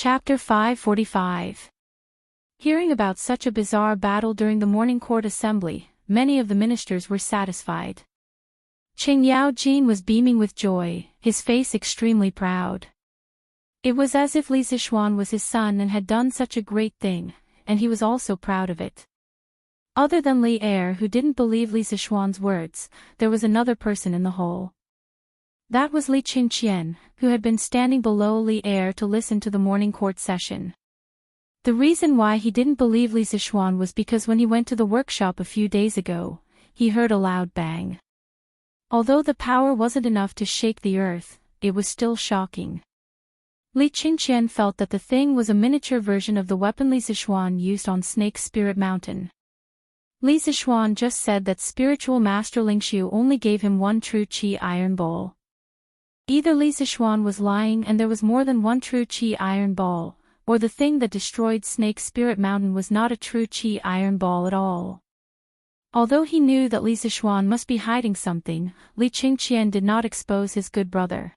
Chapter 545. Hearing about such a bizarre battle during the morning court assembly, many of the ministers were satisfied. Qing Yao Jin was beaming with joy, his face extremely proud. It was as if Li Zixuan was his son and had done such a great thing, and he was also proud of it. Other than Li Er, who didn't believe Li Zixuan's words, there was another person in the hall. That was Li Qingqian, who had been standing below Li Er to listen to the morning court session. The reason why he didn't believe Li Zixuan was because when he went to the workshop a few days ago, he heard a loud bang. Although the power wasn't enough to shake the earth, it was still shocking. Li Qingqian felt that the thing was a miniature version of the weapon Li Zixuan used on Snake Spirit Mountain. Li Zixuan just said that spiritual master Lingxiu only gave him one true qi iron ball. Either Li Zixuan was lying and there was more than one true qi iron ball, or the thing that destroyed Snake Spirit Mountain was not a true qi iron ball at all. Although he knew that Li Zixuan must be hiding something, Li Qingqian did not expose his good brother.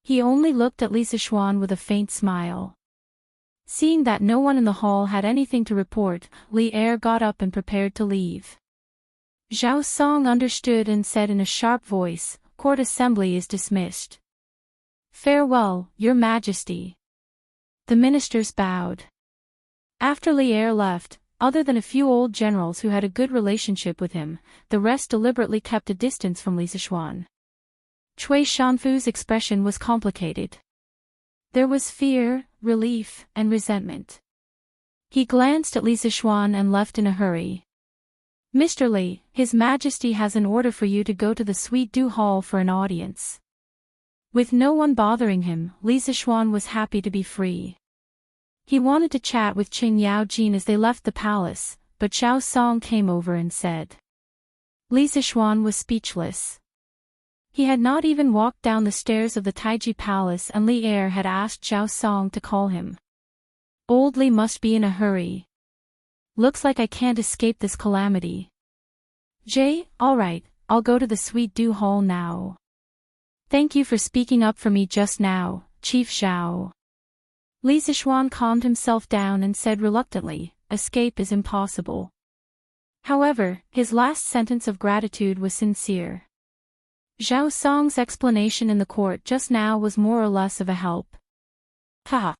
He only looked at Li Zixuan with a faint smile. Seeing that no one in the hall had anything to report, Li Er got up and prepared to leave. Zhao Song understood and said in a sharp voice, "Court assembly is dismissed." "Farewell, Your Majesty." The ministers bowed. After Li Er left, other than a few old generals who had a good relationship with him, the rest deliberately kept a distance from Li Zixuan. Cui Shanfu's expression was complicated. There was fear, relief, and resentment. He glanced at Li Zixuan and left in a hurry. "Mr. Li, His Majesty has an order for you to go to the Sweet Dew Hall for an audience." With no one bothering him, Li Zixuan was happy to be free. He wanted to chat with Qing Yao Jin as they left the palace, but Zhao Song came over and said. Li Zixuan was speechless. He had not even walked down the stairs of the Taiji Palace and Li Er had asked Zhao Song to call him. Old Li must be in a hurry. Looks like I can't escape this calamity. Alright, I'll go to the Sweet Dew Hall now. Thank you for speaking up for me just now, Chief Zhao. Li Zixuan calmed himself down and said reluctantly, escape is impossible. However, his last sentence of gratitude was sincere. Zhao Song's explanation in the court just now was more or less of a help. Haha.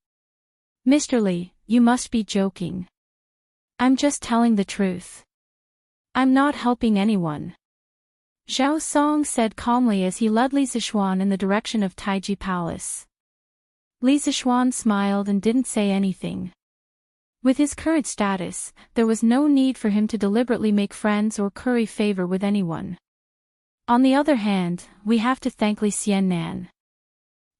Mr. Li, you must be joking. I'm just telling the truth. I'm not helping anyone. Zhao Song said calmly as he led Li Zixuan in the direction of Taiji Palace. Li Zixuan smiled and didn't say anything. With his current status, there was no need for him to deliberately make friends or curry favor with anyone. On the other hand, we have to thank Li Xiannan.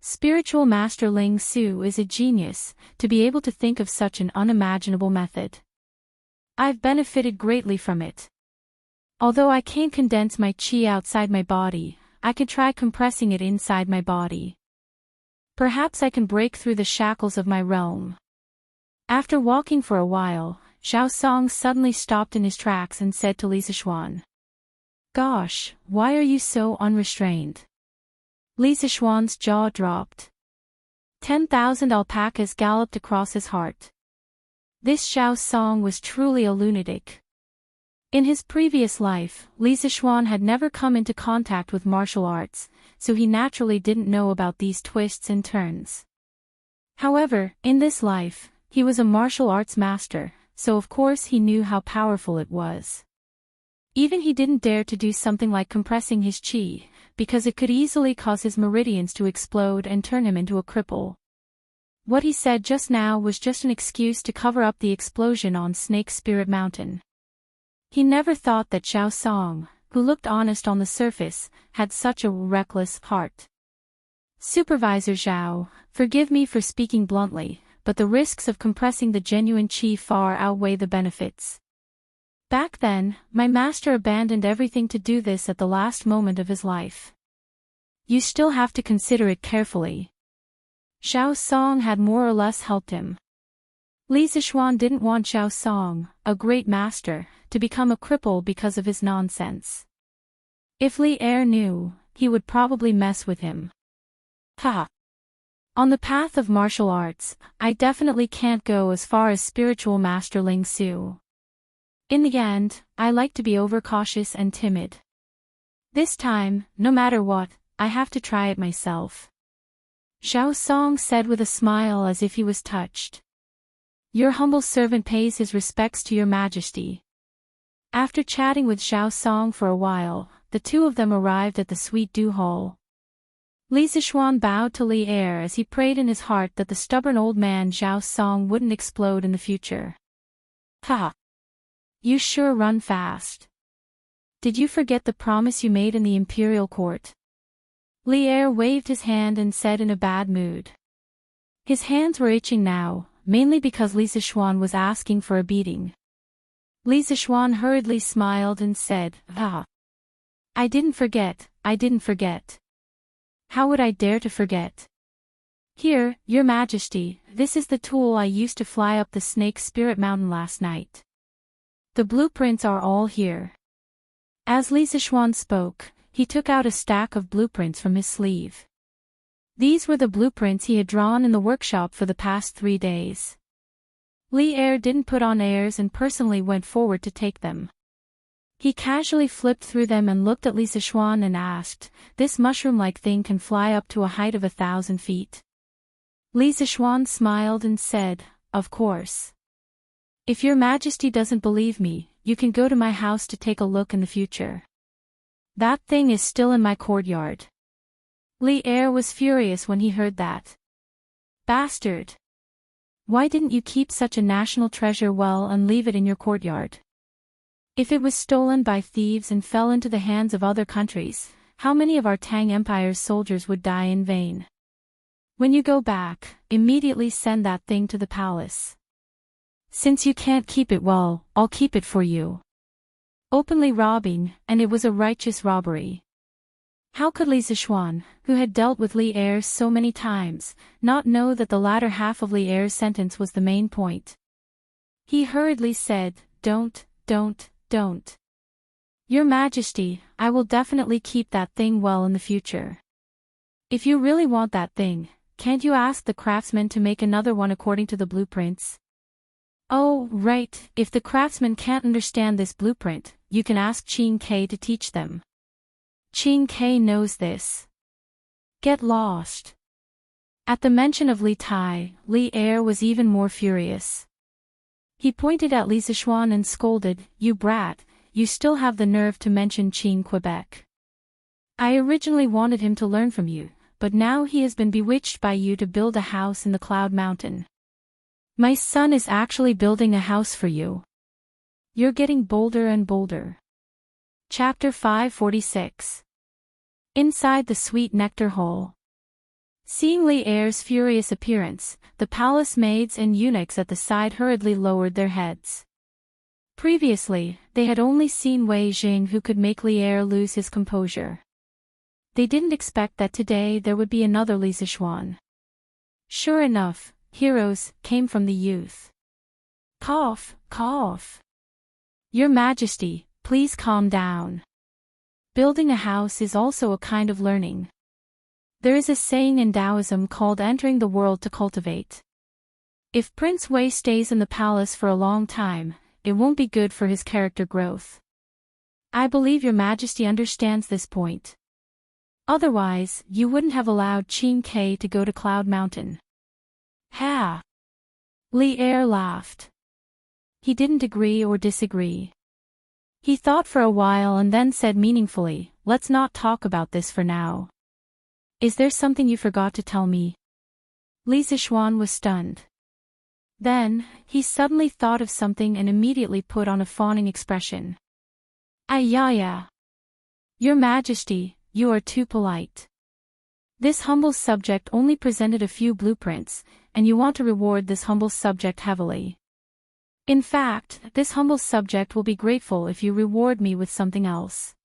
Spiritual Master Ling Su is a genius, to be able to think of such an unimaginable method. I've benefited greatly from it. Although I can't condense my qi outside my body, I could try compressing it inside my body. Perhaps I can break through the shackles of my realm. After walking for a while, Zhao Song suddenly stopped in his tracks and said to Li Zixuan. Gosh, why are you so unrestrained? Li Zixuan's jaw dropped. 10,000 alpacas galloped across his heart. This Zhao Song was truly a lunatic. In his previous life, Li Zixuan had never come into contact with martial arts, so he naturally didn't know about these twists and turns. However, in this life, he was a martial arts master, so of course he knew how powerful it was. Even he didn't dare to do something like compressing his qi, because it could easily cause his meridians to explode and turn him into a cripple. What he said just now was just an excuse to cover up the explosion on Snake Spirit Mountain. He never thought that Zhao Song, who looked honest on the surface, had such a reckless heart. Supervisor Zhao, forgive me for speaking bluntly, but the risks of compressing the genuine qi far outweigh the benefits. Back then, my master abandoned everything to do this at the last moment of his life. You still have to consider it carefully. Zhao Song had more or less helped him. Li Zixuan didn't want Zhao Song, a great master, to become a cripple because of his nonsense. If Li Er knew, he would probably mess with him. Ha! On the path of martial arts, I definitely can't go as far as spiritual master Ling Su. In the end, I like to be overcautious and timid. This time, no matter what, I have to try it myself. Zhao Song said with a smile as if he was touched. Your humble servant pays his respects to your majesty. After chatting with Zhao Song for a while, the two of them arrived at the Sweet Dew Hall. Li Zixuan bowed to Li Er as he prayed in his heart that the stubborn old man Zhao Song wouldn't explode in the future. Ha! You sure run fast. Did you forget the promise you made in the imperial court? Li Er waved his hand and said in a bad mood. His hands were itching now, mainly because Li Zixuan was asking for a beating. Li Zixuan hurriedly smiled and said, "Ah. I didn't forget. How would I dare to forget? Here, your majesty, this is the tool I used to fly up the Snake Spirit Mountain last night. The blueprints are all here." As Li Zixuan spoke, he took out a stack of blueprints from his sleeve. These were the blueprints he had drawn in the workshop for the past 3 days. Li Er didn't put on airs and personally went forward to take them. He casually flipped through them and looked at Li Zixuan and asked, "This mushroom-like thing can fly up to a height of 1,000 feet. Li Zixuan smiled and said, "Of course. If your majesty doesn't believe me, you can go to my house to take a look in the future. That thing is still in my courtyard." Li Er was furious when he heard that. Bastard! Why didn't you keep such a national treasure well and leave it in your courtyard? If it was stolen by thieves and fell into the hands of other countries, how many of our Tang Empire's soldiers would die in vain? When you go back, immediately send that thing to the palace. Since you can't keep it well, I'll keep it for you. Openly robbing, and it was a righteous robbery. How could Li Zixuan, who had dealt with Li Er so many times, not know that the latter half of Li Er's sentence was the main point? He hurriedly said, Don't. Your Majesty, I will definitely keep that thing well in the future. If you really want that thing, can't you ask the craftsman to make another one according to the blueprints? Oh, right, if the craftsman can't understand this blueprint, you can ask Qin Ke to teach them. Qin Ke knows this. Get lost. At the mention of Li Tai, Li Er was even more furious. He pointed at Li Zixuan and scolded, "You brat, you still have the nerve to mention Qin Quebec. I originally wanted him to learn from you, but now he has been bewitched by you to build a house in the Cloud Mountain. My son is actually building a house for you. You're getting bolder and bolder." Chapter 546. Inside the Sweet Nectar Hall. Seeing Li Er's furious appearance, the palace maids and eunuchs at the side hurriedly lowered their heads. Previously, they had only seen Wei Jing who could make Li Er lose his composure. They didn't expect that today there would be another Li Zixuan. Sure enough, heroes came from the youth. Cough. Your Majesty, please calm down. Building a house is also a kind of learning. There is a saying in Taoism called entering the world to cultivate. If Prince Wei stays in the palace for a long time, it won't be good for his character growth. I believe your Majesty understands this point. Otherwise, you wouldn't have allowed Qin Ke to go to Cloud Mountain. Ha! Li Er laughed. He didn't agree or disagree. He thought for a while and then said meaningfully, "Let's not talk about this for now. Is there something you forgot to tell me?" Li Zixuan was stunned. Then, he suddenly thought of something and immediately put on a fawning expression. Yeah. Your Majesty, you are too polite. This humble subject only presented a few blueprints, and you want to reward this humble subject heavily. In fact, this humble subject will be grateful if you reward me with something else.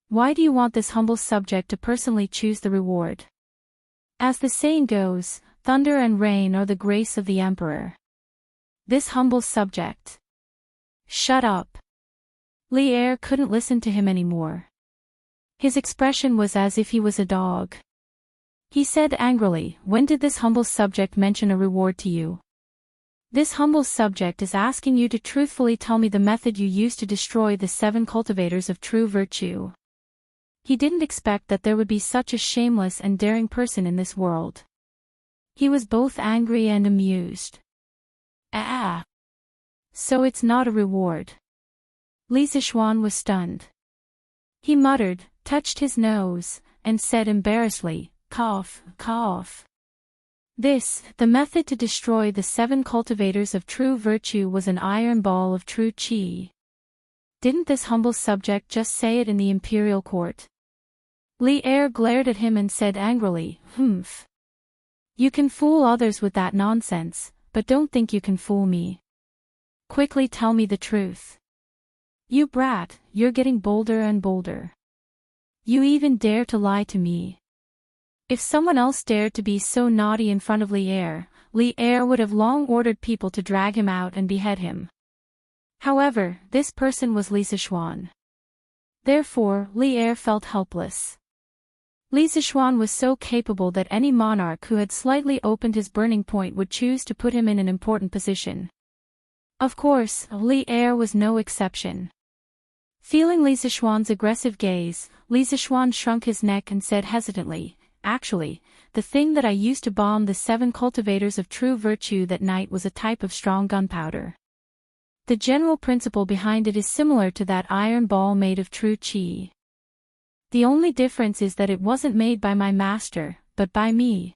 Why do you want this humble subject to personally choose the reward? As the saying goes, thunder and rain are the grace of the emperor. This humble subject. Shut up. Li Er couldn't listen to him anymore. His expression was as if he was a dog. He said angrily, "When did this humble subject mention a reward to you? This humble subject is asking you to truthfully tell me the method you used to destroy the 7 cultivators of true virtue." He didn't expect that there would be such a shameless and daring person in this world. He was both angry and amused. "Ah! So it's not a reward." Li Zixuan was stunned. He muttered, touched his nose, and said embarrassedly, "Cough, cough." The method to destroy the 7 cultivators of true virtue was an iron ball of true qi. Didn't this humble subject just say it in the imperial court? Li Er glared at him and said angrily, "Humph. You can fool others with that nonsense, but don't think you can fool me. Quickly tell me the truth. You brat, you're getting bolder and bolder. You even dare to lie to me." If someone else dared to be so naughty in front of Li Er would have long ordered people to drag him out and behead him. However, this person was Li Zixuan. Therefore, Li Er felt helpless. Li Zixuan was so capable that any monarch who had slightly opened his burning point would choose to put him in an important position. Of course, Li Er was no exception. Feeling Li Zixuan's aggressive gaze, Li Zixuan shrunk his neck and said hesitantly, "Actually, the thing that I used to bomb the 7 cultivators of true virtue that night was a type of strong gunpowder. The general principle behind it is similar to that iron ball made of true qi. The only difference is that it wasn't made by my master, but by me."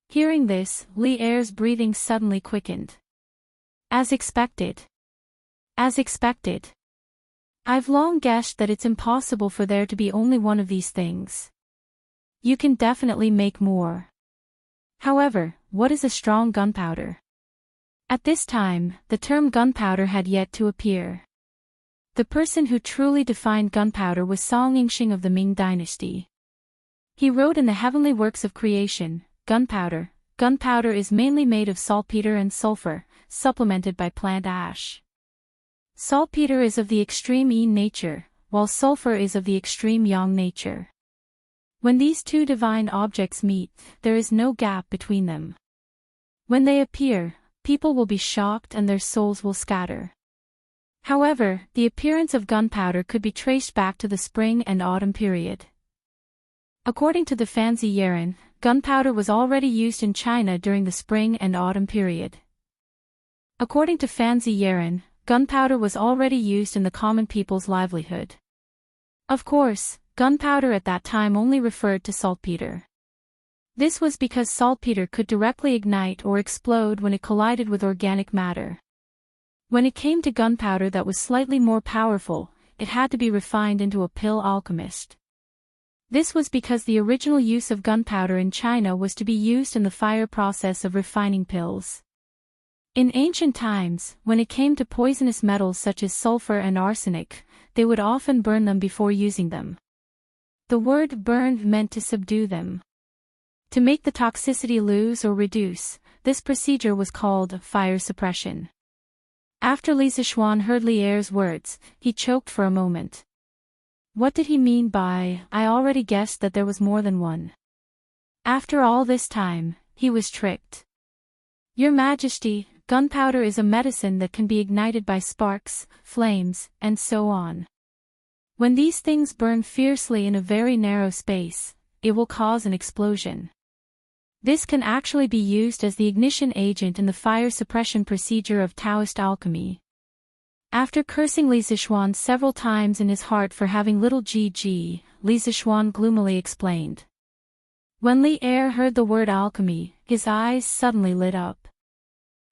Hearing this, Li Er's breathing suddenly quickened. As expected. As expected. I've long guessed that it's impossible for there to be only one of these things. You can definitely make more. However, what is a strong gunpowder? At this time, the term gunpowder had yet to appear. The person who truly defined gunpowder was Song Yingxing of the Ming dynasty. He wrote in the heavenly works of creation, "Gunpowder is mainly made of saltpeter and sulfur, supplemented by plant ash. Saltpeter is of the extreme yin nature, while sulfur is of the extreme yang nature. When these 2 divine objects meet, there is no gap between them. When they appear, people will be shocked and their souls will scatter." However, the appearance of gunpowder could be traced back to the spring and autumn period. According to the Fanzi Yeren, gunpowder was already used in China during the spring and autumn period. According to Fanzi Yeren, gunpowder was already used in the common people's livelihood. Of course, gunpowder at that time only referred to saltpeter. This was because saltpeter could directly ignite or explode when it collided with organic matter. When it came to gunpowder that was slightly more powerful, it had to be refined into a pill alchemist. This was because the original use of gunpowder in China was to be used in the fire process of refining pills. In ancient times, when it came to poisonous metals such as sulfur and arsenic, they would often burn them before using them. The word burn meant to subdue them. To make the toxicity lose or reduce, this procedure was called fire suppression. After Li Zixuan heard Li Er's words, he choked for a moment. What did he mean by, "I already guessed that there was more than one"? After all this time, he was tricked. "Your Majesty, gunpowder is a medicine that can be ignited by sparks, flames, and so on. When these things burn fiercely in a very narrow space, it will cause an explosion. This can actually be used as the ignition agent in the fire suppression procedure of Taoist alchemy." After cursing Li Zixuan several times in his heart for having little gg, Li Zixuan gloomily explained. When Li Er heard the word alchemy, his eyes suddenly lit up.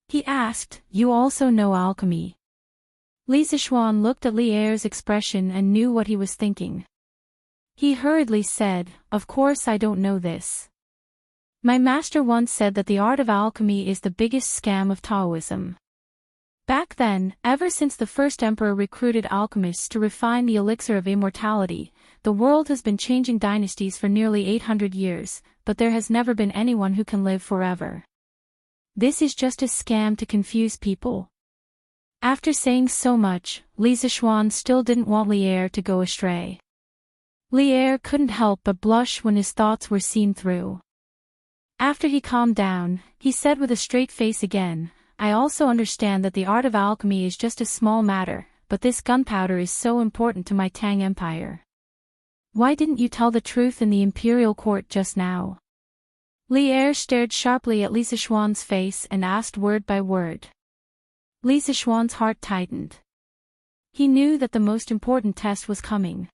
He asked, "You also know alchemy?" Li Zixuan looked at Li Er's expression and knew what he was thinking. He hurriedly said, "Of course I don't know this. My master once said that the art of alchemy is the biggest scam of Taoism. Back then, ever since the first emperor recruited alchemists to refine the elixir of immortality, the world has been changing dynasties for nearly 800 years, but there has never been anyone who can live forever. This is just a scam to confuse people." After saying so much, Li Zixuan still didn't want Li Er to go astray. Li Er couldn't help but blush when his thoughts were seen through. After he calmed down, he said with a straight face again, I also understand that the art of alchemy is just a small matter, but this gunpowder is so important to my Tang Empire. Why didn't you tell the truth in the imperial court just now? Li Er stared sharply at Li Zishuan's face and asked word by word. Li Zishuan's heart tightened. He knew that the most important test was coming.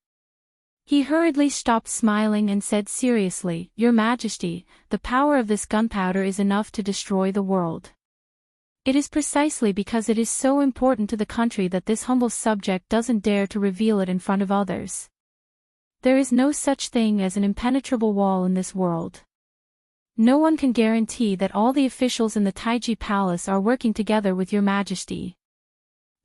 He hurriedly stopped smiling and said seriously, Your Majesty, the power of this gunpowder is enough to destroy the world. It is precisely because it is so important to the country that this humble subject doesn't dare to reveal it in front of others. There is no such thing as an impenetrable wall in this world. No one can guarantee that all the officials in the Taiji Palace are working together with Your Majesty.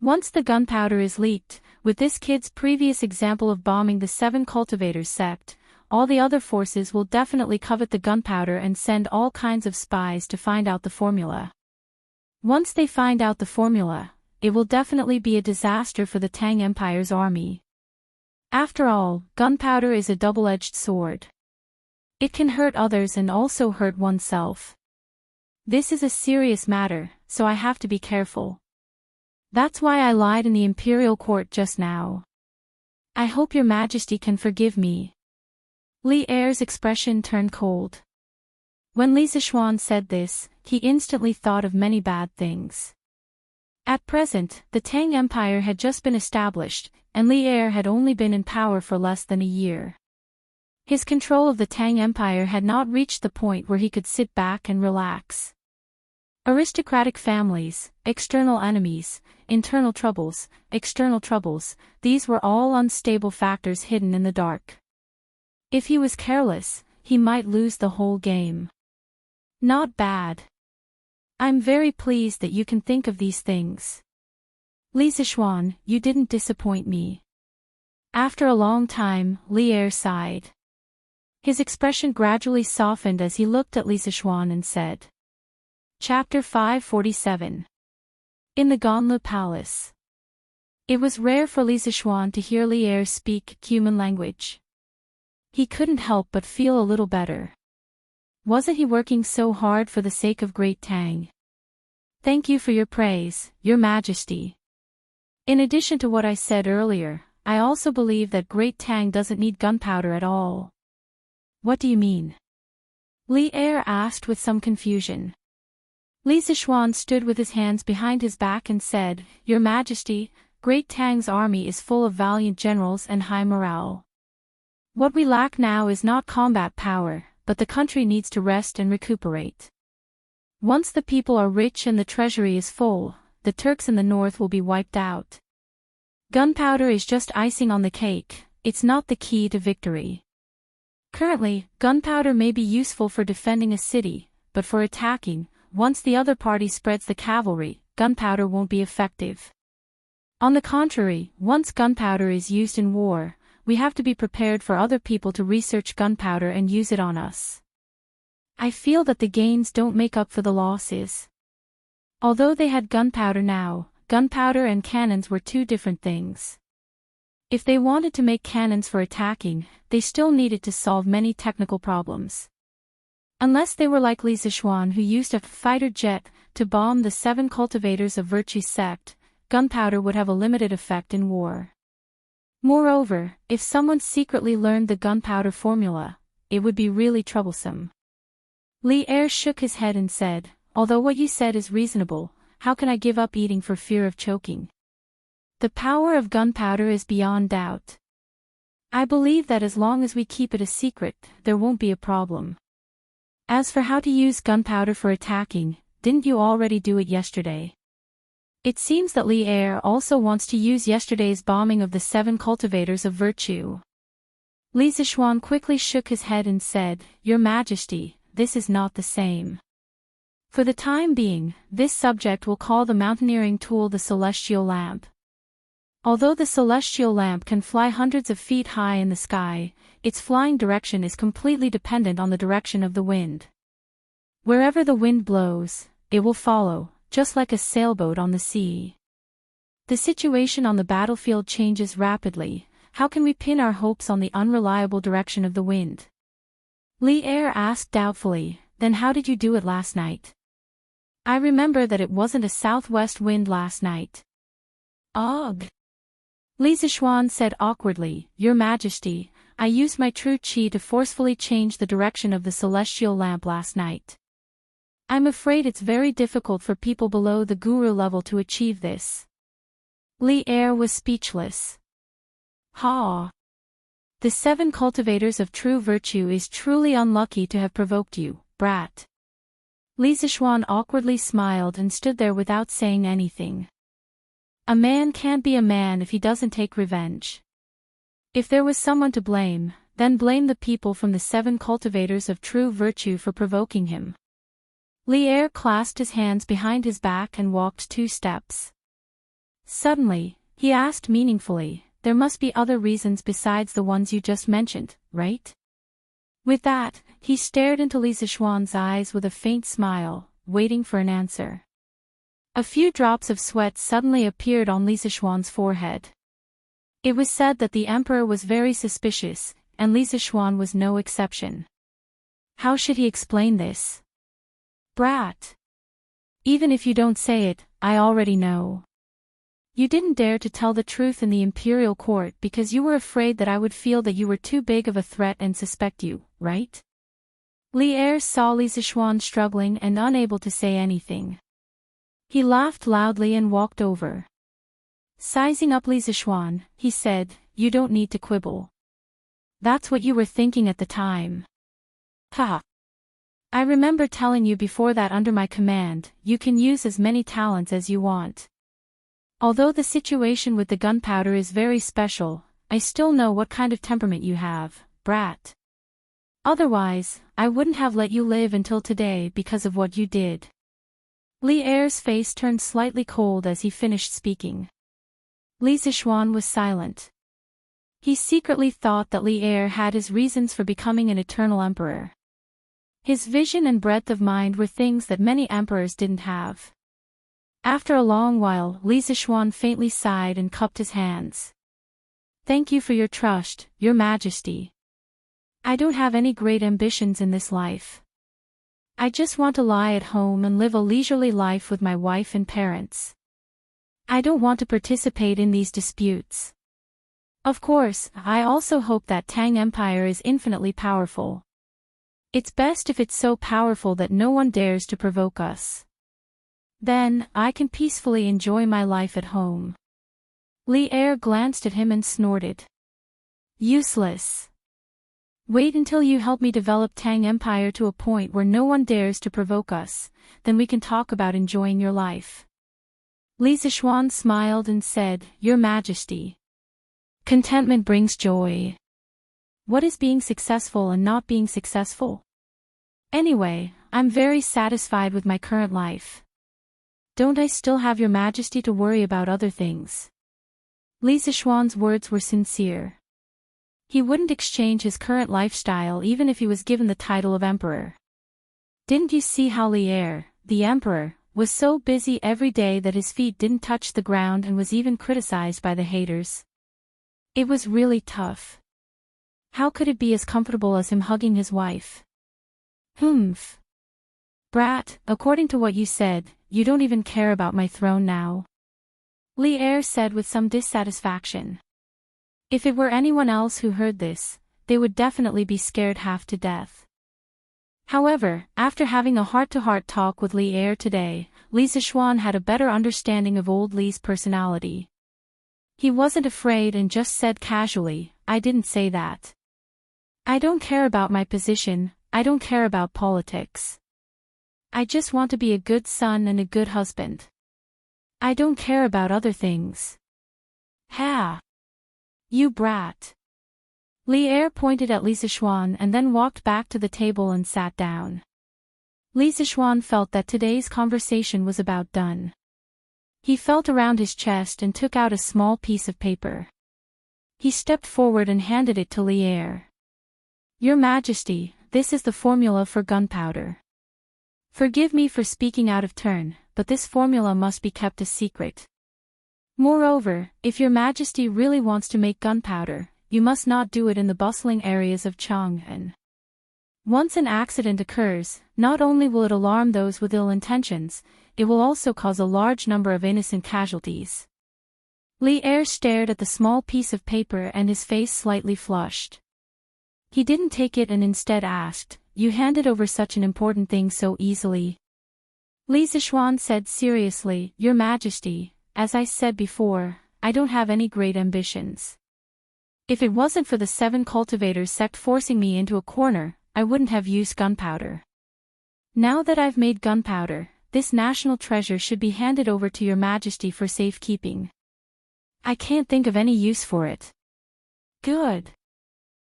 Once the gunpowder is leaked, with this kid's previous example of bombing the 7 cultivators sect, all the other forces will definitely covet the gunpowder and send all kinds of spies to find out the formula. Once they find out the formula, it will definitely be a disaster for the Tang Empire's army. After all, gunpowder is a double-edged sword. It can hurt others and also hurt oneself. This is a serious matter, so I have to be careful. That's why I lied in the imperial court just now. I hope Your Majesty can forgive me. Li Er's expression turned cold. When Li Zishuan said this, he instantly thought of many bad things. At present, the Tang Empire had just been established, and Li Er had only been in power for less than a year. His control of the Tang Empire had not reached the point where he could sit back and relax. Aristocratic families, external enemies, internal troubles, external troubles, these were all unstable factors hidden in the dark. If he was careless, he might lose the whole game. Not bad. I'm very pleased that you can think of these things. Li Zishuan, you didn't disappoint me. After a long time, Li Er sighed. His expression gradually softened as he looked at Li Zishuan and said. Chapter 547. In the Ganlu Palace. It was rare for Li Zishuan to hear Li Er speak human language. He couldn't help but feel a little better. Wasn't he working so hard for the sake of Great Tang? Thank you for your praise, Your Majesty. In addition to what I said earlier, I also believe that Great Tang doesn't need gunpowder at all. What do you mean? Li Er asked with some confusion. Li Zishuan stood with his hands behind his back and said, Your Majesty, Great Tang's army is full of valiant generals and high morale. What we lack now is not combat power, but the country needs to rest and recuperate. Once the people are rich and the treasury is full, the Turks in the north will be wiped out. Gunpowder is just icing on the cake, it's not the key to victory. Currently, gunpowder may be useful for defending a city, but for attacking, once the other party spreads the cavalry, gunpowder won't be effective. On the contrary, once gunpowder is used in war, we have to be prepared for other people to research gunpowder and use it on us. I feel that the gains don't make up for the losses. Although they had gunpowder now, gunpowder and cannons were two different things. If they wanted to make cannons for attacking, they still needed to solve many technical problems. Unless they were like Li Zishuan, who used a fighter jet to bomb the 7 cultivators of virtue sect, gunpowder would have a limited effect in war. Moreover, if someone secretly learned the gunpowder formula, it would be really troublesome. Li Er shook his head and said, Although what you said is reasonable, how can I give up eating for fear of choking? The power of gunpowder is beyond doubt. I believe that as long as we keep it a secret, there won't be a problem. As for how to use gunpowder for attacking, didn't you already do it yesterday? It seems that Li Er also wants to use yesterday's bombing of the 7 cultivators of virtue. Li Zishuan quickly shook his head and said, Your Majesty, this is not the same. For the time being, this subject will call the mountaineering tool the celestial lamp. Although the celestial lamp can fly hundreds of feet high in the sky, its flying direction is completely dependent on the direction of the wind. Wherever the wind blows, it will follow, just like a sailboat on the sea. The situation on the battlefield changes rapidly. How can we pin our hopes on the unreliable direction of the wind? Li Er asked doubtfully, Then how did you do it last night? I remember that it wasn't a southwest wind last night. Ugh. Li Zishuan said awkwardly, Your Majesty, I used my true qi to forcefully change the direction of the celestial lamp last night. I'm afraid it's very difficult for people below the guru level to achieve this. Li Er was speechless. Ha! The 7 cultivators of true virtue is truly unlucky to have provoked you, brat. Li Zishuan awkwardly smiled and stood there without saying anything. A man can't be a man if he doesn't take revenge. If there was someone to blame, then blame the people from the 7 cultivators of true virtue for provoking him. Li Er clasped his hands behind his back and walked 2 steps. Suddenly, he asked meaningfully, There must be other reasons besides the ones you just mentioned, right? With that, he stared into Li Zishuan's eyes with a faint smile, waiting for an answer. A few drops of sweat suddenly appeared on Li Zishuan's forehead. It was said that the emperor was very suspicious, and Li Zishuan was no exception. How should he explain this? Brat. Even if you don't say it, I already know. You didn't dare to tell the truth in the imperial court because you were afraid that I would feel that you were too big of a threat and suspect you, right? Li Er saw Li Zishuan struggling and unable to say anything. He laughed loudly and walked over. Sizing up Li Zishuan, he said, You don't need to quibble. That's what you were thinking at the time. Ha! I remember telling you before that under my command, you can use as many talents as you want. Although the situation with the gunpowder is very special, I still know what kind of temperament you have, brat. Otherwise, I wouldn't have let you live until today because of what you did. Li Er's face turned slightly cold as he finished speaking. Li Zishuan was silent. He secretly thought that Li Er had his reasons for becoming an eternal emperor. His vision and breadth of mind were things that many emperors didn't have. After a long while, Li Zishuan faintly sighed and cupped his hands. Thank you for your trust, Your Majesty. I don't have any great ambitions in this life. I just want to lie at home and live a leisurely life with my wife and parents. I don't want to participate in these disputes. Of course, I also hope that Tang Empire is infinitely powerful. It's best if it's so powerful that no one dares to provoke us. Then, I can peacefully enjoy my life at home. Li Er glanced at him and snorted. Useless. Wait until you help me develop Tang Empire to a point where no one dares to provoke us, then we can talk about enjoying your life. Li Zishuan smiled and said, Your Majesty. Contentment brings joy. What is being successful and not being successful? Anyway, I'm very satisfied with my current life. Don't I still have Your Majesty to worry about other things? Li Zishuan's words were sincere. He wouldn't exchange his current lifestyle even if he was given the title of emperor. Didn't you see how Li Er, the emperor, was so busy every day that his feet didn't touch the ground and was even criticized by the haters? It was really tough. How could it be as comfortable as him hugging his wife? Humph. Brat, according to what you said, you don't even care about my throne now. Li Er said with some dissatisfaction. If it were anyone else who heard this, they would definitely be scared half to death. However, after having a heart-to-heart talk with Li Er today, Li Zishuan had a better understanding of old Li's personality. He wasn't afraid and just said casually, I didn't say that. I don't care about my position, I don't care about politics. I just want to be a good son and a good husband. I don't care about other things. Ha! You brat. Li Er pointed at Li Zishuan and then walked back to the table and sat down. Li Zishuan felt that today's conversation was about done. He felt around his chest and took out a small piece of paper. He stepped forward and handed it to Li Er. Your Majesty, this is the formula for gunpowder. Forgive me for speaking out of turn, but this formula must be kept a secret. Moreover, if Your Majesty really wants to make gunpowder, you must not do it in the bustling areas of Chang'an. Once an accident occurs, Not only will it alarm those with ill intentions, it will also cause a large number of innocent casualties. Li Er stared at the small piece of paper and his face slightly flushed. He didn't take it and instead asked, "You handed over such an important thing so easily?" Li Zishuan said seriously, "Your Majesty, as I said before, I don't have any great ambitions. If it wasn't for the 7 cultivators sect forcing me into a corner, I wouldn't have used gunpowder. Now that I've made gunpowder, this national treasure should be handed over to Your Majesty for safekeeping. I can't think of any use for it." "Good.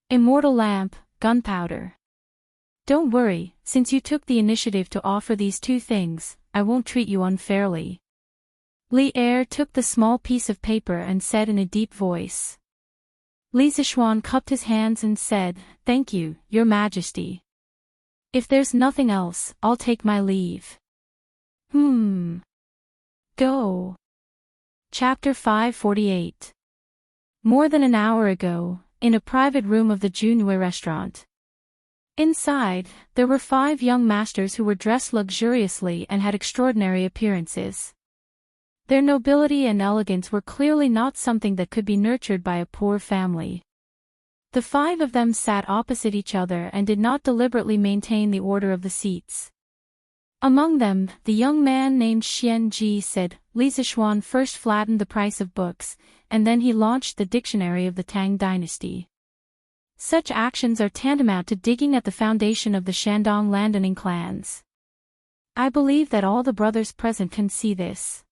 Immortal lamp, gunpowder. Don't worry, since you took the initiative to offer these 2 things, I won't treat you unfairly." Li Er took the small piece of paper and said in a deep voice. Li Zishuan cupped his hands and said, "Thank you, Your Majesty. If there's nothing else, I'll take my leave." Go. Chapter 548. More than an hour ago, in a private room of the Junue restaurant. Inside, there were 5 young masters who were dressed luxuriously and had extraordinary appearances. Their nobility and elegance were clearly not something that could be nurtured by a poor family. The 5 of them sat opposite each other and did not deliberately maintain the order of the seats. Among them, the young man named Xian Ji said, Li Zishuan first flattened the price of books, and then he launched the dictionary of the Tang dynasty. Such actions are tantamount to digging at the foundation of the Shandong landowning clans. I believe that all the brothers present can see this.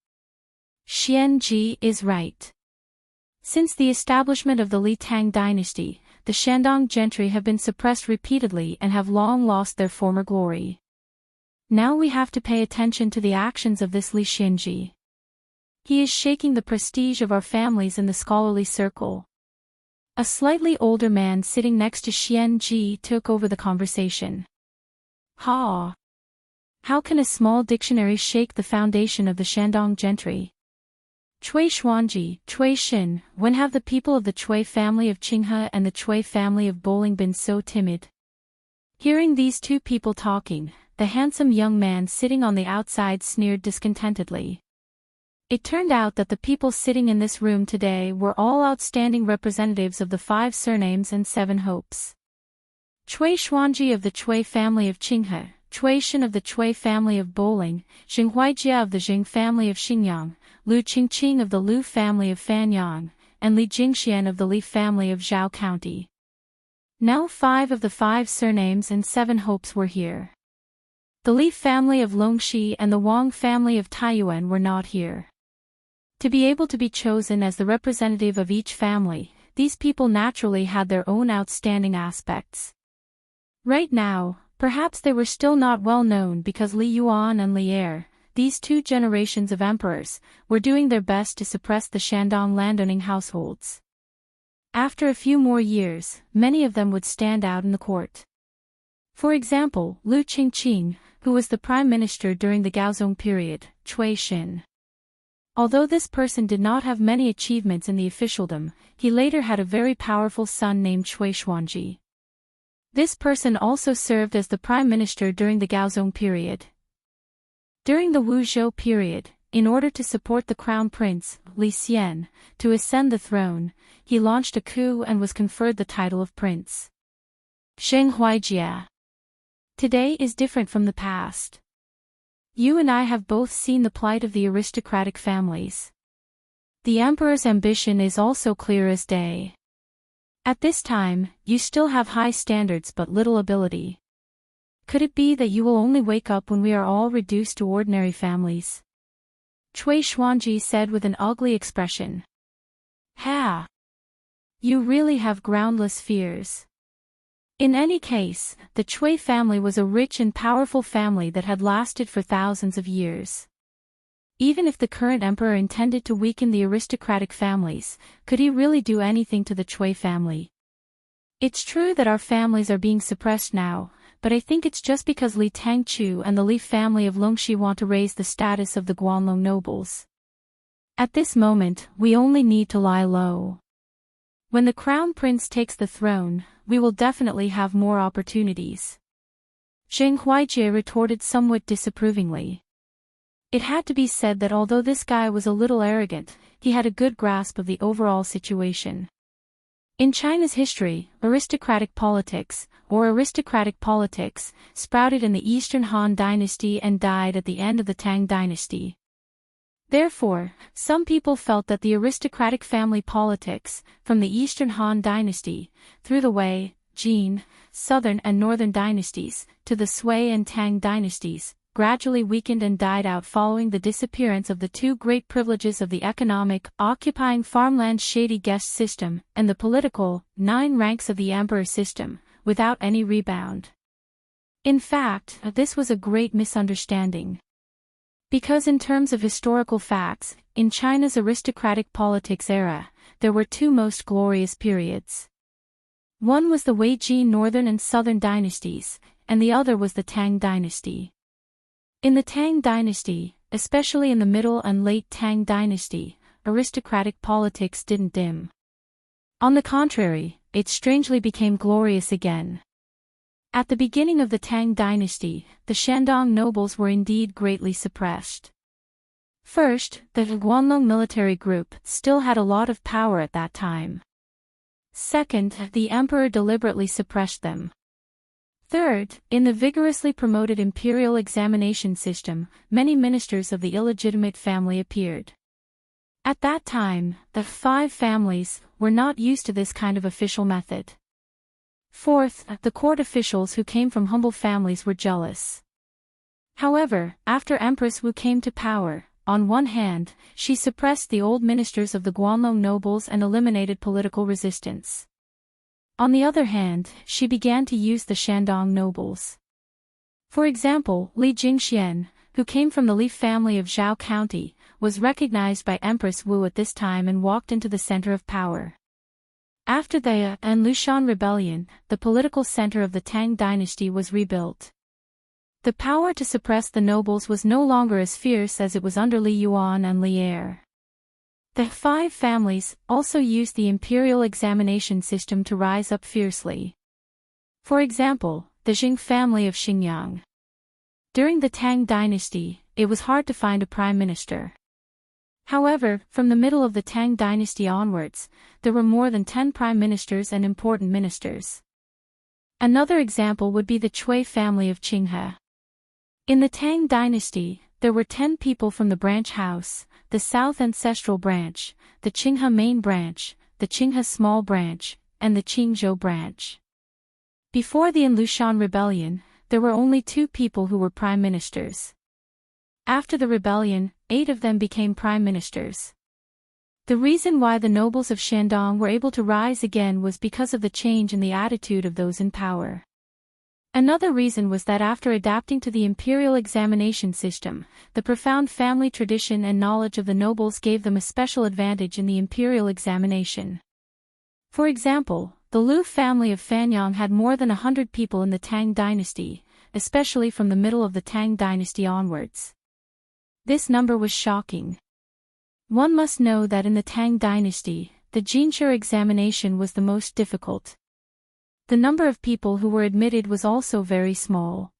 Xian Ji is right. Since the establishment of the Li Tang dynasty, the Shandong gentry have been suppressed repeatedly and have long lost their former glory. Now we have to pay attention to the actions of this Li Xianji. He is shaking the prestige of our families in the scholarly circle. A slightly older man sitting next to Xianji took over the conversation. How can a small dictionary shake the foundation of the Shandong gentry? Cui Xuanji, Cui Xin, when have the people of the Cui family of Qinghe and the Cui family of Bowling been so timid? Hearing these 2 people talking, the handsome young man sitting on the outside sneered discontentedly. It turned out that the people sitting in this room today were all outstanding representatives of the 5 surnames and 7 hopes. Cui Xuanji of the Cui family of Qinghe, Cui Xin of the Cui family of Bowling, Xing Huijia of the Xing family of Xingyang, Lu Qingqing of the Lu family of Fanyang, and Li Jingxian of the Li family of Zhao County. Now 5 of the 5 surnames and 7 hopes were here. The Li family of Longxi and the Wang family of Taiyuan were not here. To be able to be chosen as the representative of each family, these people naturally had their own outstanding aspects. Right now, perhaps they were still not well known because Li Yuan and Li Er, these 2 generations of emperors, were doing their best to suppress the Shandong landowning households. After a few more years, many of them would stand out in the court. For example, Lu Qingqing, who was the prime minister during the Gaozong period, Cui Xin. Although this person did not have many achievements in the officialdom, he later had a very powerful son named Cui Xuanji. This person also served as the prime minister during the Gaozong period. During the Wuzhou period, in order to support the crown prince, Li Xian, to ascend the throne, he launched a coup and was conferred the title of prince. Xing Huijia. Today is different from the past. You and I have both seen the plight of the aristocratic families. The emperor's ambition is also clear as day. At this time, you still have high standards but little ability. Could it be that you will only wake up when we are all reduced to ordinary families? Cui Xuanji said with an ugly expression. Ha! You really have groundless fears. In any case, the Cui family was a rich and powerful family that had lasted for thousands of years. Even if the current emperor intended to weaken the aristocratic families, could he really do anything to the Cui family? It's true that our families are being suppressed now, but I think it's just because Li Tangchu and the Li family of Longxi want to raise the status of the Guanlong nobles. At this moment, we only need to lie low. When the crown prince takes the throne, we will definitely have more opportunities. Zheng Huijie retorted somewhat disapprovingly. It had to be said that although this guy was a little arrogant, he had a good grasp of the overall situation. In China's history, aristocratic politics sprouted in the Eastern Han Dynasty and died at the end of the Tang Dynasty. Therefore, some people felt that the aristocratic family politics, from the Eastern Han Dynasty, through the Wei, Jin, Southern and Northern dynasties, to the Sui and Tang dynasties, gradually weakened and died out following the disappearance of the two great privileges of the economic, occupying farmland shady guest system, and the political, 9 ranks of the emperor system, without any rebound. In fact, this was a great misunderstanding. Because in terms of historical facts, in China's aristocratic politics era, there were 2 most glorious periods. One was the Wei Jin Northern and Southern dynasties, and the other was the Tang dynasty. In the Tang dynasty, especially in the Middle and Late Tang dynasty, aristocratic politics didn't dim. On the contrary, it strangely became glorious again. At the beginning of the Tang dynasty, the Shandong nobles were indeed greatly suppressed. First, the Guanlong military group still had a lot of power at that time. Second, the emperor deliberately suppressed them. Third, in the vigorously promoted imperial examination system, many ministers of the illegitimate family appeared. At that time, the 5 families were not used to this kind of official method. Fourth, the court officials who came from humble families were jealous. However, after Empress Wu came to power, on one hand, she suppressed the old ministers of the Guanlong nobles and eliminated political resistance. On the other hand, she began to use the Shandong nobles. For example, Li Jingxian, who came from the Li family of Zhao County, was recognized by Empress Wu at this time and walked into the center of power. After the and Lushan rebellion, the political center of the Tang dynasty was rebuilt. The power to suppress the nobles was no longer as fierce as it was under Li Yuan and Li Er. The 5 families also used the imperial examination system to rise up fiercely. For example, the Jing family of Xinjiang. During the Tang dynasty, it was hard to find a prime minister. However, from the middle of the Tang dynasty onwards, there were more than 10 prime ministers and important ministers. Another example would be the Cui family of Qinghe. In the Tang dynasty, there were 10 people from the branch house, the South Ancestral branch, the Qinghe main branch, the Qinghe small branch, and the Qingzhou branch. Before the Lushan rebellion, there were only 2 people who were prime ministers. After the rebellion, 8 of them became prime ministers. The reason why the nobles of Shandong were able to rise again was because of the change in the attitude of those in power. Another reason was that after adapting to the imperial examination system, the profound family tradition and knowledge of the nobles gave them a special advantage in the imperial examination. For example, the Lu family of Fanyang had more than 100 people in the Tang dynasty, especially from the middle of the Tang dynasty onwards. This number was shocking. One must know that in the Tang dynasty, the Jinshi examination was the most difficult. The number of people who were admitted was also very small.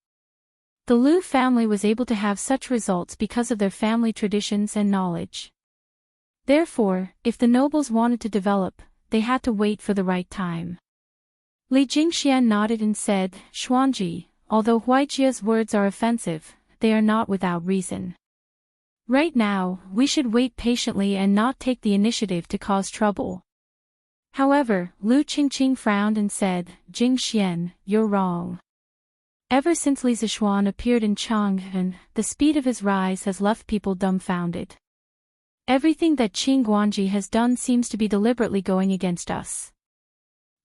The Lu family was able to have such results because of their family traditions and knowledge. Therefore, if the nobles wanted to develop, they had to wait for the right time. Li Jingxian nodded and said, "Xuanji, although Huijie's words are offensive, they are not without reason. Right now, we should wait patiently and not take the initiative to cause trouble." However, Lu Qingqing frowned and said, "Jingxian, you're wrong. Ever since Li Zishuan appeared in Chang'an, the speed of his rise has left people dumbfounded. Everything that Qing Guanji has done seems to be deliberately going against us.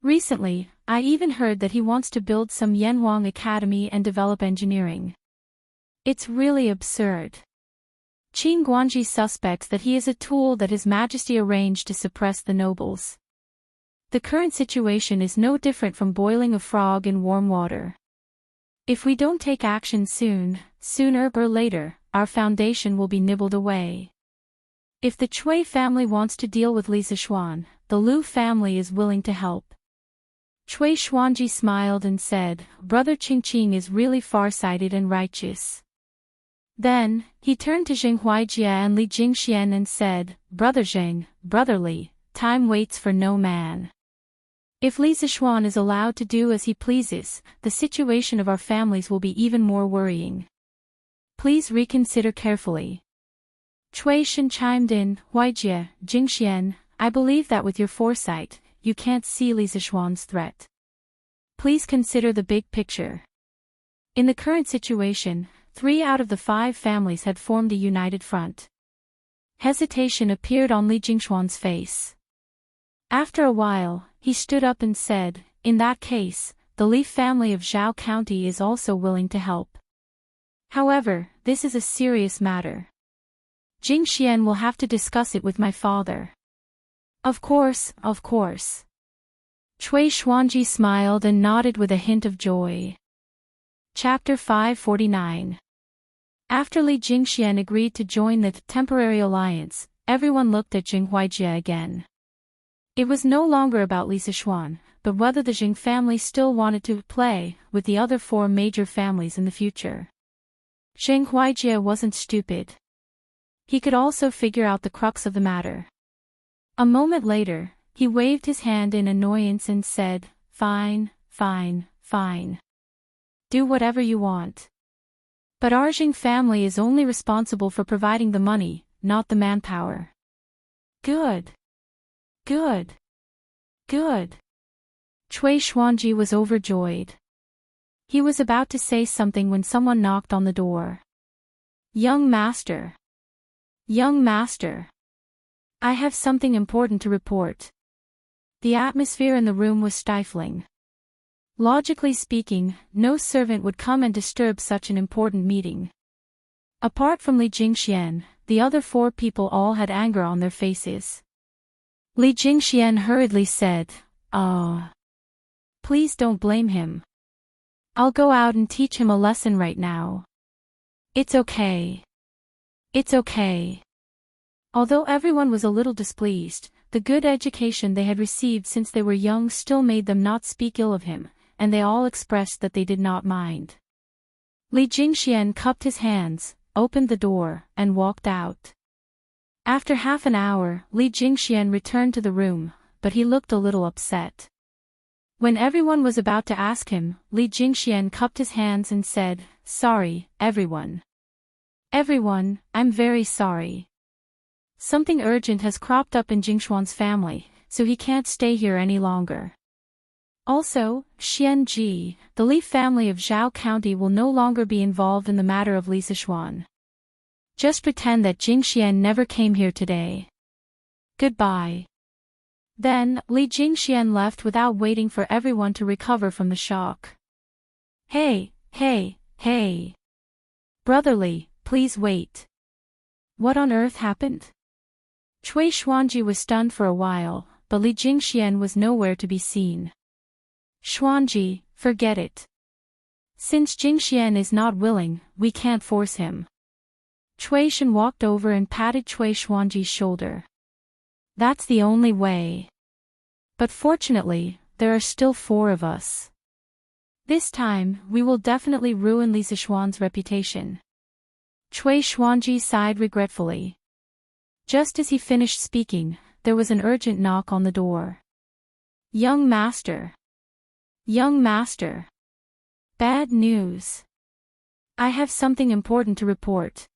Recently, I even heard that he wants to build some Yanhuang Academy and develop engineering. It's really absurd. Qing Guanji suspects that he is a tool that His Majesty arranged to suppress the nobles. The current situation is no different from boiling a frog in warm water. If we don't take action soon, sooner or later, our foundation will be nibbled away. If the Cui family wants to deal with Li Zishuan, the Lu family is willing to help. Cui Xuanji smiled and said, Brother Qingqing is really far-sighted and righteous. Then, he turned to Zheng Huijie and Li Jingxian and said, Brother Zheng, Brother Li, time waits for no man. If Li Zishuan is allowed to do as he pleases, the situation of our families will be even more worrying. Please reconsider carefully. Cui Shen chimed in, Huijie, Jingxian, I believe that with your foresight, you can't see Li Zishuan's threat. Please consider the big picture. In the current situation, 3 out of the 5 families had formed a united front. Hesitation appeared on Li Jingshuan's face. After a while, he stood up and said, In that case, the Li family of Zhao County is also willing to help. However, this is a serious matter. Jingxian will have to discuss it with my father. Of course, of course. Cui Xuanji smiled and nodded with a hint of joy. Chapter 549. After Li Jingxian agreed to join the temporary alliance, everyone looked at Zheng Huijie again. It was no longer about Li Zishuan, but whether the Zheng family still wanted to play with the other 4 major families in the future. Zheng Huijie wasn't stupid. He could also figure out the crux of the matter. A moment later, he waved his hand in annoyance and said, Fine, fine, fine. Do whatever you want. But our Zheng family is only responsible for providing the money, not the manpower. Good. Good. Good. Cui Xuanji was overjoyed. He was about to say something when someone knocked on the door. Young master. Young master. I have something important to report. The atmosphere in the room was stifling. Logically speaking, no servant would come and disturb such an important meeting. Apart from Li Jingxian, the other 4 people all had anger on their faces. Li Jingxian hurriedly said, Please don't blame him. I'll go out and teach him a lesson right now. It's okay. It's okay. Although everyone was a little displeased, the good education they had received since they were young still made them not speak ill of him, and they all expressed that they did not mind. Li Jingxian cupped his hands, opened the door, and walked out. After half an hour, Li Jingxian returned to the room, but he looked a little upset. When everyone was about to ask him, Li Jingxian cupped his hands and said, Sorry, everyone. Everyone, I'm very sorry. Something urgent has cropped up in Jingshuan's family, so he can't stay here any longer. Also, Xian Ji, the Li family of Zhao County will no longer be involved in the matter of Li Zishuan. Just pretend that Jingxian never came here today. Goodbye. Then, Li Jingxian left without waiting for everyone to recover from the shock. Hey, hey, hey. Brother Li, please wait. What on earth happened? Cui Xuanji was stunned for a while, but Li Jingxian was nowhere to be seen. Xuanji, forget it. Since Jingxian is not willing, we can't force him. Cui Shen walked over and patted Cui Xuanji's shoulder. That's the only way. But fortunately, there are still 4 of us. This time, we will definitely ruin Li Zishuan's reputation. Cui Xuanji sighed regretfully. Just as he finished speaking, there was an urgent knock on the door. Young master. Young master. Bad news. I have something important to report.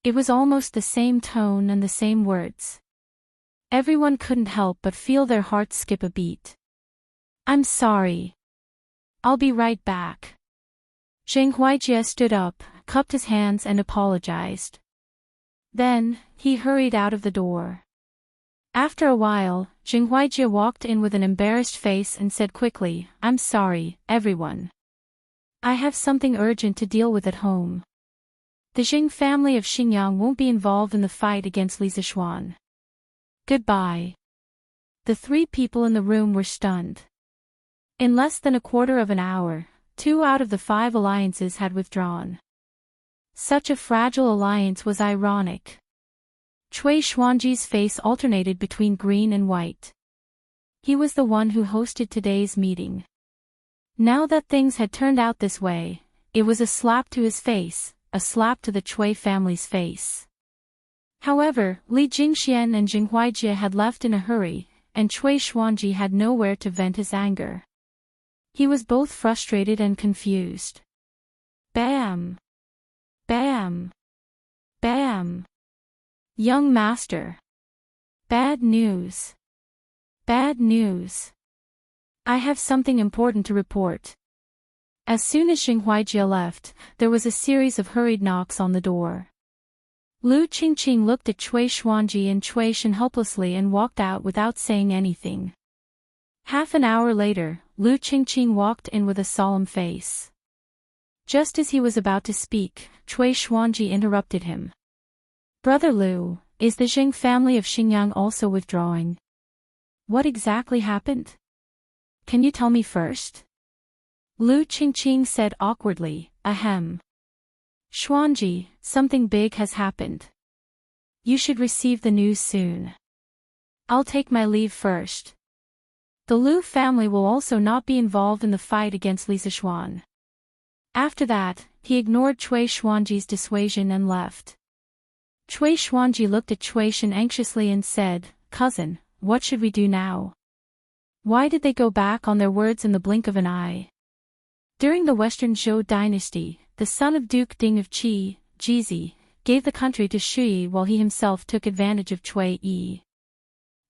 It was almost the same tone and the same words. Everyone couldn't help but feel their hearts skip a beat. I'm sorry. I'll be right back. Zheng Huijie stood up, cupped his hands and apologized. Then, he hurried out of the door. After a while, Zheng Huijie walked in with an embarrassed face and said quickly, I'm sorry, everyone. I have something urgent to deal with at home. The Zheng family of Xingyang won't be involved in the fight against Li Zishuan. Goodbye. The 3 people in the room were stunned. In less than a quarter of an hour, 2 out of the 5 alliances had withdrawn. Such a fragile alliance was ironic. Cui Xuanji's face alternated between green and white. He was the one who hosted today's meeting. Now that things had turned out this way, it was a slap to his face, a slap to the Chui family's face. However, Li Jingxian and Jing Huaijie had left in a hurry, and Chui Xuanji had nowhere to vent his anger. He was both frustrated and confused. Bam! Bam! Bam! Young master. Bad news. Bad news. I have something important to report. As soon as Jing Huaijie left, there was a series of hurried knocks on the door. Lu Qingqing looked at Chui Xuanji and Chui Shen helplessly and walked out without saying anything. Half an hour later, Lu Qingqing walked in with a solemn face. Just as he was about to speak, Chui Xuanji interrupted him. Brother Lu, is the Jing family of Xingyang also withdrawing? What exactly happened? Can you tell me first? Lu Qingqing said awkwardly, ahem. Xuanji, something big has happened. You should receive the news soon. I'll take my leave first. The Lu family will also not be involved in the fight against Li Zixuan. After that, he ignored Chui Xuanji's dissuasion and left. Chui Xuanji looked at Chui Shen anxiously and said, Cousin, what should we do now? Why did they go back on their words in the blink of an eye? During the Western Zhou dynasty, the son of Duke Ding of Qi, Jizi, gave the country to Shui while he himself took advantage of Cui Yi.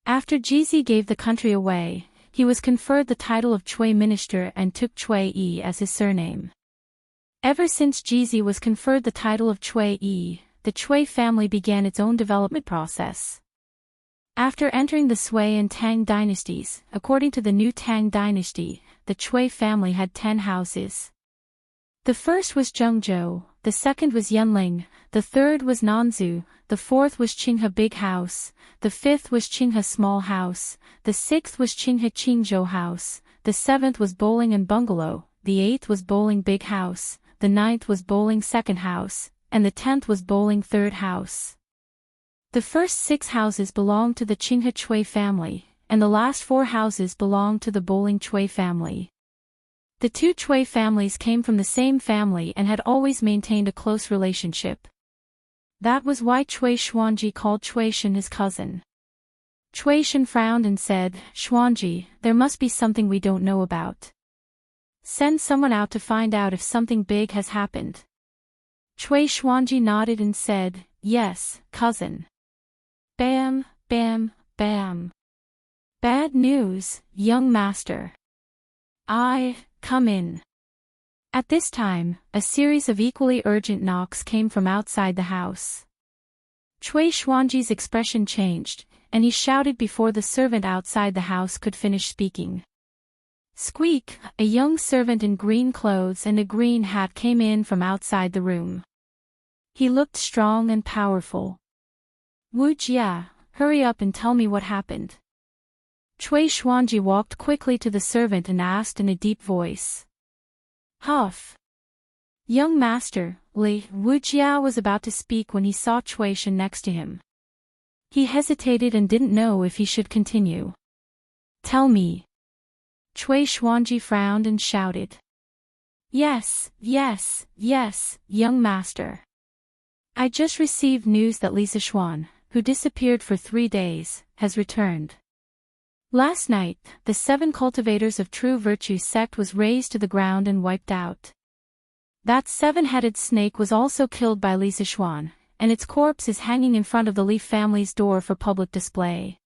After Jizi gave the country away, he was conferred the title of Chui Minister and took Cui Yi as his surname. Ever since Jizi was conferred the title of Cui Yi, the Chui family began its own development process. After entering the Sui and Tang dynasties, according to the new Tang dynasty, the Chui family had 10 houses. The first was Zhengzhou, the second was Yunling, the third was Nanzhu, the fourth was Qinghe Big House, the fifth was Qinghe Small House, the sixth was Qinghe Qingzhou House, the seventh was Bowling and Bungalow, the eighth was Bowling Big House, the ninth was Bowling Second House, and the 10th was Bowling Third House. The first 6 houses belonged to the Qinghe Chui family, and the last 4 houses belonged to the Bowling Chui family. The 2 Chui families came from the same family and had always maintained a close relationship. That was why Chui Xuanji called Chui Shen his cousin. Chui Shen frowned and said, Xuanji, there must be something we don't know about. Send someone out to find out if something big has happened. Chui Xuanji nodded and said, yes, cousin. Bam, bam, bam. Bad news, young master. Come in. At this time, a series of equally urgent knocks came from outside the house. Chui Xuanji's expression changed, and he shouted before the servant outside the house could finish speaking. Squeak, a young servant in green clothes and a green hat came in from outside the room. He looked strong and powerful. Wu Jia, hurry up and tell me what happened. Chui Xuanji walked quickly to the servant and asked in a deep voice. Huff. Young master, Wu Jia was about to speak when he saw Chui Shen next to him. He hesitated and didn't know if he should continue. Tell me. Chui Xuanji frowned and shouted. Yes, yes, yes, young master. I just received news that Li Zixuan, who disappeared for 3 days, has returned. Last night, the 7 cultivators of true virtue sect was razed to the ground and wiped out. That 7-headed snake was also killed by Li Zixuan, and its corpse is hanging in front of the Li family's door for public display.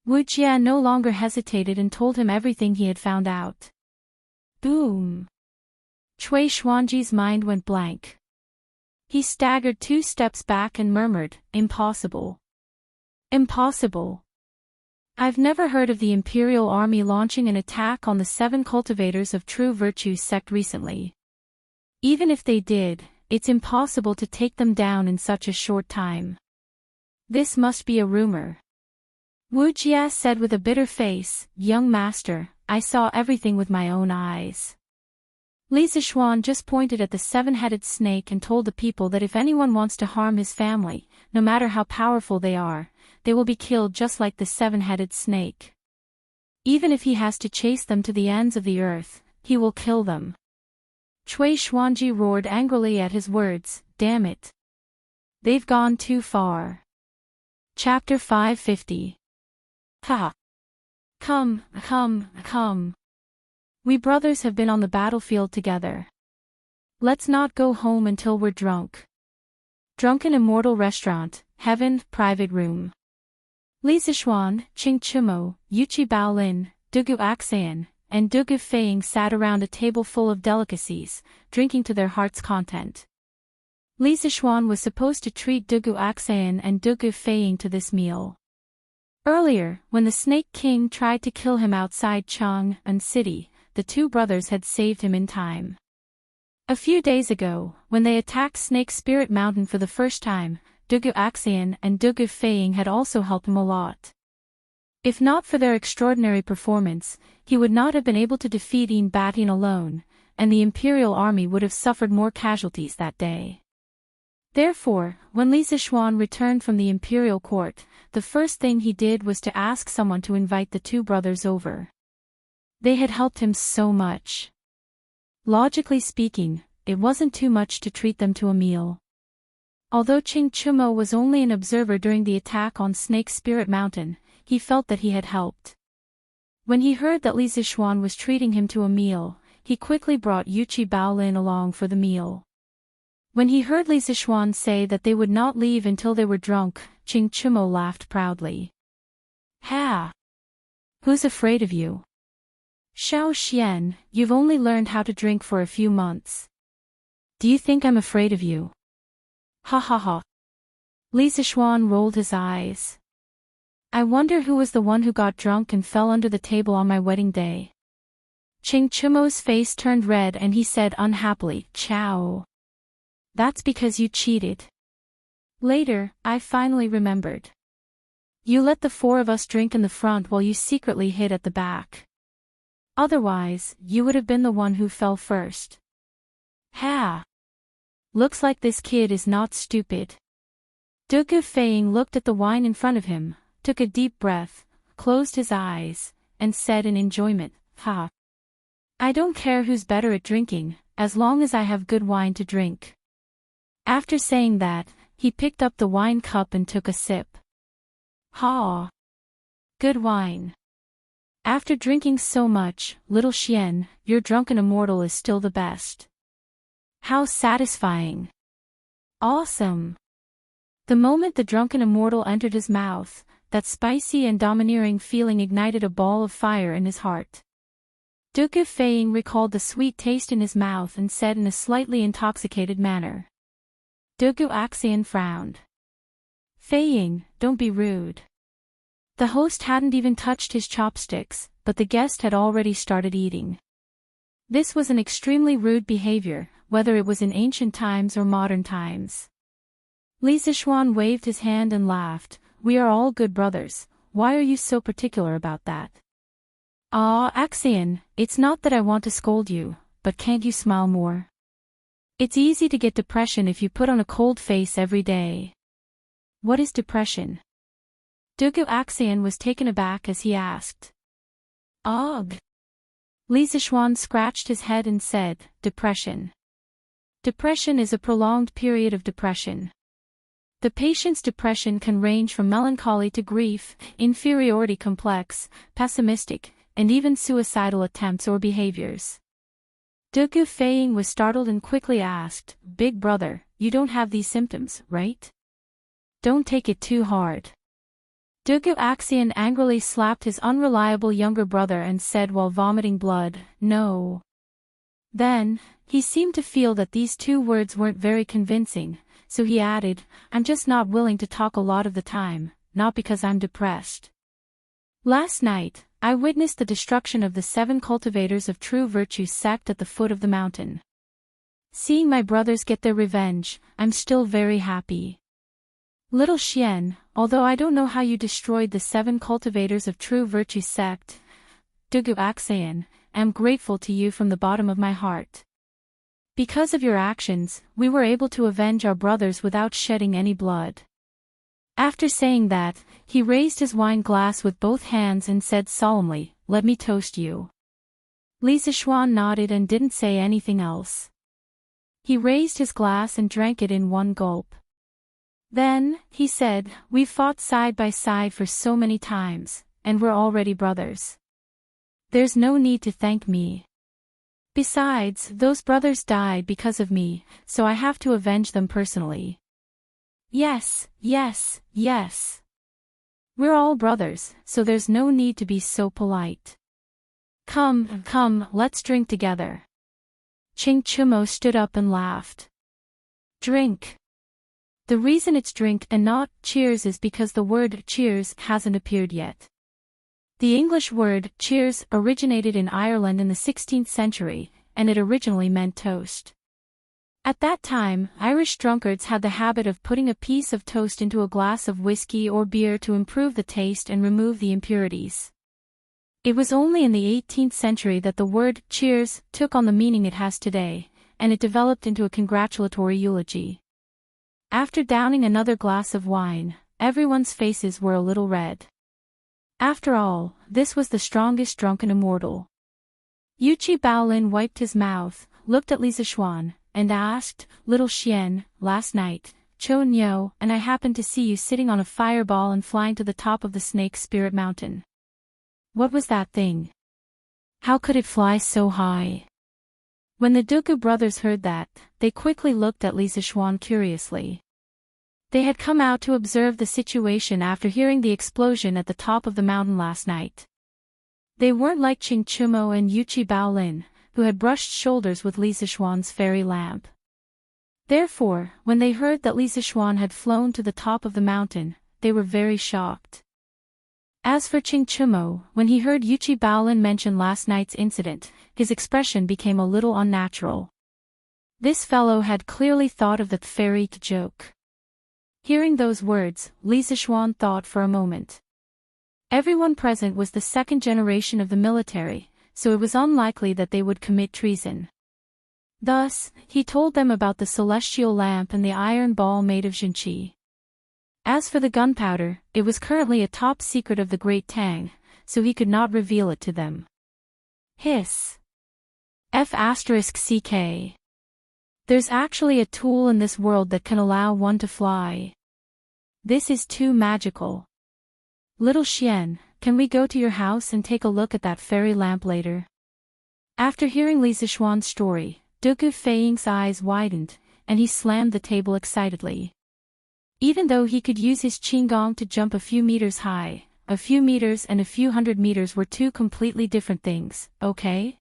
Wu Jia no longer hesitated and told him everything he had found out. Boom! Chui Xuanji's mind went blank. He staggered 2 steps back and murmured, impossible. Impossible. I've never heard of the Imperial Army launching an attack on the 7 cultivators of true virtue sect recently. Even if they did, it's impossible to take them down in such a short time. This must be a rumor. Wu Jia said with a bitter face, young master, I saw everything with my own eyes. Li Zixuan just pointed at the 7-headed snake and told the people that if anyone wants to harm his family, no matter how powerful they are, they will be killed just like the 7-headed snake. Even if he has to chase them to the ends of the earth, he will kill them. Cui Xuanji roared angrily at his words, damn it. They've gone too far. Chapter 550. Ha! Come. We brothers have been on the battlefield together. Let's not go home until we're drunk. Drunken Immortal Restaurant, Heaven, Private Room. Li Zixuan, Qing Chimo, Yuchi Baolin, Dugu Axayan, and Dugu Feiying sat around a table full of delicacies, drinking to their heart's content. Li Zixuan was supposed to treat Dugu Axayan and Dugu Feiying to this meal. Earlier, when the Snake King tried to kill him outside Chang'an City, the two brothers had saved him in time. A few days ago, when they attacked Snake Spirit Mountain for the first time, Dugu Axayan and Dugu Feiying had also helped him a lot. If not for their extraordinary performance, he would not have been able to defeat Batian alone, and the Imperial army would have suffered more casualties that day. Therefore, when Li Zixuan returned from the Imperial court, the first thing he did was to ask someone to invite the two brothers over. They had helped him so much. Logically speaking, it wasn't too much to treat them to a meal. Although Qing Chimo was only an observer during the attack on Snake Spirit Mountain, he felt that he had helped. When he heard that Li Zixuan was treating him to a meal, he quickly brought Yuchi Baolin along for the meal. When he heard Li Zixuan say that they would not leave until they were drunk, Qing Chimo laughed proudly. Ha! Who's afraid of you? Xiao Xian, you've only learned how to drink for a few months. Do you think I'm afraid of you? Ha ha ha. Li Zixuan rolled his eyes. I wonder who was the one who got drunk and fell under the table on my wedding day. Qing Chimo's face turned red and he said unhappily, Chow. That's because you cheated. Later, I finally remembered. You let the four of us drink in the front while you secretly hid at the back. Otherwise, you would have been the one who fell first. Ha! Looks like this kid is not stupid. Dugu Feiying looked at the wine in front of him, took a deep breath, closed his eyes, and said in enjoyment, Ha! I don't care who's better at drinking, as long as I have good wine to drink. After saying that, he picked up the wine cup and took a sip. Ha! Good wine. After drinking so much, little Xian, your drunken immortal is still the best. How satisfying. Awesome. The moment the drunken immortal entered his mouth, that spicy and domineering feeling ignited a ball of fire in his heart. Dugu Feiying recalled the sweet taste in his mouth and said in a slightly intoxicated manner. Dugu Axayan frowned. Feiying, don't be rude. The host hadn't even touched his chopsticks, but the guest had already started eating. This was an extremely rude behavior, whether it was in ancient times or modern times. Li Zixuan waved his hand and laughed, we are all good brothers, why are you so particular about that? Ah, Axayan, it's not that I want to scold you, but can't you smile more? It's easy to get depression if you put on a cold face every day. What is depression? Dugu Axayan was taken aback as he asked. Ugh. Li Zixuan scratched his head and said, depression. Depression is a prolonged period of depression. The patient's depression can range from melancholy to grief, inferiority complex, pessimistic, and even suicidal attempts or behaviors. Dugu Feiying was startled and quickly asked, Big brother, you don't have these symptoms, right? Don't take it too hard. Dugu Axayan angrily slapped his unreliable younger brother and said while vomiting blood, no. Then, he seemed to feel that these two words weren't very convincing, so he added, I'm just not willing to talk a lot of the time, not because I'm depressed. Last night, I witnessed the destruction of the 7 cultivators of true virtue sect at the foot of the mountain. Seeing my brothers get their revenge, I'm still very happy. Little Xian, although I don't know how you destroyed the 7 cultivators of true virtue sect, Dugu Axayan, am grateful to you from the bottom of my heart. Because of your actions, we were able to avenge our brothers without shedding any blood. After saying that, he raised his wine glass with both hands and said solemnly, "Let me toast you." Li Zishuan nodded and didn't say anything else. He raised his glass and drank it in one gulp. Then, he said, "We've fought side by side for so many times, and we're already brothers. There's no need to thank me. Besides, those brothers died because of me, so I have to avenge them personally." "Yes, yes, yes. We're all brothers, so there's no need to be so polite. Come, come, let's drink together." Ching Chumo stood up and laughed. "Drink. The reason it's drink and not cheers is because the word cheers hasn't appeared yet. The English word cheers originated in Ireland in the 16th century, and it originally meant toast. At that time, Irish drunkards had the habit of putting a piece of toast into a glass of whiskey or beer to improve the taste and remove the impurities. It was only in the 18th century that the word cheers took on the meaning it has today, and it developed into a congratulatory eulogy. After downing another glass of wine, everyone's faces were a little red. After all, this was the strongest drunken immortal. Yuchi Baolin wiped his mouth, looked at Li Zishuan, and asked, "Little Xian, last night, Cho Nyo and I happened to see you sitting on a fireball and flying to the top of the Snake Spirit Mountain. What was that thing? How could it fly so high?" When the Dugu brothers heard that, they quickly looked at Li Zishuan curiously. They had come out to observe the situation after hearing the explosion at the top of the mountain last night. They weren't like Ching Chumo and Yuchi Baolin, who had brushed shoulders with Li Zishuan's fairy lamp. Therefore, when they heard that Li Zishuan had flown to the top of the mountain, they were very shocked. As for Ching Chumo, when he heard Yuchi Baolin mention last night's incident, his expression became a little unnatural. This fellow had clearly thought of the fairy joke. Hearing those words, Li Zishuan thought for a moment. Everyone present was the second generation of the military, so it was unlikely that they would commit treason. Thus, he told them about the celestial lamp and the iron ball made of Jinqi. As for the gunpowder, it was currently a top secret of the Great Tang, so he could not reveal it to them. Hiss. F***ck. There's actually a tool in this world that can allow one to fly. This is too magical. Little Xian, can we go to your house and take a look at that fairy lamp later? After hearing Li Zishuan's story, Dugu Feiying's eyes widened, and he slammed the table excitedly. Even though he could use his qinggong to jump a few meters high, a few meters and a few hundred meters were two completely different things, okay?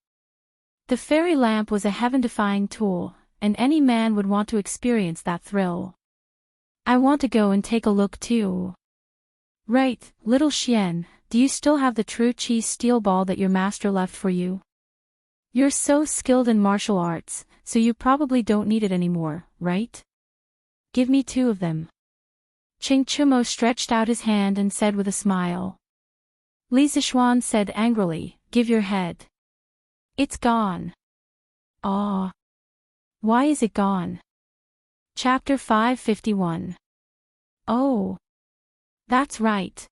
The fairy lamp was a heaven-defying tool, and any man would want to experience that thrill. I want to go and take a look too. Right, little Xian, do you still have the true Qi steel ball that your master left for you? You're so skilled in martial arts, so you probably don't need it anymore, right? Give me 2 of them. Ching Chumo stretched out his hand and said with a smile. Li Zishuan said angrily, "Give your head." It's gone. Ah. Why is it gone? Chapter 551. Oh. That's right.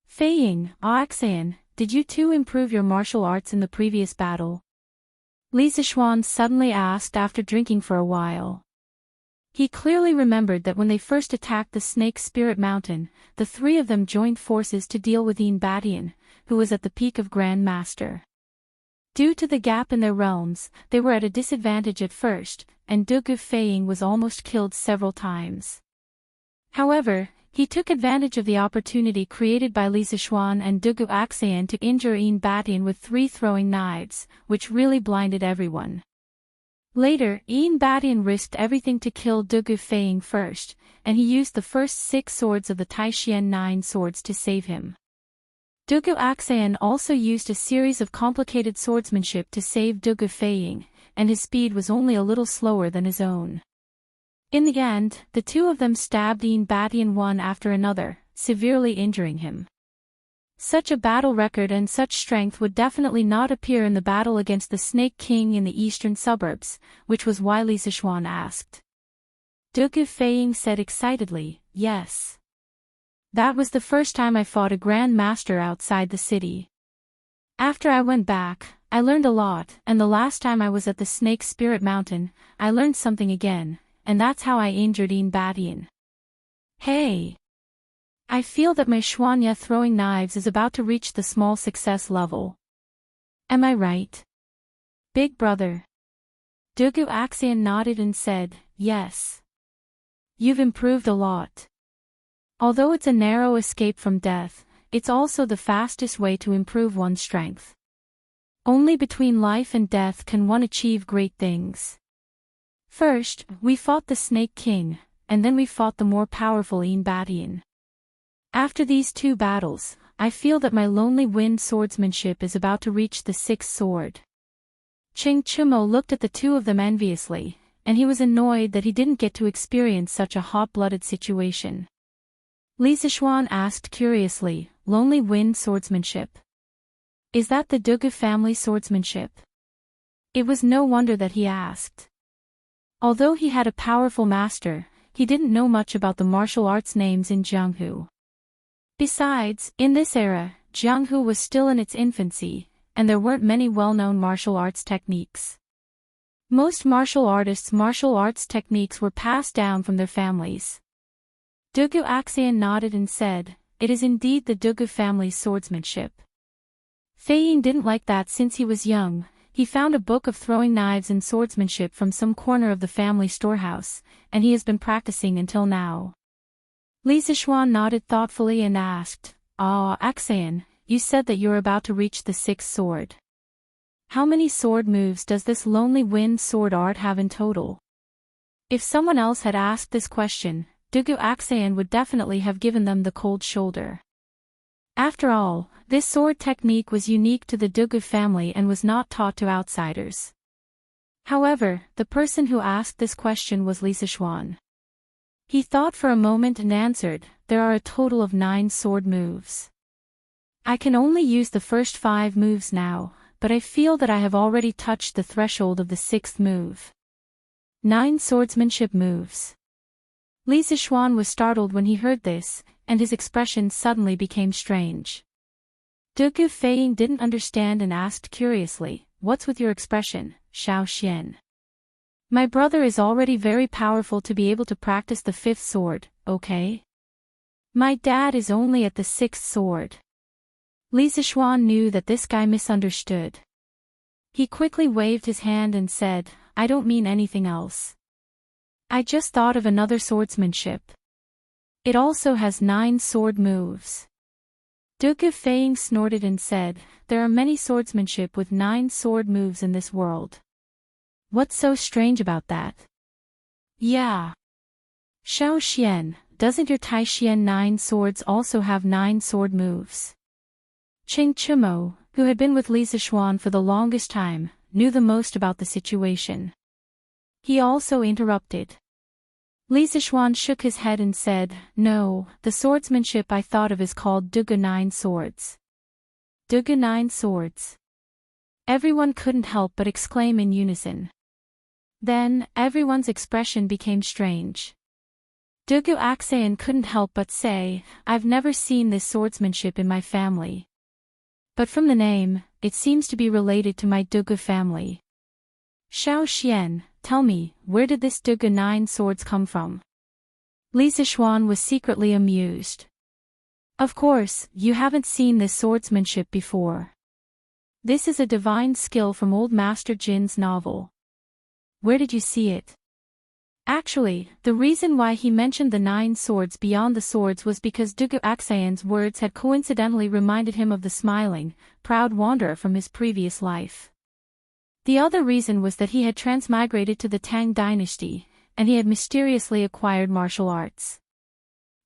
Feiying, Oaxayan, did you too improve your martial arts in the previous battle? Li Zishuan suddenly asked after drinking for a while. He clearly remembered that when they first attacked the Snake Spirit Mountain, the 3 of them joined forces to deal with Yin Badian, who was at the peak of Grand Master. Due to the gap in their realms, they were at a disadvantage at first, and Dugu Feiying was almost killed several times. However, he took advantage of the opportunity created by Li Zishuan and Dugu Axayan to injure Yin Badian with 3 throwing knives, which really blinded everyone. Later, Yin Badian risked everything to kill Dugu Feiying first, and he used the first 6 swords of the Taishian 9 swords to save him. Dugu Axayan also used a series of complicated swordsmanship to save Dugu Feiying, and his speed was only a little slower than his own. In the end, the 2 of them stabbed Yin Badian one after another, severely injuring him. Such a battle record and such strength would definitely not appear in the battle against the Snake King in the eastern suburbs, which was why Li Zishuan asked. Dugu Feiying said excitedly, "Yes. That was the first time I fought a Grand Master outside the city. After I went back, I learned a lot, and the last time I was at the Snake Spirit Mountain, I learned something again, and that's how I injured Badian. Hey! I feel that my Xuanya throwing knives is about to reach the small success level. Am I right? Big brother. Dugu Axian nodded and said, yes. You've improved a lot. Although it's a narrow escape from death, it's also the fastest way to improve one's strength. Only between life and death can one achieve great things. First, we fought the Snake King, and then we fought the more powerful Badian. After these two battles, I feel that my lonely wind swordsmanship is about to reach the sixth sword. Ching Chumo looked at the two of them enviously, and he was annoyed that he didn't get to experience such a hot-blooded situation. Li Zishuan asked curiously, lonely wind swordsmanship? Is that the Dugu family swordsmanship? It was no wonder that he asked. Although he had a powerful master, he didn't know much about the martial arts names in Jianghu. Besides, in this era, Jianghu was still in its infancy, and there weren't many well-known martial arts techniques. Most martial artists' martial arts techniques were passed down from their families. Dugu Axian nodded and said, it is indeed the Dugu family's swordsmanship. Fei Ying didn't like that since he was young. He found a book of throwing knives and swordsmanship from some corner of the family storehouse, and he has been practicing until now. Li Zishuan nodded thoughtfully and asked, Axian, you said that you're about to reach the sixth sword. How many sword moves does this lonely wind sword art have in total? If someone else had asked this question, Dugu Axian would definitely have given them the cold shoulder. After all, this sword technique was unique to the Dugu family and was not taught to outsiders. However, the person who asked this question was Li Zishuan. He thought for a moment and answered, there are a total of 9 sword moves. I can only use the first 5 moves now, but I feel that I have already touched the threshold of the 6th move. 9 swordsmanship moves. Li Zishuan was startled when he heard this, and his expression suddenly became strange. Dugu Fei Ying didn't understand and asked curiously, what's with your expression, Xiao Xian? My brother is already very powerful to be able to practice the 5th sword, okay? My dad is only at the 6th sword. Li Zishuan knew that this guy misunderstood. He quickly waved his hand and said, I don't mean anything else. I just thought of another swordsmanship. It also has 9 sword moves. Dugu Fei Ying snorted and said, there are many swordsmanship with 9 sword moves in this world. What's so strange about that? Yeah. Xiao Xian, doesn't your Tai Xian 9 swords also have 9 sword moves? Ching Chumo, who had been with Li Zishuan for the longest time, knew the most about the situation. He also interrupted. Li Zishuan shook his head and said, no, the swordsmanship I thought of is called Dugu 9 swords. Dugu 9 swords. Everyone couldn't help but exclaim in unison. Then, everyone's expression became strange. Dugu Axian couldn't help but say, I've never seen this swordsmanship in my family. But from the name, it seems to be related to my Dugu family. Xiao Xian, tell me, where did this Dugu 9 swords come from? Li Zishuan was secretly amused. Of course, you haven't seen this swordsmanship before. This is a divine skill from Old Master Jin's novel. Where did you see it? Actually, the reason why he mentioned the 9 swords beyond the swords was because Dugu Axian's words had coincidentally reminded him of the smiling, proud wanderer from his previous life. The other reason was that he had transmigrated to the Tang dynasty, and he had mysteriously acquired martial arts.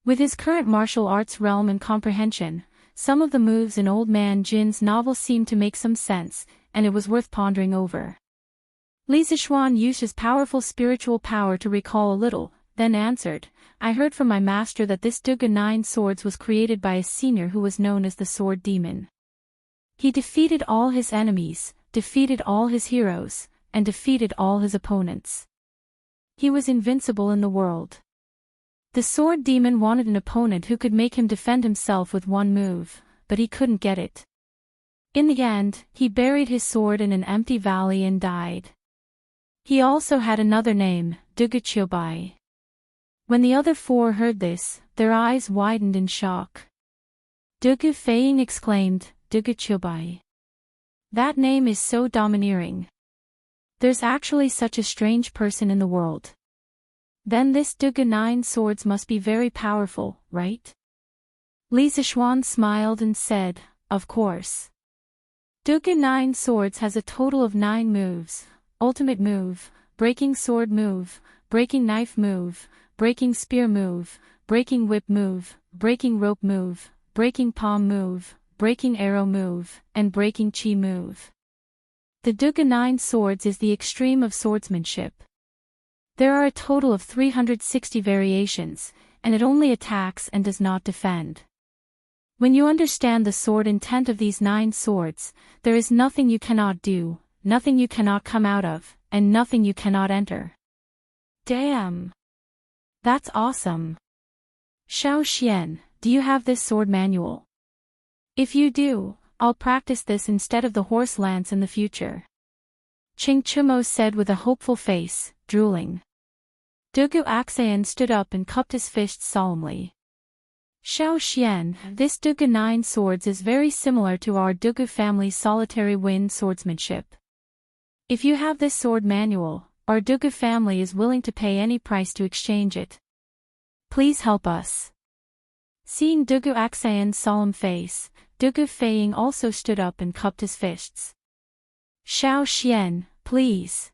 With his current martial arts realm and comprehension, some of the moves in Old Man Jin's novel seemed to make some sense, and it was worth pondering over. Li Zishuan used his powerful spiritual power to recall a little, then answered, I heard from my master that this Dugu 9 swords was created by a senior who was known as the Sword Demon. He defeated all his enemies, defeated all his heroes, and defeated all his opponents. He was invincible in the world. The sword demon wanted an opponent who could make him defend himself with one move, but he couldn't get it. In the end, he buried his sword in an empty valley and died. He also had another name, Duguchobai. When the other four heard this, their eyes widened in shock. Dugu Feiying exclaimed, Duguchobai. That name is so domineering. There's actually such a strange person in the world. Then this Dugu 9 swords must be very powerful, right? Li Zishuan smiled and said, of course. Dugu 9 swords has a total of 9 moves: ultimate move, breaking sword move, breaking knife move, breaking spear move, breaking whip move, breaking rope move, breaking palm move, breaking arrow move, and breaking chi move. The Dugu 9 swords is the extreme of swordsmanship. There are a total of 360 variations, and it only attacks and does not defend. When you understand the sword intent of these 9 swords, there is nothing you cannot do, nothing you cannot come out of, and nothing you cannot enter. Damn! That's awesome. Xiao Xian, do you have this sword manual? If you do, I'll practice this instead of the horse lance in the future. Qing Chumo said with a hopeful face, drooling. Dugu Axayan stood up and cupped his fists solemnly. Xiao Xian, this Dugu 9 swords is very similar to our Dugu family's solitary wind swordsmanship. If you have this sword manual, our Dugu family is willing to pay any price to exchange it. Please help us. Seeing Dugu Axayan's solemn face, Dugu Feiying also stood up and cupped his fists. Xiao Xian, please.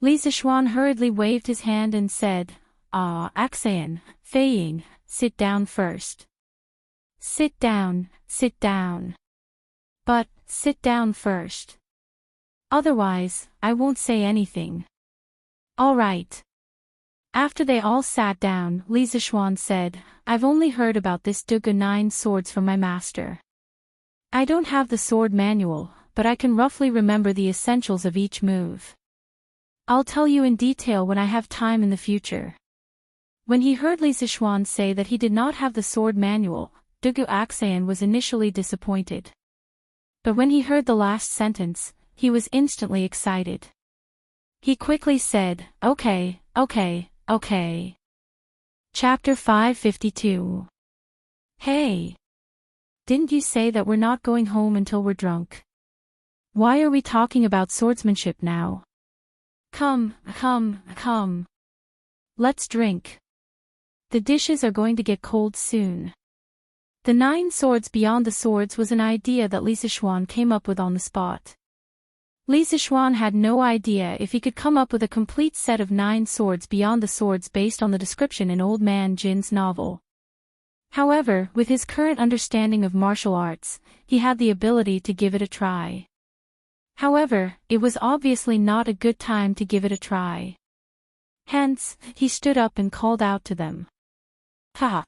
Li Zishuan hurriedly waved his hand and said, Axayan, Feiying, sit down first. Sit down, sit down. But, sit down first. Otherwise, I won't say anything. All right. After they all sat down, Li Zishuan said, I've only heard about this Dugu 9 swords from my master. I don't have the sword manual, but I can roughly remember the essentials of each move. I'll tell you in detail when I have time in the future. When he heard Li Zishuan say that he did not have the sword manual, Dugu Axayan was initially disappointed. But when he heard the last sentence, he was instantly excited. He quickly said, okay. Chapter 552. Hey! Didn't you say that we're not going home until we're drunk? Why are we talking about swordsmanship now? Come. Let's drink. The dishes are going to get cold soon. The 9 swords beyond the swords was an idea that Li Zishuan came up with on the spot. Li Zishuan had no idea if he could come up with a complete set of 9 swords beyond the swords based on the description in Old Man Jin's novel. However, with his current understanding of martial arts, he had the ability to give it a try. However, it was obviously not a good time to give it a try. Hence, he stood up and called out to them. Ha!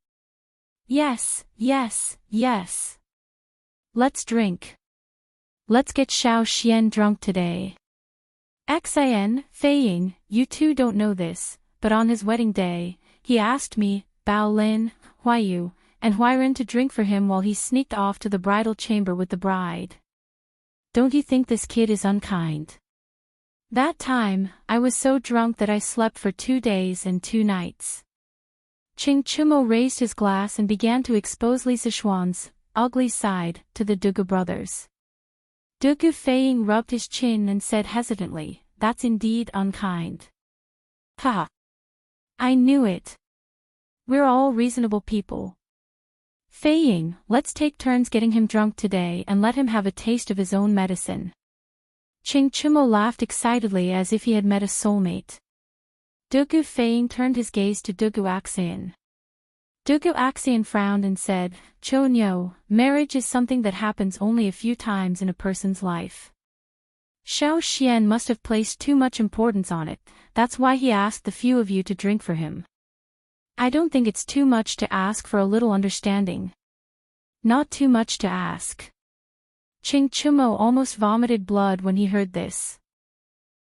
Yes. Let's drink. Let's get Xiao Xian drunk today. Xin, Feiying, you two don't know this, but on his wedding day, he asked me, Bao Lin, Huayu, and Huiren to drink for him while he sneaked off to the bridal chamber with the bride. Don't you think this kid is unkind? That time, I was so drunk that I slept for 2 days and 2 nights. Qing Chumo raised his glass and began to expose Li Zishuan's ugly side to the Dugu brothers. Dugu Feiying rubbed his chin and said hesitantly, that's indeed unkind. Ha! I knew it. We're all reasonable people. Feiying, let's take turns getting him drunk today and let him have a taste of his own medicine. Qing Chumo laughed excitedly as if he had met a soulmate. Dugu Feiying turned his gaze to Dugu Axayan. Dugu Axayan frowned and said, Chonyo, marriage is something that happens only a few times in a person's life. Xiao Xian must have placed too much importance on it, that's why he asked the few of you to drink for him. I don't think it's too much to ask for a little understanding. Not too much to ask. Qing Chumo almost vomited blood when he heard this.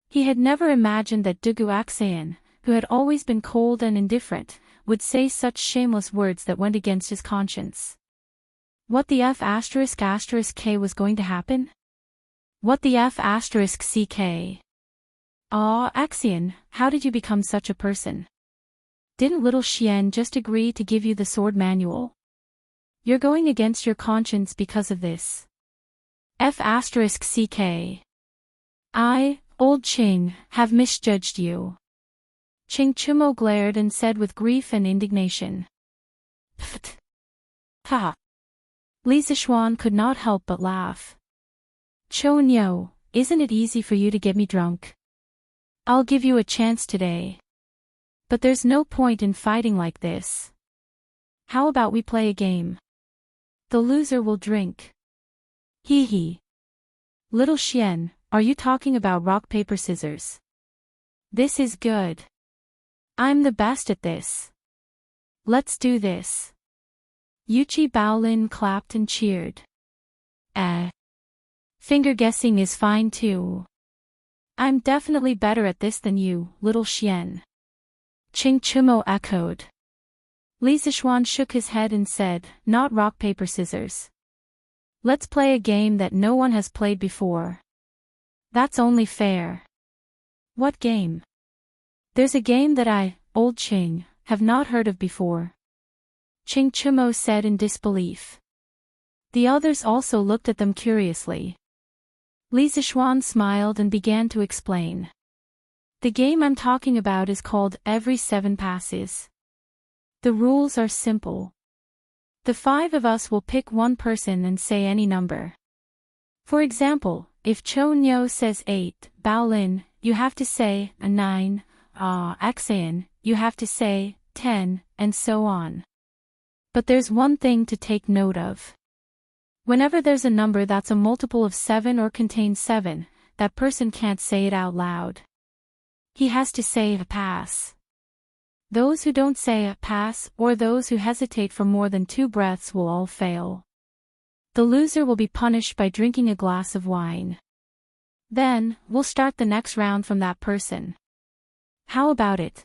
He had never imagined that Dugu Axayan, who had always been cold and indifferent, would say such shameless words that went against his conscience? What the F asterisk K was going to happen? What the F asterisk CK? Aw, Axion, how did you become such a person? Didn't little Xian just agree to give you the sword manual? You're going against your conscience because of this. F asterisk CK. I, old Qing, have misjudged you. Qing Chumo glared and said with grief and indignation. Pfft. Ha. Li Zishuan could not help but laugh. Chou Niu, isn't it easy for you to get me drunk? I'll give you a chance today. But there's no point in fighting like this. How about we play a game? The loser will drink. Hee hee. Little Xian, are you talking about rock paper scissors? This is good. I'm the best at this. Let's do this. Yuchi Baolin clapped and cheered. Finger guessing is fine too. I'm definitely better at this than you, little Xian. Qing Chumo echoed. Li Zishuan shook his head and said, not rock paper scissors. Let's play a game that no one has played before. That's only fair. What game? There's a game that I, old Qing, have not heard of before. Qing Chumo said in disbelief. The others also looked at them curiously. Li Zishuan smiled and began to explain. The game I'm talking about is called Every 7 Passes. The rules are simple. The 5 of us will pick one person and say any number. For example, if Chou Niu says 8, Baolin, you have to say a 9, Axian, you have to say 10, and so on. But there's one thing to take note of. Whenever there's a number that's a multiple of 7 or contains 7, that person can't say it out loud. He has to say a pass. Those who don't say a pass or those who hesitate for more than 2 breaths will all fail. The loser will be punished by drinking a glass of wine. Then, we'll start the next round from that person. How about it?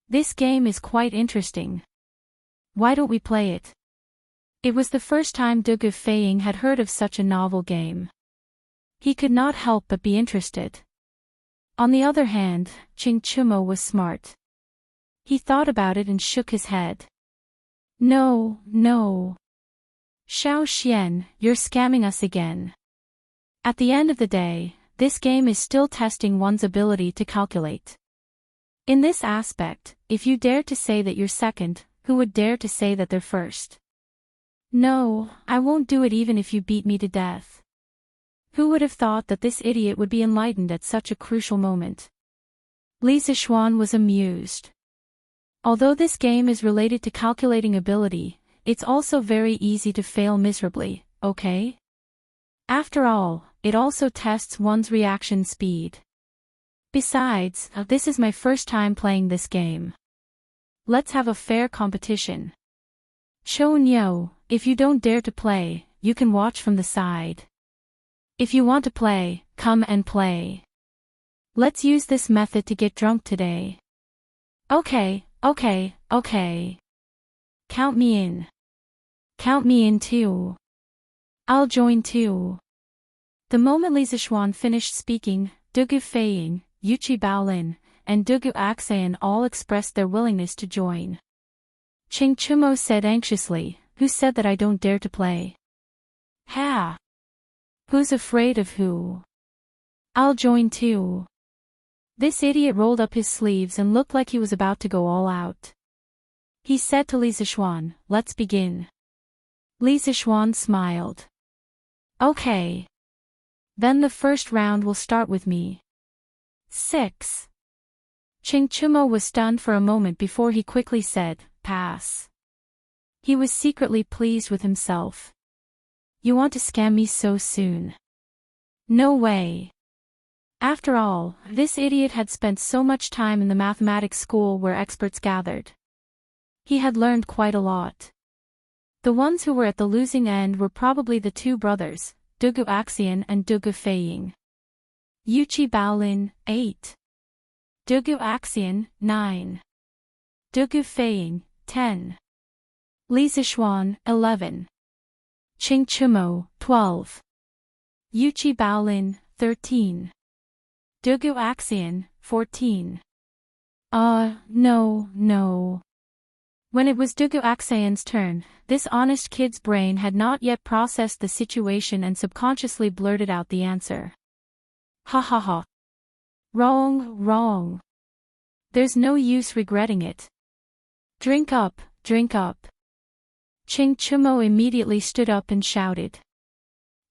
This game is quite interesting. Why don't we play it? It was the first time Dugu Feiying had heard of such a novel game. He could not help but be interested. On the other hand, Qing Chumo was smart. He thought about it and shook his head. No. Xiao Xian, you're scamming us again. At the end of the day, this game is still testing one's ability to calculate. In this aspect, if you dare to say that you're second, who would dare to say that they're first? No, I won't do it even if you beat me to death. Who would have thought that this idiot would be enlightened at such a crucial moment? Li Zishuan was amused. Although this game is related to calculating ability, it's also very easy to fail miserably, okay? After all, it also tests one's reaction speed. Besides, this is my first time playing this game. Let's have a fair competition. Chou Niu, if you don't dare to play, you can watch from the side. If you want to play, come and play. Let's use this method to get drunk today. Okay. Count me in. Count me in too. I'll join too. The moment Li Zishuan finished speaking, Dugu Feiying, Yuchi Baolin, and Dugu Axian all expressed their willingness to join. Qing Chumo said anxiously, who said that I don't dare to play? Ha! Who's afraid of who? I'll join too. This idiot rolled up his sleeves and looked like he was about to go all out. He said to Li Zishuan, let's begin. Li Zishuan smiled. Okay. Then the first round will start with me. 6. Qing Chumo was stunned for a moment before he quickly said, pass. He was secretly pleased with himself. You want to scam me so soon? No way. After all, this idiot had spent so much time in the mathematics school where experts gathered. He had learned quite a lot. The ones who were at the losing end were probably the 2 brothers, Dugu Axian and Dugu Feiying. Yuchi Baolin, 8. Dugu Axian, 9. Dugu Feiying, 10. Li Zixuan, 11. Qing Chumo, 12. Yuqi Baolin, 13. Dugu Axian, 14. No. When it was Dugu Axian's turn, this honest kid's brain had not yet processed the situation and subconsciously blurted out the answer. Ha ha ha. Wrong. There's no use regretting it. Drink up. Qing Chumo immediately stood up and shouted.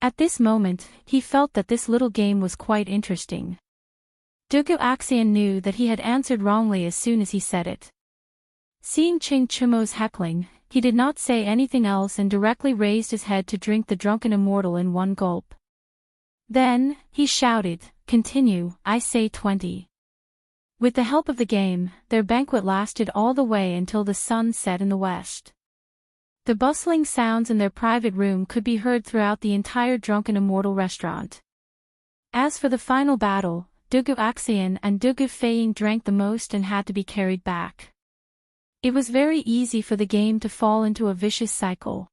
At this moment, he felt that this little game was quite interesting. Dugu Axian knew that he had answered wrongly as soon as he said it. Seeing Qing Chumo's heckling, he did not say anything else and directly raised his head to drink the drunken immortal in one gulp. Then, he shouted, "Continue, I say 20. With the help of the game, their banquet lasted all the way until the sun set in the west. The bustling sounds in their private room could be heard throughout the entire drunken immortal restaurant. As for the final battle, Dugu Axian and Dugu Feiying drank the most and had to be carried back. It was very easy for the game to fall into a vicious cycle.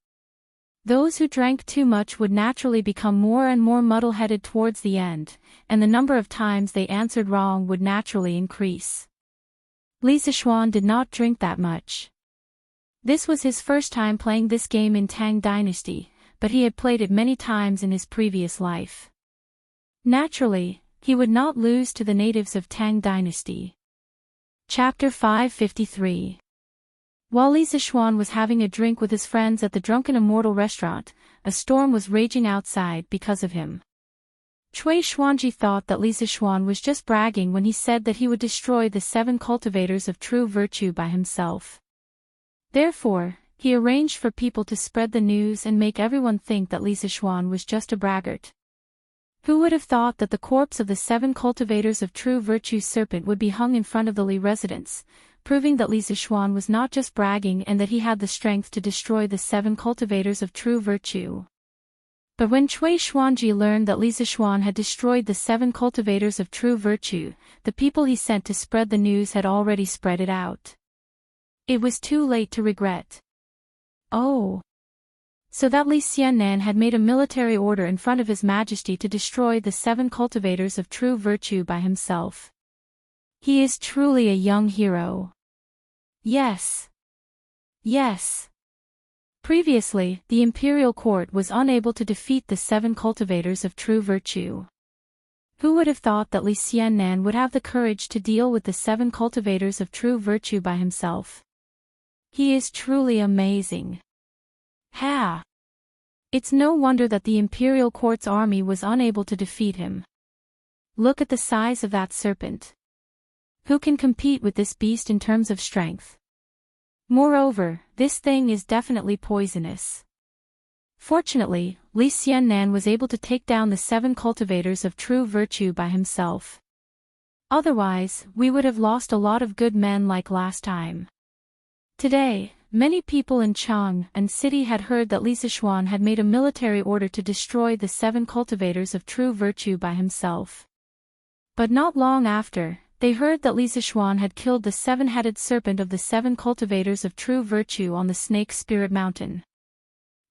Those who drank too much would naturally become more and more muddle-headed towards the end, and the number of times they answered wrong would naturally increase. Li Zixuan did not drink that much. This was his first time playing this game in Tang Dynasty, but he had played it many times in his previous life. Naturally, he would not lose to the natives of Tang Dynasty. Chapter 553. While Li Zixuan was having a drink with his friends at the Drunken Immortal restaurant, a storm was raging outside because of him. Cui Xuanji thought that Li Zixuan was just bragging when he said that he would destroy the 7 cultivators of true virtue by himself. Therefore, he arranged for people to spread the news and make everyone think that Li Zixuan was just a braggart. Who would have thought that the corpse of the 7 cultivators of true virtue serpent would be hung in front of the Li residence, proving that Li Zixuan was not just bragging and that he had the strength to destroy the 7 cultivators of true virtue. But when Cui Xuanji learned that Li Zixuan had destroyed the 7 cultivators of true virtue, the people he sent to spread the news had already spread it out. It was too late to regret. Oh. So that Li Xiannan had made a military order in front of His Majesty to destroy the 7 cultivators of true virtue by himself. He is truly a young hero. Yes. Previously, the imperial court was unable to defeat the 7 cultivators of true virtue. Who would have thought that Li Xiannan would have the courage to deal with the 7 cultivators of true virtue by himself? He is truly amazing. Ha! It's no wonder that the imperial court's army was unable to defeat him. Look at the size of that serpent. Who can compete with this beast in terms of strength? Moreover, this thing is definitely poisonous. Fortunately, Li Xiannan was able to take down the 7 cultivators of true virtue by himself. Otherwise, we would have lost a lot of good men like last time. Today, many people in Chang and City had heard that Li Zixuan had made a military order to destroy the 7 cultivators of true virtue by himself. But not long after, they heard that Li Zixuan had killed the 7-headed serpent of the 7 cultivators of true virtue on the Snake Spirit Mountain.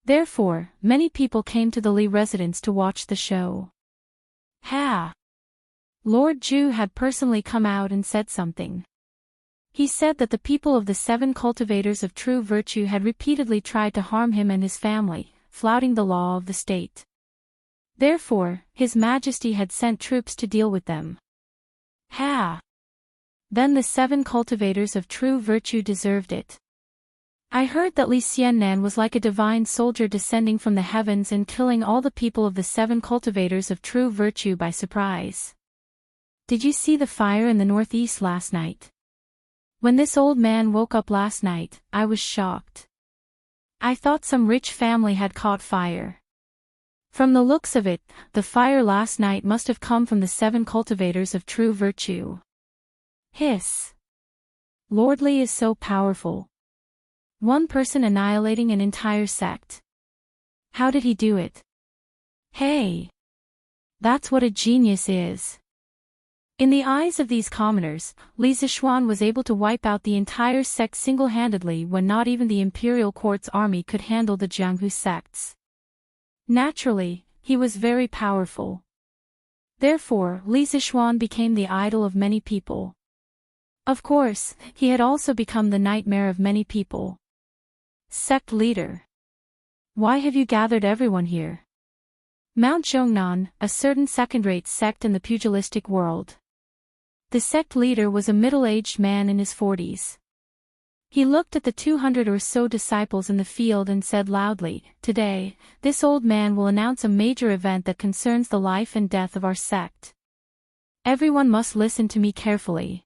Therefore, many people came to the Li residence to watch the show. Ha! Lord Zhu had personally come out and said something. He said that the people of the 7 cultivators of true virtue had repeatedly tried to harm him and his family, flouting the law of the state. Therefore, His Majesty had sent troops to deal with them. Ha! Then the 7 cultivators of true virtue deserved it. I heard that Li Xiannan was like a divine soldier descending from the heavens and killing all the people of the 7 cultivators of true virtue by surprise. Did you see the fire in the northeast last night? When this old man woke up last night, I was shocked. I thought some rich family had caught fire. From the looks of it, the fire last night must have come from the 7 cultivators of true virtue. Hiss. Lord Li is so powerful. One person annihilating an entire sect. How did he do it? Hey! That's what a genius is. In the eyes of these commoners, Li Zixuan was able to wipe out the entire sect single-handedly when not even the imperial court's army could handle the Jianghu sects. Naturally, he was very powerful. Therefore, Li Zixuan became the idol of many people. Of course, he had also become the nightmare of many people. Sect leader. Why have you gathered everyone here? Mount Zhongnan, a certain second-rate sect in the pugilistic world. The sect leader was a middle-aged man in his 40s. He looked at the 200 or so disciples in the field and said loudly, "Today, this old man will announce a major event that concerns the life and death of our sect. Everyone must listen to me carefully.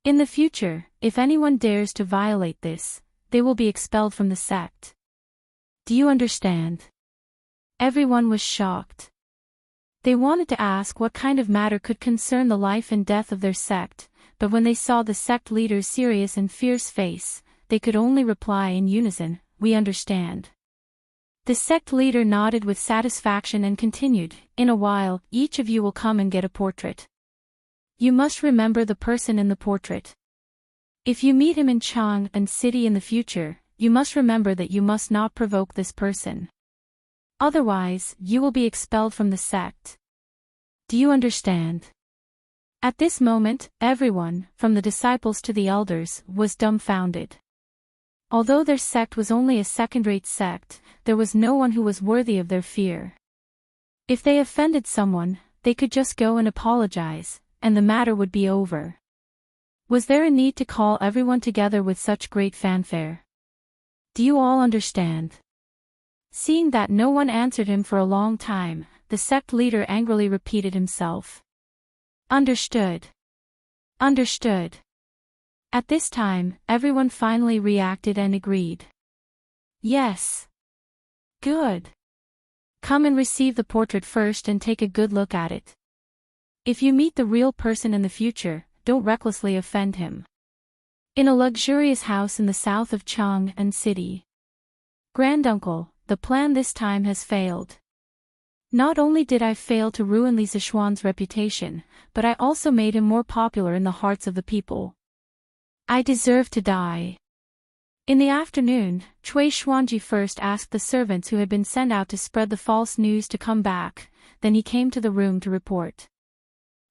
In the future, if anyone dares to violate this, they will be expelled from the sect. Do you understand?" Everyone was shocked. They wanted to ask what kind of matter could concern the life and death of their sect, but when they saw the sect leader's serious and fierce face, they could only reply in unison, "We understand." The sect leader nodded with satisfaction and continued, "In a while, each of you will come and get a portrait. You must remember the person in the portrait. If you meet him in Chang'an City in the future, you must remember that you must not provoke this person. Otherwise, you will be expelled from the sect. Do you understand?" At this moment, everyone, from the disciples to the elders, was dumbfounded. Although their sect was only a second-rate sect, there was no one who was worthy of their fear. If they offended someone, they could just go and apologize, and the matter would be over. Was there a need to call everyone together with such great fanfare? Do you all understand? Seeing that no one answered him for a long time, the sect leader angrily repeated himself. "Understood. Understood." At this time, everyone finally reacted and agreed. "Yes. Good. Come and receive the portrait first and take a good look at it. If you meet the real person in the future, don't recklessly offend him." In a luxurious house in the south of Chang'an City. "Granduncle, the plan this time has failed. Not only did I fail to ruin Li Zixuan's reputation, but I also made him more popular in the hearts of the people. I deserve to die." In the afternoon, Cui Xuanji first asked the servants who had been sent out to spread the false news to come back, then he came to the room to report.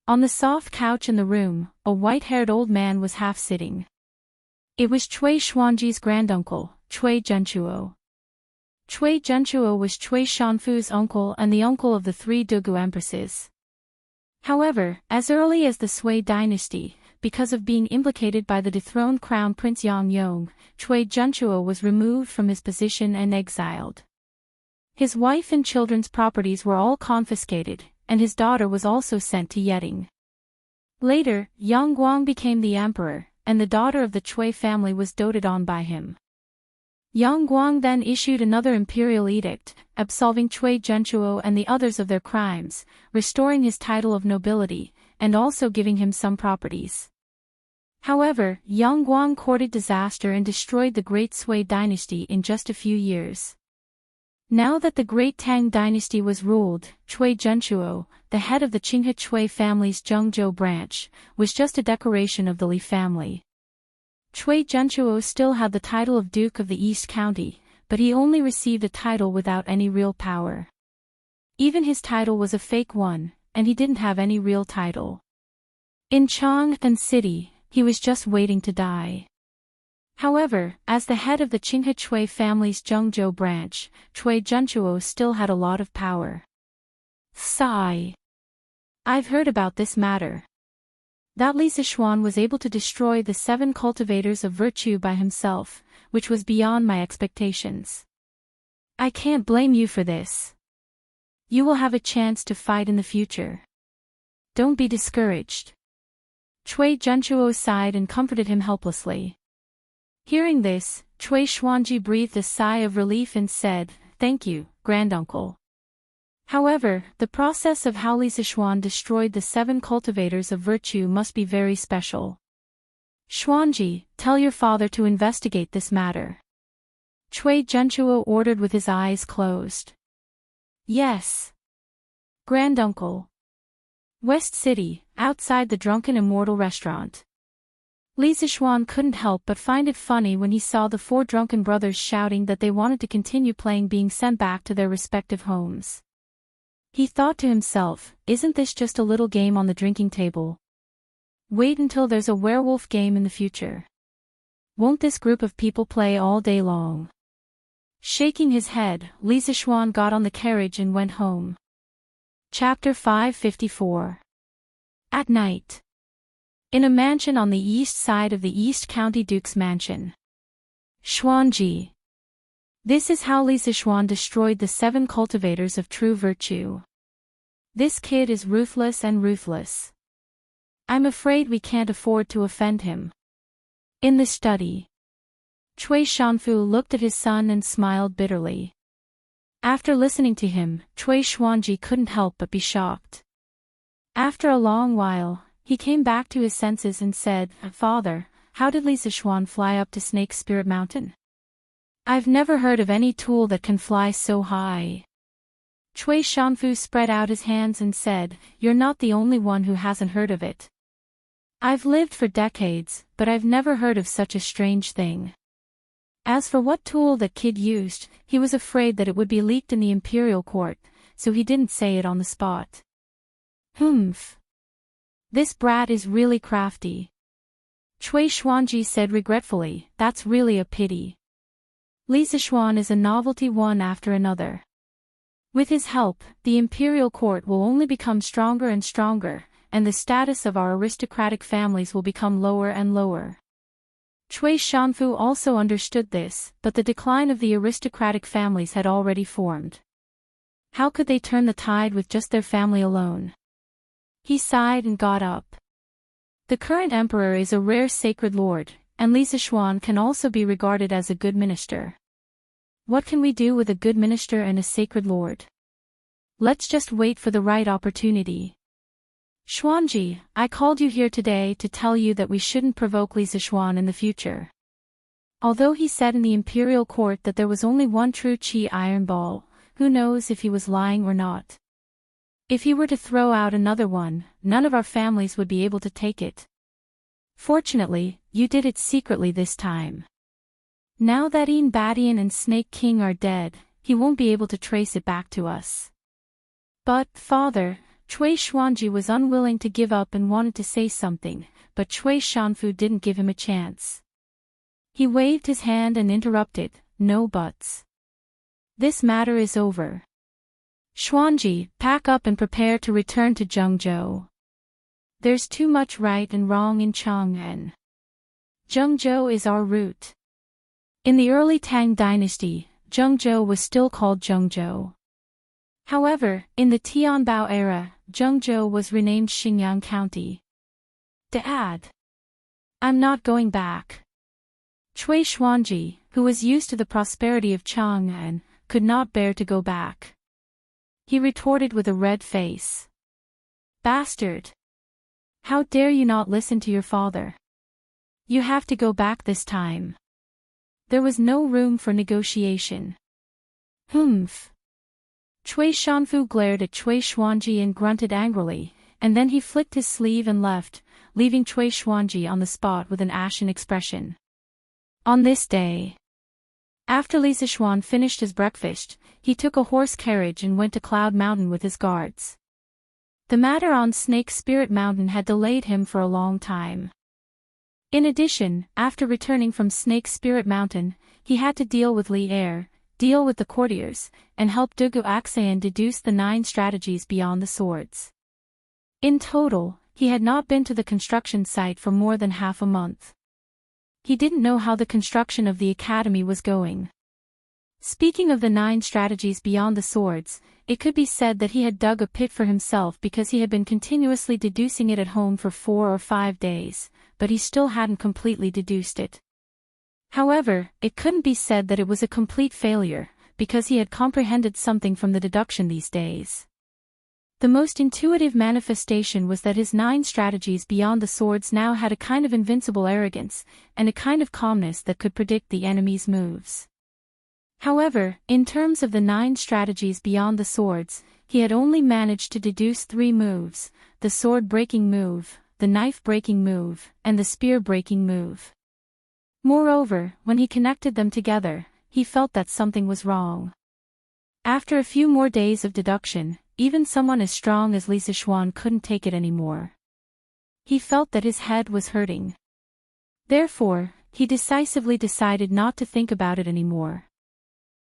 On the soft couch in the room, a white-haired old man was half-sitting. It was Cui Xuanji's granduncle, Cui Zhenchuo. Cui Zhenchuo was Cui Shanfu's uncle and the uncle of the three Dugu empresses. However, as early as the Sui dynasty, because of being implicated by the dethroned crown prince Yang Yong, Cui Zhenchuo was removed from his position and exiled. His wife and children's properties were all confiscated, and his daughter was also sent to Yeting. Later, Yang Guang became the emperor, and the daughter of the Cui family was doted on by him. Yang Guang then issued another imperial edict, absolving Cui Zhenchuo and the others of their crimes, restoring his title of nobility, and also giving him some properties. However, Yang Guang courted disaster and destroyed the Great Sui dynasty in just a few years. Now that the Great Tang dynasty was ruled, Cui Zhenchuo, the head of the Qinghe Cui family's Zhengzhou branch, was just a decoration of the Li family. Cui Zhenchuo still had the title of Duke of the East County, but he only received a title without any real power. Even his title was a fake one, and he didn't have any real title. In Chang'an City, he was just waiting to die. However, as the head of the Qinghe Cui family's Zhengzhou branch, Cui Zhenchuo still had a lot of power. Sigh. I've heard about this matter. That Li Zixuan was able to destroy the 7 cultivators of virtue by himself, which was beyond my expectations. I can't blame you for this. You will have a chance to fight in the future. Don't be discouraged. Cui Zhenchuo sighed and comforted him helplessly. Hearing this, Cui Xuanji breathed a sigh of relief and said, "Thank you, granduncle." However, the process of how Li Zixuan destroyed the 7 cultivators of virtue must be very special. Xuanji, tell your father to investigate this matter. Cui Zhenchuo ordered with his eyes closed. Yes. Granduncle. West City, outside the Drunken Immortal restaurant. Li Zixuan couldn't help but find it funny when he saw the four drunken brothers shouting that they wanted to continue playing being sent back to their respective homes. He thought to himself, isn't this just a little game on the drinking table? Wait until there's a werewolf game in the future. Won't this group of people play all day long? Shaking his head, Li Zixuan got on the carriage and went home. Chapter 554. At night. In a mansion on the east side of the East County Duke's mansion. Xuanji. This is how Li Zixuan destroyed the 7 cultivators of true virtue. This kid is ruthless and ruthless. I'm afraid we can't afford to offend him. In the study. Cui Shanfu looked at his son and smiled bitterly. After listening to him, Cui Xuanji couldn't help but be shocked. After a long while, he came back to his senses and said, Father, how did Li Zixuan fly up to Snake Spirit Mountain? I've never heard of any tool that can fly so high. Cui Shanfu spread out his hands and said, You're not the only one who hasn't heard of it. I've lived for decades, but I've never heard of such a strange thing. As for what tool that kid used, he was afraid that it would be leaked in the imperial court, so he didn't say it on the spot. Humph. This brat is really crafty. Cui Xuanji said regretfully, that's really a pity. Li Zixuan is a novelty one after another. With his help, the imperial court will only become stronger and stronger, and the status of our aristocratic families will become lower and lower. Cui Shanfu also understood this, but the decline of the aristocratic families had already formed. How could they turn the tide with just their family alone? He sighed and got up. The current emperor is a rare sacred lord, and Li Zixuan can also be regarded as a good minister. What can we do with a good minister and a sacred lord? Let's just wait for the right opportunity. Xuanji, I called you here today to tell you that we shouldn't provoke Li Zixuan in the future. Although he said in the imperial court that there was only one true Qi iron ball, who knows if he was lying or not. If he were to throw out another one, none of our families would be able to take it. Fortunately, you did it secretly this time. Now that Badian and Snake King are dead, he won't be able to trace it back to us. But, Father, Cui Xuanji was unwilling to give up and wanted to say something, but Cui Shanfu didn't give him a chance. He waved his hand and interrupted, no buts. This matter is over. Xuanji, pack up and prepare to return to Zhengzhou. There's too much right and wrong in Chang'an. Zhengzhou is our route. In the early Tang dynasty, Zhengzhou was still called Zhengzhou. However, in the Tianbao era, Zhengzhou was renamed Xingyang County. Dad. I'm not going back. Cui Xuanji, who was used to the prosperity of Chang'an, could not bear to go back. He retorted with a red face. Bastard! How dare you not listen to your father? You have to go back this time. There was no room for negotiation. Humph. Cui Shanfu glared at Cui Xuanji and grunted angrily, and then he flicked his sleeve and left, leaving Cui Xuanji on the spot with an ashen expression. On this day, after Li Zixuan finished his breakfast, he took a horse carriage and went to Cloud Mountain with his guards. The matter on Snake Spirit Mountain had delayed him for a long time. In addition, after returning from Snake Spirit Mountain, he had to deal with Li Er, deal with the courtiers, and help Dugu Axayan deduce the 9 strategies beyond the swords. In total, he had not been to the construction site for more than half a month. He didn't know how the construction of the academy was going. Speaking of the 9 strategies beyond the swords, it could be said that he had dug a pit for himself because he had been continuously deducing it at home for 4 or 5 days, but he still hadn't completely deduced it. However, it couldn't be said that it was a complete failure, because he had comprehended something from the deduction these days. The most intuitive manifestation was that his 9 strategies beyond the swords now had a kind of invincible arrogance, and a kind of calmness that could predict the enemy's moves. However, in terms of the 9 strategies beyond the swords, he had only managed to deduce 3 moves: the sword-breaking move, the knife-breaking move, and the spear-breaking move. Moreover, when he connected them together, he felt that something was wrong. After a few more days of deduction, even someone as strong as Li Zixuan couldn't take it anymore. He felt that his head was hurting. Therefore, he decisively decided not to think about it anymore.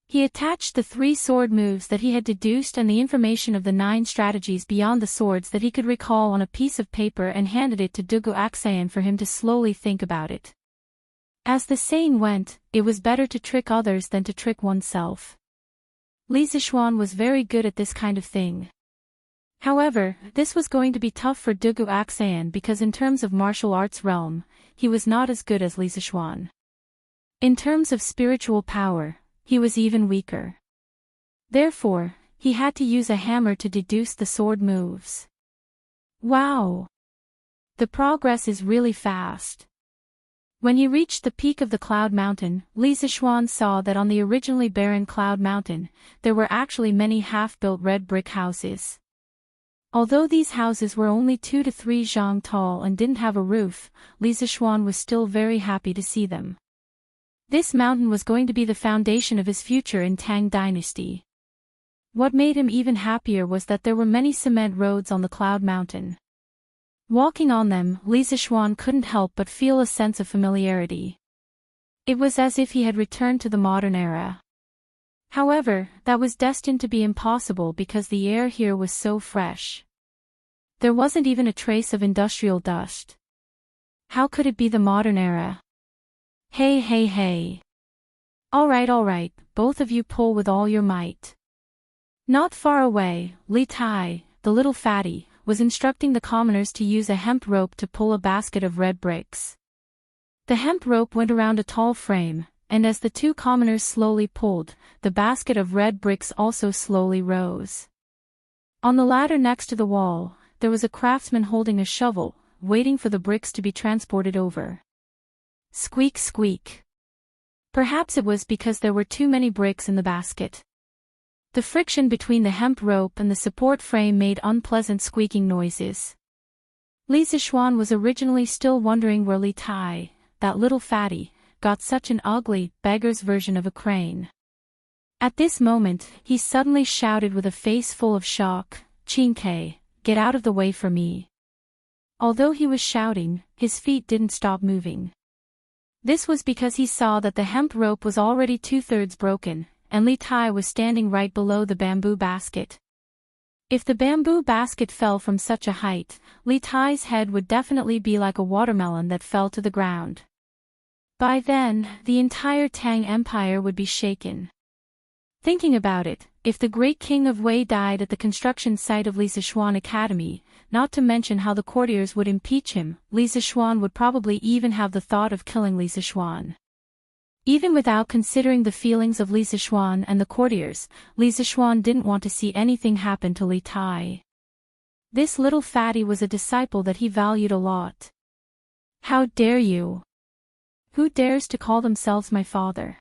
He attached the 3 sword moves that he had deduced and the information of the 9 strategies beyond the swords that he could recall on a piece of paper and handed it to Dugu Aksayan for him to slowly think about it. As the saying went, it was better to trick others than to trick oneself. Li Zixuan was very good at this kind of thing. However, this was going to be tough for Dugu Aksayan because in terms of martial arts realm, he was not as good as Li Zixuan. In terms of spiritual power, he was even weaker. Therefore, he had to use a hammer to deduce the sword moves. Wow! The progress is really fast. When he reached the peak of the Cloud Mountain, Li Zixuan saw that on the originally barren Cloud Mountain, there were actually many half-built red brick houses. Although these houses were only 2 to 3 zhang tall and didn't have a roof, Li Zixuan was still very happy to see them. This mountain was going to be the foundation of his future in Tang Dynasty. What made him even happier was that there were many cement roads on the Cloud Mountain. Walking on them, Li Zixuan couldn't help but feel a sense of familiarity. It was as if he had returned to the modern era. However, that was destined to be impossible because the air here was so fresh. There wasn't even a trace of industrial dust. How could it be the modern era? Hey hey hey. Alright, both of you pull with all your might. Not far away, Li Tai, the little fatty, was instructing the commoners to use a hemp rope to pull a basket of red bricks. The hemp rope went around a tall frame, and as the 2 commoners slowly pulled, the basket of red bricks also slowly rose. On the ladder next to the wall, there was a craftsman holding a shovel, waiting for the bricks to be transported over. Squeak squeak. Perhaps it was because there were too many bricks in the basket. The friction between the hemp rope and the support frame made unpleasant squeaking noises. Li Zixuan was originally still wondering where Li Tai, that little fatty, got such an ugly, beggar's version of a crane. At this moment, he suddenly shouted with a face full of shock, "Qingke, get out of the way for me." Although he was shouting, his feet didn't stop moving. This was because he saw that the hemp rope was already 2/3 broken, and Li Tai was standing right below the bamboo basket. If the bamboo basket fell from such a height, Li Tai's head would definitely be like a watermelon that fell to the ground. By then, the entire Tang Empire would be shaken. Thinking about it, if the great king of Wei died at the construction site of Li Zixuan Academy, not to mention how the courtiers would impeach him, Li Zixuan would probably even have the thought of killing Li Zixuan. Even without considering the feelings of Li Zixuan and the courtiers, Li Zixuan didn't want to see anything happen to Li Tai. This little fatty was a disciple that he valued a lot. How dare you? Who dares to call themselves my father?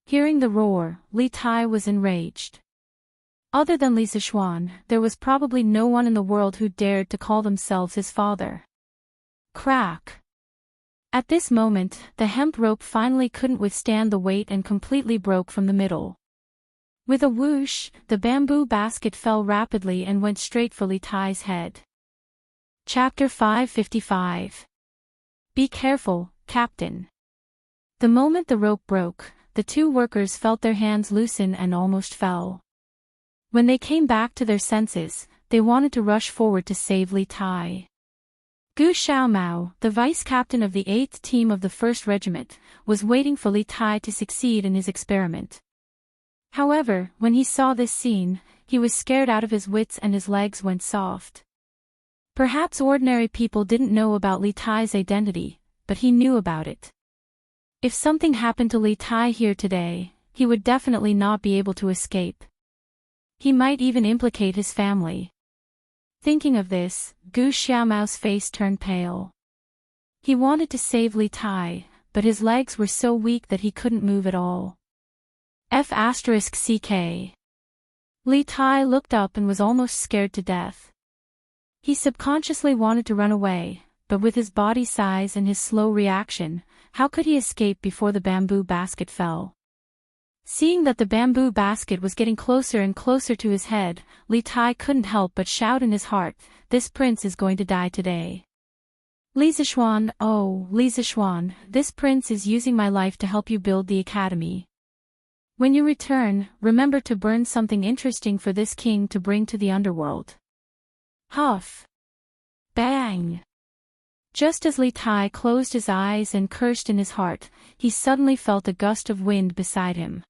Hearing the roar, Li Tai was enraged. Other than Li Zixuan, there was probably no one in the world who dared to call themselves his father. Crack! At this moment, the hemp rope finally couldn't withstand the weight and completely broke from the middle. With a whoosh, the bamboo basket fell rapidly and went straight for Li Tai's head. Chapter 555. Be careful, Captain. The moment the rope broke, the 2 workers felt their hands loosen and almost fell. When they came back to their senses, they wanted to rush forward to save Li Tai. Gu Xiaomao, the vice-captain of the 8th team of the 1st Regiment, was waiting for Li Tai to succeed in his experiment. However, when he saw this scene, he was scared out of his wits and his legs went soft. Perhaps ordinary people didn't know about Li Tai's identity, but he knew about it. If something happened to Li Tai here today, he would definitely not be able to escape. He might even implicate his family. Thinking of this, Gu Xiaomao's face turned pale. He wanted to save Li Tai, but his legs were so weak that he couldn't move at all. F***ck. Li Tai looked up and was almost scared to death. He subconsciously wanted to run away, but with his body size and his slow reaction, how could he escape before the bamboo basket fell? Seeing that the bamboo basket was getting closer and closer to his head, Li Tai couldn't help but shout in his heart, "This prince is going to die today. Li Zishuan, oh, Li Zishuan, this prince is using my life to help you build the academy. When you return, remember to burn something interesting for this king to bring to the underworld." Huff! Bang! Just as Li Tai closed his eyes and cursed in his heart, he suddenly felt a gust of wind beside him.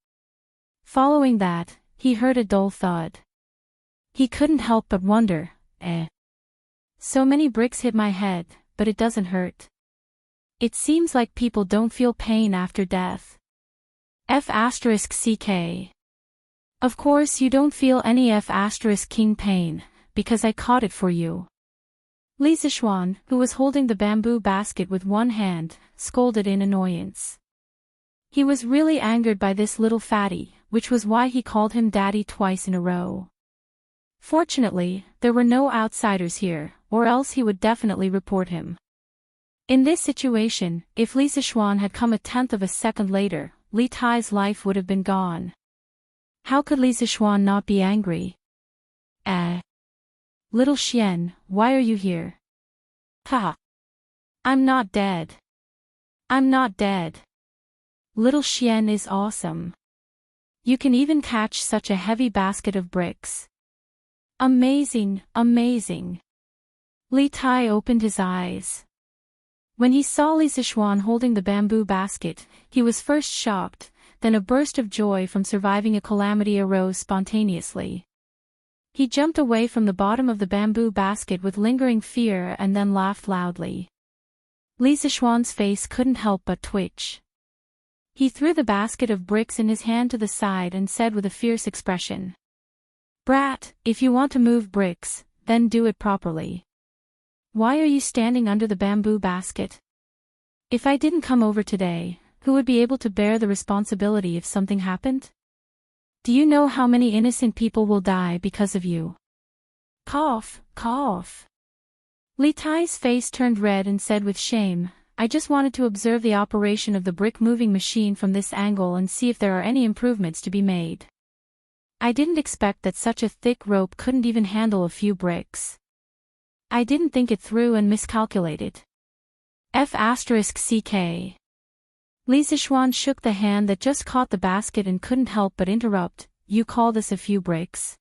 Following that, he heard a dull thud. He couldn't help but wonder, so many bricks hit my head, but it doesn't hurt. It seems like people don't feel pain after death. F***ck. Of course you don't feel any F***king pain, because I caught it for you. Li Zishuan, who was holding the bamboo basket with one hand, scolded in annoyance. He was really angered by this little fatty, which was why he called him daddy twice in a row. Fortunately, there were no outsiders here, or else he would definitely report him. In this situation, if Li Zishuan had come a tenth of a second later, Li Tai's life would have been gone. How could Li Zishuan not be angry? Little Xian, why are you here? Ha! I'm not dead. I'm not dead. Little Xian is awesome. You can even catch such a heavy basket of bricks. Amazing, amazing. Li Tai opened his eyes. When he saw Li Zishuan holding the bamboo basket, he was first shocked, then a burst of joy from surviving a calamity arose spontaneously. He jumped away from the bottom of the bamboo basket with lingering fear and then laughed loudly. Li Zishuan's face couldn't help but twitch. He threw the basket of bricks in his hand to the side and said with a fierce expression, "Brat, if you want to move bricks, then do it properly. Why are you standing under the bamboo basket? If I didn't come over today, who would be able to bear the responsibility if something happened? Do you know how many innocent people will die because of you?" Cough, cough. Li Tai's face turned red and said with shame, "I just wanted to observe the operation of the brick-moving machine from this angle and see if there are any improvements to be made. I didn't expect that such a thick rope couldn't even handle a few bricks. I didn't think it through and miscalculated." F***ck. Li Zishuan shook the hand that just caught the basket and couldn't help but interrupt, "You call this a few bricks?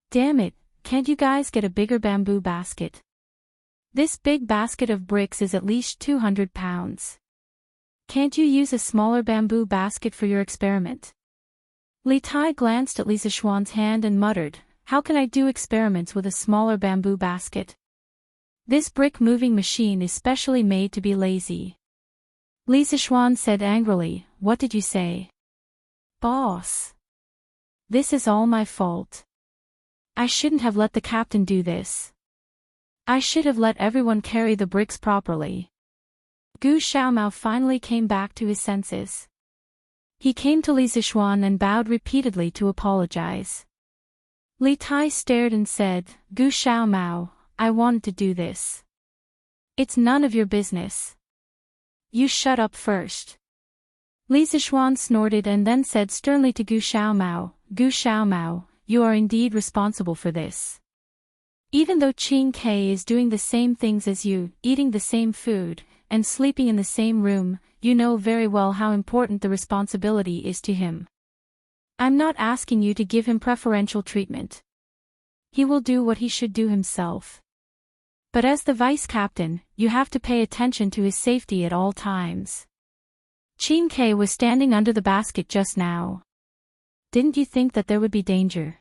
Damn it, can't you guys get a bigger bamboo basket? This big basket of bricks is at least 200 pounds. Can't you use a smaller bamboo basket for your experiment?" Li Tai glanced at Li Zishuan's hand and muttered, "How can I do experiments with a smaller bamboo basket? This brick-moving machine is specially made to be lazy." Li Zishuan said angrily, "What did you say?" "Boss. This is all my fault. I shouldn't have let the captain do this. I should have let everyone carry the bricks properly." Gu Xiaomao finally came back to his senses. He came to Li Zishuan and bowed repeatedly to apologize. Li Tai stared and said, "Gu Xiaomao, I wanted to do this. It's none of your business. You shut up first." Li Zishuan snorted and then said sternly to Gu Xiaomao, "Gu Xiaomao, you are indeed responsible for this. Even though Qing Ke is doing the same things as you, eating the same food, and sleeping in the same room, you know very well how important the responsibility is to him. I'm not asking you to give him preferential treatment. He will do what he should do himself. But as the vice captain, you have to pay attention to his safety at all times. Qing Ke was standing under the basket just now. Didn't you think that there would be danger?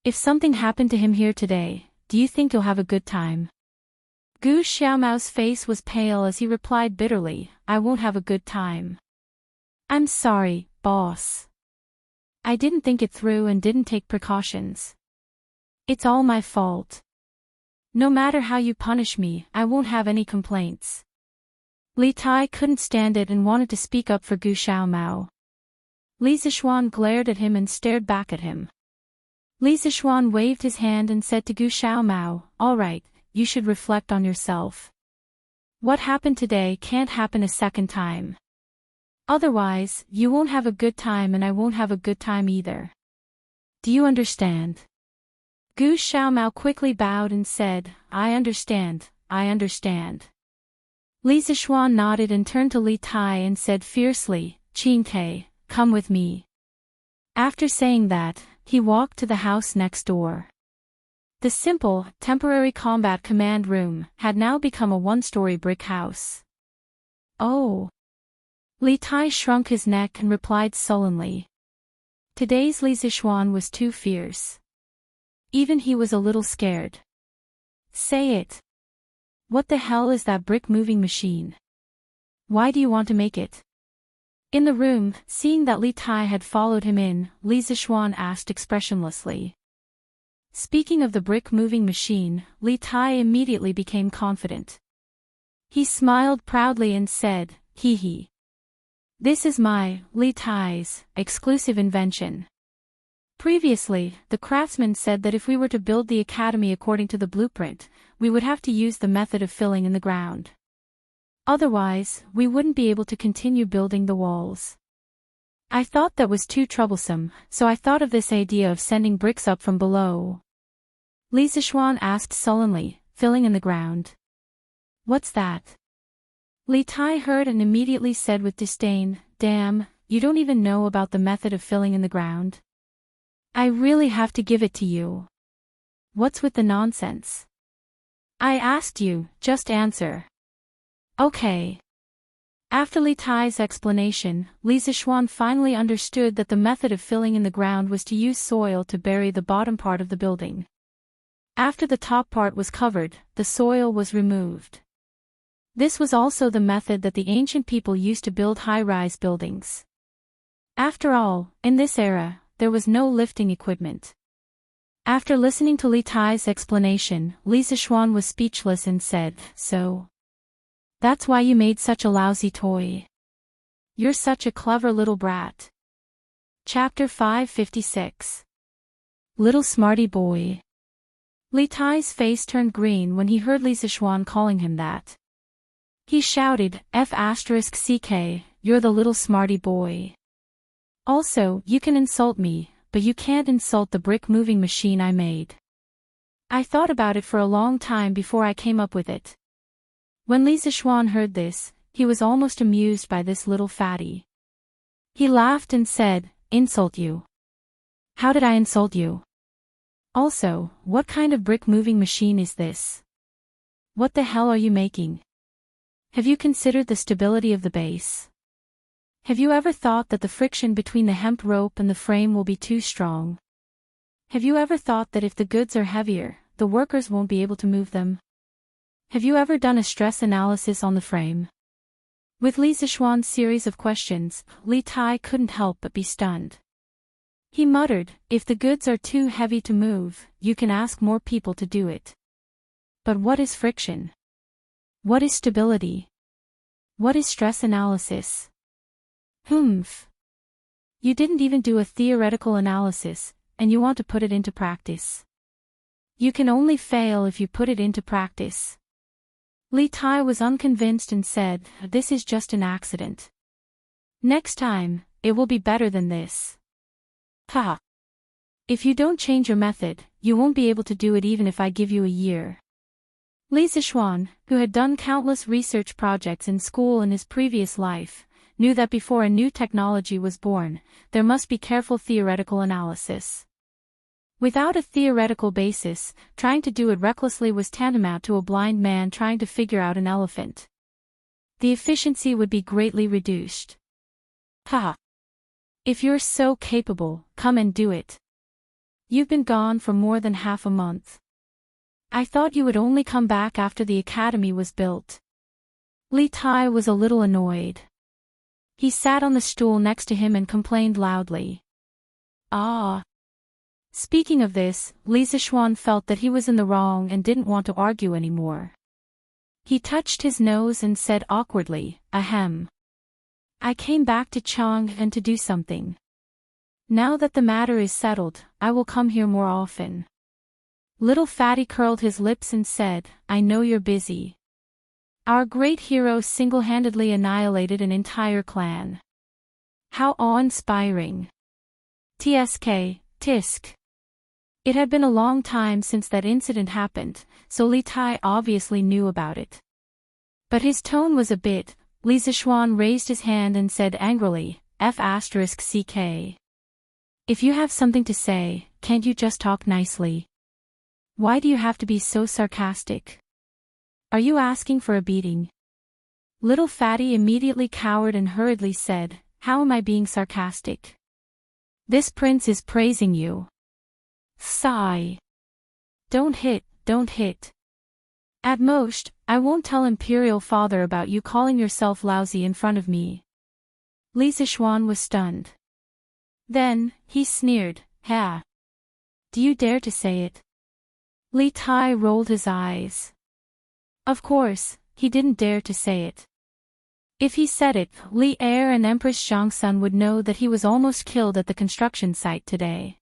If something happened to him here today, do you think you'll have a good time?" Gu Xiaomao's face was pale as he replied bitterly, "I won't have a good time. I'm sorry, boss. I didn't think it through and didn't take precautions. It's all my fault. No matter how you punish me, I won't have any complaints." Li Tai couldn't stand it and wanted to speak up for Gu Xiaomao. Li Zixuan glared at him and stared back at him. Li Zixuan waved his hand and said to Gu Xiaomao, "All right, you should reflect on yourself. What happened today can't happen a second time. Otherwise, you won't have a good time and I won't have a good time either. Do you understand?" Gu Xiaomao quickly bowed and said, "I understand, I understand." Li Zixuan nodded and turned to Li Tai and said fiercely, "Qing Te, come with me." After saying that, he walked to the house next door. The simple, temporary combat command room had now become a one-story brick house. "Oh." Li Tai shrunk his neck and replied sullenly. Today's Li Zixuan was too fierce. Even he was a little scared. "Say it. What the hell is that brick moving machine? Why do you want to make it?" In the room, seeing that Li Tai had followed him in, Li Zixuan asked expressionlessly. Speaking of the brick moving machine, Li Tai immediately became confident. He smiled proudly and said, "Hee hee. This is my, Li Tai's, exclusive invention." Previously, the craftsman said that if we were to build the academy according to the blueprint, we would have to use the method of filling in the ground. Otherwise, we wouldn't be able to continue building the walls. I thought that was too troublesome, so I thought of this idea of sending bricks up from below. Li Zixuan asked sullenly, "Filling in the ground? What's that?" Li Tai heard and immediately said with disdain, "Damn, you don't even know about the method of filling in the ground? I really have to give it to you. What's with the nonsense? I asked you, just answer." "Okay." After Li Tai's explanation, Li Zixuan finally understood that the method of filling in the ground was to use soil to bury the bottom part of the building. After the top part was covered, the soil was removed. This was also the method that the ancient people used to build high-rise buildings. After all, in this era, there was no lifting equipment. After listening to Li Tai's explanation, Li Zixuan was speechless and said, "So? That's why you made such a lousy toy? You're such a clever little brat." Chapter 556. Little Smarty Boy. Li Tai's face turned green when he heard Li Zixuan calling him that. He shouted, "F***ck, you're the little smarty boy. Also, you can insult me, but you can't insult the brick moving machine I made. I thought about it for a long time before I came up with it." When Li Zixuan heard this, he was almost amused by this little fatty. He laughed and said, "Insult you? How did I insult you? Also, what kind of brick moving machine is this? What the hell are you making? Have you considered the stability of the base? Have you ever thought that the friction between the hemp rope and the frame will be too strong? Have you ever thought that if the goods are heavier, the workers won't be able to move them? Have you ever done a stress analysis on the frame?" With Li Zixuan's series of questions, Li Tai couldn't help but be stunned. He muttered, "If the goods are too heavy to move, you can ask more people to do it. But what is friction? What is stability? What is stress analysis? Humph. You didn't even do a theoretical analysis, and you want to put it into practice. You can only fail if you put it into practice." Li Tai was unconvinced and said, "This is just an accident. Next time, it will be better than this." "Ha! If you don't change your method, you won't be able to do it even if I give you a year." Li Zixuan, who had done countless research projects in school in his previous life, knew that before a new technology was born, there must be careful theoretical analysis. Without a theoretical basis, trying to do it recklessly was tantamount to a blind man trying to figure out an elephant. The efficiency would be greatly reduced. "Ha! If you're so capable, come and do it. You've been gone for more than half a month. I thought you would only come back after the academy was built." Li Tai was a little annoyed. He sat on the stool next to him and complained loudly. "Ah." Speaking of this, Li Zixuan felt that he was in the wrong and didn't want to argue anymore. He touched his nose and said awkwardly, "Ahem. I came back to Chang'an to do something." Now that the matter is settled, I will come here more often. Little Fatty curled his lips and said, I know you're busy. Our great hero single-handedly annihilated an entire clan. How awe-inspiring. TSK, Tisk. It had been a long time since that incident happened, so Li Tai obviously knew about it. But his tone was a bit. Li Zishuan raised his hand and said angrily, F***CK. If you have something to say, can't you just talk nicely? Why do you have to be so sarcastic? Are you asking for a beating? Little Fatty immediately cowered and hurriedly said, How am I being sarcastic? This prince is praising you. Sigh. Don't hit, don't hit. At most, I won't tell Imperial Father about you calling yourself lousy in front of me. Li Zishuan was stunned. Then, he sneered, Ha. Do you dare to say it? Li Tai rolled his eyes. Of course, he didn't dare to say it. If he said it, Li Er and Empress Zhangsun would know that he was almost killed at the construction site today.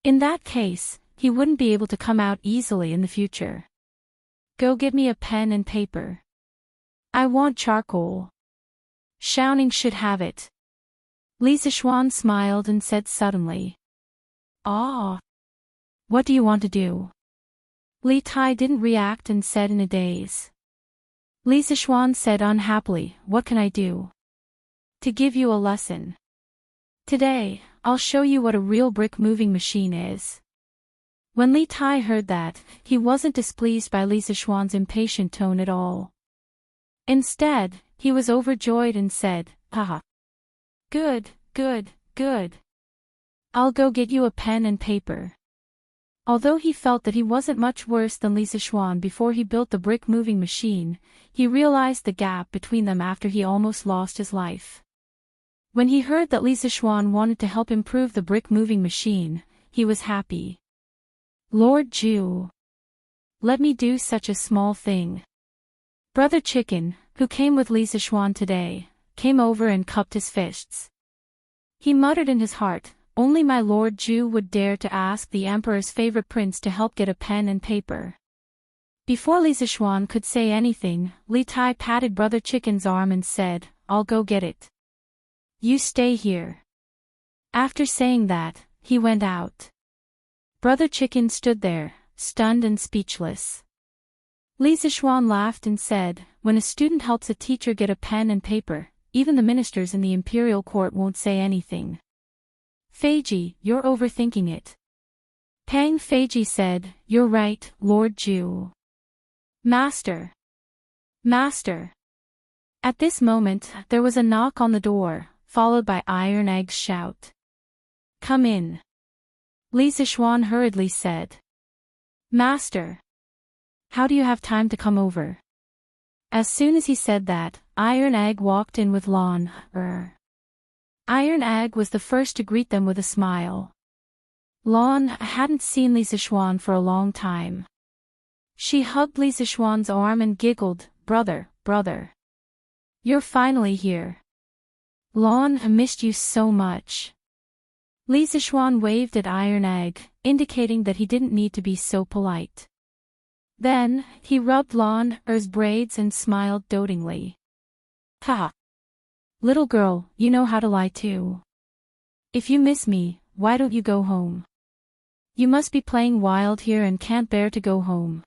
In that case, he wouldn't be able to come out easily in the future. Go get me a pen and paper. I want charcoal. Xiaoning should have it. Li Zishuan smiled and said suddenly. Ah. What do you want to do? Li Tai didn't react and said in a daze. Li Zishuan said unhappily, What can I do? To give you a lesson. Today, I'll show you what a real brick moving machine is. When Li Tai heard that, he wasn't displeased by Li Zishuan's impatient tone at all. Instead, he was overjoyed and said, Haha. Good, good, good. I'll go get you a pen and paper. Although he felt that he wasn't much worse than Li Zishuan before he built the brick moving machine, he realized the gap between them after he almost lost his life. When he heard that Li Zishuan wanted to help improve the brick moving machine, he was happy. Lord Ju. Let me do such a small thing. Brother Chicken, who came with Li Zishuan today, came over and cupped his fists. He muttered in his heart, Only my Lord Ju would dare to ask the Emperor's favorite prince to help get a pen and paper. Before Li Zishuan could say anything, Li Tai patted Brother Chicken's arm and said, I'll go get it. You stay here. After saying that, he went out. Brother Chicken stood there, stunned and speechless. Li Zishuan laughed and said, When a student helps a teacher get a pen and paper, even the ministers in the imperial court won't say anything. Feiji, you're overthinking it. Pang Feiji said, You're right, Lord Ju. Master. Master. At this moment, there was a knock on the door, followed by Iron Egg's shout. Come in. Li Zishuan hurriedly said. Master. How do you have time to come over? As soon as he said that, Iron Egg walked in with Lon. Iron Egg was the first to greet them with a smile. Lon hadn't seen Li Zishuan for a long time. She hugged Li Zishuan's arm and giggled, Brother, brother. You're finally here. Lon missed you so much. Li Zishuan waved at Iron Egg, indicating that he didn't need to be so polite. Then, he rubbed Lon Er's braids and smiled dotingly. Ha! Little girl, you know how to lie too. If you miss me, why don't you go home? You must be playing wild here and can't bear to go home.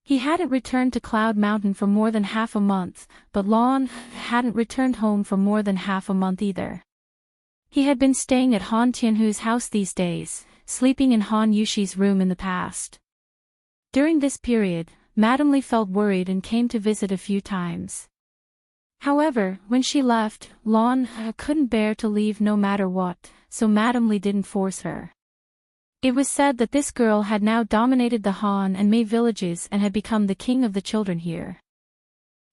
He hadn't returned to Cloud Mountain for more than half a month, but Lon hadn't returned home for more than half a month either. He had been staying at Han Tianhu's house these days, sleeping in Han Yushi's room in the past. During this period, Madame Li felt worried and came to visit a few times. However, when she left, Lon couldn't bear to leave no matter what, so Madame Li didn't force her. It was said that this girl had now dominated the Han and Mei villages and had become the king of the children here.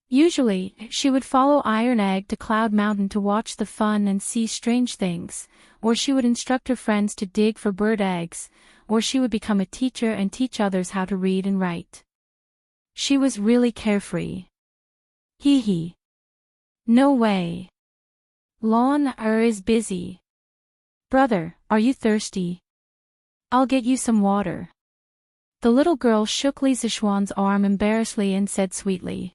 Usually, she would follow Iron Egg to Cloud Mountain to watch the fun and see strange things, or she would instruct her friends to dig for bird eggs, or she would become a teacher and teach others how to read and write. She was really carefree. Hee hee. No way. Lon is busy. Brother, are you thirsty? I'll get you some water. The little girl shook Li Zixuan's arm embarrassedly and said sweetly.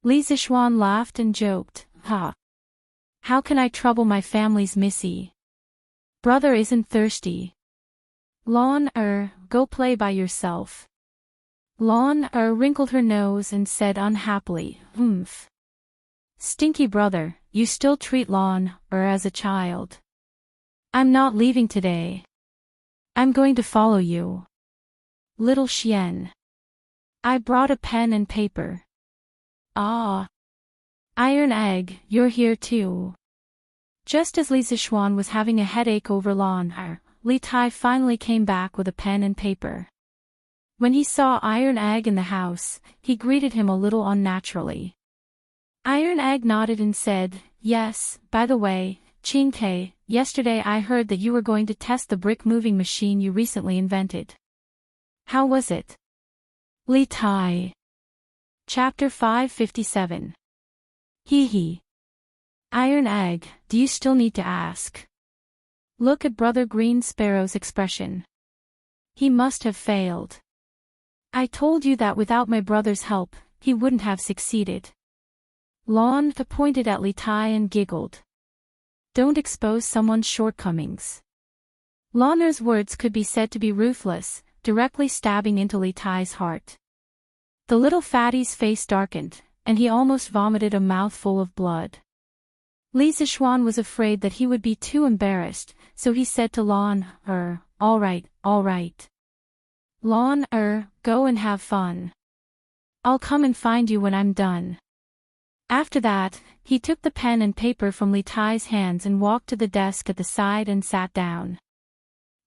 Li Zixuan laughed and joked, "Ha! How can I trouble my family's missy? Brother isn't thirsty. Lon, go play by yourself." Lon, wrinkled her nose and said unhappily, "Humph. Stinky brother, you still treat Lon, as a child. I'm not leaving today. I'm going to follow you. Little Xian. I brought a pen and paper." "Ah. Iron Egg, you're here too." Just as Li Zixuan was having a headache over Lon, Li Tai finally came back with a pen and paper. When he saw Iron Egg in the house, he greeted him a little unnaturally. Iron Egg nodded and said, "Yes, by the way, Qingke, yesterday I heard that you were going to test the brick moving machine you recently invented. How was it?" Li Tai. Chapter 557. Hee hee. Iron Egg, do you still need to ask? Look at Brother Green Sparrow's expression. He must have failed. I told you that without my brother's help, he wouldn't have succeeded. Lon pointed at Li Tai and giggled. Don't expose someone's shortcomings. Lon's words could be said to be ruthless, directly stabbing into Li Tai's heart. The little fatty's face darkened, and he almost vomited a mouthful of blood. Li Zixuan was afraid that he would be too embarrassed, so he said to Lon, all right. Lon, go and have fun. I'll come and find you when I'm done." After that, he took the pen and paper from Li Tai's hands and walked to the desk at the side and sat down.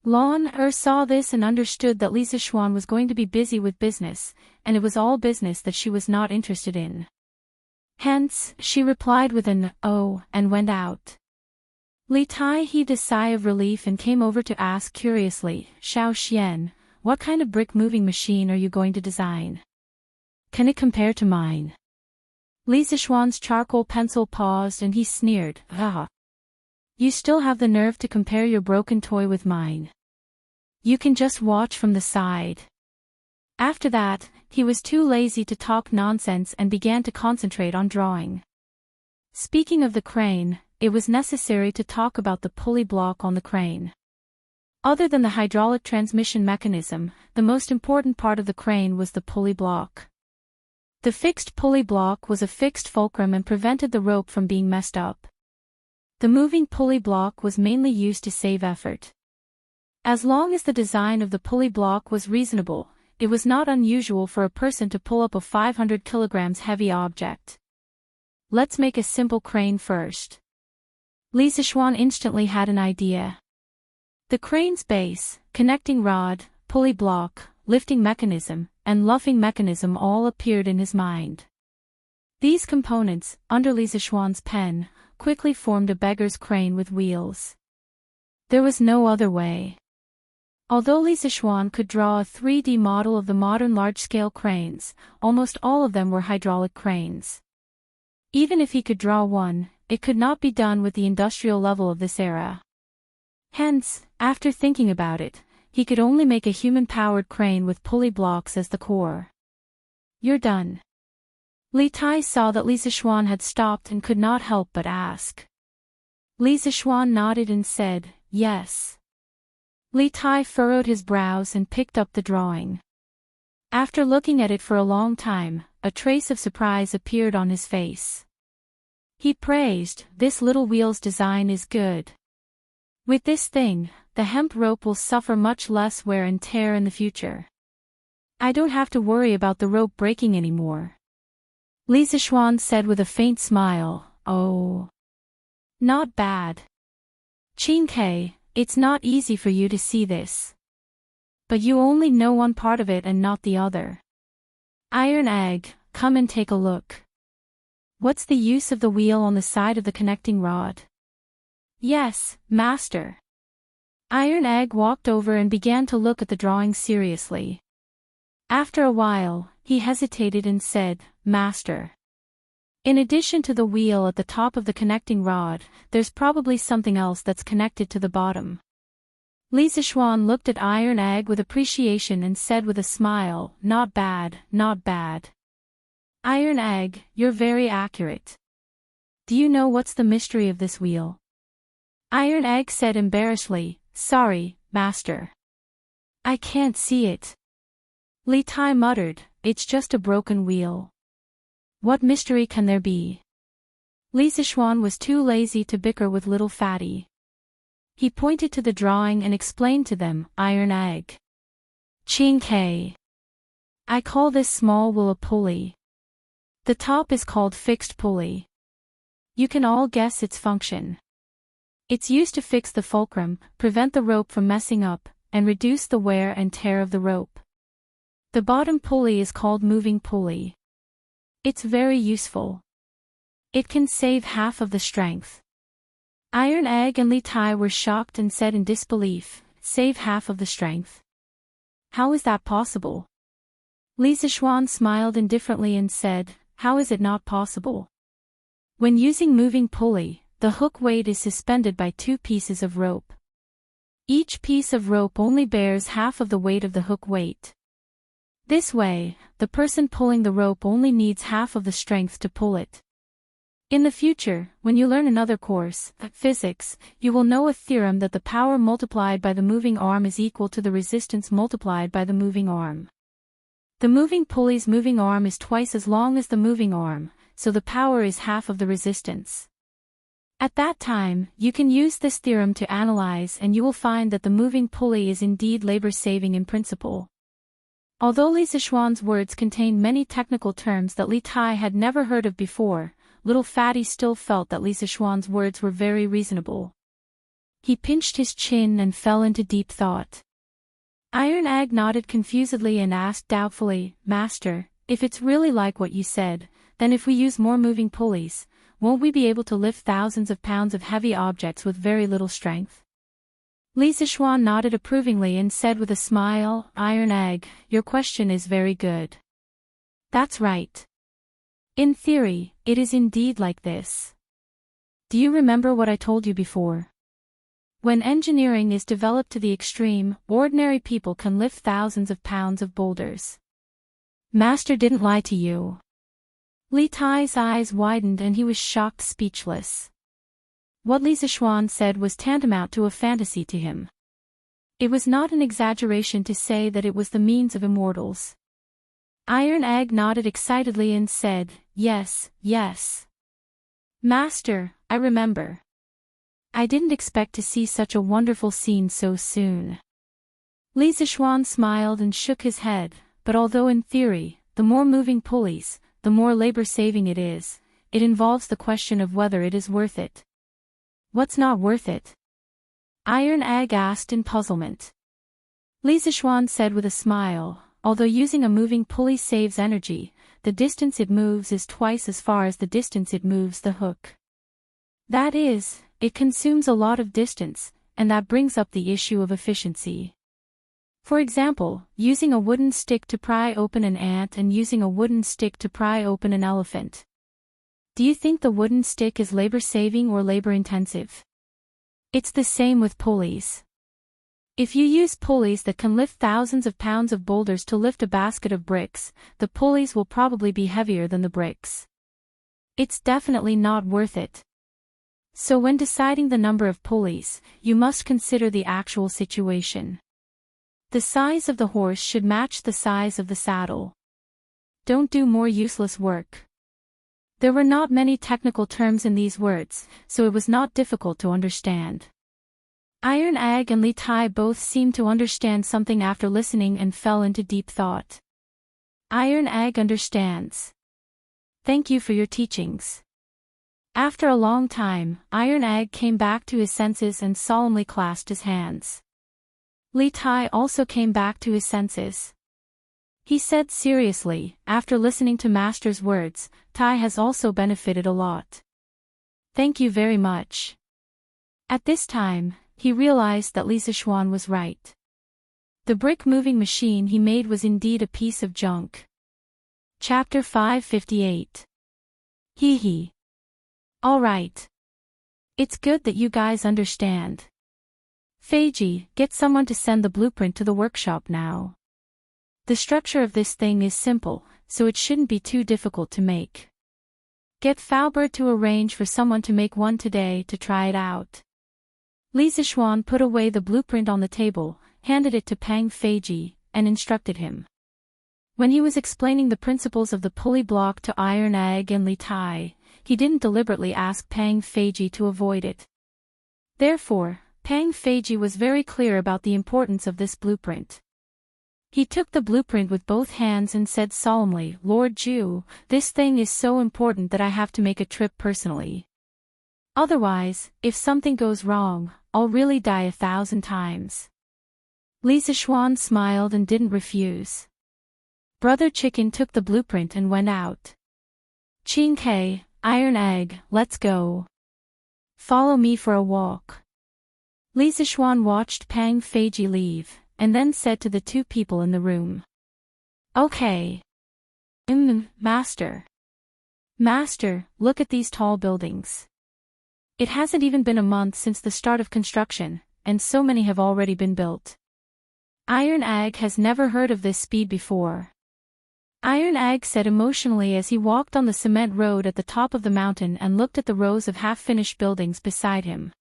Lon saw this and understood that Li Zixuan was going to be busy with business, and it was all business that she was not interested in. Hence, she replied with an "oh" and went out. Li Tai heaved a sigh of relief and came over to ask curiously, "Xiao Xian, what kind of brick moving machine are you going to design? Can it compare to mine?" Li Zixuan's charcoal pencil paused and he sneered, "Ah. You still have the nerve to compare your broken toy with mine. You can just watch from the side." After that, he was too lazy to talk nonsense and began to concentrate on drawing. Speaking of the crane, it was necessary to talk about the pulley block on the crane. Other than the hydraulic transmission mechanism, the most important part of the crane was the pulley block. The fixed pulley block was a fixed fulcrum and prevented the rope from being messed up. The moving pulley block was mainly used to save effort. As long as the design of the pulley block was reasonable, it was not unusual for a person to pull up a 500 kilograms heavy object. Let's make a simple crane first. Li Zixuan instantly had an idea. The crane's base, connecting rod, pulley block, lifting mechanism, and luffing mechanism all appeared in his mind. These components, under Li Zixuan's pen, quickly formed a beggar's crane with wheels. There was no other way. Although Li Zixuan could draw a 3D model of the modern large-scale cranes, almost all of them were hydraulic cranes. Even if he could draw one, it could not be done with the industrial level of this era. Hence, after thinking about it, he could only make a human-powered crane with pulley blocks as the core. "You're done." Li Tai saw that Li Zixuan had stopped and could not help but ask. Li Zixuan nodded and said, "Yes." Li Tai furrowed his brows and picked up the drawing. After looking at it for a long time, a trace of surprise appeared on his face. He praised, "This little wheel's design is good. With this thing, the hemp rope will suffer much less wear and tear in the future. I don't have to worry about the rope breaking anymore." Li Zixuan said with a faint smile, "Oh. Not bad. Qingke, it's not easy for you to see this. But you only know one part of it and not the other. Iron Egg, come and take a look. What's the use of the wheel on the side of the connecting rod?" "Yes, master." Iron Egg walked over and began to look at the drawing seriously. After a while, he hesitated and said, "Master. In addition to the wheel at the top of the connecting rod, there's probably something else that's connected to the bottom. Li Zixuan looked at Iron Egg with appreciation and said with a smile, "Not bad, not bad. Iron Egg, you're very accurate. Do you know what's the mystery of this wheel?" Iron Egg said embarrassedly, "Sorry, master. I can't see it." Li Tai muttered, "It's just a broken wheel. What mystery can there be?" Li Zixuan was too lazy to bicker with little fatty. He pointed to the drawing and explained to them, "Iron Egg. Ching K. I call this small wheel a pulley. The top is called fixed pulley. You can all guess its function. It's used to fix the fulcrum, prevent the rope from messing up, and reduce the wear and tear of the rope. The bottom pulley is called moving pulley. It's very useful. It can save half of the strength." Iron Egg and Li Tai were shocked and said in disbelief, "Save half of the strength? How is that possible?" Li Zixuan smiled indifferently and said, "How is it not possible? When using moving pulley, the hook weight is suspended by 2 pieces of rope. Each piece of rope only bears half of the weight of the hook weight. This way, the person pulling the rope only needs half of the strength to pull it. In the future, when you learn another course, physics, you will know a theorem that the power multiplied by the moving arm is equal to the resistance multiplied by the moving arm. The moving pulley's moving arm is twice as long as the moving arm, so the power is half of the resistance. At that time, you can use this theorem to analyze and you will find that the moving pulley is indeed labor-saving in principle." Although Li Zixuan's words contained many technical terms that Li Tai had never heard of before, little fatty still felt that Li Zixuan's words were very reasonable. He pinched his chin and fell into deep thought. Iron Egg nodded confusedly and asked doubtfully, "Master, if it's really like what you said, then if we use more moving pulleys, won't we be able to lift thousands of pounds of heavy objects with very little strength?" Li Zixuan nodded approvingly and said with a smile, "Iron Egg, your question is very good. That's right. In theory, it is indeed like this. Do you remember what I told you before? When engineering is developed to the extreme, ordinary people can lift thousands of pounds of boulders. Master didn't lie to you." Li Tai's eyes widened and he was shocked speechless. What Li Zixuan said was tantamount to a fantasy to him. It was not an exaggeration to say that it was the means of immortals. Iron Egg nodded excitedly and said, "Yes, yes. Master, I remember. I didn't expect to see such a wonderful scene so soon." Li Zixuan smiled and shook his head, but although in theory, the more moving pulleys, the more labor-saving it is, it involves the question of whether it is worth it. What's not worth it? Iron Egg asked in puzzlement. Li Zixuan said with a smile, "Although using a moving pulley saves energy, the distance it moves is twice as far as the distance it moves the hook. That is, it consumes a lot of distance, and that brings up the issue of efficiency. For example, using a wooden stick to pry open an ant and using a wooden stick to pry open an elephant. Do you think the wooden stick is labor-saving or labor-intensive? It's the same with pulleys. If you use pulleys that can lift thousands of pounds of boulders to lift a basket of bricks, the pulleys will probably be heavier than the bricks. It's definitely not worth it. So when deciding the number of pulleys, you must consider the actual situation. The size of the horse should match the size of the saddle. Don't do more useless work." There were not many technical terms in these words, so it was not difficult to understand. Iron Egg and Li Tai both seemed to understand something after listening and fell into deep thought. Iron Egg understands. Thank you for your teachings. After a long time, Iron Egg came back to his senses and solemnly clasped his hands. Li Tai also came back to his senses. He said seriously, after listening to Master's words, Tai has also benefited a lot. Thank you very much. At this time, he realized that Li Zixuan was right. The brick-moving machine he made was indeed a piece of junk. Chapter 558. Hee hee. All right. It's good that you guys understand. Feiji, get someone to send the blueprint to the workshop now. The structure of this thing is simple, so it shouldn't be too difficult to make. Get Faubert to arrange for someone to make one today to try it out. Li Zixuan put away the blueprint on the table, handed it to Pang Feiji, and instructed him. When he was explaining the principles of the pulley block to Iron Egg and Li Tai, he didn't deliberately ask Pang Feiji to avoid it. Therefore, Pang Feiji was very clear about the importance of this blueprint. He took the blueprint with both hands and said solemnly, "Lord Zhu, this thing is so important that I have to make a trip personally. Otherwise, if something goes wrong, I'll really die 1,000 times." Li Zixuan smiled and didn't refuse. Brother Chicken took the blueprint and went out. "Qing Ke, Iron Egg, let's go. Follow me for a walk." Li Zixuan watched Pang Feiji leave, and then said to the two people in the room. "Okay. Master. Master, look at these tall buildings. It hasn't even been a month since the start of construction, and so many have already been built. Iron Egg has never heard of this speed before." Iron Egg said emotionally as he walked on the cement road at the top of the mountain and looked at the rows of half-finished buildings beside him.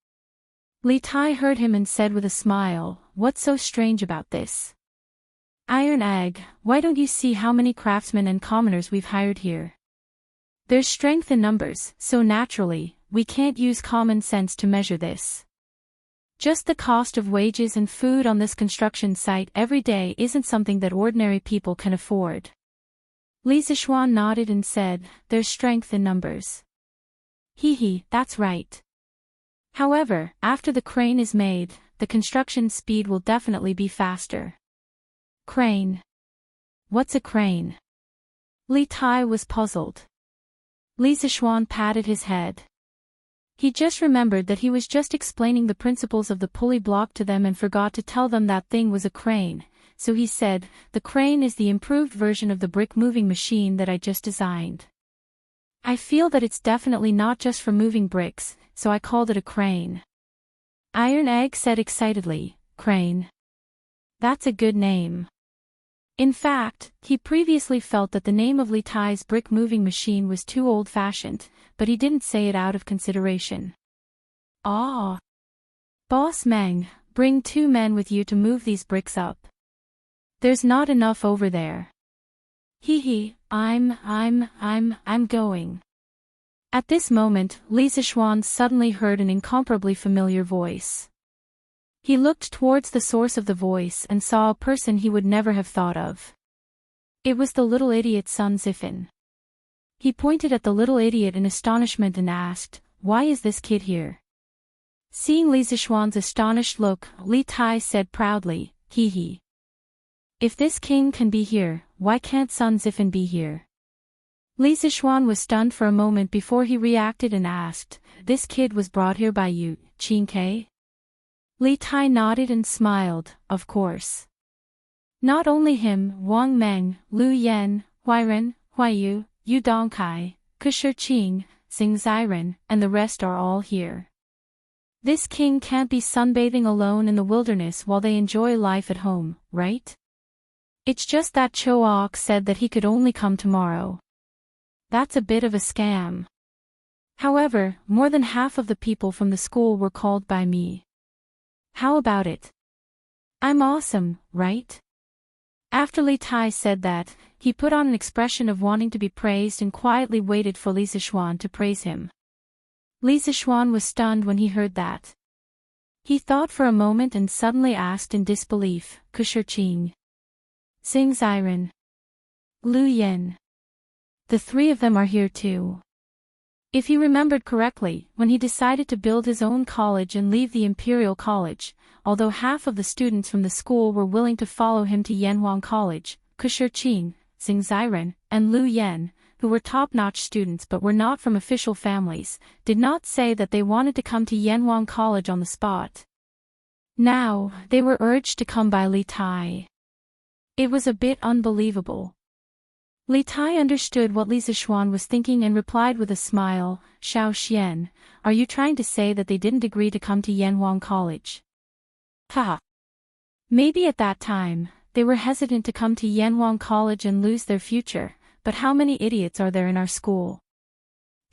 Li Tai heard him and said with a smile, "What's so strange about this? Iron Egg, why don't you see how many craftsmen and commoners we've hired here? There's strength in numbers, so naturally, we can't use common sense to measure this. Just the cost of wages and food on this construction site every day isn't something that ordinary people can afford." Li Zixuan nodded and said, "There's strength in numbers. Hee hee, that's right. However, after the crane is made, the construction speed will definitely be faster." "Crane? What's a crane?" Li Tai was puzzled. Li Zixuan patted his head. He just remembered that he was just explaining the principles of the pulley block to them and forgot to tell them that thing was a crane, so he said, "The crane is the improved version of the brick moving machine that I just designed. I feel that it's definitely not just for moving bricks, so I called it a crane." Iron Egg said excitedly, "Crane. That's a good name." In fact, he previously felt that the name of Li Tai's brick moving machine was too old-fashioned, but he didn't say it out of consideration. "Ah. Boss Meng, bring 2 men with you to move these bricks up. There's not enough over there." "Hee hee, I'm going." At this moment, Li Zixuan suddenly heard an incomparably familiar voice. He looked towards the source of the voice and saw a person he would never have thought of. It was the little idiot Sun Zifan. He pointed at the little idiot in astonishment and asked, "Why is this kid here?" Seeing Li Zixuan's astonished look, Li Tai said proudly, "Hee hee. If this king can be here, why can't Sun Zifan be here?" Li Zixuan was stunned for a moment before he reacted and asked, "This kid was brought here by you, Qing Ke?" Li Tai nodded and smiled, "Of course. Not only him, Wang Meng, Lu Yan, Huairen, Huaiyu, Yu Dongkai, Kushi Qing, Xing Ziren, and the rest are all here. This king can't be sunbathing alone in the wilderness while they enjoy life at home, right? It's just that Cho Ok said that he could only come tomorrow. That's a bit of a scam. However, more than half of the people from the school were called by me. How about it? I'm awesome, right?" After Li Tai said that, he put on an expression of wanting to be praised and quietly waited for Li Zixuan to praise him. Li Zixuan was stunned when he heard that. He thought for a moment and suddenly asked in disbelief, "Kushi Qing? Xing Ziren? Lu Yan? The 3 of them are here too." If he remembered correctly, when he decided to build his own college and leave the Imperial College, although half of the students from the school were willing to follow him to Yanhuang College, Kushi Qing, Xing Ziren, and Lu Yan, who were top-notch students but were not from official families, did not say that they wanted to come to Yanhuang College on the spot. Now, they were urged to come by Li Tai. It was a bit unbelievable. Li Tai understood what Li Zixuan was thinking and replied with a smile, Xiao Xian, are you trying to say that they didn't agree to come to Yanhuang College? Haha. Maybe at that time, they were hesitant to come to Yanhuang College and lose their future, but how many idiots are there in our school?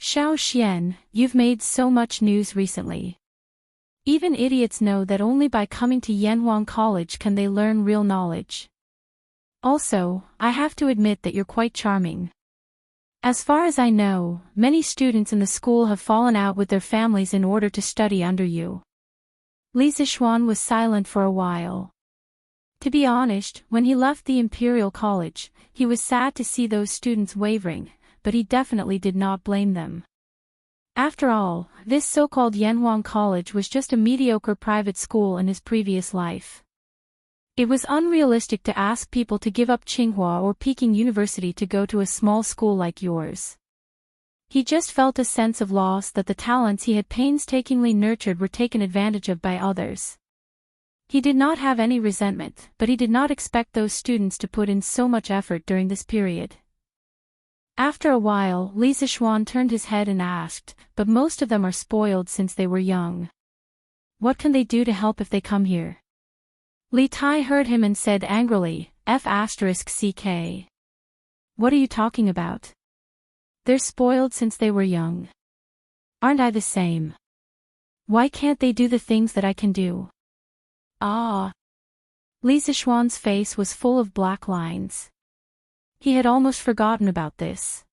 Xiao Xian, you've made so much news recently. Even idiots know that only by coming to Yanhuang College can they learn real knowledge. Also, I have to admit that you're quite charming. As far as I know, many students in the school have fallen out with their families in order to study under you. Li Zixuan was silent for a while. To be honest, when he left the Imperial College, he was sad to see those students wavering, but he definitely did not blame them. After all, this so-called Yanhuang College was just a mediocre private school in his previous life. It was unrealistic to ask people to give up Tsinghua or Peking University to go to a small school like yours. He just felt a sense of loss that the talents he had painstakingly nurtured were taken advantage of by others. He did not have any resentment, but he did not expect those students to put in so much effort during this period. After a while, Li Zixuan turned his head and asked, but most of them are spoiled since they were young. What can they do to help if they come here? Li Tai heard him and said angrily, F***ck. What are you talking about? They're spoiled since they were young. Aren't I the same? Why can't they do the things that I can do? Ah. Li Zixuan's face was full of black lines. He had almost forgotten about this.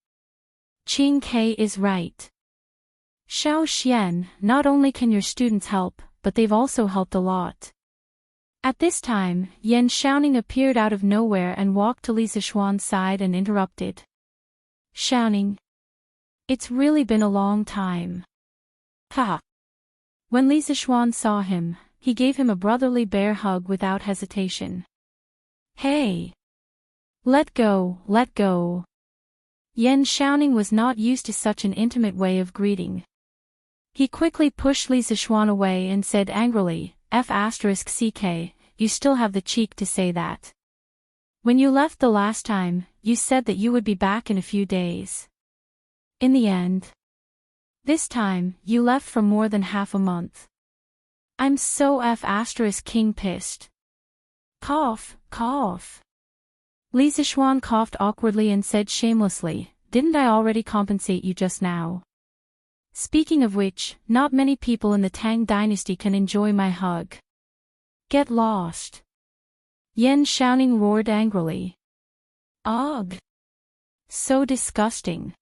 Qing Ke is right. Xiao Xian, not only can your students help, but they've also helped a lot. At this time, Yan Xiaoning appeared out of nowhere and walked to Li Zixuan's side and interrupted. Xiaoning. It's really been a long time. Haha. When Li Zixuan saw him, he gave him a brotherly bear hug without hesitation. Hey! Let go, let go. Yan Xiaoning was not used to such an intimate way of greeting. He quickly pushed Li Zixuan away and said angrily, F***ck, you still have the cheek to say that. When you left the last time, you said that you would be back in a few days. In the end. This time, you left for more than half a month. I'm so F***king pissed. Cough, cough. Li Zixuan coughed awkwardly and said shamelessly, didn't I already compensate you just now? Speaking of which, not many people in the Tang dynasty can enjoy my hug. Get lost. Yan Xiaoning roared angrily. Ugh. So disgusting.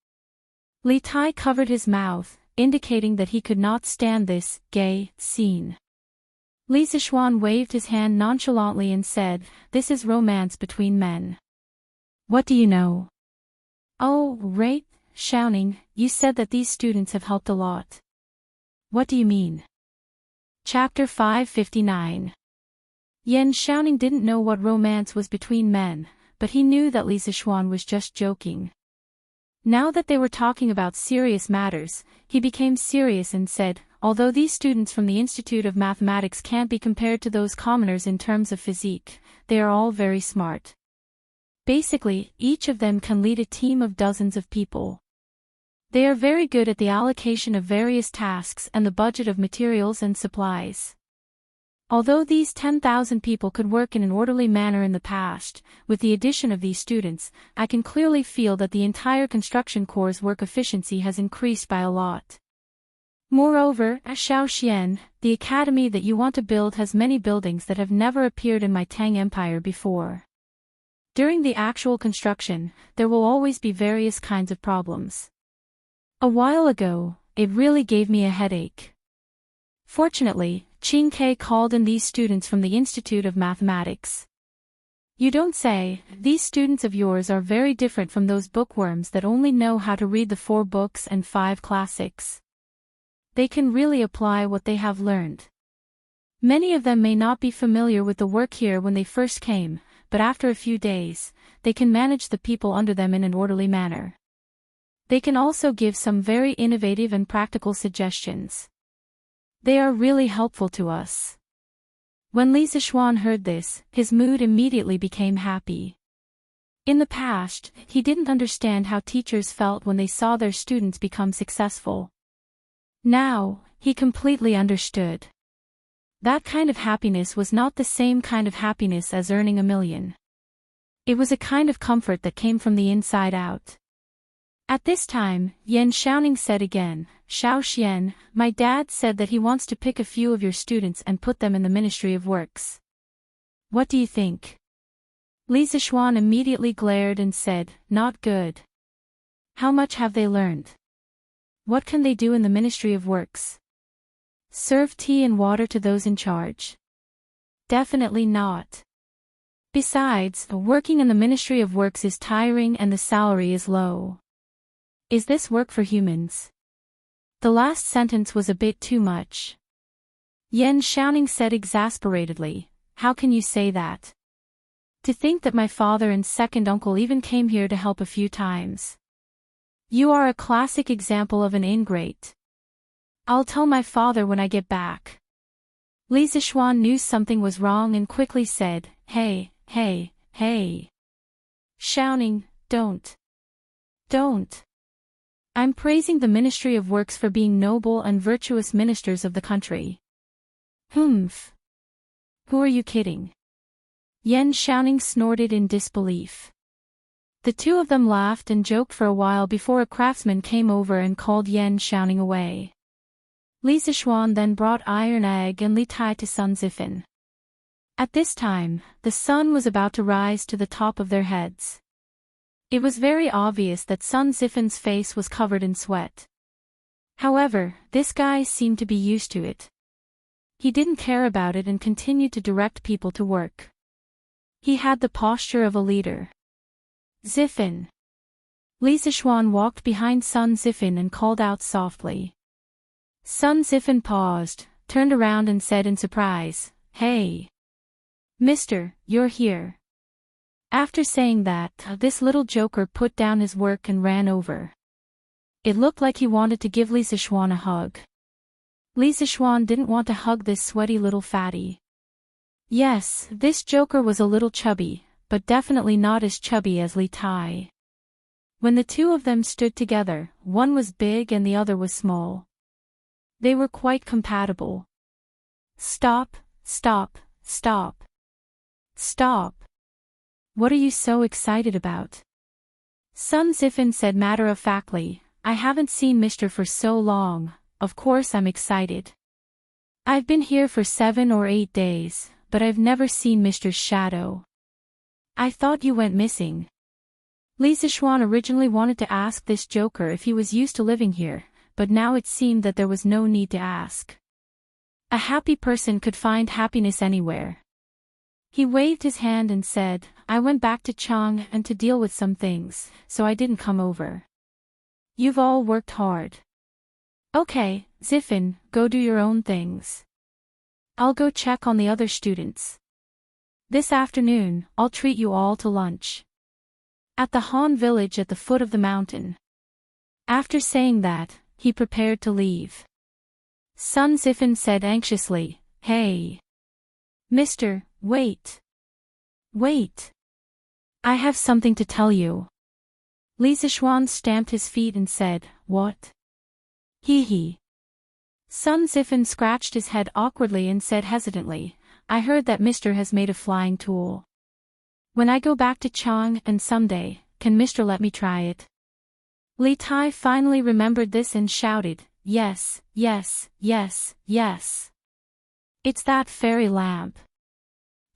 Li Tai covered his mouth, indicating that he could not stand this gay scene. Li Zixuan waved his hand nonchalantly and said, this is romance between men. What do you know? Oh, right, Xiaoning, you said that these students have helped a lot. What do you mean? Chapter 559. Yan Xiaoning didn't know what romance was between men, but he knew that Li Zixuan was just joking. Now that they were talking about serious matters, he became serious and said, although these students from the Institute of Mathematics can't be compared to those commoners in terms of physique, they are all very smart. Basically, each of them can lead a team of dozens of people. They are very good at the allocation of various tasks and the budget of materials and supplies. Although these 10,000 people could work in an orderly manner in the past, with the addition of these students, I can clearly feel that the entire construction corps' work efficiency has increased by a lot. Moreover, at Shaoxian, the academy that you want to build has many buildings that have never appeared in my Tang Empire before. During the actual construction, there will always be various kinds of problems. A while ago, it really gave me a headache. Fortunately, Qing Ke called in these students from the Institute of Mathematics. You don't say, these students of yours are very different from those bookworms that only know how to read the 4 books and 5 classics. They can really apply what they have learned. Many of them may not be familiar with the work here when they first came, but after a few days, they can manage the people under them in an orderly manner. They can also give some very innovative and practical suggestions. They are really helpful to us. When Li Zixuan heard this, his mood immediately became happy. In the past, he didn't understand how teachers felt when they saw their students become successful. Now, he completely understood. That kind of happiness was not the same kind of happiness as earning $1 million. It was a kind of comfort that came from the inside out. At this time, Yan Xiaoning said again, "Xiao Xian, my dad said that he wants to pick a few of your students and put them in the Ministry of Works. What do you think?" Li Zixuan immediately glared and said, "Not good. How much have they learned? What can they do in the Ministry of Works? Serve tea and water to those in charge? Definitely not. Besides, working in the Ministry of Works is tiring and the salary is low. Is this work for humans?" The last sentence was a bit too much. Yan Xiaoning said exasperatedly, "How can you say that? To think that my father and second uncle even came here to help a few times. You are a classic example of an ingrate. I'll tell my father when I get back." Li Zixuan knew something was wrong and quickly said, Hey. Xiaoning, don't. I'm praising the Ministry of Works for being noble and virtuous ministers of the country." Humph. Who are you kidding? Yan Xiaoning snorted in disbelief. The two of them laughed and joked for a while before a craftsman came over and called Yan Xiaoning away. Li Zixuan then brought Iron Egg and Li Tai to Sun Zifan. At this time, the sun was about to rise to the top of their heads. It was very obvious that Sun Zifan's face was covered in sweat. However, this guy seemed to be used to it. He didn't care about it and continued to direct people to work. He had the posture of a leader. "Zifan." Li Zixuan walked behind Sun Zifan and called out softly. Sun Zifan paused, turned around and said in surprise, "Hey. Mister, you're here." After saying that, this little joker put down his work and ran over. It looked like he wanted to give Li Zixuan a hug. Li Zixuan didn't want to hug this sweaty little fatty. Yes, this joker was a little chubby, but definitely not as chubby as Li Tai. When the two of them stood together, one was big and the other was small. They were quite compatible. Stop. What are you so excited about?" Sun Zifan said matter-of-factly, "I haven't seen Mr. for so long, of course I'm excited. I've been here for 7 or 8 days, but I've never seen Mr.'s shadow. I thought you went missing." Li Zixuan originally wanted to ask this joker if he was used to living here, but now it seemed that there was no need to ask. A happy person could find happiness anywhere. He waved his hand and said, "I went back to Chang and to deal with some things, so I didn't come over. You've all worked hard. Okay, Zifan, go do your own things. I'll go check on the other students. This afternoon, I'll treat you all to lunch. At the Han village at the foot of the mountain." After saying that, he prepared to leave. Sun Zifan said anxiously, "Hey. Mister, wait. I have something to tell you." Li Zixuan stamped his feet and said, "What?" Hee. Sun Zifan scratched his head awkwardly and said hesitantly, "I heard that Mr. has made a flying tool. When I go back to Chang and someday, can Mr. let me try it?" Li Tai finally remembered this and shouted, Yes. It's that fairy lamp.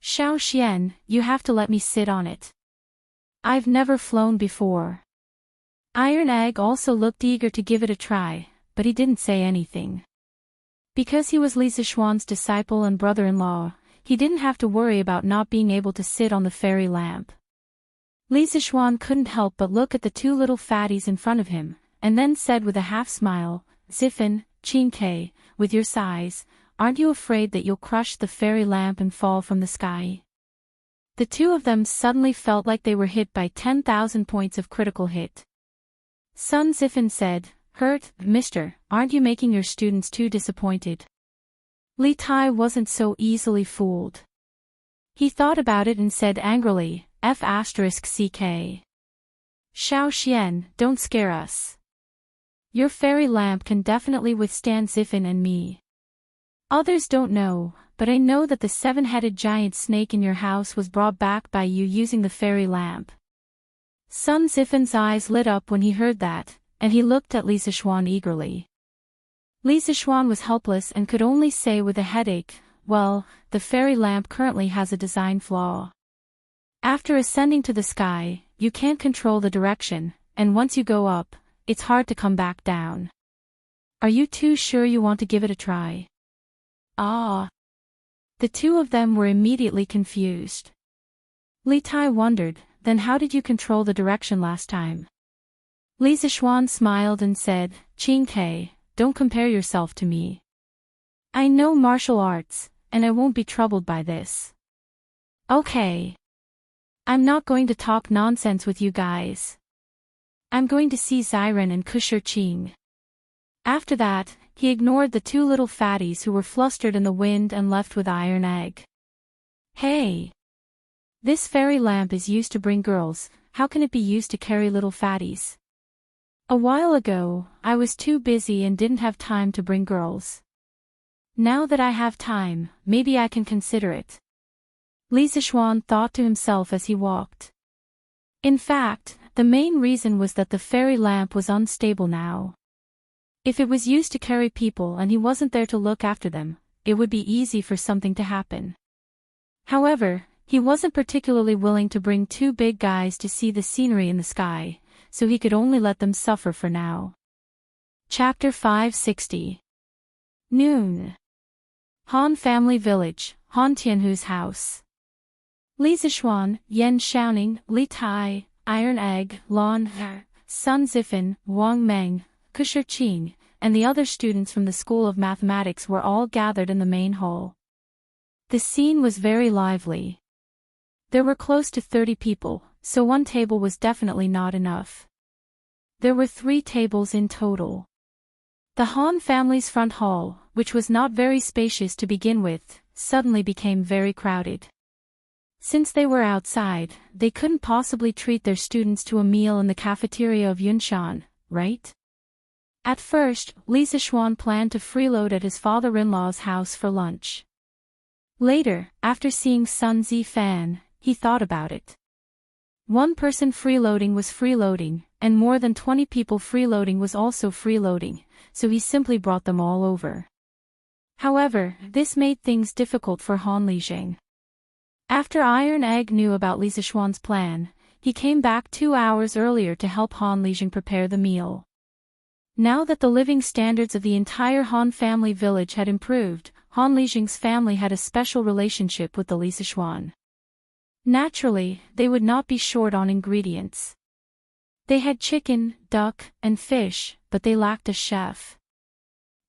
Xiao Xian, you have to let me sit on it. I've never flown before." Iron Egg also looked eager to give it a try, but he didn't say anything. Because he was Li Zixuan's disciple and brother-in-law, he didn't have to worry about not being able to sit on the fairy lamp. Li Zixuan couldn't help but look at the two little fatties in front of him, and then said with a half-smile, "Zifan, Qingke, with your size, aren't you afraid that you'll crush the fairy lamp and fall from the sky?" The two of them suddenly felt like they were hit by 10,000 points of critical hit. Sun Zifan said, "Hurt, mister, aren't you making your students too disappointed?" Li Tai wasn't so easily fooled. He thought about it and said angrily, F***. Xiao Xian, don't scare us. Your fairy lamp can definitely withstand Ziffin and me. Others don't know, but I know that the 7-headed giant snake in your house was brought back by you using the fairy lamp. Sun Ziffin's eyes lit up when he heard that, and he looked at Li Zixuan eagerly. Li Zixuan was helpless and could only say with a headache, well, the fairy lamp currently has a design flaw. After ascending to the sky, you can't control the direction, and once you go up, it's hard to come back down. Are you too sure you want to give it a try? Ah. The two of them were immediately confused. Li Tai wondered, then how did you control the direction last time? Li Zixuan smiled and said, Qing Ke, don't compare yourself to me. I know martial arts, and I won't be troubled by this. Okay. I'm not going to talk nonsense with you guys. I'm going to see Xiren and Kusher Qing. After that, he ignored the two little fatties who were flustered in the wind and left with Iron Egg. Hey! This fairy lamp is used to bring girls, how can it be used to carry little fatties? A while ago, I was too busy and didn't have time to bring girls. Now that I have time, maybe I can consider it. Li Zixuan thought to himself as he walked. In fact, the main reason was that the fairy lamp was unstable now. If it was used to carry people and he wasn't there to look after them, it would be easy for something to happen. However, he wasn't particularly willing to bring two big guys to see the scenery in the sky, so he could only let them suffer for now. Chapter 560. Noon. Han Family Village, Han Tianhu's house. Li Zixuan, Yan Xiaoning, Li Tai, Iron Egg, Lan, Sun Ziffin, Wang Meng, Kusher Qing, and the other students from the School of Mathematics were all gathered in the main hall. The scene was very lively. There were close to 30 people, so one table was definitely not enough. There were 3 tables in total. The Han family's front hall, which was not very spacious to begin with, suddenly became very crowded. Since they were outside, they couldn't possibly treat their students to a meal in the cafeteria of Yunshan, right? At first, Li Zixuan planned to freeload at his father-in-law's house for lunch. Later, after seeing Sun Zifan, he thought about it. One person freeloading was freeloading, and more than 20 people freeloading was also freeloading, so he simply brought them all over. However, this made things difficult for Han Lizheng. After Iron Egg knew about Li Zixuan's plan, he came back 2 hours earlier to help Han Lizheng prepare the meal. Now that the living standards of the entire Han family village had improved, Han Lizheng's family had a special relationship with the Li Zixuan. Naturally, they would not be short on ingredients. They had chicken, duck, and fish, but they lacked a chef.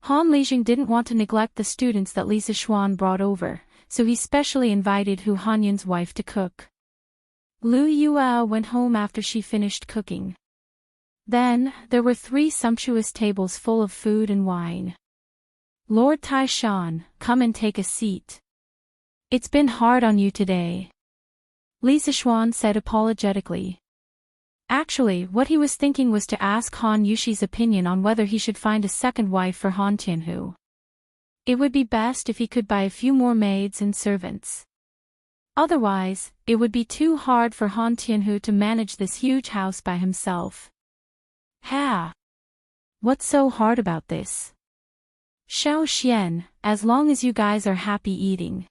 Han Lizheng didn't want to neglect the students that Li Zixuan brought over, so he specially invited Hu Hanyun's wife to cook. Lu Yuao went home after she finished cooking. Then, there were 3 sumptuous tables full of food and wine. Lord Taishan, come and take a seat. It's been hard on you today. Li Zixuan said apologetically. Actually, what he was thinking was to ask Han Yushi's opinion on whether he should find a second wife for Han Tianhu. It would be best if he could buy a few more maids and servants. Otherwise, it would be too hard for Han Tianhu to manage this huge house by himself. Ha! What's so hard about this? Xiao Xian, as long as you guys are happy eating.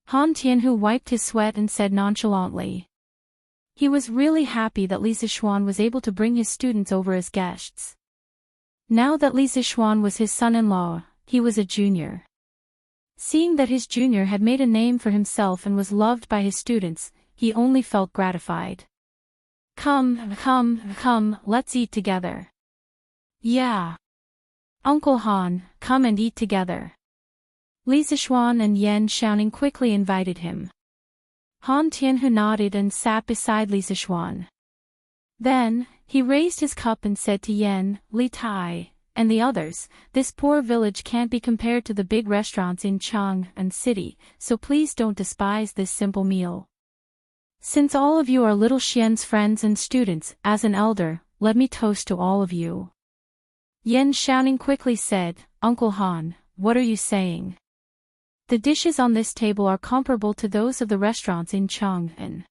Han Tianhu wiped his sweat and said nonchalantly. He was really happy that Li Zixuan was able to bring his students over as guests. Now that Li Zixuan was his son-in-law, he was a junior. Seeing that his junior had made a name for himself and was loved by his students, he only felt gratified. Come, let's eat together. Yeah. Uncle Han, come and eat together. Li Zixuan and Yan Xiaoning quickly invited him. Han Tianhu nodded and sat beside Li Zixuan. Then, he raised his cup and said to Yan, Li Tai, and the others, this poor village can't be compared to the big restaurants in Chang and City, so please don't despise this simple meal. Since all of you are little Xian's friends and students, as an elder, let me toast to all of you. Yan Xiaoning quickly said, Uncle Han, what are you saying? The dishes on this table are comparable to those of the restaurants in Chang'an.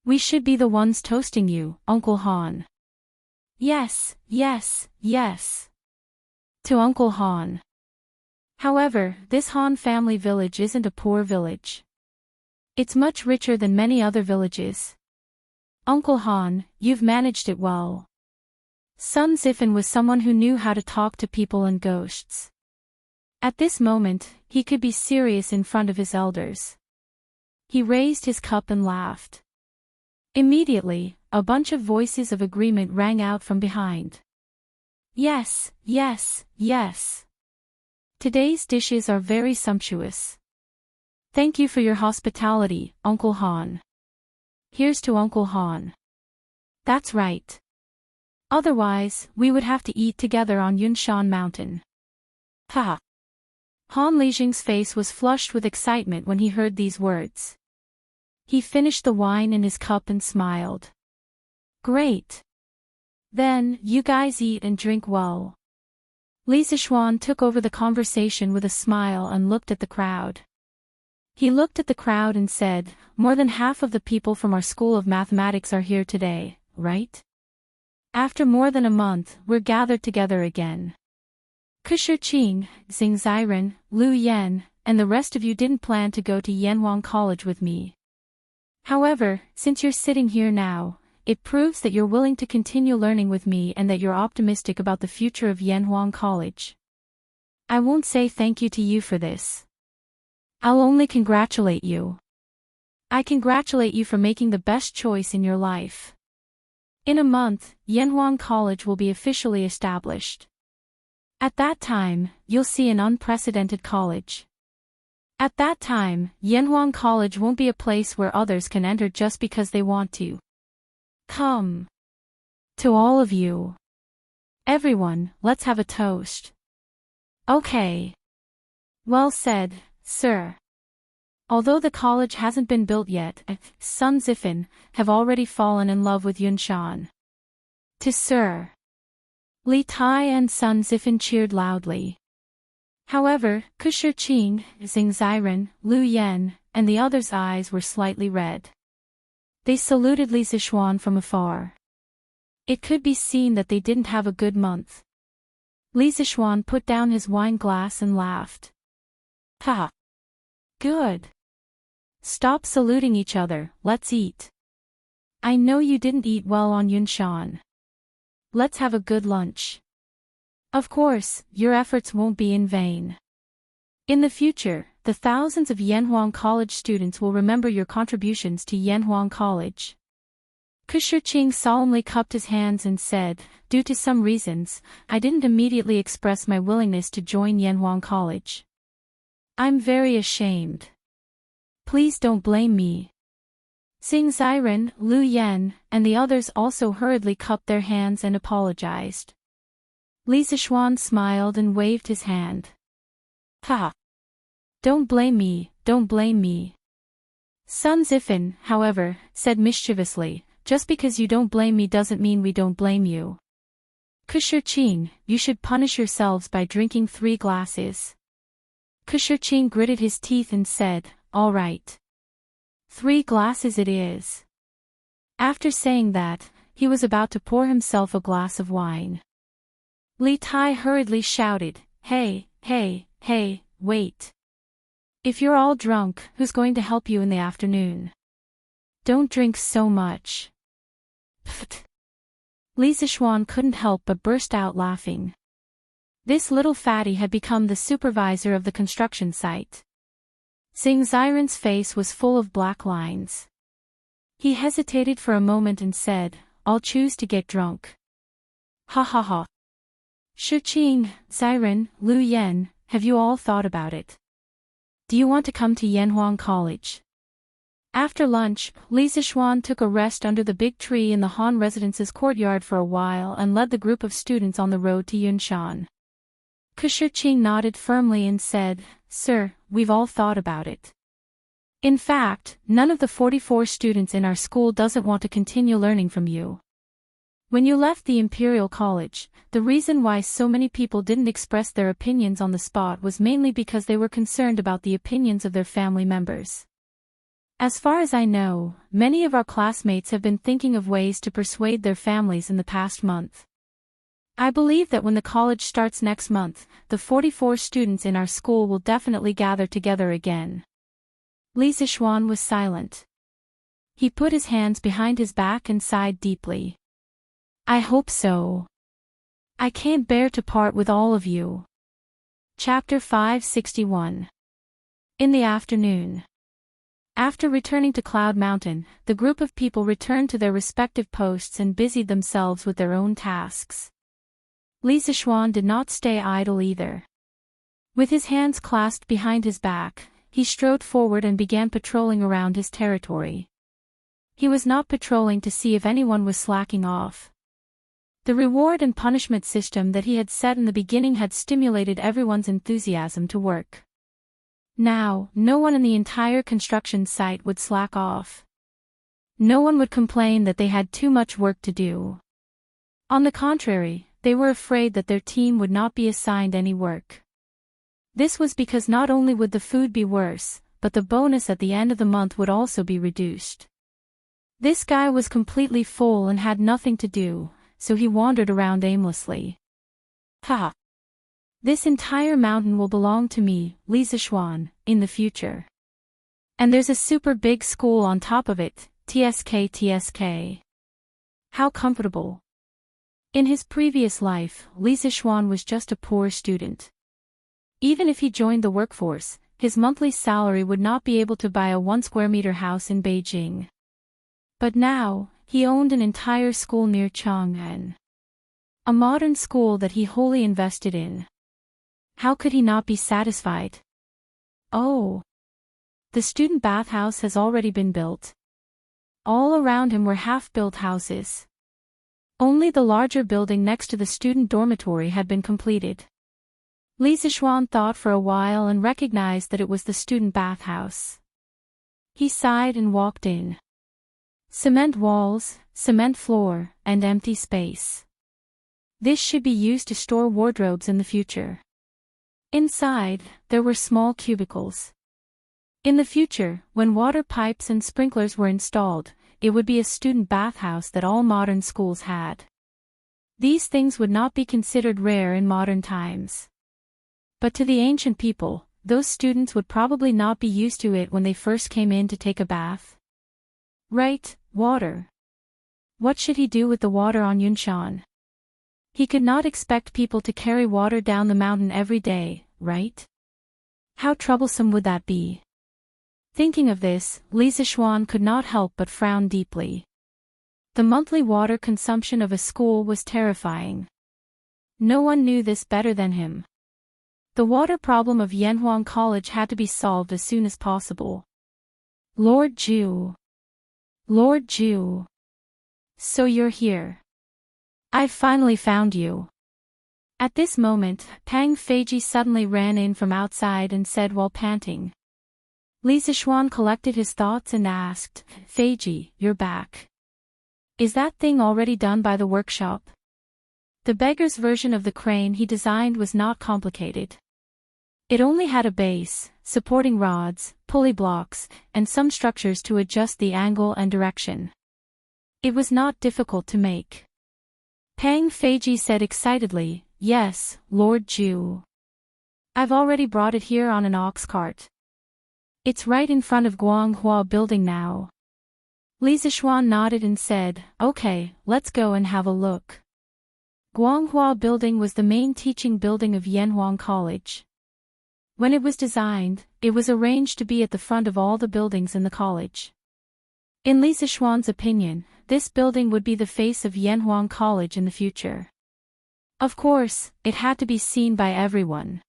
We should be the ones toasting you, Uncle Han. Yes, yes, yes. To Uncle Han. However, this Han family village isn't a poor village. It's much richer than many other villages. Uncle Han, you've managed it well. Sun Zifan was someone who knew how to talk to people and ghosts. At this moment, he could be serious in front of his elders. He raised his cup and laughed. Immediately, a bunch of voices of agreement rang out from behind. Yes, yes, yes. Today's dishes are very sumptuous. Thank you for your hospitality, Uncle Han. Here's to Uncle Han. That's right. Otherwise, we would have to eat together on Yunshan Mountain. Ha! Han Lijing's face was flushed with excitement when he heard these words. He finished the wine in his cup and smiled. Great. Then, you guys eat and drink well. Li Zishuan took over the conversation with a smile and looked at the crowd. He looked at the crowd and said, more than half of the people from our school of mathematics are here today, right? After more than a month, we're gathered together again. Kusher Qing, Xing Ziren, Lu Yan, and the rest of you didn't plan to go to Yanhuang College with me. However, since you're sitting here now, it proves that you're willing to continue learning with me and that you're optimistic about the future of Yanhuang College. I won't say thank you to you for this. I'll only congratulate you. I congratulate you for making the best choice in your life. In a month, Yanhuang College will be officially established. At that time, you'll see an unprecedented college. At that time, Yanhuang College won't be a place where others can enter just because they want to. Come. To all of you. Everyone, let's have a toast. Okay. Well said, sir. Although the college hasn't been built yet, Sun Zifan have already fallen in love with Yunshan. To Sir. Li Tai and Sun Zifan cheered loudly. However, Kusher Qing, Xing Ziren, Lu Yan, and the others' eyes were slightly red. They saluted Li Zishuan from afar. It could be seen that they didn't have a good month. Li Zishuan put down his wine glass and laughed. Ha! Good. Stop saluting each other, let's eat. I know you didn't eat well on Yunshan. Let's have a good lunch. Of course, your efforts won't be in vain. In the future, the thousands of Yanhuang College students will remember your contributions to Yanhuang College. Kusher Qing solemnly cupped his hands and said, due to some reasons, I didn't immediately express my willingness to join Yanhuang College. I'm very ashamed. Please don't blame me. Xing Ziren, Lu Yan, and the others also hurriedly cupped their hands and apologized. Li Zishuan smiled and waved his hand. Ha! Don't blame me, don't blame me. Sun Zifan, however, said mischievously, just because you don't blame me doesn't mean we don't blame you. Kusher Qing, you should punish yourselves by drinking 3 glasses. Kusher Qing gritted his teeth and said, all right. 3 glasses it is. After saying that, he was about to pour himself a glass of wine. Li Tai hurriedly shouted, hey, hey, hey, wait. If you're all drunk, who's going to help you in the afternoon? Don't drink so much. Pfft. Li Zishuan couldn't help but burst out laughing. This little fatty had become the supervisor of the construction site. Xing Ziren's face was full of black lines. He hesitated for a moment and said, I'll choose to get drunk. Ha ha ha. Shiqing, Ziren, Lu Yan, have you all thought about it? Do you want to come to Yanhuang College? After lunch, Li Zishuan took a rest under the big tree in the Han residence's courtyard for a while and led the group of students on the road to Yunshan. Kusher Qing nodded firmly and said, Sir, we've all thought about it. In fact, none of the 44 students in our school doesn't want to continue learning from you. When you left the Imperial College, the reason why so many people didn't express their opinions on the spot was mainly because they were concerned about the opinions of their family members. As far as I know, many of our classmates have been thinking of ways to persuade their families in the past month. I believe that when the college starts next month, the 44 students in our school will definitely gather together again. Li Zixuan was silent. He put his hands behind his back and sighed deeply. I hope so. I can't bear to part with all of you. Chapter 561. In the afternoon. After returning to Cloud Mountain, the group of people returned to their respective posts and busied themselves with their own tasks. Li Zixuan did not stay idle either. With his hands clasped behind his back, he strode forward and began patrolling around his territory. He was not patrolling to see if anyone was slacking off. The reward and punishment system that he had set in the beginning had stimulated everyone's enthusiasm to work. Now, no one in the entire construction site would slack off. No one would complain that they had too much work to do. On the contrary, they were afraid that their team would not be assigned any work. This was because not only would the food be worse, but the bonus at the end of the month would also be reduced. This guy was completely full and had nothing to do, so he wandered around aimlessly. Ha! This entire mountain will belong to me, Li Zixuan, in the future. And there's a super big school on top of it, TSK. How comfortable. In his previous life, Li Zixuan was just a poor student. Even if he joined the workforce, his monthly salary would not be able to buy a 1 square meter house in Beijing. But now, he owned an entire school near Chang'an. A modern school that he wholly invested in. How could he not be satisfied? Oh! The student bathhouse has already been built. All around him were half-built houses. Only the larger building next to the student dormitory had been completed. Li Zixuan thought for a while and recognized that it was the student bathhouse. He sighed and walked in. Cement walls, cement floor, and empty space. This should be used to store wardrobes in the future. Inside, there were small cubicles. In the future, when water pipes and sprinklers were installed, it would be a student bathhouse that all modern schools had. These things would not be considered rare in modern times. But to the ancient people, those students would probably not be used to it when they first came in to take a bath. Right, water. What should he do with the water on Yunshan? He could not expect people to carry water down the mountain every day, right? How troublesome would that be? Thinking of this, Li Zixuan could not help but frown deeply. The monthly water consumption of a school was terrifying. No one knew this better than him. The water problem of Yanhuang College had to be solved as soon as possible. Lord Zhu. Lord Zhu. So you're here. I've finally found you. At this moment, Pang Feiji suddenly ran in from outside and said while panting. Li Zixuan collected his thoughts and asked, Feiji, you're back. Is that thing already done by the workshop? The beggar's version of the crane he designed was not complicated. It only had a base, supporting rods, pulley blocks, and some structures to adjust the angle and direction. It was not difficult to make. Pang Feiji said excitedly, Yes, Lord Zhu. I've already brought it here on an ox cart. It's right in front of Guanghua Building now. Li Zixuan nodded and said, Okay, let's go and have a look. Guanghua Building was the main teaching building of Yanhuang College. When it was designed, it was arranged to be at the front of all the buildings in the college. In Li Zixuan's opinion, this building would be the face of Yanhuang College in the future. Of course, it had to be seen by everyone.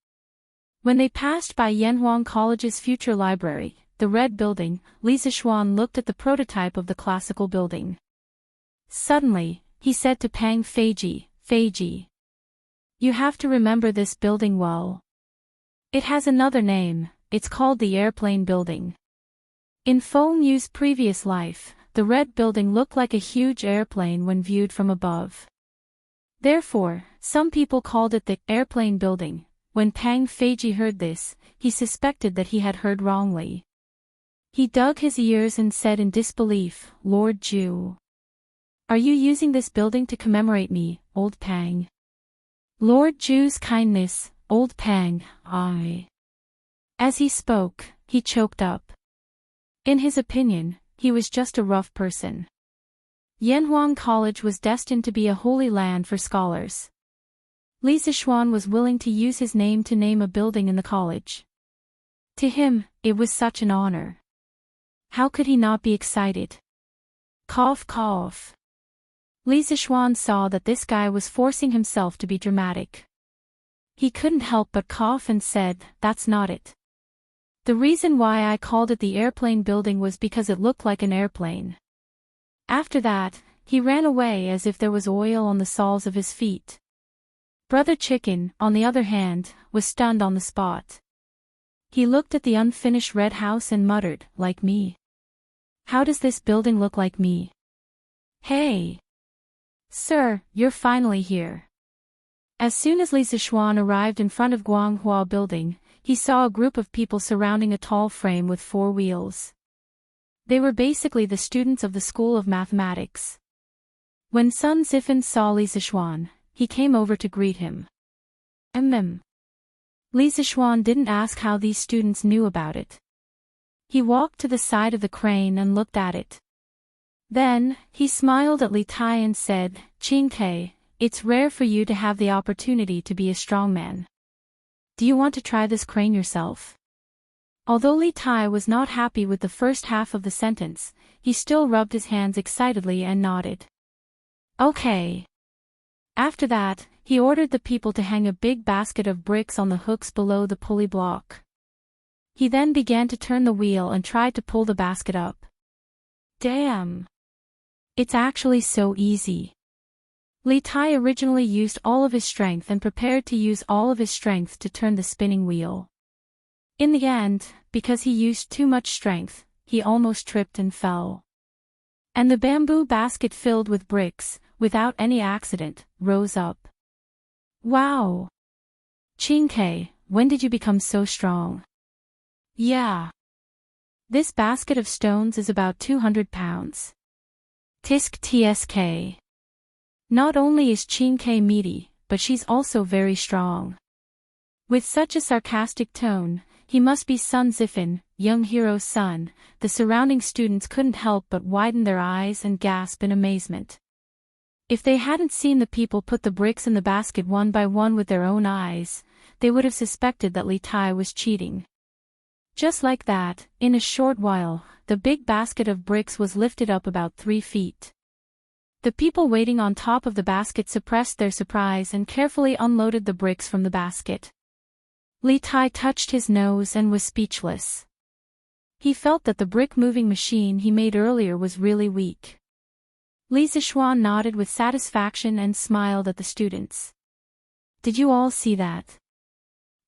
When they passed by Yanhuang College's future library, the red building, Li Zixuan looked at the prototype of the classical building. Suddenly, he said to Pang Feiji, Feiji. You have to remember this building well. It has another name, it's called the Airplane Building. In Feng Yu's previous life, the red building looked like a huge airplane when viewed from above. Therefore, some people called it the airplane building. When Pang Feiji heard this, he suspected that he had heard wrongly. He dug his ears and said in disbelief, "Lord Ju, are you using this building to commemorate me, old Pang?" "Lord Ju's kindness, old Pang, I." As he spoke, he choked up. In his opinion, he was just a rough person. Yanhuang College was destined to be a holy land for scholars. Li Zixuan was willing to use his name to name a building in the college. To him, it was such an honor. How could he not be excited? Cough cough. Li Zixuan saw that this guy was forcing himself to be dramatic. He couldn't help but cough and said, "That's not it. The reason why I called it the airplane building was because it looked like an airplane." After that, he ran away as if there was oil on the soles of his feet. Brother Chicken, on the other hand, was stunned on the spot. He looked at the unfinished red house and muttered, "Like me. How does this building look like me?" "Hey! Sir, you're finally here." As soon as Li Zixuan arrived in front of Guanghua Building, he saw a group of people surrounding a tall frame with 4 wheels. They were basically the students of the School of Mathematics. When Sun Zifan saw Li Zixuan, he came over to greet him. Li Zixuan didn't ask how these students knew about it. He walked to the side of the crane and looked at it. Then, he smiled at Li Tai and said, "Qing Ke, it's rare for you to have the opportunity to be a strongman. Do you want to try this crane yourself?" Although Li Tai was not happy with the first half of the sentence, he still rubbed his hands excitedly and nodded. "Okay." After that, he ordered the people to hang a big basket of bricks on the hooks below the pulley block. He then began to turn the wheel and tried to pull the basket up. Damn! It's actually so easy. Li Tai originally used all of his strength and prepared to use all of his strength to turn the spinning wheel. In the end, because he used too much strength, he almost tripped and fell. And the bamboo basket filled with bricks, without any accident, rose up. Wow! Qing Ke, when did you become so strong? Yeah. This basket of stones is about 200 pounds. Tisk tsk. Not only is Qing Ke meaty, but she's also very strong. With such a sarcastic tone, he must be Sun Zifan, young hero's son. The surrounding students couldn't help but widen their eyes and gasp in amazement. If they hadn't seen the people put the bricks in the basket one by one with their own eyes, they would have suspected that Li Tai was cheating. Just like that, in a short while, the big basket of bricks was lifted up about 3 feet. The people waiting on top of the basket suppressed their surprise and carefully unloaded the bricks from the basket. Li Tai touched his nose and was speechless. He felt that the brick-moving machine he made earlier was really weak. Li Zixuan nodded with satisfaction and smiled at the students. Did you all see that?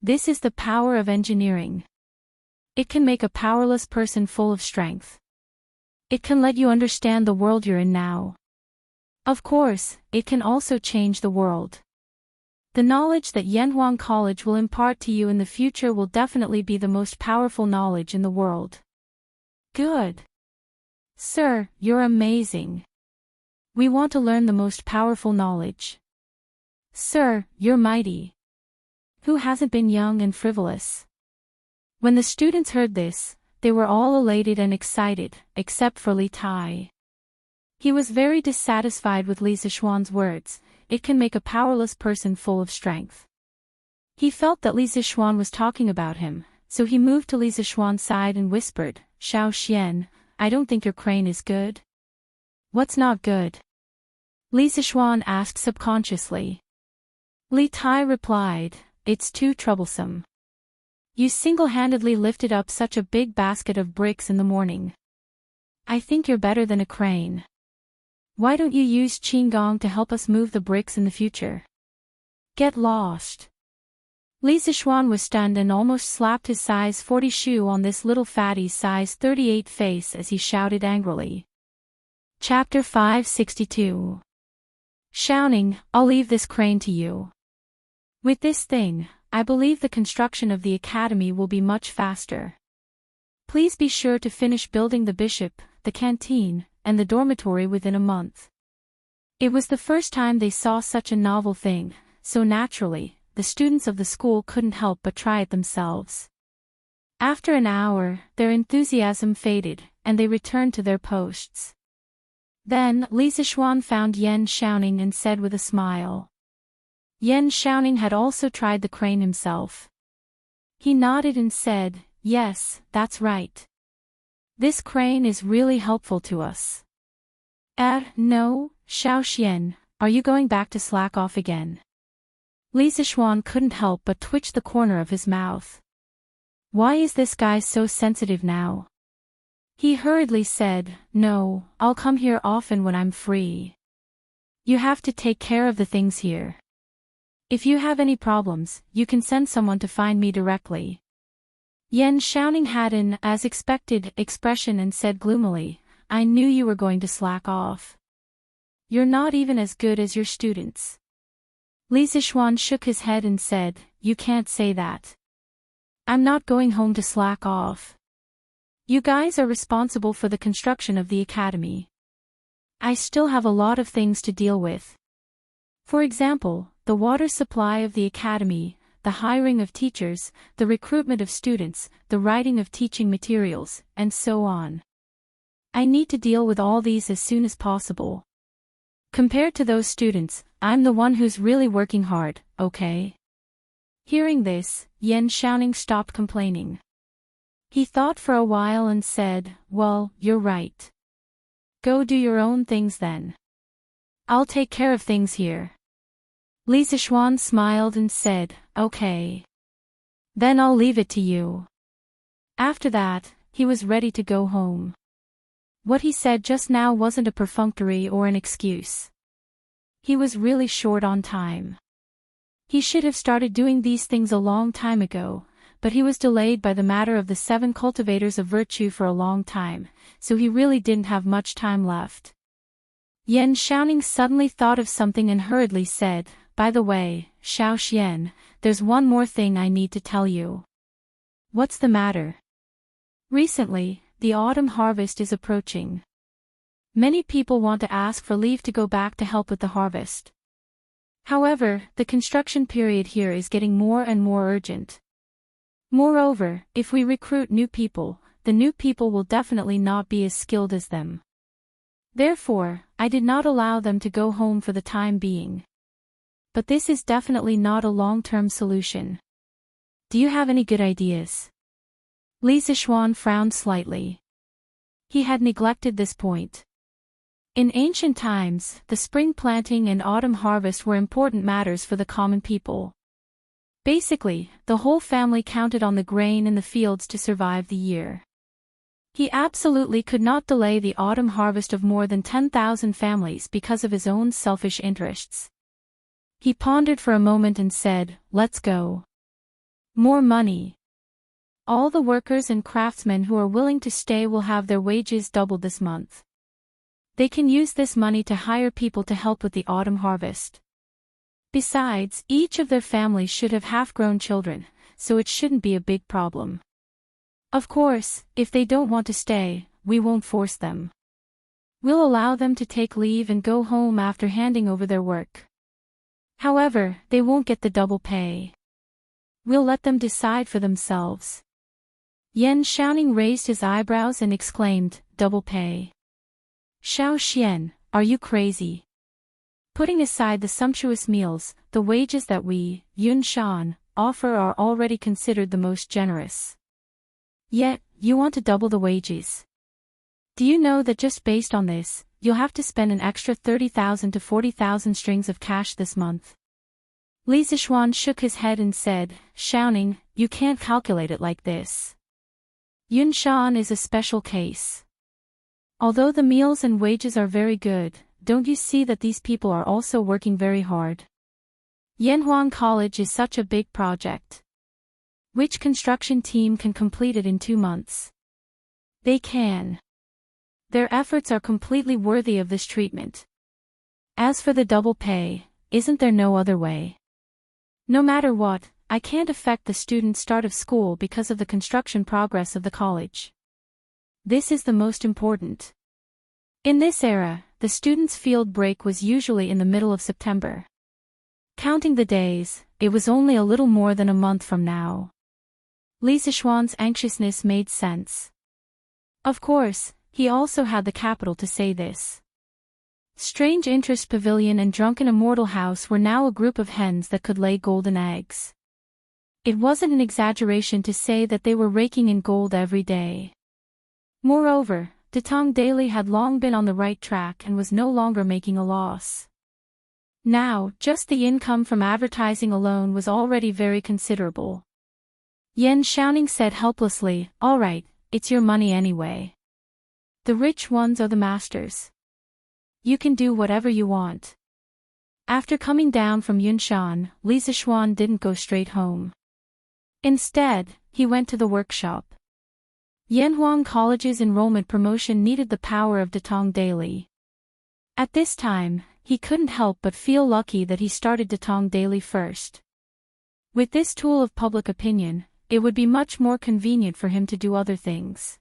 This is the power of engineering. It can make a powerless person full of strength. It can let you understand the world you're in now. Of course, it can also change the world. The knowledge that Yanhuang College will impart to you in the future will definitely be the most powerful knowledge in the world. Good. Sir, you're amazing. We want to learn the most powerful knowledge. Sir, you're mighty. Who hasn't been young and frivolous? When the students heard this, they were all elated and excited, except for Li Tai. He was very dissatisfied with Li Zixuan's words. It can make a powerless person full of strength. He felt that Li Zixuan was talking about him, so he moved to Li Zixuan's side and whispered, "Xiao Xian, I don't think your crane is good." What's not good? Li Zixuan asked subconsciously. Li Tai replied, "It's too troublesome. You single-handedly lifted up such a big basket of bricks in the morning. I think you're better than a crane. Why don't you use Qinggong to help us move the bricks in the future? Get lost." Li Zixuan was stunned and almost slapped his size 40 shoe on this little fatty's size 38 face as he shouted angrily. Chapter 562. Shouting, I'll leave this crane to you. With this thing, I believe the construction of the academy will be much faster. Please be sure to finish building the bishop, the canteen, and the dormitory within a month. It was the first time they saw such a novel thing, so naturally, the students of the school couldn't help but try it themselves. After an hour, their enthusiasm faded, and they returned to their posts. Then, Li Zixuan found Yan Xiaoning and said with a smile. Yan Xiaoning had also tried the crane himself. He nodded and said, yes, that's right. This crane is really helpful to us. No, Xiao Xian, are you going back to slack off again? Li Zixuan couldn't help but twitch the corner of his mouth. Why is this guy so sensitive now? He hurriedly said, no, I'll come here often when I'm free. You have to take care of the things here. If you have any problems, you can send someone to find me directly. Yan Xiaoning had an, as expected, expression and said gloomily, I knew you were going to slack off. You're not even as good as your students. Li Zixuan shook his head and said, you can't say that. I'm not going home to slack off. You guys are responsible for the construction of the academy. I still have a lot of things to deal with. For example, the water supply of the academy, the hiring of teachers, the recruitment of students, the writing of teaching materials, and so on. I need to deal with all these as soon as possible. Compared to those students, I'm the one who's really working hard, okay? Hearing this, Yan Xiaoning stopped complaining. He thought for a while and said, well, you're right. Go do your own things then. I'll take care of things here. Li Zixuan smiled and said, okay. Then I'll leave it to you. After that, he was ready to go home. What he said just now wasn't a perfunctory or an excuse. He was really short on time. He should have started doing these things a long time ago, but he was delayed by the matter of the 7 cultivators of virtue for a long time, so he really didn't have much time left. Yan Xiaoning suddenly thought of something and hurriedly said, by the way, Xiao Xian, there's one more thing I need to tell you. What's the matter? Recently, the autumn harvest is approaching. Many people want to ask for leave to go back to help with the harvest. However, the construction period here is getting more and more urgent. Moreover, if we recruit new people, the new people will definitely not be as skilled as them. Therefore, I did not allow them to go home for the time being. But this is definitely not a long-term solution. Do you have any good ideas? Li Zixuan frowned slightly. He had neglected this point. In ancient times, the spring planting and autumn harvest were important matters for the common people. Basically, the whole family counted on the grain in the fields to survive the year. He absolutely could not delay the autumn harvest of more than 10,000 families because of his own selfish interests. He pondered for a moment and said, let's go. More money. All the workers and craftsmen who are willing to stay will have their wages doubled this month. They can use this money to hire people to help with the autumn harvest. Besides, each of their families should have half-grown children, so it shouldn't be a big problem. Of course, if they don't want to stay, we won't force them. We'll allow them to take leave and go home after handing over their work. However, they won't get the double pay. We'll let them decide for themselves. Yan Xiaoning raised his eyebrows and exclaimed, double pay. Xiao Xian, are you crazy? Putting aside the sumptuous meals, the wages that we, Yun Shan, offer are already considered the most generous. Yet, you want to double the wages. Do you know that just based on this, you'll have to spend an extra 30,000 to 40,000 strings of cash this month? Li Zixuan shook his head and said, Xiaoning, you can't calculate it like this. Yun Shan is a special case. Although the meals and wages are very good, don't you see that these people are also working very hard? Yanhuang College is such a big project. Which construction team can complete it in 2 months? They can. Their efforts are completely worthy of this treatment. As for the double pay, isn't there no other way? No matter what, I can't affect the student's start of school because of the construction progress of the college. This is the most important. In this era, the student's field break was usually in the middle of September. Counting the days, it was only a little more than a month from now. Li Zixuan's anxiousness made sense. Of course, he also had the capital to say this. Strange Interest Pavilion and Drunken Immortal House were now a group of hens that could lay golden eggs. It wasn't an exaggeration to say that they were raking in gold every day. Moreover, Datong Daily had long been on the right track and was no longer making a loss. Now, just the income from advertising alone was already very considerable. Yan Xiaoning said helplessly, "All right, it's your money anyway. The rich ones are the masters. You can do whatever you want." After coming down from Yunshan, Li Zixuan didn't go straight home. Instead, he went to the workshop. Yanhuang College's enrollment promotion needed the power of Datong Daily. At this time, he couldn't help but feel lucky that he started Datong Daily first. With this tool of public opinion, it would be much more convenient for him to do other things.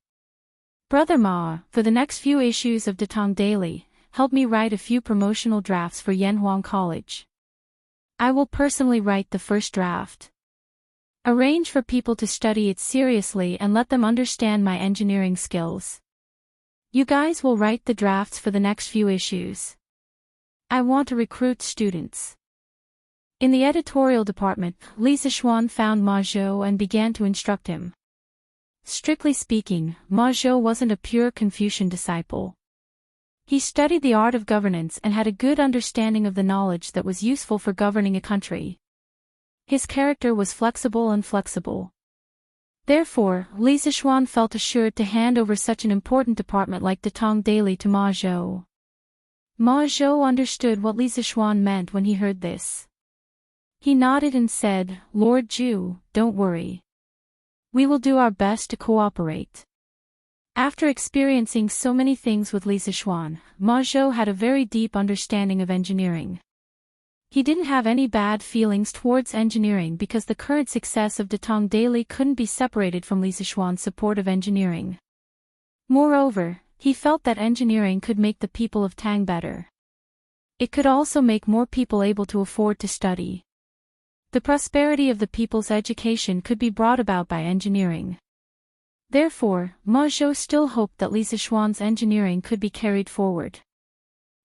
Brother Ma, for the next few issues of Datong Daily, help me write a few promotional drafts for Yanhuang College. I will personally write the first draft. Arrange for people to study it seriously and let them understand my engineering skills. You guys will write the drafts for the next few issues. I want to recruit students. In the editorial department, Li Zixuan found Ma Zhou and began to instruct him. Strictly speaking, Ma Zhou wasn't a pure Confucian disciple. He studied the art of governance and had a good understanding of the knowledge that was useful for governing a country. His character was flexible and flexible. Therefore, Li Zixuan felt assured to hand over such an important department like Datong Daily to Ma Zhou. Ma Zhou understood what Li Zixuan meant when he heard this. He nodded and said, "Lord Zhu, don't worry. We will do our best to cooperate." After experiencing so many things with Li Zixuan, Ma Zhou had a very deep understanding of engineering. He didn't have any bad feelings towards engineering because the current success of Datong Daily couldn't be separated from Li Zixuan's support of engineering. Moreover, he felt that engineering could make the people of Tang better. It could also make more people able to afford to study. The prosperity of the people's education could be brought about by engineering. Therefore, Ma Zhou still hoped that Li Zixuan's engineering could be carried forward.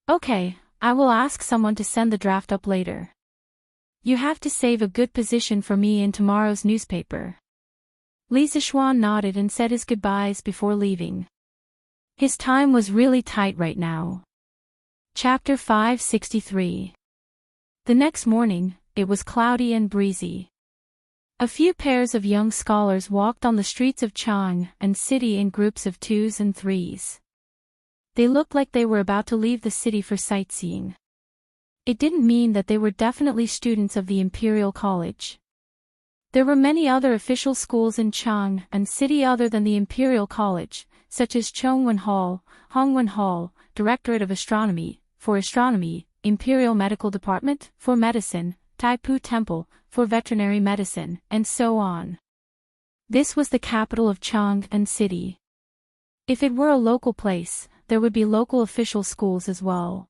"Okay, I will ask someone to send the draft up later. You have to save a good position for me in tomorrow's newspaper." Li Zixuan nodded and said his goodbyes before leaving. His time was really tight right now. Chapter 563. The next morning, it was cloudy and breezy. A few pairs of young scholars walked on the streets of Chang and city in groups of 2s and 3s. They looked like they were about to leave the city for sightseeing. It didn't mean that they were definitely students of the Imperial College. There were many other official schools in Chang and city other than the Imperial College, such as Chongwen Hall, Hongwen Hall, Directorate of Astronomy, for Astronomy, Imperial Medical Department, for Medicine, Taipu Temple, for Veterinary Medicine, and so on. This was the capital of Chang and city. If it were a local place, there would be local official schools as well.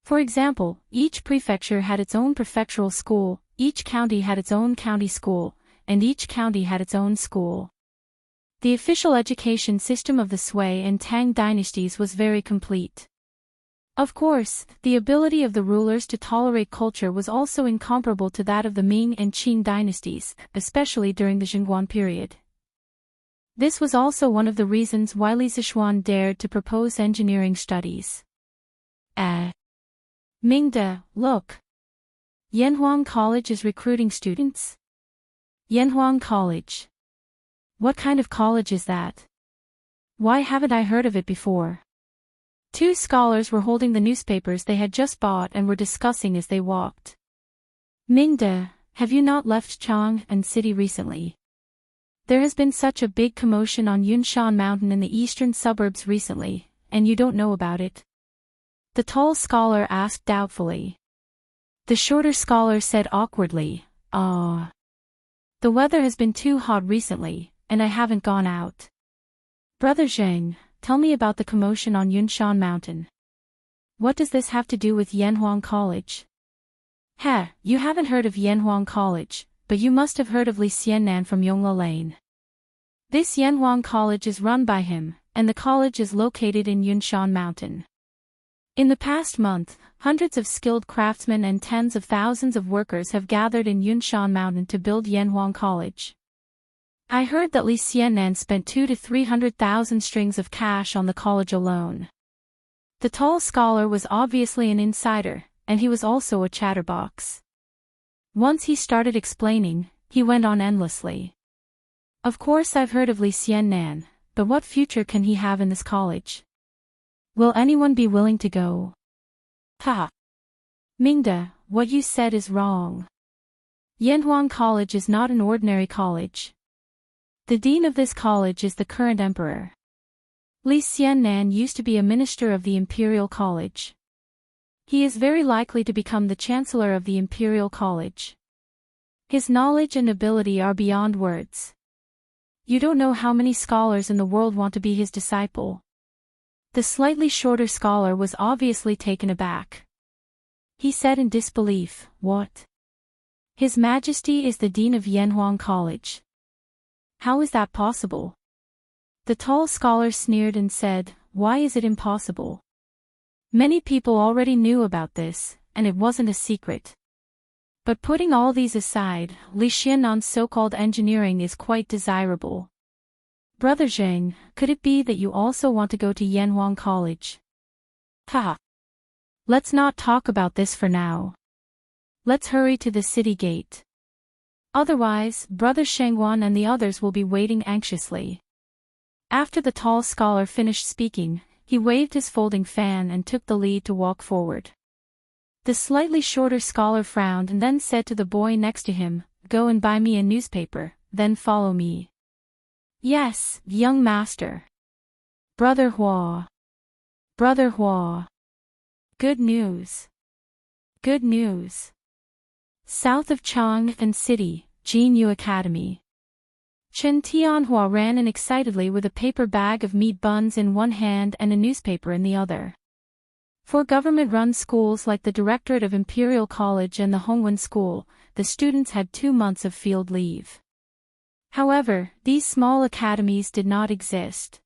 For example, each prefecture had its own prefectural school, each county had its own county school, and each county had its own school. The official education system of the Sui and Tang dynasties was very complete. Of course, the ability of the rulers to tolerate culture was also incomparable to that of the Ming and Qing dynasties, especially during the Zhenguan period. This was also one of the reasons why Li Zixuan dared to propose engineering studies. Mingde, look. Yanhuang College is recruiting students? Yanhuang College. What kind of college is that? Why haven't I heard of it before? 2 scholars were holding the newspapers they had just bought and were discussing as they walked. Mingde, have you not left Chang'an City recently? There has been such a big commotion on Yunshan Mountain in the eastern suburbs recently, and you don't know about it? The tall scholar asked doubtfully. The shorter scholar said awkwardly, "Ah. The weather has been too hot recently, and I haven't gone out." Brother Zheng, tell me about the commotion on Yunshan Mountain. What does this have to do with Yanhuang College? Heh, you haven't heard of Yanhuang College, but you must have heard of Li Xiannan from Yongla Lane. This Yanhuang College is run by him, and the college is located in Yunshan Mountain. In the past month, hundreds of skilled craftsmen and tens of thousands of workers have gathered in Yunshan Mountain to build Yanhuang College. I heard that Li Xiannan spent 200,000 to 300,000 strings of cash on the college alone. The tall scholar was obviously an insider, and he was also a chatterbox. Once he started explaining, he went on endlessly. Of course I've heard of Li Xiannan, but what future can he have in this college? Will anyone be willing to go? Ha! Mingde, what you said is wrong. Yanhuang College is not an ordinary college. The dean of this college is the current emperor. Li Xiannan used to be a minister of the Imperial College. He is very likely to become the chancellor of the Imperial College. His knowledge and ability are beyond words. You don't know how many scholars in the world want to be his disciple. The slightly shorter scholar was obviously taken aback. He said in disbelief, "What? His Majesty is the dean of Yanhuang College. How is that possible?" The tall scholar sneered and said, "Why is it impossible? Many people already knew about this, and it wasn't a secret. But putting all these aside, Li Xiannan's so-called engineering is quite desirable. Brother Zheng, could it be that you also want to go to Yanhuang College?" Haha. Let's not talk about this for now. Let's hurry to the city gate. Otherwise, Brother Shengwan and the others will be waiting anxiously. After the tall scholar finished speaking, he waved his folding fan and took the lead to walk forward. The slightly shorter scholar frowned and then said to the boy next to him, "Go and buy me a newspaper, then follow me." "Yes, young master." Brother Hua. Brother Hua. Good news. Good news. South of Chang'an City, Jinyu Academy. Chen Tianhua ran in excitedly with a paper bag of meat buns in one hand and a newspaper in the other. For government-run schools like the Directorate of Imperial College and the Hongwen School, the students had 2 months of field leave. However, these small academies did not exist.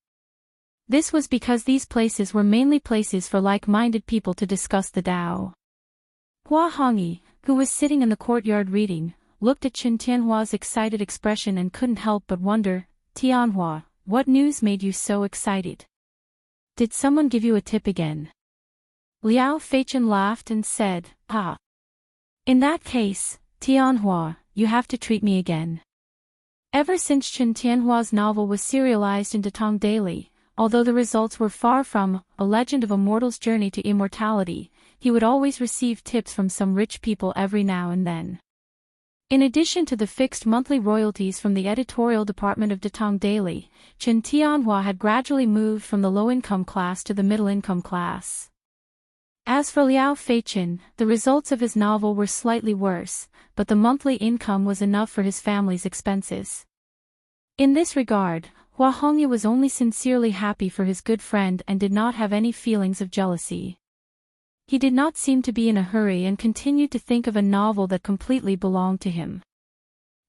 This was because these places were mainly places for like-minded people to discuss the Tao. Hua Hongyi, who was sitting in the courtyard reading, looked at Chen Tianhua's excited expression and couldn't help but wonder, "Tianhua, what news made you so excited? Did someone give you a tip again?" Liao Feichen laughed and said, "Ah. In that case, Tianhua, you have to treat me again." Ever since Chen Tianhua's novel was serialized into Tong Daily, although the results were far from A Legend of a Mortal's Journey to Immortality, he would always receive tips from some rich people every now and then. In addition to the fixed monthly royalties from the editorial department of Datong Daily, Chen Tianhua had gradually moved from the low-income class to the middle-income class. As for Liao Feichen, the results of his novel were slightly worse, but the monthly income was enough for his family's expenses. In this regard, Hua Hongyi was only sincerely happy for his good friend and did not have any feelings of jealousy. He did not seem to be in a hurry and continued to think of a novel that completely belonged to him.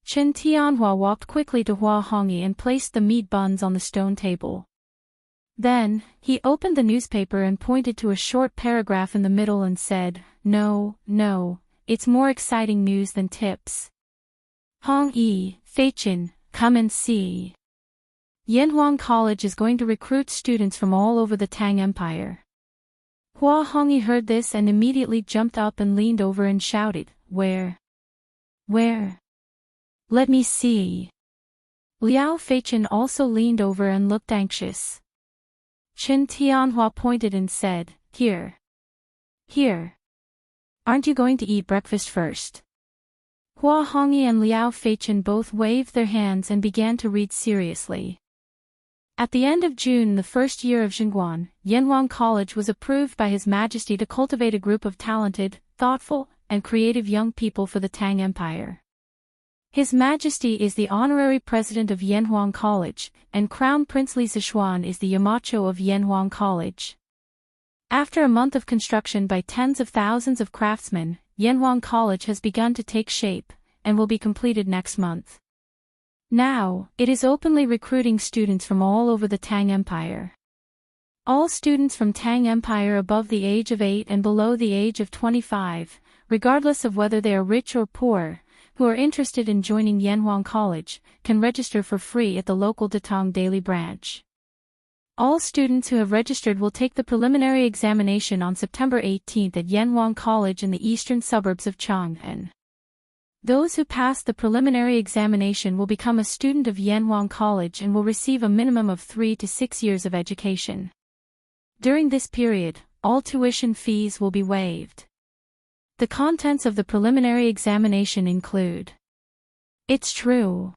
Chen Tianhua walked quickly to Hua Hongyi and placed the meat buns on the stone table. Then, he opened the newspaper and pointed to a short paragraph in the middle and said, "No, it's more exciting news than tips. Hongyi, Feichen, come and see. Yanhuang College is going to recruit students from all over the Tang Empire." Hua Hongyi heard this and immediately jumped up and leaned over and shouted, Where? Let me see." Liao Feichen also leaned over and looked anxious. Chen Tianhua pointed and said, Here. Aren't you going to eat breakfast first?" Hua Hongyi and Liao Feichen both waved their hands and began to read seriously. At the end of June, the first year of Xingguan, Yanhuang College was approved by His Majesty to cultivate a group of talented, thoughtful, and creative young people for the Tang Empire. His Majesty is the honorary president of Yanhuang College, and Crown Prince Li Zishuan is the Yamacho of Yanhuang College. After a month of construction by tens of thousands of craftsmen, Yanhuang College has begun to take shape, and will be completed next month. Now, it is openly recruiting students from all over the Tang Empire. All students from Tang Empire above the age of 8 and below the age of 25, regardless of whether they are rich or poor, who are interested in joining Yanhuang College, can register for free at the local Datong Daily branch. All students who have registered will take the preliminary examination on September 18 at Yanhuang College in the eastern suburbs of Chang'an. Those who pass the preliminary examination will become a student of Yanhuang College and will receive a minimum of 3 to 6 years of education. During this period, all tuition fees will be waived. The contents of the preliminary examination include: It's true.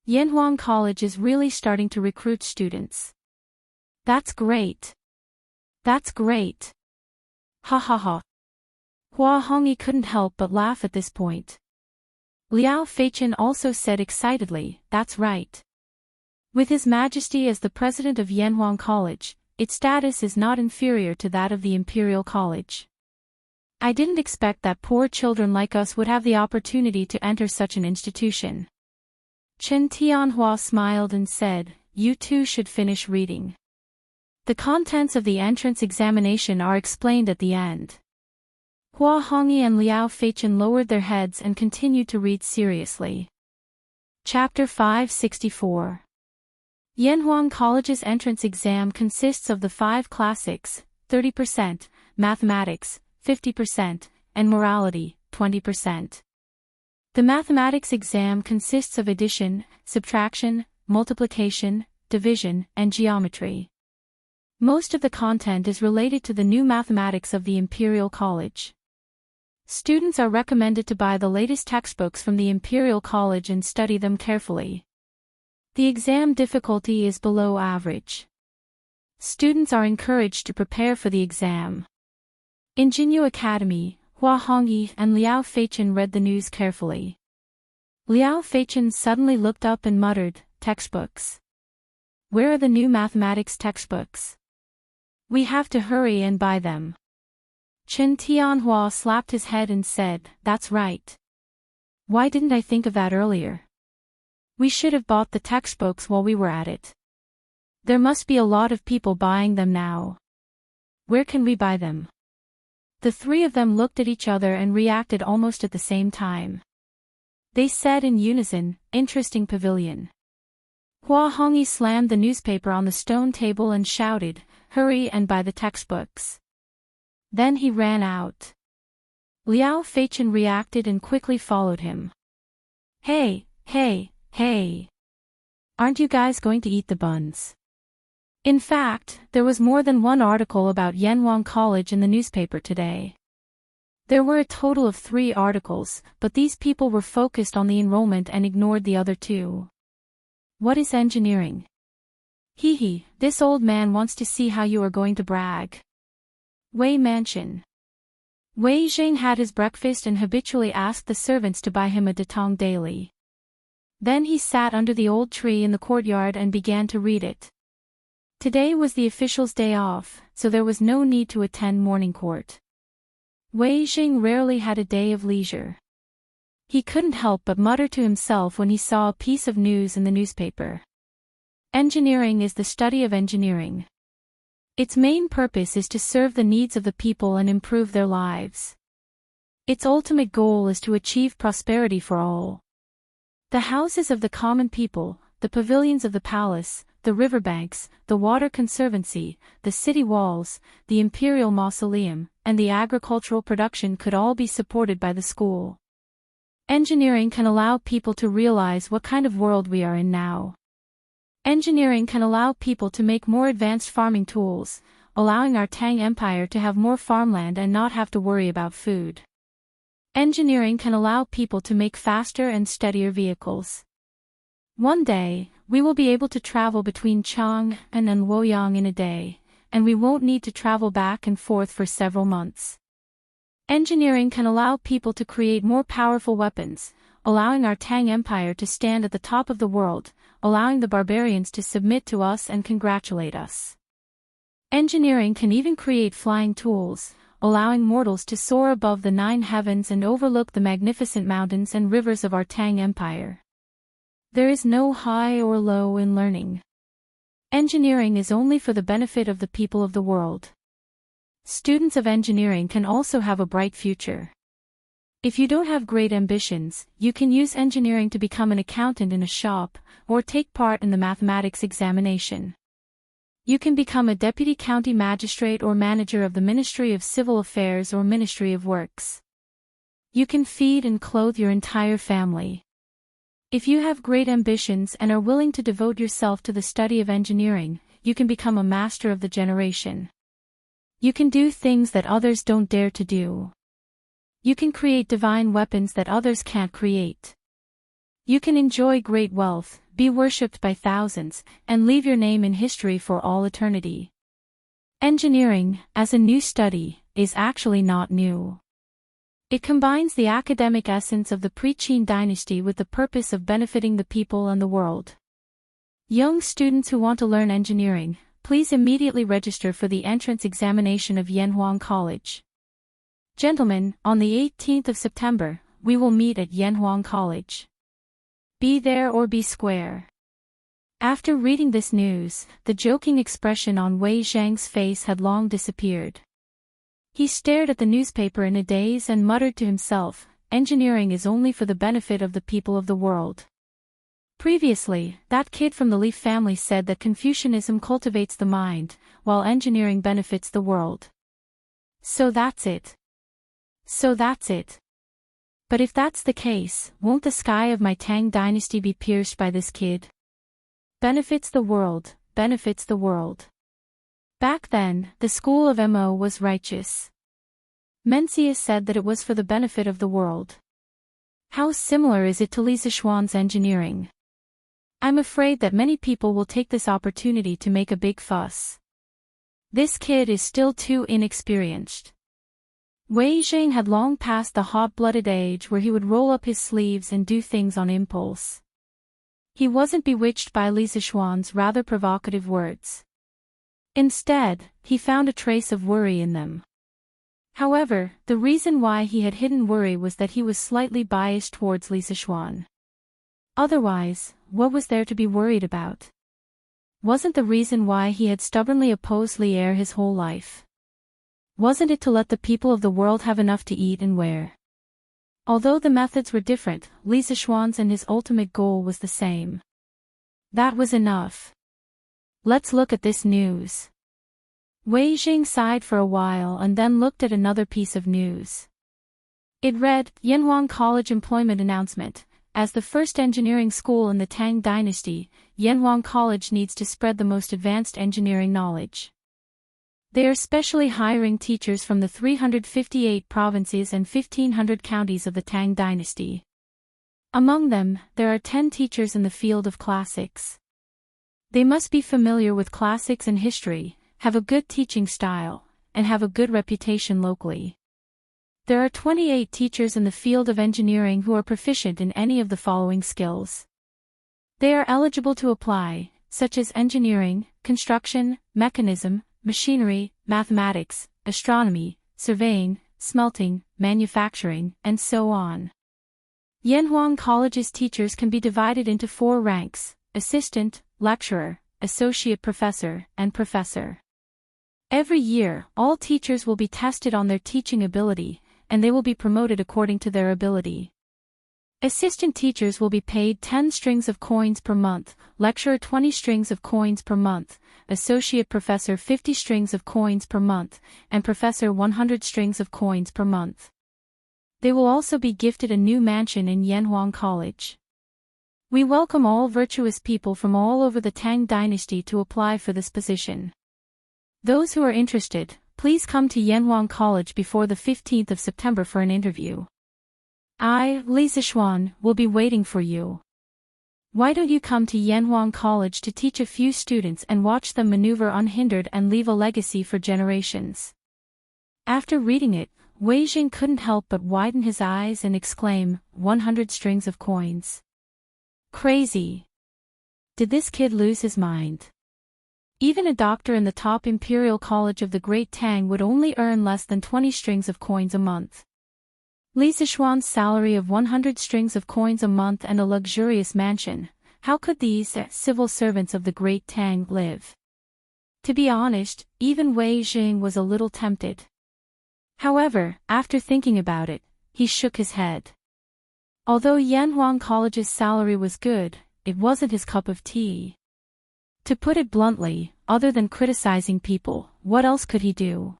Yanhuang College is really starting to recruit students. That's great. That's great. Ha ha ha. Hua Hongyi couldn't help but laugh at this point. Liao Feichen also said excitedly, that's right. With His Majesty as the president of Yanhuang College, its status is not inferior to that of the Imperial College. I didn't expect that poor children like us would have the opportunity to enter such an institution. Chen Tianhua smiled and said, you too should finish reading. The contents of the entrance examination are explained at the end. Hua Hongyi and Liao Feichen lowered their heads and continued to read seriously. Chapter 564. Yanhuang College's entrance exam consists of the 5 classics, 30%, mathematics, 50%, and morality, 20%. The mathematics exam consists of addition, subtraction, multiplication, division, and geometry. Most of the content is related to the new mathematics of the Imperial College. Students are recommended to buy the latest textbooks from the Imperial College and study them carefully. The exam difficulty is below average. Students are encouraged to prepare for the exam. In Jinyu Academy, Hua Hongyi and Liao Feichen read the news carefully. Liao Feichen suddenly looked up and muttered, textbooks. Where are the new mathematics textbooks? We have to hurry and buy them. Chen Tianhua slapped his head and said, that's right. Why didn't I think of that earlier? We should have bought the textbooks while we were at it. There must be a lot of people buying them now. Where can we buy them? The 3 of them looked at each other and reacted almost at the same time. They said in unison, interesting pavilion. Hua Hongyi slammed the newspaper on the stone table and shouted, hurry and buy the textbooks. Then he ran out. Liao Feichen reacted and quickly followed him. Hey, hey, hey. Aren't you guys going to eat the buns? In fact, there was more than one article about Yanhuang College in the newspaper today. There were a total of 3 articles, but these people were focused on the enrollment and ignored the other 2. What is engineering? Hee, this old man wants to see how you are going to brag. Wei Mansion. Wei Zhang had his breakfast and habitually asked the servants to buy him a Datong daily. Then he sat under the old tree in the courtyard and began to read it. Today was the official's day off, so there was no need to attend morning court. Wei Zhang rarely had a day of leisure. He couldn't help but mutter to himself when he saw a piece of news in the newspaper. Engineering is the study of engineering. Its main purpose is to serve the needs of the people and improve their lives. Its ultimate goal is to achieve prosperity for all. The houses of the common people, the pavilions of the palace, the riverbanks, the water conservancy, the city walls, the imperial mausoleum, and the agricultural production could all be supported by the school. Engineering can allow people to realize what kind of world we are in now. Engineering can allow people to make more advanced farming tools, allowing our Tang Empire to have more farmland and not have to worry about food. Engineering can allow people to make faster and steadier vehicles. One day, we will be able to travel between Chang and Luoyang in a day, and we won't need to travel back and forth for several months. Engineering can allow people to create more powerful weapons, allowing our Tang Empire to stand at the top of the world, allowing the barbarians to submit to us and congratulate us. Engineering can even create flying tools, allowing mortals to soar above the 9 heavens and overlook the magnificent mountains and rivers of our Tang Empire. There is no high or low in learning. Engineering is only for the benefit of the people of the world. Students of engineering can also have a bright future. If you don't have great ambitions, you can use engineering to become an accountant in a shop, or take part in the mathematics examination. You can become a deputy county magistrate or manager of the Ministry of Civil Affairs or Ministry of Works. You can feed and clothe your entire family. If you have great ambitions and are willing to devote yourself to the study of engineering, you can become a master of the generation. You can do things that others don't dare to do. You can create divine weapons that others can't create. You can enjoy great wealth, be worshipped by thousands, and leave your name in history for all eternity. Engineering, as a new study, is actually not new. It combines the academic essence of the pre-Qin dynasty with the purpose of benefiting the people and the world. Young students who want to learn engineering, please immediately register for the entrance examination of Yanhuang College. Gentlemen, on the 18th of September, we will meet at Yanhuang College. Be there or be square. After reading this news, the joking expression on Wei Zhang's face had long disappeared. He stared at the newspaper in a daze and muttered to himself, "Engineering is only for the benefit of the people of the world." Previously, that kid from the Leaf family said that Confucianism cultivates the mind, while engineering benefits the world. So that's it. But if that's the case, won't the sky of my Tang dynasty be pierced by this kid? Benefits the world, benefits the world. Back then, the school of Mo was righteous. Mencius said that it was for the benefit of the world. How similar is it to Li Zixuan's engineering? I'm afraid that many people will take this opportunity to make a big fuss. This kid is still too inexperienced. Wei Zhang had long passed the hot-blooded age where he would roll up his sleeves and do things on impulse. He wasn't bewitched by Li Zixuan's rather provocative words. Instead, he found a trace of worry in them. However, the reason why he had hidden worry was that he was slightly biased towards Li Zixuan. Otherwise, what was there to be worried about? Wasn't the reason why he had stubbornly opposed Li Er his whole life? Wasn't it to let the people of the world have enough to eat and wear? Although the methods were different, Li Zixuan's and his ultimate goal was the same. That was enough. Let's look at this news. Wei Zhang sighed for a while and then looked at another piece of news. It read, Yanhuang College Employment Announcement. As the first engineering school in the Tang dynasty, Yanhuang College needs to spread the most advanced engineering knowledge. They are specially hiring teachers from the 358 provinces and 1,500 counties of the Tang dynasty. Among them, there are 10 teachers in the field of classics. They must be familiar with classics and history, have a good teaching style, and have a good reputation locally. There are 28 teachers in the field of engineering who are proficient in any of the following skills. They are eligible to apply, such as engineering, construction, mechanism, machinery, mathematics, astronomy, surveying, smelting, manufacturing, and so on. Yanhuang College's teachers can be divided into 4 ranks: assistant, lecturer, associate professor, and professor. Every year, all teachers will be tested on their teaching ability, and they will be promoted according to their ability. Assistant teachers will be paid 10 strings of coins per month, lecturer 20 strings of coins per month, associate professor 50 strings of coins per month, and professor 100 strings of coins per month. They will also be gifted a new mansion in Yanhuang College. We welcome all virtuous people from all over the Tang dynasty to apply for this position. Those who are interested, please come to Yanhuang College before the 15th of September for an interview. Li Zixuan, will be waiting for you. Why don't you come to Yanhuang College to teach a few students and watch them maneuver unhindered and leave a legacy for generations? After reading it, Wei Jing couldn't help but widen his eyes and exclaim, 100 strings of coins. Crazy. Did this kid lose his mind? Even a doctor in the top imperial college of the Great Tang would only earn less than 20 strings of coins a month. Li Zixuan's salary of 100 strings of coins a month and a luxurious mansion, how could these civil servants of the Great Tang live? To be honest, even Wei Jing was a little tempted. However, after thinking about it, he shook his head. Although Yanhuang College's salary was good, it wasn't his cup of tea. To put it bluntly, other than criticizing people, what else could he do?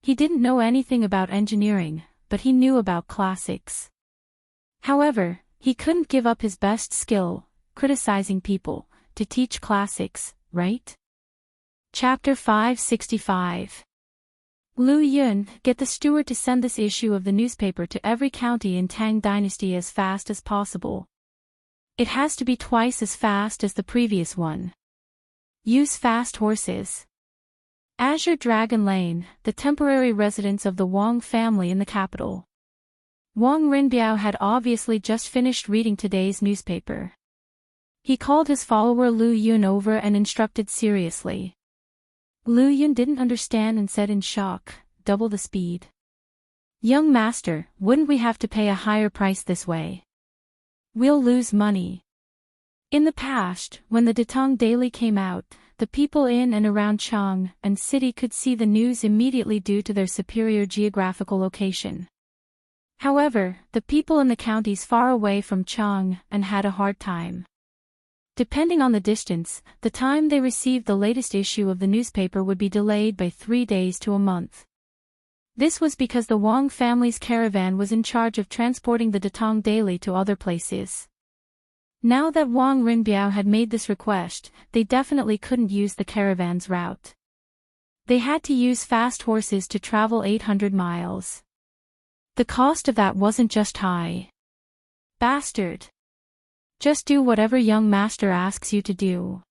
He didn't know anything about engineering, but he knew about classics. However, he couldn't give up his best skill, criticizing people, to teach classics, right? Chapter 565. Lu Yun, get the steward to send this issue of the newspaper to every county in Tang Dynasty as fast as possible. It has to be twice as fast as the previous one. Use fast horses. Azure Dragon Lane, the temporary residence of the Wang family in the capital. Wang Rinbiao had obviously just finished reading today's newspaper. He called his follower Lu Yun over and instructed seriously. Lu Yun didn't understand and said in shock, double the speed. Young master, wouldn't we have to pay a higher price this way? We'll lose money. In the past, when the Datong Daily came out, the people in and around Chang and city could see the news immediately due to their superior geographical location. However, the people in the counties far away from Chang and had a hard time. Depending on the distance, the time they received the latest issue of the newspaper would be delayed by 3 days to a month. This was because the Wang family's caravan was in charge of transporting the Datong Daily to other places. Now that Wang Rinbiao had made this request, they definitely couldn't use the caravan's route. They had to use fast horses to travel 800 miles. The cost of that wasn't just high. Bastard. Just do whatever young master asks you to do.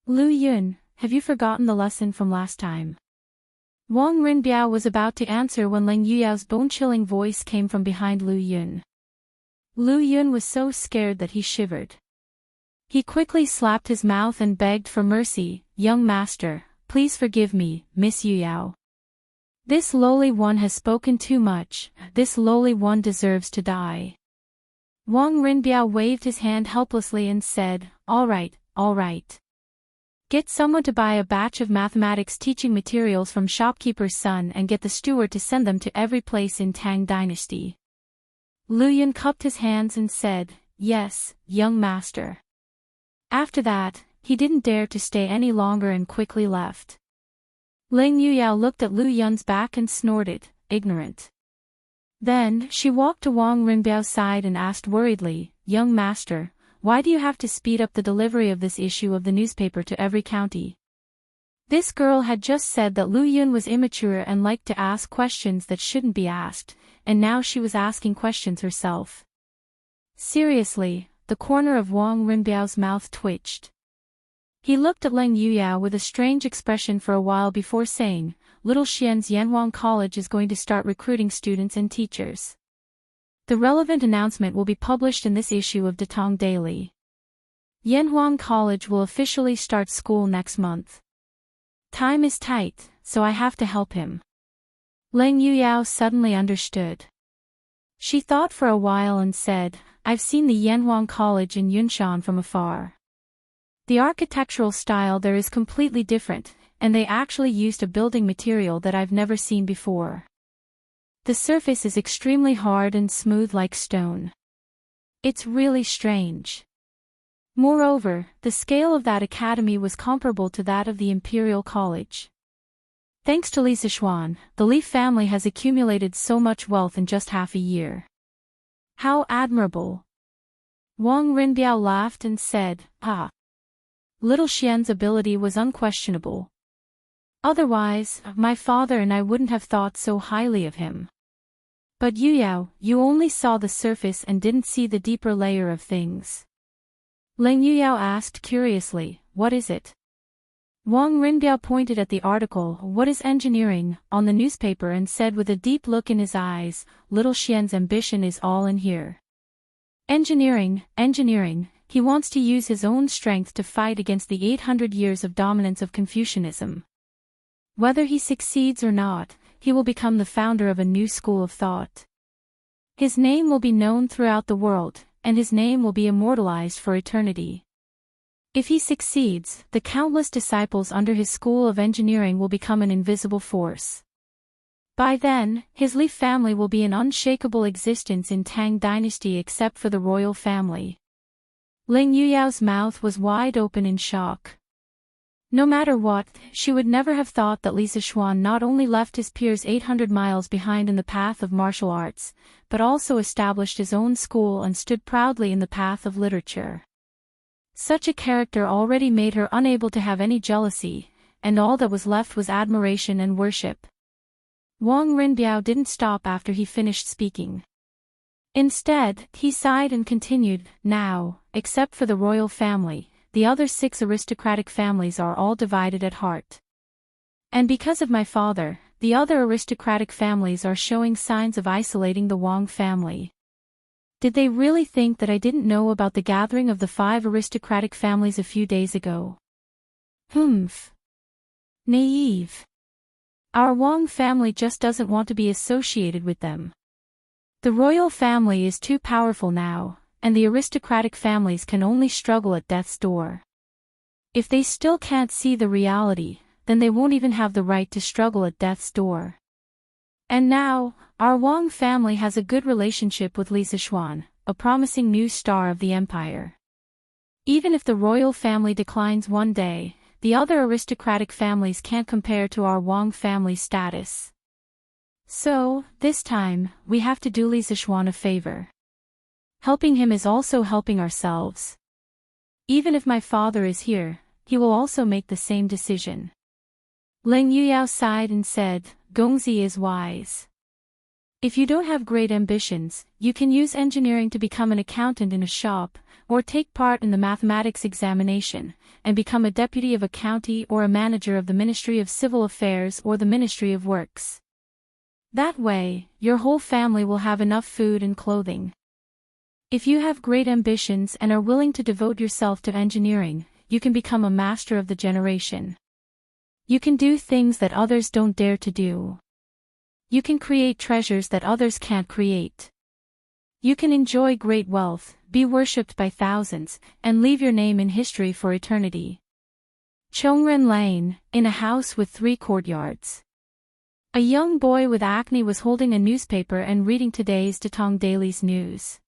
Lu Yun, have you forgotten the lesson from last time? Wang Rinbiao was about to answer when Leng Yuyao's bone-chilling voice came from behind Lu Yun. Lu Yun was so scared that he shivered. He quickly slapped his mouth and begged for mercy, young master, please forgive me, Miss Yuyao. This lowly one has spoken too much, this lowly one deserves to die. Wang Rinbiao waved his hand helplessly and said, all right. Get someone to buy a batch of mathematics teaching materials from shopkeeper's son and get the steward to send them to every place in Tang Dynasty. Lu Yun cupped his hands and said, yes, young master. After that, he didn't dare to stay any longer and quickly left. Leng Yuyao looked at Lu Yun's back and snorted, ignorant. Then, she walked to Wang Rinbiao's side and asked worriedly, young master, why do you have to speed up the delivery of this issue of the newspaper to every county? This girl had just said that Lu Yun was immature and liked to ask questions that shouldn't be asked, and now she was asking questions herself. Seriously, the corner of Wang Rinbiao's mouth twitched. He looked at Leng Yuyao with a strange expression for a while before saying, Little Xian's Yanhuang College is going to start recruiting students and teachers. The relevant announcement will be published in this issue of Datong Daily. Yanhuang College will officially start school next month. Time is tight, so I have to help him. Leng Yuyao suddenly understood. She thought for a while and said, I've seen the Yanhuang College in Yunshan from afar. The architectural style there is completely different, and they actually used a building material that I've never seen before. The surface is extremely hard and smooth like stone. It's really strange. Moreover, the scale of that academy was comparable to that of the Imperial College. Thanks to Li Zixuan, the Li family has accumulated so much wealth in just half a year. How admirable! Wang Rinbiao laughed and said, Little Xian's ability was unquestionable. Otherwise, my father and I wouldn't have thought so highly of him. But Yuyao, you only saw the surface and didn't see the deeper layer of things. Ling Yuyao asked curiously, what is it? Wang Rinbiao pointed at the article, What is Engineering, on the newspaper and said with a deep look in his eyes, Little Xian's ambition is all in here. Engineering, he wants to use his own strength to fight against the 800 years of dominance of Confucianism. Whether he succeeds or not, he will become the founder of a new school of thought. His name will be known throughout the world, and his name will be immortalized for eternity. If he succeeds, the countless disciples under his school of engineering will become an invisible force. By then, his Li family will be an unshakable existence in Tang dynasty except for the royal family. Ling Yuyao's mouth was wide open in shock. No matter what, she would never have thought that Li Zixuan not only left his peers 800 miles behind in the path of martial arts, but also established his own school and stood proudly in the path of literature. Such a character already made her unable to have any jealousy, and all that was left was admiration and worship. Wang Rinbiao didn't stop after he finished speaking. Instead, he sighed and continued, Now, except for the royal family, the other 6 aristocratic families are all divided at heart. And because of my father, the other aristocratic families are showing signs of isolating the Wang family. Did they really think that I didn't know about the gathering of the 5 aristocratic families a few days ago? Humph. Naive. Our Wang family just doesn't want to be associated with them. The royal family is too powerful now, and the aristocratic families can only struggle at death's door. If they still can't see the reality, then they won't even have the right to struggle at death's door. And now, our Wang family has a good relationship with Li Zixuan, a promising new star of the empire. Even if the royal family declines one day, the other aristocratic families can't compare to our Wang family's status. So, this time, we have to do Li Zixuan a favor. Helping him is also helping ourselves. Even if my father is here, he will also make the same decision. Ling Yuyao sighed and said, Gongzi is wise. If you don't have great ambitions, you can use engineering to become an accountant in a shop, or take part in the mathematics examination, and become a deputy of a county or a manager of the Ministry of Civil Affairs or the Ministry of Works. That way, your whole family will have enough food and clothing. If you have great ambitions and are willing to devote yourself to engineering, you can become a master of the generation. You can do things that others don't dare to do. You can create treasures that others can't create. You can enjoy great wealth, be worshipped by thousands, and leave your name in history for eternity. Chongren Lane, in a house with 3 courtyards. A young boy with acne was holding a newspaper and reading today's Datong Daily's news.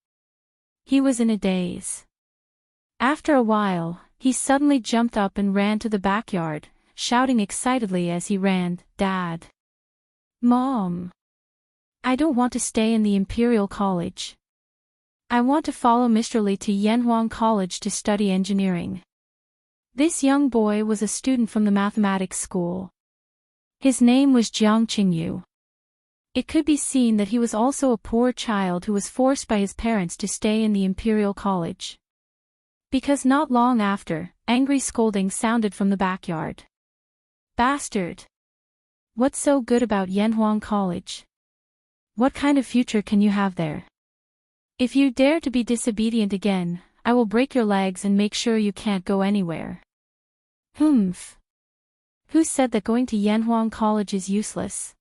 He was in a daze. After a while, he suddenly jumped up and ran to the backyard, shouting excitedly as he ran, Dad! Mom! I don't want to stay in the Imperial College. I want to follow Mr. Li to Yanhuang College to study engineering. This young boy was a student from the mathematics school. His name was Jiang Qingyu. It could be seen that he was also a poor child who was forced by his parents to stay in the Imperial College. Because not long after, angry scolding sounded from the backyard. Bastard! What's so good about Yanhuang College? What kind of future can you have there? If you dare to be disobedient again, I will break your legs and make sure you can't go anywhere. Humph! Who said that going to Yanhuang College is useless?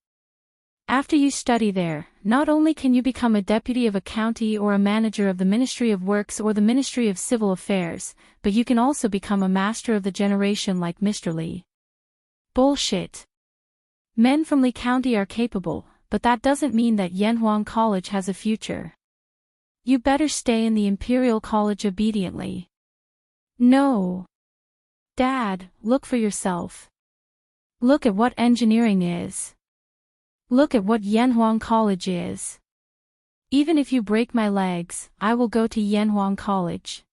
After you study there, not only can you become a deputy of a county or a manager of the Ministry of Works or the Ministry of Civil Affairs, but you can also become a master of the generation like Mr. Li. Bullshit. Men from Li County are capable, but that doesn't mean that Yanhuang College has a future. You better stay in the Imperial College obediently. No. Dad, look for yourself. Look at what engineering is. Look at what Yanhuang College is. Even if you break my legs, I will go to Yanhuang College.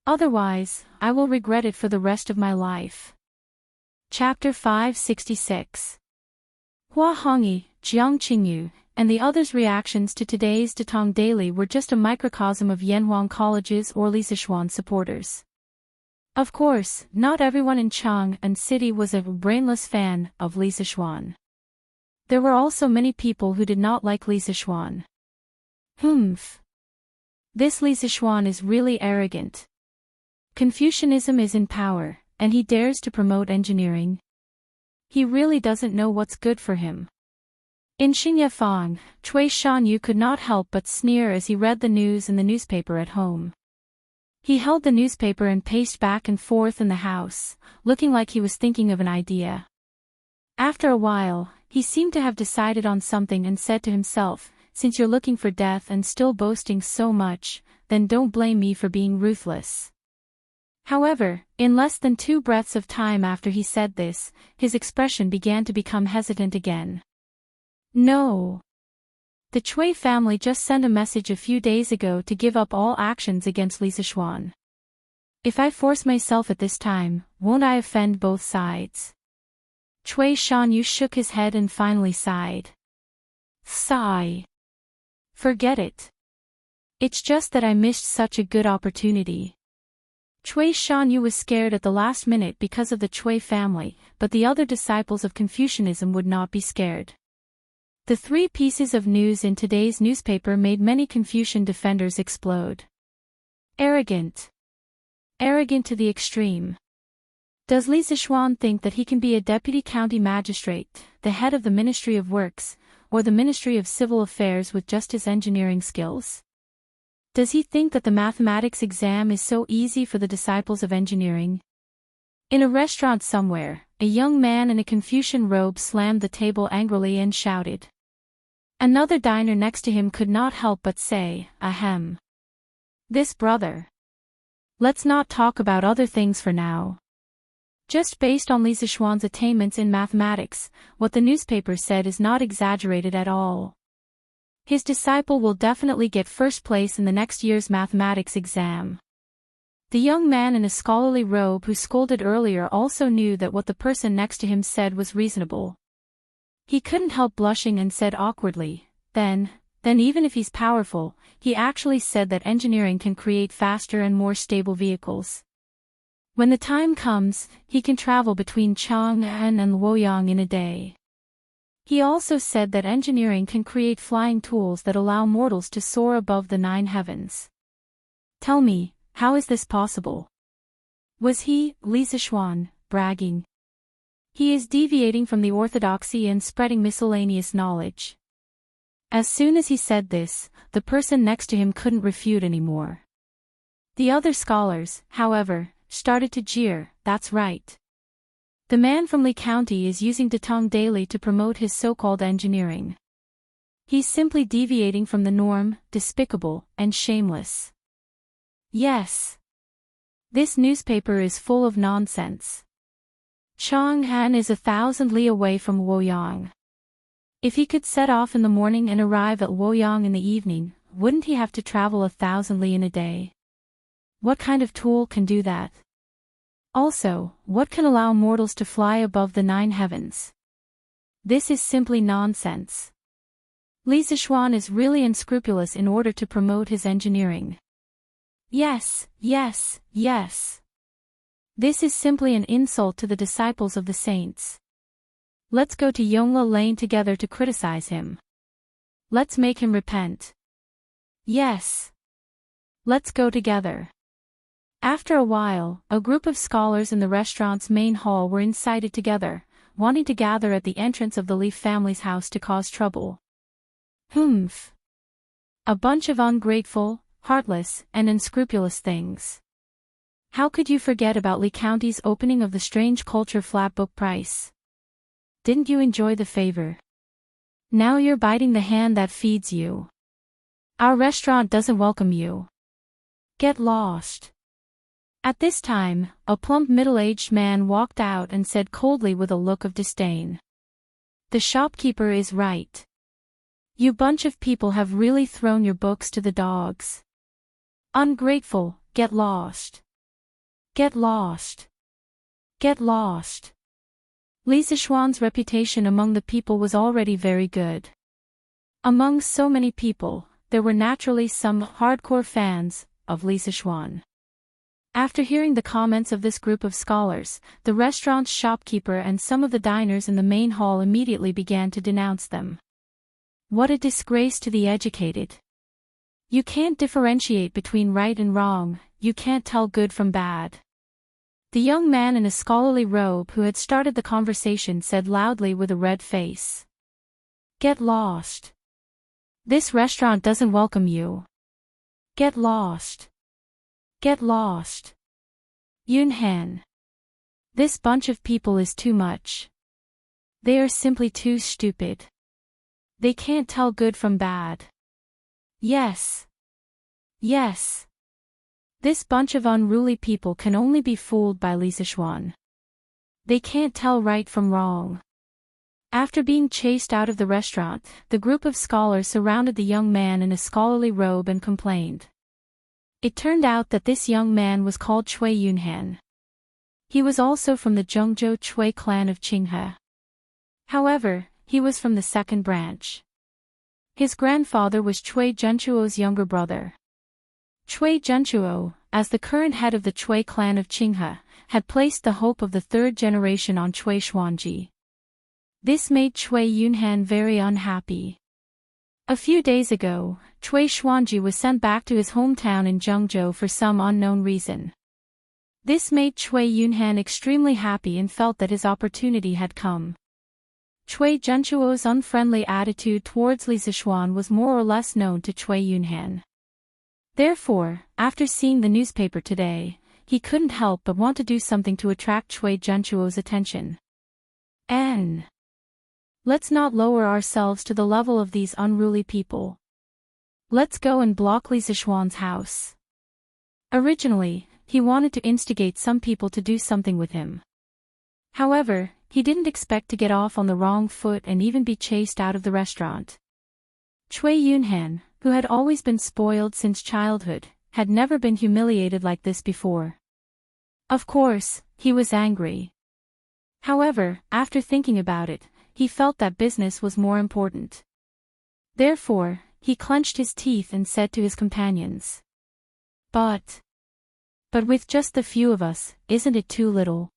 Otherwise, I will regret it for the rest of my life. Chapter 566. Hua Hongyi, Jiang Qingyu, and the others' reactions to today's Datong Daily were just a microcosm of Yanhuang College's or Li Sichuan supporters. Of course, not everyone in Chang'an City was a brainless fan of Li Sichuan. There were also many people who did not like Li Sichuan. This Li Sichuan is really arrogant. Confucianism is in power, and he dares to promote engineering. He really doesn't know what's good for him. In Xingyefang, Cui Shanyu could not help but sneer as he read the news in the newspaper at home. He held the newspaper and paced back and forth in the house, looking like he was thinking of an idea. After a while, he seemed to have decided on something and said to himself, "Since you're looking for death and still boasting so much, then don't blame me for being ruthless." However, in less than 2 breaths of time after he said this, his expression began to become hesitant again. No. The Cui family just sent a message a few days ago to give up all actions against Li Sichuan. If I force myself at this time, won't I offend both sides? Cui Shanyu shook his head and finally sighed. Sigh. Forget it. It's just that I missed such a good opportunity. Cui Shanyu was scared at the last minute because of the Cui family, but the other disciples of Confucianism would not be scared. The 3 pieces of news in today's newspaper made many Confucian defenders explode. Arrogant. Arrogant to the extreme. Does Li Sichuan think that he can be a deputy county magistrate, the head of the Ministry of Works, or the Ministry of Civil Affairs with just his engineering skills? Does he think that the mathematics exam is so easy for the disciples of engineering? In a restaurant somewhere, a young man in a Confucian robe slammed the table angrily and shouted. Another diner next to him could not help but say, "Ahem. This brother. Let's not talk about other things for now." Just based on Li Sichuan's attainments in mathematics, what the newspaper said is not exaggerated at all. His disciple will definitely get first place in the next year's mathematics exam. The young man in a scholarly robe who scolded earlier also knew that what the person next to him said was reasonable. He couldn't help blushing and said awkwardly, Then even if he's powerful, he actually said that engineering can create faster and more stable vehicles. When the time comes, he can travel between Chang'an and Luoyang in a day. He also said that engineering can create flying tools that allow mortals to soar above the 9 heavens. Tell me, how is this possible? Was he, Li Sichuan, bragging? He is deviating from the orthodoxy and spreading miscellaneous knowledge. As soon as he said this, the person next to him couldn't refute anymore. The other scholars, however, started to jeer. That's right. The man from Li County is using Datong Daily to promote his so-called engineering. He's simply deviating from the norm, despicable, and shameless. Yes. This newspaper is full of nonsense. Chang'an is 1,000 li away from Luoyang. If he could set off in the morning and arrive at Luoyang in the evening, wouldn't he have to travel 1,000 li in a day? What kind of tool can do that? Also, what can allow mortals to fly above the 9 heavens? This is simply nonsense. Li Sichuan is really unscrupulous in order to promote his engineering. Yes. This is simply an insult to the disciples of the saints. Let's go to Yongla Lane together to criticize him. Let's make him repent. Yes. Let's go together. After a while, a group of scholars in the restaurant's main hall were incited together, wanting to gather at the entrance of the Li family's house to cause trouble. A bunch of ungrateful, heartless, and unscrupulous things. How could you forget about Li County's opening of the Strange Culture flat book price? Didn't you enjoy the favor? Now you're biting the hand that feeds you. Our restaurant doesn't welcome you. Get lost. At this time, a plump middle-aged man walked out and said coldly with a look of disdain. The shopkeeper is right. You bunch of people have really thrown your books to the dogs. Ungrateful, get lost. Get lost. Get lost. Li Sichuan's reputation among the people was already very good. Among so many people, there were naturally some hardcore fans of Li Sichuan. After hearing the comments of this group of scholars, the restaurant's shopkeeper and some of the diners in the main hall immediately began to denounce them. What a disgrace to the educated! You can't differentiate between right and wrong, you can't tell good from bad. The young man in a scholarly robe who had started the conversation said loudly with a red face. Get lost. This restaurant doesn't welcome you. Get lost. Get lost. Yunhan. This bunch of people is too much. They are simply too stupid. They can't tell good from bad. Yes. Yes. This bunch of unruly people can only be fooled by Li Sichuan. They can't tell right from wrong. After being chased out of the restaurant, the group of scholars surrounded the young man in a scholarly robe and complained. It turned out that this young man was called Cui Yunhan. He was also from the Zhengzhou Cui clan of Qinghe. However, he was from the second branch. His grandfather was Cui Zhenchuo's younger brother. Cui Zhenchuo, as the current head of the Cui clan of Qinghe, had placed the hope of the third generation on Cui Xuanji. This made Cui Yunhan very unhappy. A few days ago, Cui Xuanji was sent back to his hometown in Zhengzhou for some unknown reason. This made Cui Yunhan extremely happy and felt that his opportunity had come. Cui Zhenchuo's unfriendly attitude towards Li Sichuan was more or less known to Cui Yunhan. Therefore, after seeing the newspaper today, he couldn't help but want to do something to attract Cui Zhenchuo's attention. Let's not lower ourselves to the level of these unruly people. Let's go and block Li Sichuan's house. Originally, he wanted to instigate some people to do something with him. However, he didn't expect to get off on the wrong foot and even be chased out of the restaurant. Cui Yunhan, who had always been spoiled since childhood, had never been humiliated like this before. Of course, he was angry. However, after thinking about it, he felt that business was more important. Therefore, he clenched his teeth and said to his companions. But with just the few of us, isn't it too little?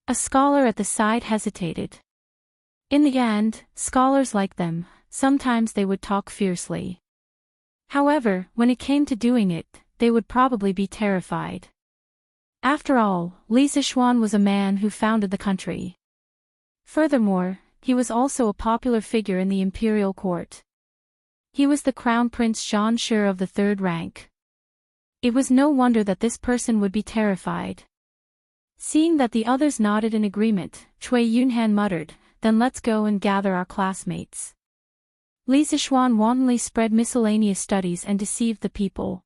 A scholar at the side hesitated. In the end, scholars like them, sometimes they would talk fiercely. However, when it came to doing it, they would probably be terrified. After all, Li Sichuan was a man who founded the country. Furthermore, he was also a popular figure in the imperial court. He was the crown prince Zhan Shi of the third rank. It was no wonder that this person would be terrified. Seeing that the others nodded in agreement, Cui Yunhan muttered, "Then let's go and gather our classmates." Li Sichuan wantonly spread miscellaneous studies and deceived the people.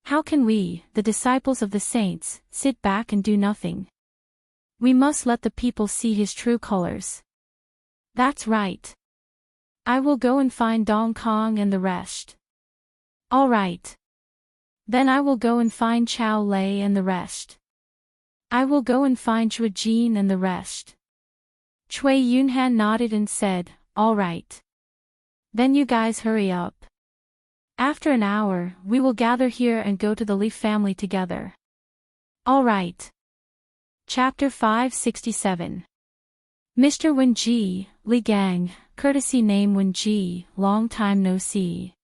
How can we, the disciples of the saints, sit back and do nothing? We must let the people see his true colors. That's right. I will go and find Dong Kong and the rest. All right. Then I will go and find Chao Lei and the rest. I will go and find Zhu Jin and the rest. Cui Yunhan nodded and said, "All right. Then you guys hurry up. After an hour, we will gather here and go to the Li family together." All right. Chapter 567. Mr. Wenji, Li Gang, courtesy name Wenji, long time no see.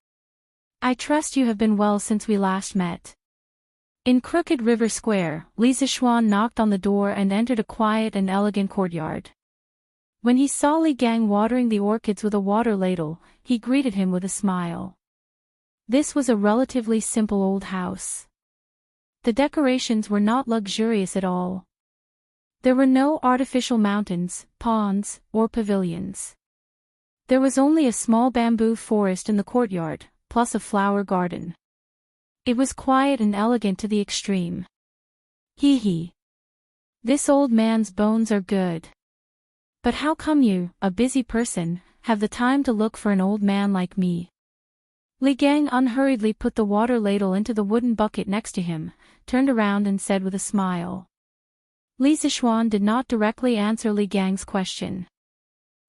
I trust you have been well since we last met. In Crooked River Square, Li Sichuan knocked on the door and entered a quiet and elegant courtyard. When he saw Li Gang watering the orchids with a water ladle, he greeted him with a smile. This was a relatively simple old house. The decorations were not luxurious at all. There were no artificial mountains, ponds, or pavilions. There was only a small bamboo forest in the courtyard, plus a flower garden. It was quiet and elegant to the extreme. Hee hee. This old man's bones are good. But how come you, a busy person, have the time to look for an old man like me? Li Gang unhurriedly put the water ladle into the wooden bucket next to him, turned around and said with a smile. Li Sichuan did not directly answer Li Gang's question.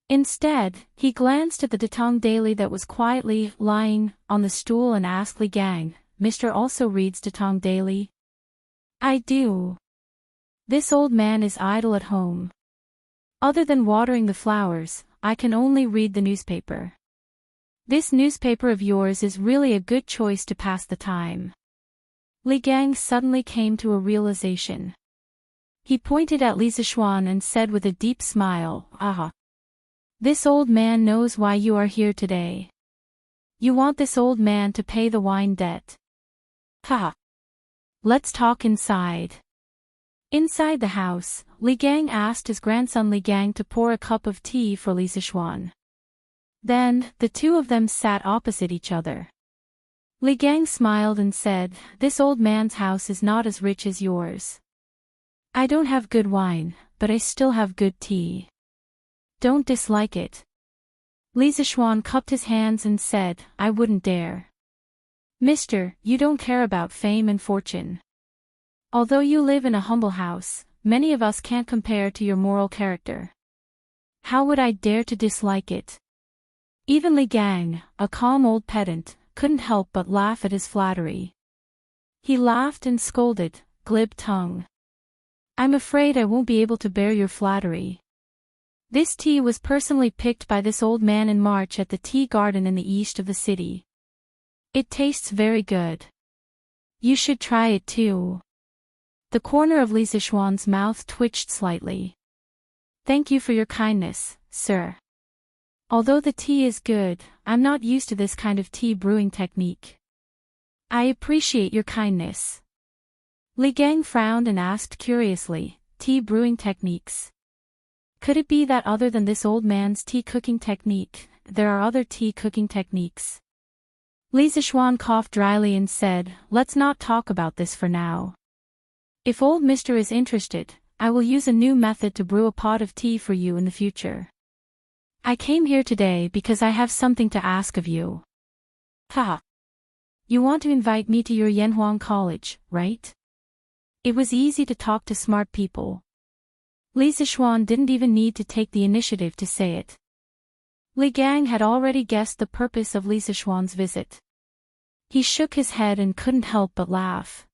Instead, he glanced at the Datong Daily that was quietly lying on the stool and asked Li Gang, "Mr. also reads Datong Daily?" "I do." "This old man is idle at home. Other than watering the flowers, I can only read the newspaper." "This newspaper of yours is really a good choice to pass the time." Li Gang suddenly came to a realization. He pointed at Li Zishuan and said with a deep smile, "Ah. This old man knows why you are here today. You want this old man to pay the wine debt. Ha! Let's talk inside." Inside the house, Li Gang asked his grandson Li Gang to pour a cup of tea for Li Zishuan. Then, the two of them sat opposite each other. Li Gang smiled and said, "This old man's house is not as rich as yours. I don't have good wine, but I still have good tea. Don't dislike it." Li Zishuan cupped his hands and said, "I wouldn't dare. Mister, you don't care about fame and fortune. Although you live in a humble house, many of us can't compare to your moral character. How would I dare to dislike it?" Even Li Gang, a calm old pedant, couldn't help but laugh at his flattery. He laughed and scolded, "Glib tongue. I'm afraid I won't be able to bear your flattery. This tea was personally picked by this old man in March at the tea garden in the east of the city. It tastes very good. You should try it too." The corner of Li Zishuan's mouth twitched slightly. "Thank you for your kindness, sir. Although the tea is good, I'm not used to this kind of tea brewing technique." "I appreciate your kindness." Li Gang frowned and asked curiously, "Tea brewing techniques? Could it be that other than this old man's tea cooking technique, there are other tea cooking techniques?" Li Zishuan coughed dryly and said, "Let's not talk about this for now. If old Mister is interested, I will use a new method to brew a pot of tea for you in the future. I came here today because I have something to ask of you." "Ha! You want to invite me to your Yanhuang College, right?" It was easy to talk to smart people. Li Zishuan didn't even need to take the initiative to say it. Li Gang had already guessed the purpose of Li Zishuan's visit. He shook his head and couldn't help but laugh.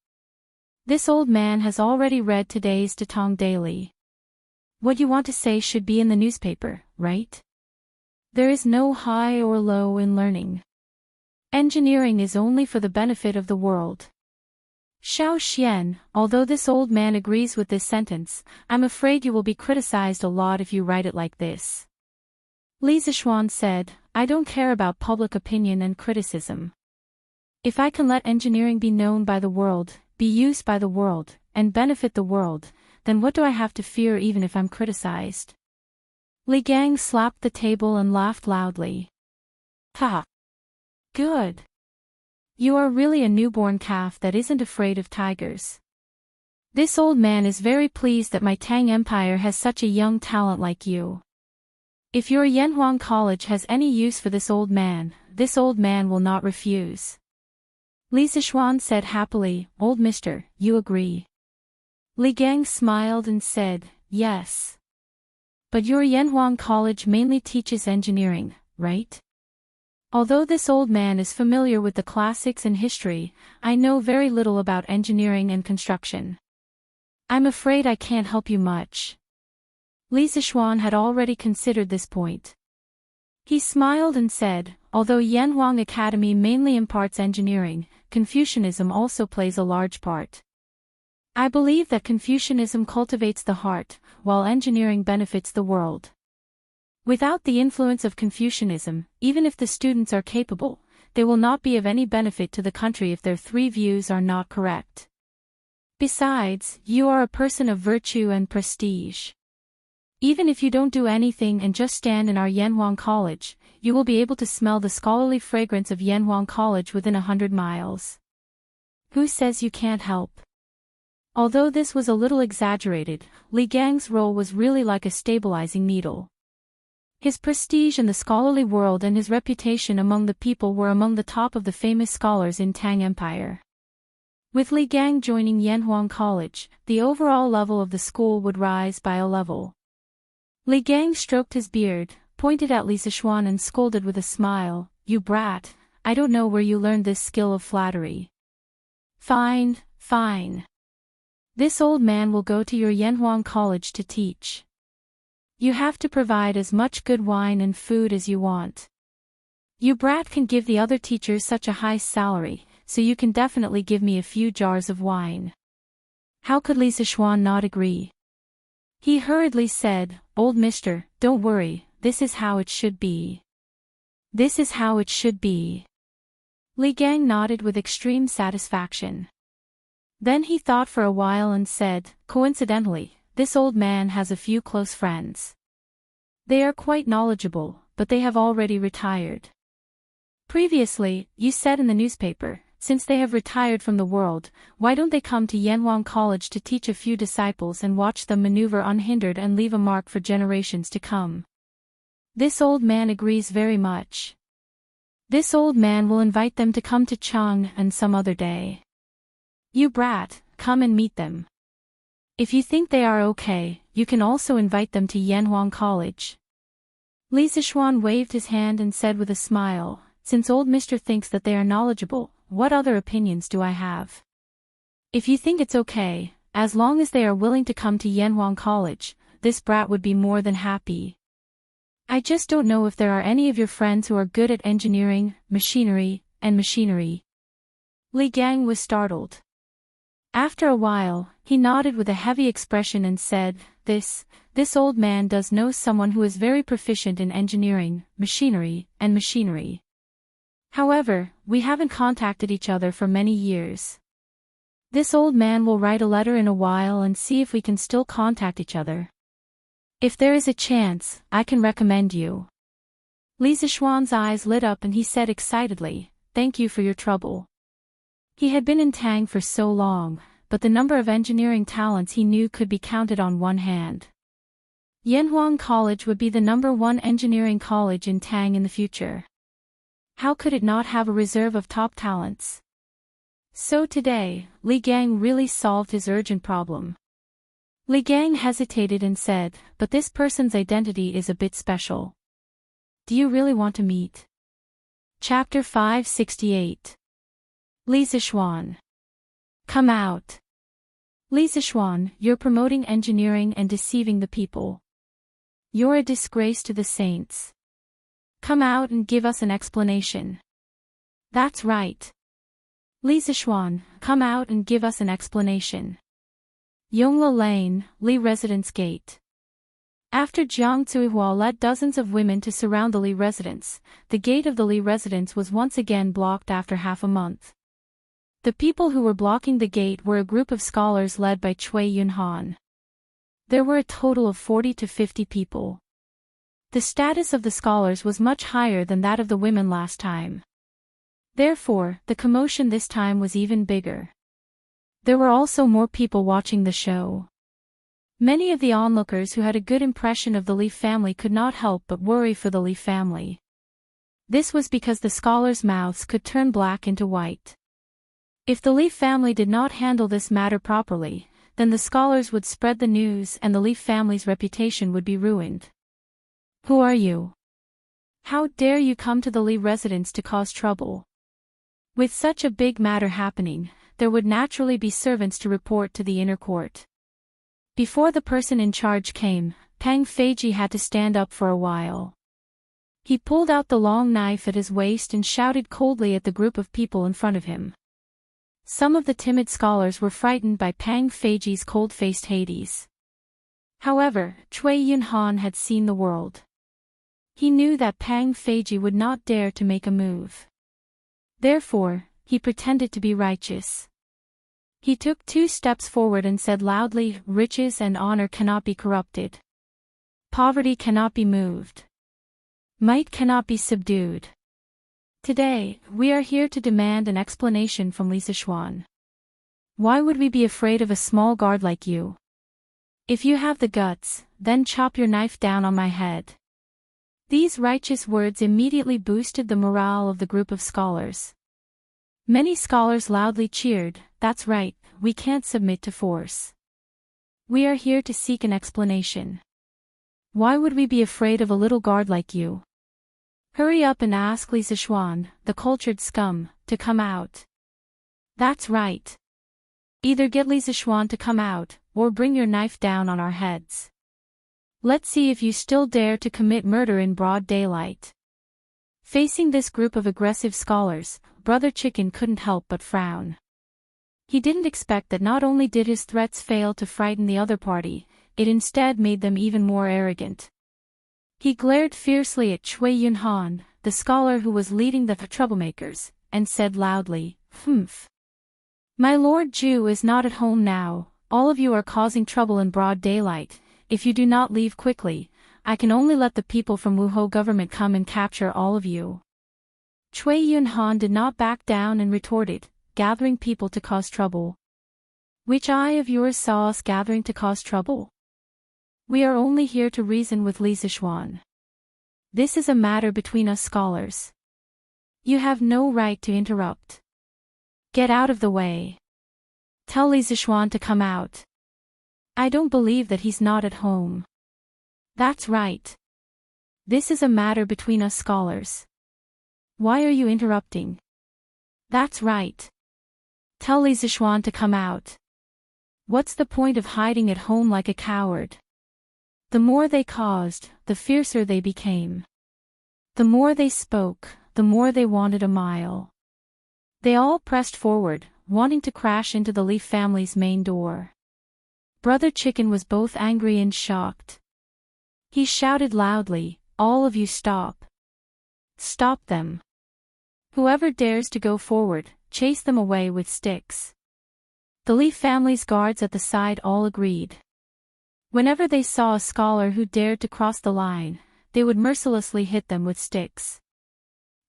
This old man has already read today's Datong Daily. What you want to say should be in the newspaper, right? There is no high or low in learning. Engineering is only for the benefit of the world. Xiao Xian, although this old man agrees with this sentence, I'm afraid you will be criticized a lot if you write it like this. Li Zishuan said, "I don't care about public opinion and criticism. If I can let engineering be known by the world, be used by the world, and benefit the world, then what do I have to fear even if I'm criticized?" Li Gang slapped the table and laughed loudly. "Ha! Good. You are really a newborn calf that isn't afraid of tigers. This old man is very pleased that my Tang Empire has such a young talent like you. If your Yanhuang College has any use for this old man will not refuse." Li Zishuan said happily, "Old mister, you agree?" Li Gang smiled and said, "Yes. But your Yanhuang College mainly teaches engineering, right? Although this old man is familiar with the classics and history, I know very little about engineering and construction. I'm afraid I can't help you much." Li Zishuan had already considered this point. He smiled and said, "Although Yanhuang Academy mainly imparts engineering, Confucianism also plays a large part. I believe that Confucianism cultivates the heart, while engineering benefits the world. Without the influence of Confucianism, even if the students are capable, they will not be of any benefit to the country if their three views are not correct. Besides, you are a person of virtue and prestige. Even if you don't do anything and just stand in our Yanhuang College, you will be able to smell the scholarly fragrance of Yanhuang College within 100 miles. Who says you can't help?" Although this was a little exaggerated, Li Gang's role was really like a stabilizing needle. His prestige in the scholarly world and his reputation among the people were among the top of the famous scholars in Tang Empire. With Li Gang joining Yanhuang College, the overall level of the school would rise by a level. Li Gang stroked his beard, pointed at Lisa Schwan and scolded with a smile, "You brat, I don't know where you learned this skill of flattery." "Fine, fine. This old man will go to your Yanhuang College to teach. You have to provide as much good wine and food as you want. You brat can give the other teachers such a high salary, so you can definitely give me a few jars of wine." How could Lisa Schwan not agree? He hurriedly said, "Old mister, don't worry, this is how it should be. This is how it should be." Li Gang nodded with extreme satisfaction. Then he thought for a while and said, "Coincidentally, this old man has a few close friends. They are quite knowledgeable, but they have already retired. Previously, you said in the newspaper, since they have retired from the world, why don't they come to Yanhuang College to teach a few disciples and watch them maneuver unhindered and leave a mark for generations to come? This old man agrees very much. This old man will invite them to come to Chang and some other day. You brat, come and meet them. If you think they are okay, you can also invite them to Yanhuang College." Li Zichuan waved his hand and said with a smile, "Since old mister thinks that they are knowledgeable, what other opinions do I have? If you think it's okay, as long as they are willing to come to Yanhuang College, this brat would be more than happy. I just don't know if there are any of your friends who are good at engineering, machinery. Li Gang was startled. After a while, he nodded with a heavy expression and said, This old man does know someone who is very proficient in engineering, machinery. However, we haven't contacted each other for many years. This old man will write a letter in a while and see if we can still contact each other. If there is a chance, I can recommend you." Li Zichuan's eyes lit up and he said excitedly, "Thank you for your trouble." He had been in Tang for so long, but the number of engineering talents he knew could be counted on one hand. Yanhuang College would be the #1 engineering college in Tang in the future. How could it not have a reserve of top talents? So today, Li Gang really solved his urgent problem. Li Gang hesitated and said, "But this person's identity is a bit special. Do you really want to meet?" Chapter 568. Li Zichuan. Come out. Li Zichuan, you're promoting engineering and deceiving the people. You're a disgrace to the saints. Come out and give us an explanation. That's right. Li Zichuan, come out and give us an explanation. Yongla Lane, Li Residence Gate. After Jiang Cuihua led dozens of women to surround the Li residence, the gate of the Li residence was once again blocked after half a month. The people who were blocking the gate were a group of scholars led by Cui Yunhan. There were a total of 40 to 50 people. The status of the scholars was much higher than that of the women last time. Therefore, the commotion this time was even bigger. There were also more people watching the show. Many of the onlookers who had a good impression of the Li family could not help but worry for the Li family. This was because the scholars' mouths could turn black into white. If the Li family did not handle this matter properly, then the scholars would spread the news and the Li family's reputation would be ruined. Who are you? How dare you come to the Li residence to cause trouble? With such a big matter happening, there would naturally be servants to report to the inner court. Before the person in charge came, Pang Feiji had to stand up for a while. He pulled out the long knife at his waist and shouted coldly at the group of people in front of him. Some of the timid scholars were frightened by Pang Feiji's cold-faced Hades. However, Cui Yunhan had seen the world. He knew that Pang Feiji would not dare to make a move. Therefore, he pretended to be righteous. He took 2 steps forward and said loudly, "Riches and honor cannot be corrupted. Poverty cannot be moved. Might cannot be subdued. Today, we are here to demand an explanation from Li Zichuan. Why would we be afraid of a small guard like you? If you have the guts, then chop your knife down on my head." These righteous words immediately boosted the morale of the group of scholars. Many scholars loudly cheered, "That's right, we can't submit to force. We are here to seek an explanation." Why would we be afraid of a little guard like you? Hurry up and ask Li Zishuan, the cultured scum, to come out. That's right. Either get Li Zishuan to come out, or bring your knife down on our heads. Let's see if you still dare to commit murder in broad daylight. Facing this group of aggressive scholars, Brother Chicken couldn't help but frown. He didn't expect that not only did his threats fail to frighten the other party, it instead made them even more arrogant. He glared fiercely at Cui Yunhan, the scholar who was leading the troublemakers, and said loudly, "Humph. My Lord Ju is not at home now. All of you are causing trouble in broad daylight. If you do not leave quickly, I can only let the people from Wuhou government come and capture all of you." Cui Yunhan did not back down and retorted, "Gathering people to cause trouble. Which eye of yours saw us gathering to cause trouble? We are only here to reason with Li Zishuan. This is a matter between us scholars. You have no right to interrupt. Get out of the way. Tell Li Zishuan to come out. I don't believe that he's not at home. That's right. This is a matter between us scholars. Why are you interrupting? That's right. Tell Li Zishuan to come out. What's the point of hiding at home like a coward? The more they caused, the fiercer they became. The more they spoke, the more they wanted a mile. They all pressed forward, wanting to crash into the Li family's main door. Brother Chicken was both angry and shocked. He shouted loudly, "All of you stop. Stop them. Whoever dares to go forward, chase them away with sticks." The Li family's guards at the side all agreed. Whenever they saw a scholar who dared to cross the line, they would mercilessly hit them with sticks.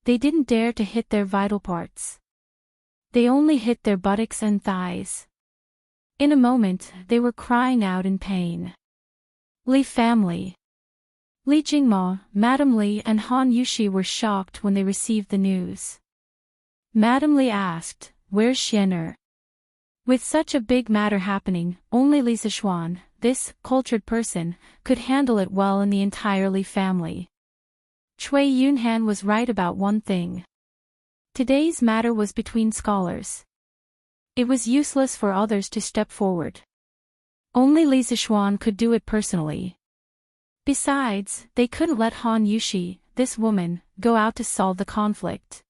They didn't dare to hit their vital parts. They only hit their buttocks and thighs. In a moment, they were crying out in pain. Li family. Li Jingma, Madame Li and Han Yushi were shocked when they received the news. Madame Li asked, "Where's Xiener?" With such a big matter happening, only Li Zishuan, this cultured person, could handle it well in the entire Li family. Cui Yunhan was right about one thing. Today's matter was between scholars. It was useless for others to step forward. Only Li Zishuan could do it personally. Besides, they couldn't let Han Yushi, this woman, go out to solve the conflict.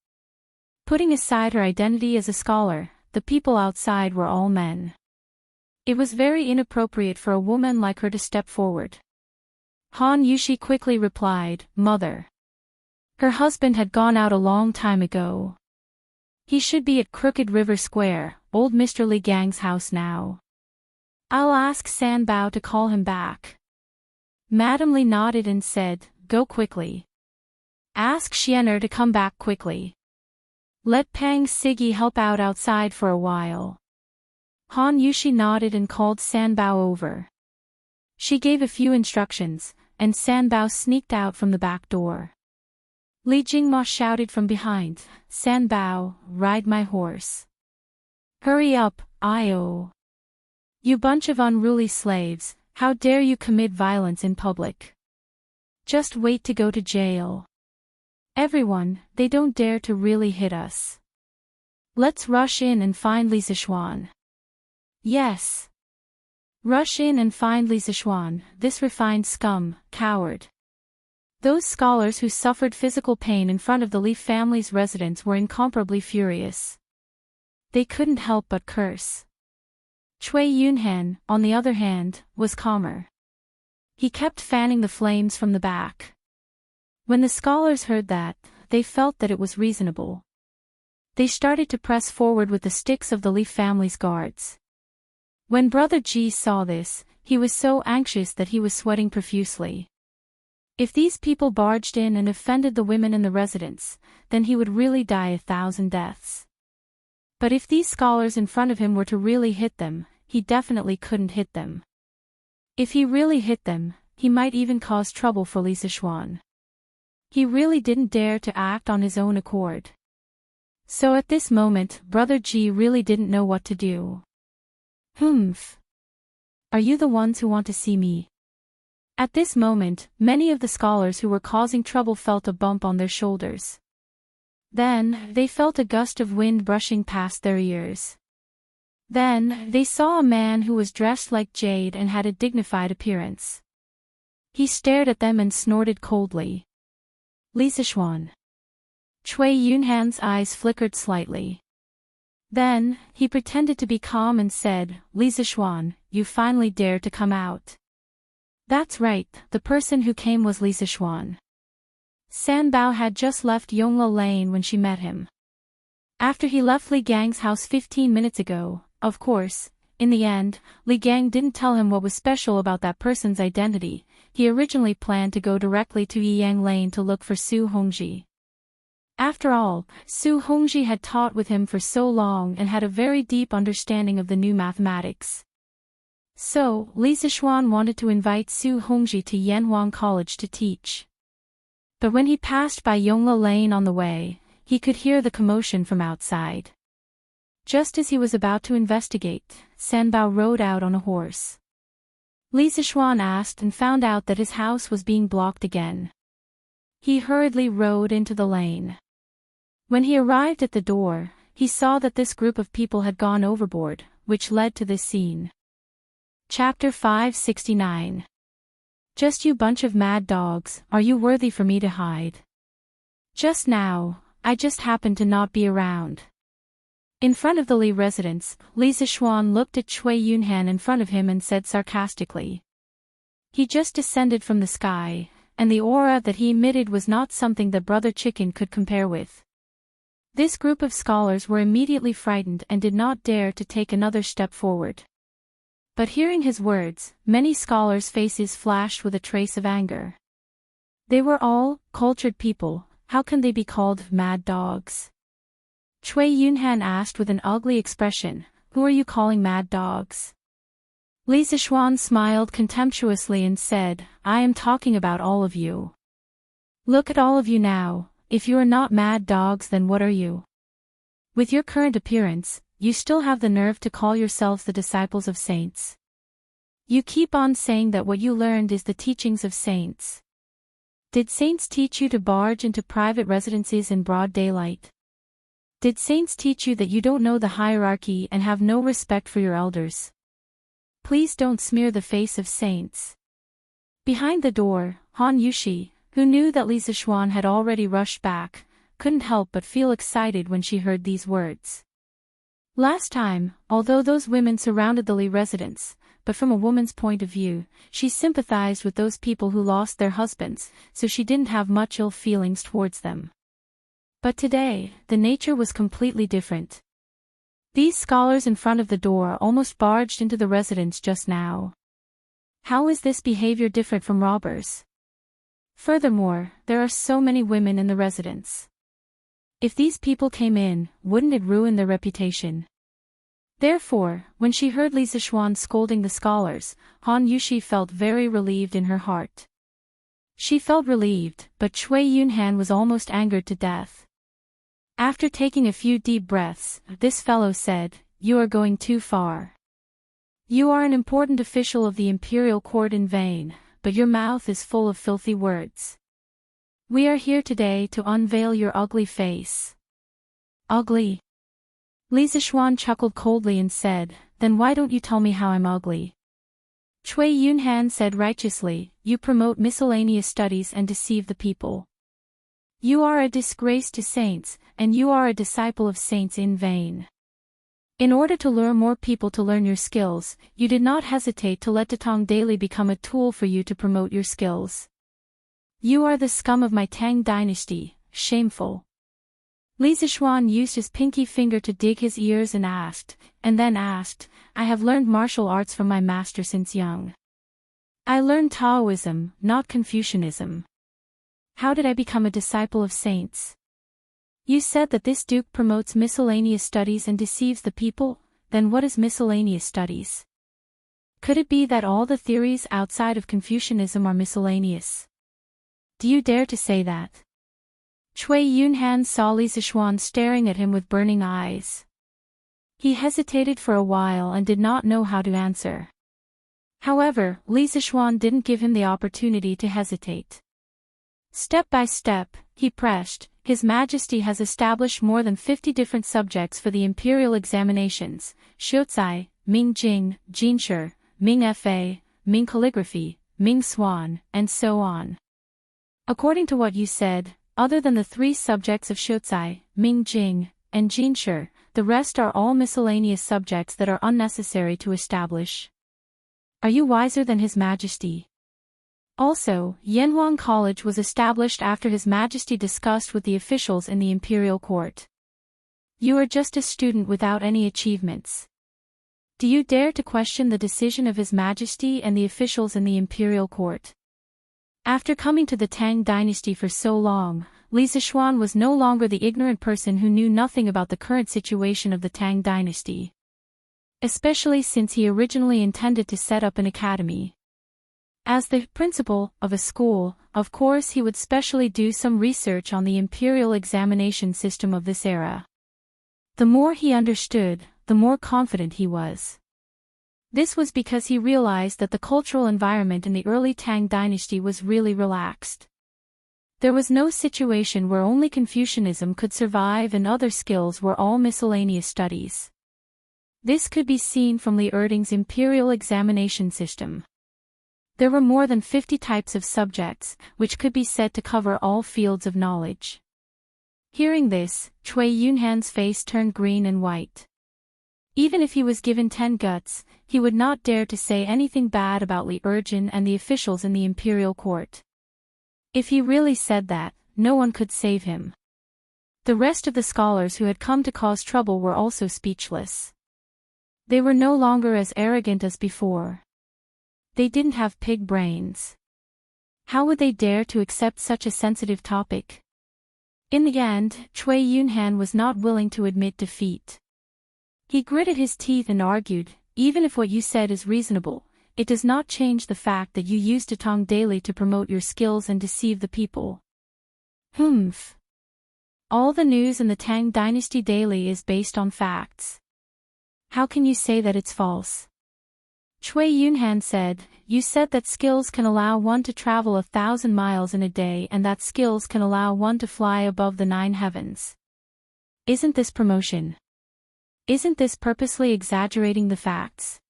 Putting aside her identity as a scholar, the people outside were all men. It was very inappropriate for a woman like her to step forward. Han Yushi quickly replied, "Mother." Her husband had gone out a long time ago. He should be at Crooked River Square, old Mr. Li Gang's house now. I'll ask San Bao to call him back. Madame Li nodded and said, "Go quickly. Ask Xiener to come back quickly. Let Pang Sigi help out outside for a while." Han Yushi nodded and called San Bao over. She gave a few instructions, and San Bao sneaked out from the back door. Li Jingma shouted from behind, "San Bao, ride my horse. Hurry up, Io. You bunch of unruly slaves, how dare you commit violence in public? Just wait to go to jail. Everyone, they don't dare to really hit us. Let's rush in and find Li Zishuan." Yes. Rush in and find Li Zishuan, this refined scum, coward. Those scholars who suffered physical pain in front of the Li family's residence were incomparably furious. They couldn't help but curse. Cui Yunhan, on the other hand, was calmer. He kept fanning the flames from the back. When the scholars heard that, they felt that it was reasonable. They started to press forward with the sticks of the Li family's guards. When Brother Ji saw this, he was so anxious that he was sweating profusely. If these people barged in and offended the women in the residence, then he would really die 1,000 deaths. But if these scholars in front of him were to really hit them, he definitely couldn't hit them. If he really hit them, he might even cause trouble for Li Zishuan. He really didn't dare to act on his own accord. So at this moment, Brother Ji really didn't know what to do. Humph. Are you the ones who want to see me? At this moment, many of the scholars who were causing trouble felt a bump on their shoulders. Then, they felt a gust of wind brushing past their ears. Then, they saw a man who was dressed like jade and had a dignified appearance. He stared at them and snorted coldly. Li Zishuan. Cui Yunhan's eyes flickered slightly. Then, he pretended to be calm and said, Li Zishuan, you finally dared to come out. That's right, the person who came was Li Zishuan. San Bao had just left Yongla Lane when she met him. After he left Li Gang's house 15 minutes ago, of course, in the end, Li Gang didn't tell him what was special about that person's identity. He originally planned to go directly to Yiyang Lane to look for Su Hongji. After all, Su Hongji had taught with him for so long and had a very deep understanding of the new mathematics. So, Li Zishuan wanted to invite Su Hongji to Yanhuang College to teach. But when he passed by Yongla Lane on the way, he could hear the commotion from outside. Just as he was about to investigate, San Bao rode out on a horse. Li Zishuan asked and found out that his house was being blocked again. He hurriedly rode into the lane. When he arrived at the door, he saw that this group of people had gone overboard, which led to this scene. Chapter 569. Just you bunch of mad dogs, are you worthy for me to hide? Just now, I just happened to not be around. In front of the Li residence, Li Zishuan looked at Cui Yunhan in front of him and said sarcastically. He just descended from the sky, and the aura that he emitted was not something that Brother Chicken could compare with. This group of scholars were immediately frightened and did not dare to take another step forward. But hearing his words, many scholars' faces flashed with a trace of anger. They were all cultured people, how can they be called mad dogs? Cui Yunhan asked with an ugly expression, who are you calling mad dogs? Li Zishuan smiled contemptuously and said, I am talking about all of you. Look at all of you now, if you are not mad dogs then what are you? With your current appearance, you still have the nerve to call yourselves the disciples of saints. You keep on saying that what you learned is the teachings of saints. Did saints teach you to barge into private residences in broad daylight? Did saints teach you that you don't know the hierarchy and have no respect for your elders? Please don't smear the face of saints. Behind the door, Han Yushi, who knew that Li Zishuan had already rushed back, couldn't help but feel excited when she heard these words. Last time, although those women surrounded the Li residence, but from a woman's point of view, she sympathized with those people who lost their husbands, so she didn't have much ill feelings towards them. But today, the nature was completely different. These scholars in front of the door almost barged into the residence just now. How is this behavior different from robbers? Furthermore, there are so many women in the residence. If these people came in, wouldn't it ruin their reputation? Therefore, when she heard Li Zishuan scolding the scholars, Han Yushi felt very relieved in her heart. She felt relieved, but Cui Yunhan was almost angered to death. After taking a few deep breaths, this fellow said, You are going too far. You are an important official of the imperial court in vain, but your mouth is full of filthy words. We are here today to unveil your ugly face. Ugly? Li Zishuan chuckled coldly and said, Then why don't you tell me how I'm ugly? Cui Yunhan said righteously, You promote miscellaneous studies and deceive the people. You are a disgrace to saints, and you are a disciple of saints in vain. In order to lure more people to learn your skills, you did not hesitate to let Datong Daily become a tool for you to promote your skills. You are the scum of my Tang dynasty, shameful. Li Zishuan used his pinky finger to dig his ears and then asked, I have learned martial arts from my master since young. I learned Taoism, not Confucianism. How did I become a disciple of saints? You said that this duke promotes miscellaneous studies and deceives the people, then what is miscellaneous studies? Could it be that all the theories outside of Confucianism are miscellaneous? Do you dare to say that? Cui Yunhan saw Li Zishuan staring at him with burning eyes. He hesitated for a while and did not know how to answer. However, Li Zixuan didn't give him the opportunity to hesitate. Step by step, he pressed, His Majesty has established more than 50 different subjects for the imperial examinations, Xiuzai, Ming Jing, Jinshi, Ming Fa, Ming Calligraphy, Ming Swan, and so on. According to what you said, other than the 3 subjects of Xiuzai, Ming Jing, and Jinshi, the rest are all miscellaneous subjects that are unnecessary to establish. Are you wiser than His Majesty? Also, Yanhuang College was established after His Majesty discussed with the officials in the imperial court. You are just a student without any achievements. Do you dare to question the decision of His Majesty and the officials in the imperial court? After coming to the Tang dynasty for so long, Li Zixuan was no longer the ignorant person who knew nothing about the current situation of the Tang dynasty. Especially since he originally intended to set up an academy. As the principal of a school, of course he would specially do some research on the imperial examination system of this era. The more he understood, the more confident he was. This was because he realized that the cultural environment in the early Tang dynasty was really relaxed. There was no situation where only Confucianism could survive and other skills were all miscellaneous studies. This could be seen from Li Erding's imperial examination system. There were more than 50 types of subjects, which could be said to cover all fields of knowledge. Hearing this, Cui Yunhan's face turned green and white. Even if he was given 10 guts, he would not dare to say anything bad about Li Erjin and the officials in the imperial court. If he really said that, no one could save him. The rest of the scholars who had come to cause trouble were also speechless. They were no longer as arrogant as before. They didn't have pig brains. How would they dare to accept such a sensitive topic? In the end, Cui Yunhan was not willing to admit defeat. He gritted his teeth and argued, even if what you said is reasonable, it does not change the fact that you use Datong daily to promote your skills and deceive the people. Humph. All the news in the Tang Dynasty daily is based on facts. How can you say that it's false? Cui Yunhan said, You said that skills can allow one to travel 1,000 miles in a day and that skills can allow one to fly above the 9 heavens. Isn't this promotion? Isn't this purposely exaggerating the facts?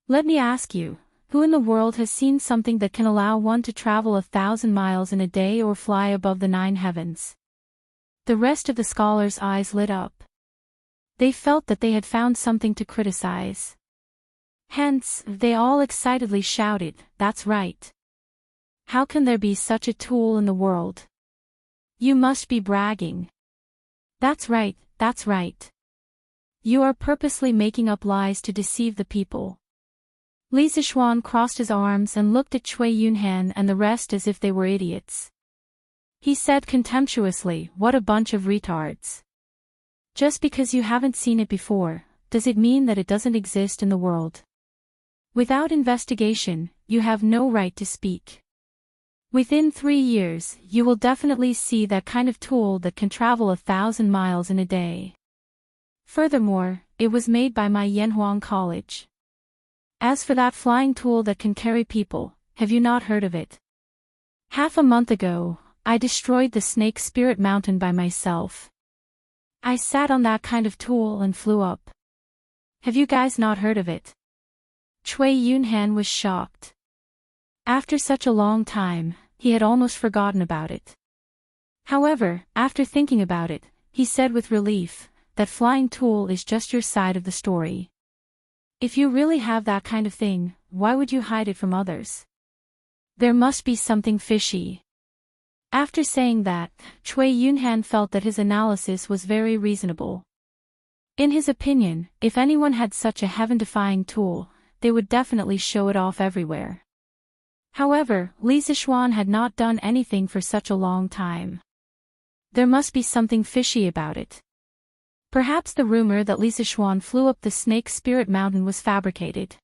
Let me ask you, who in the world has seen something that can allow one to travel 1,000 miles in a day or fly above the 9 heavens? The rest of the scholars' eyes lit up. They felt that they had found something to criticize. Hence, they all excitedly shouted, That's right. How can there be such a tool in the world? You must be bragging. That's right, that's right. You are purposely making up lies to deceive the people. Li Zixuan crossed his arms and looked at Cui Yunhan and the rest as if they were idiots. He said contemptuously, What a bunch of retards. Just because you haven't seen it before, does it mean that it doesn't exist in the world? Without investigation, you have no right to speak. Within 3 years, you will definitely see that kind of tool that can travel 1,000 miles in a day. Furthermore, it was made by my Yanhuang College. As for that flying tool that can carry people, have you not heard of it? Half a month ago, I destroyed the Snake Spirit Mountain by myself. I sat on that kind of tool and flew up. Have you guys not heard of it? Cui Yunhan was shocked. After such a long time, he had almost forgotten about it. However, after thinking about it, he said with relief, That flying tool is just your side of the story. If you really have that kind of thing, why would you hide it from others? There must be something fishy. After saying that, Cui Yunhan felt that his analysis was very reasonable. In his opinion, if anyone had such a heaven-defying tool, they would definitely show it off everywhere. However, Li Zixuan had not done anything for such a long time. There must be something fishy about it. Perhaps the rumor that Li Zixuan flew up the Snake Spirit Mountain was fabricated.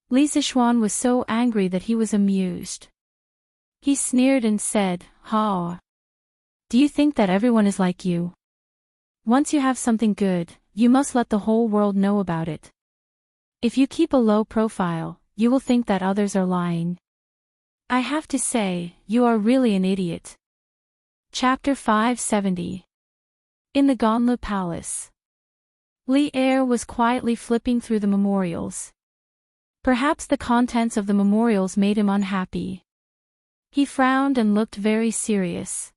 Li Zixuan was so angry that he was amused. He sneered and said, Ha! Do you think that everyone is like you? Once you have something good, you must let the whole world know about it. If you keep a low profile, you will think that others are lying. I have to say, you are really an idiot. Chapter 570. In the Gauntlet Palace. Li Er was quietly flipping through the memorials. Perhaps the contents of the memorials made him unhappy. He frowned and looked very serious.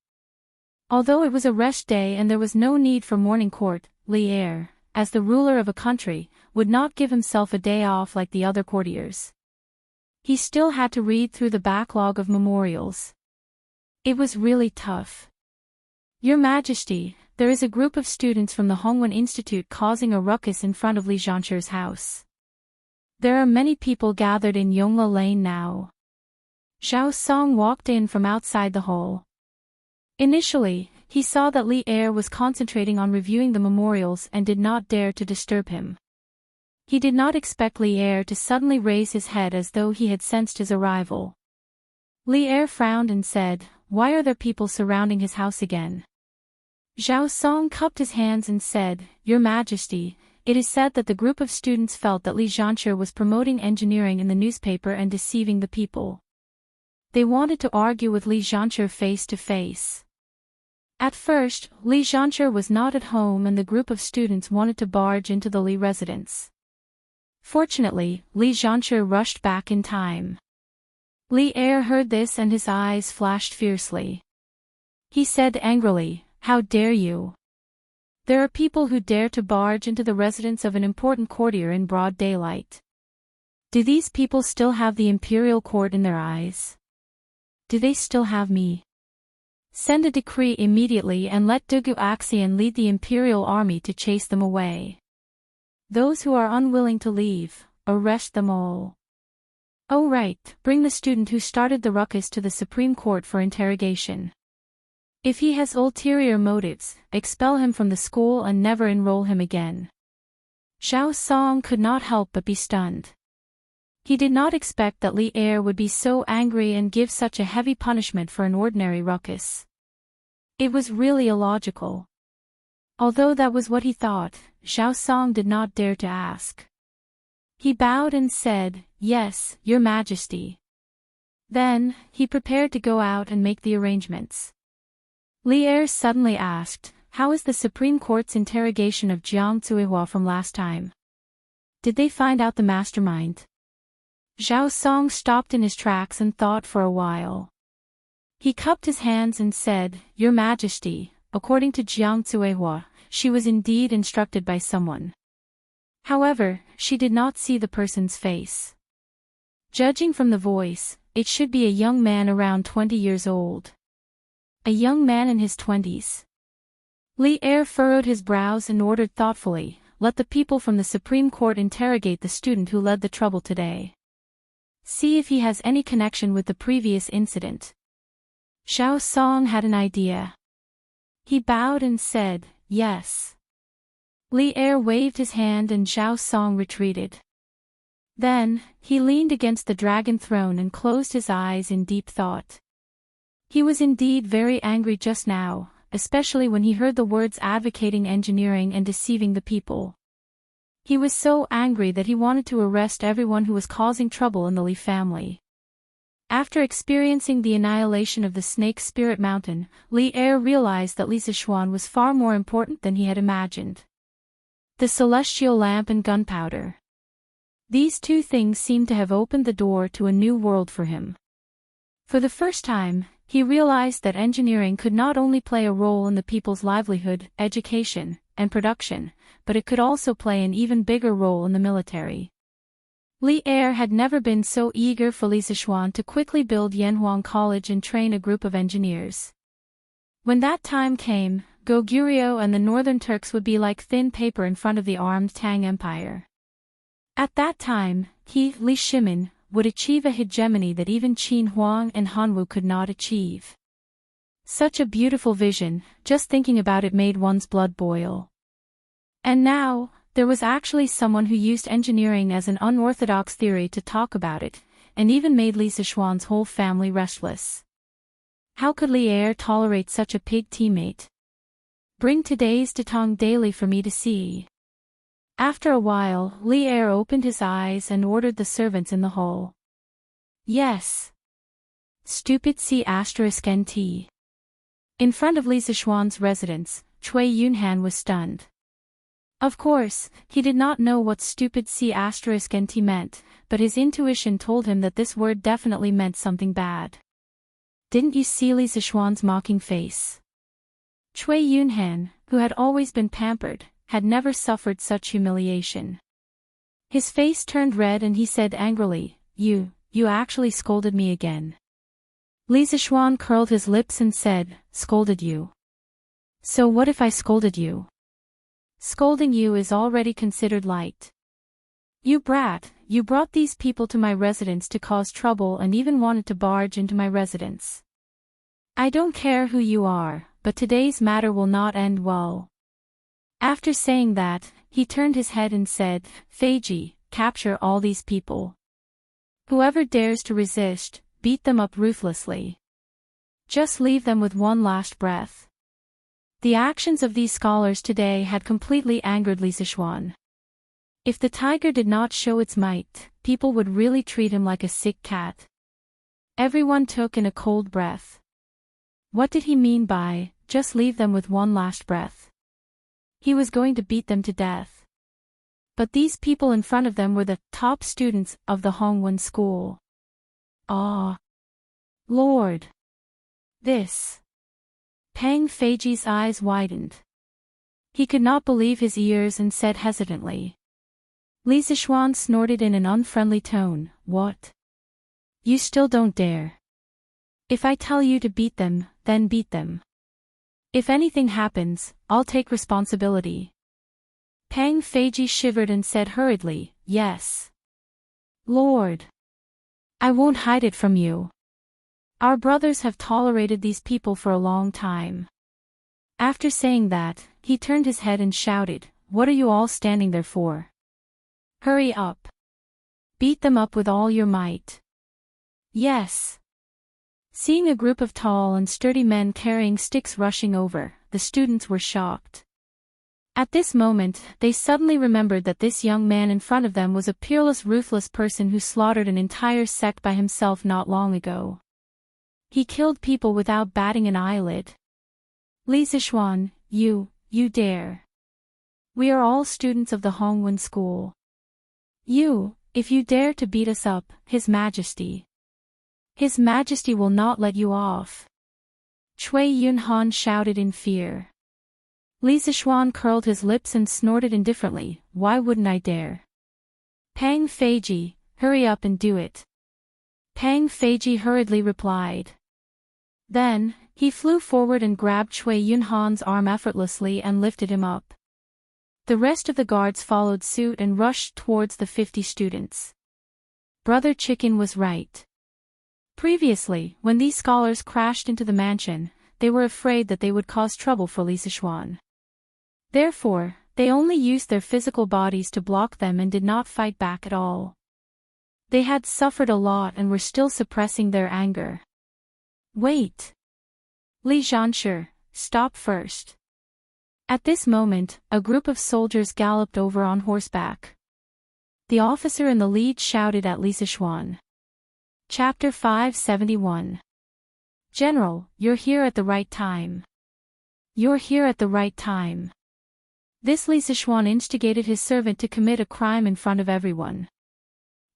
Although it was a rest day and there was no need for morning court, Li Er, as the ruler of a country, would not give himself a day off like the other courtiers. He still had to read through the backlog of memorials. It was really tough. Your Majesty, there is a group of students from the Hongwen Institute causing a ruckus in front of Li Zhanshe's house. There are many people gathered in Yongla Lane now. Zhao Song walked in from outside the hall. Initially, he saw that Li Er was concentrating on reviewing the memorials and did not dare to disturb him. He did not expect Li Er to suddenly raise his head as though he had sensed his arrival. Li Er frowned and said, "Why are there people surrounding his house again?" Zhao Song cupped his hands and said, "Your Majesty, it is said that the group of students felt that Li Zhanshe was promoting engineering in the newspaper and deceiving the people. They wanted to argue with Li Zhanshe face to face. At first, Li Zhanshe was not at home and the group of students wanted to barge into the Li residence. Fortunately, Li Zhanshe rushed back in time." Li Er heard this and his eyes flashed fiercely. He said angrily, "How dare you? There are people who dare to barge into the residence of an important courtier in broad daylight. Do these people still have the imperial court in their eyes? Do they still have me? Send a decree immediately and let Dugu Axian lead the imperial army to chase them away. Those who are unwilling to leave, arrest them all. Oh right, bring the student who started the ruckus to the Supreme Court for interrogation. If he has ulterior motives, expel him from the school and never enroll him again." Zhao Song could not help but be stunned. He did not expect that Li Er would be so angry and give such a heavy punishment for an ordinary ruckus. It was really illogical. Although that was what he thought, Zhao Song did not dare to ask. He bowed and said, "Yes, Your Majesty." Then, he prepared to go out and make the arrangements. Li Er suddenly asked, "How is the Supreme Court's interrogation of Jiang Zuihua from last time? Did they find out the mastermind?" Zhao Song stopped in his tracks and thought for a while. He cupped his hands and said, "Your Majesty, according to Jiang Zuihua, she was indeed instructed by someone. However, she did not see the person's face. Judging from the voice, it should be a young man around 20 years old. A young man in his 20s. Li Er furrowed his brows and ordered thoughtfully, "Let the people from the Supreme Court interrogate the student who led the trouble today. See if he has any connection with the previous incident." Zhao Song had an idea. He bowed and said, "Yes." Li Er waved his hand and Zhao Song retreated. Then, he leaned against the dragon throne and closed his eyes in deep thought. He was indeed very angry just now, especially when he heard the words advocating engineering and deceiving the people. He was so angry that he wanted to arrest everyone who was causing trouble in the Li family. After experiencing the annihilation of the Snake Spirit Mountain, Li Er realized that Li Zishuan was far more important than he had imagined. The celestial lamp and gunpowder. These two things seemed to have opened the door to a new world for him. For the first time, he realized that engineering could not only play a role in the people's livelihood, education, and production, but it could also play an even bigger role in the military. Li Er had never been so eager for Li Zishuan to quickly build Yanhuang College and train a group of engineers. When that time came, Goguryeo and the Northern Turks would be like thin paper in front of the armed Tang Empire. At that time, he, Li Shimin, would achieve a hegemony that even Qin Huang and Hanwu could not achieve. Such a beautiful vision, just thinking about it made one's blood boil. And now, there was actually someone who used engineering as an unorthodox theory to talk about it, and even made Li Zishuan's whole family restless. How could Li Er tolerate such a pig teammate? Bring today's Datong daily for me to see. After a while, Li Er opened his eyes and ordered the servants in the hall. Yes. Stupid C*NT. In front of Li Zishuan's residence, Cui Yunhan was stunned. Of course, he did not know what stupid C*NT meant, but his intuition told him that this word definitely meant something bad. Didn't you see Li Zishuan's mocking face? Cui Yunhan, who had always been pampered, had never suffered such humiliation. His face turned red and he said angrily, You actually scolded me again. Li Zishuan curled his lips and said, Scolded you? So what if I scolded you? Scolding you is already considered light. You brat, you brought these people to my residence to cause trouble and even wanted to barge into my residence. I don't care who you are, but today's matter will not end well. After saying that, he turned his head and said, Feiji, capture all these people. Whoever dares to resist, beat them up ruthlessly. Just leave them with one last breath. The actions of these scholars today had completely angered Li Zishuan. If the tiger did not show its might, people would really treat him like a sick cat. Everyone took in a cold breath. What did he mean by, just leave them with one last breath? He was going to beat them to death. But these people in front of them were the top students of the Hongwen school. Ah! Lord! This! Pang Feiji's eyes widened. He could not believe his ears and said hesitantly. Li Zishuan snorted in an unfriendly tone, What? You still don't dare? If I tell you to beat them, then beat them. If anything happens, I'll take responsibility. Pang Feiji shivered and said hurriedly, Yes. Lord. I won't hide it from you. Our brothers have tolerated these people for a long time. After saying that, he turned his head and shouted, What are you all standing there for? Hurry up. Beat them up with all your might. Yes. Seeing a group of tall and sturdy men carrying sticks rushing over, the students were shocked. At this moment, they suddenly remembered that this young man in front of them was a peerless, ruthless person who slaughtered an entire sect by himself not long ago. He killed people without batting an eyelid. Li Zishuan, you dare. We are all students of the Hongwen school. If you dare to beat us up, His Majesty will not let you off. Cui Yunhan shouted in fear. Li Zishuan curled his lips and snorted indifferently, Why wouldn't I dare? Pang Feiji, hurry up and do it. Pang Feiji hurriedly replied. Then, he flew forward and grabbed Cui Yunhan's arm effortlessly and lifted him up. The rest of the guards followed suit and rushed towards the 50 students. Brother Chicken was right. Previously, when these scholars crashed into the mansion, they were afraid that they would cause trouble for Li Zishuan. Therefore, they only used their physical bodies to block them and did not fight back at all. They had suffered a lot and were still suppressing their anger. Wait! Li Zhanshe, stop first. At this moment, a group of soldiers galloped over on horseback. The officer in the lead shouted at Li Zishuan. Chapter 571. General, you're here at the right time. You're here at the right time. This Li Zishuan instigated his servant to commit a crime in front of everyone.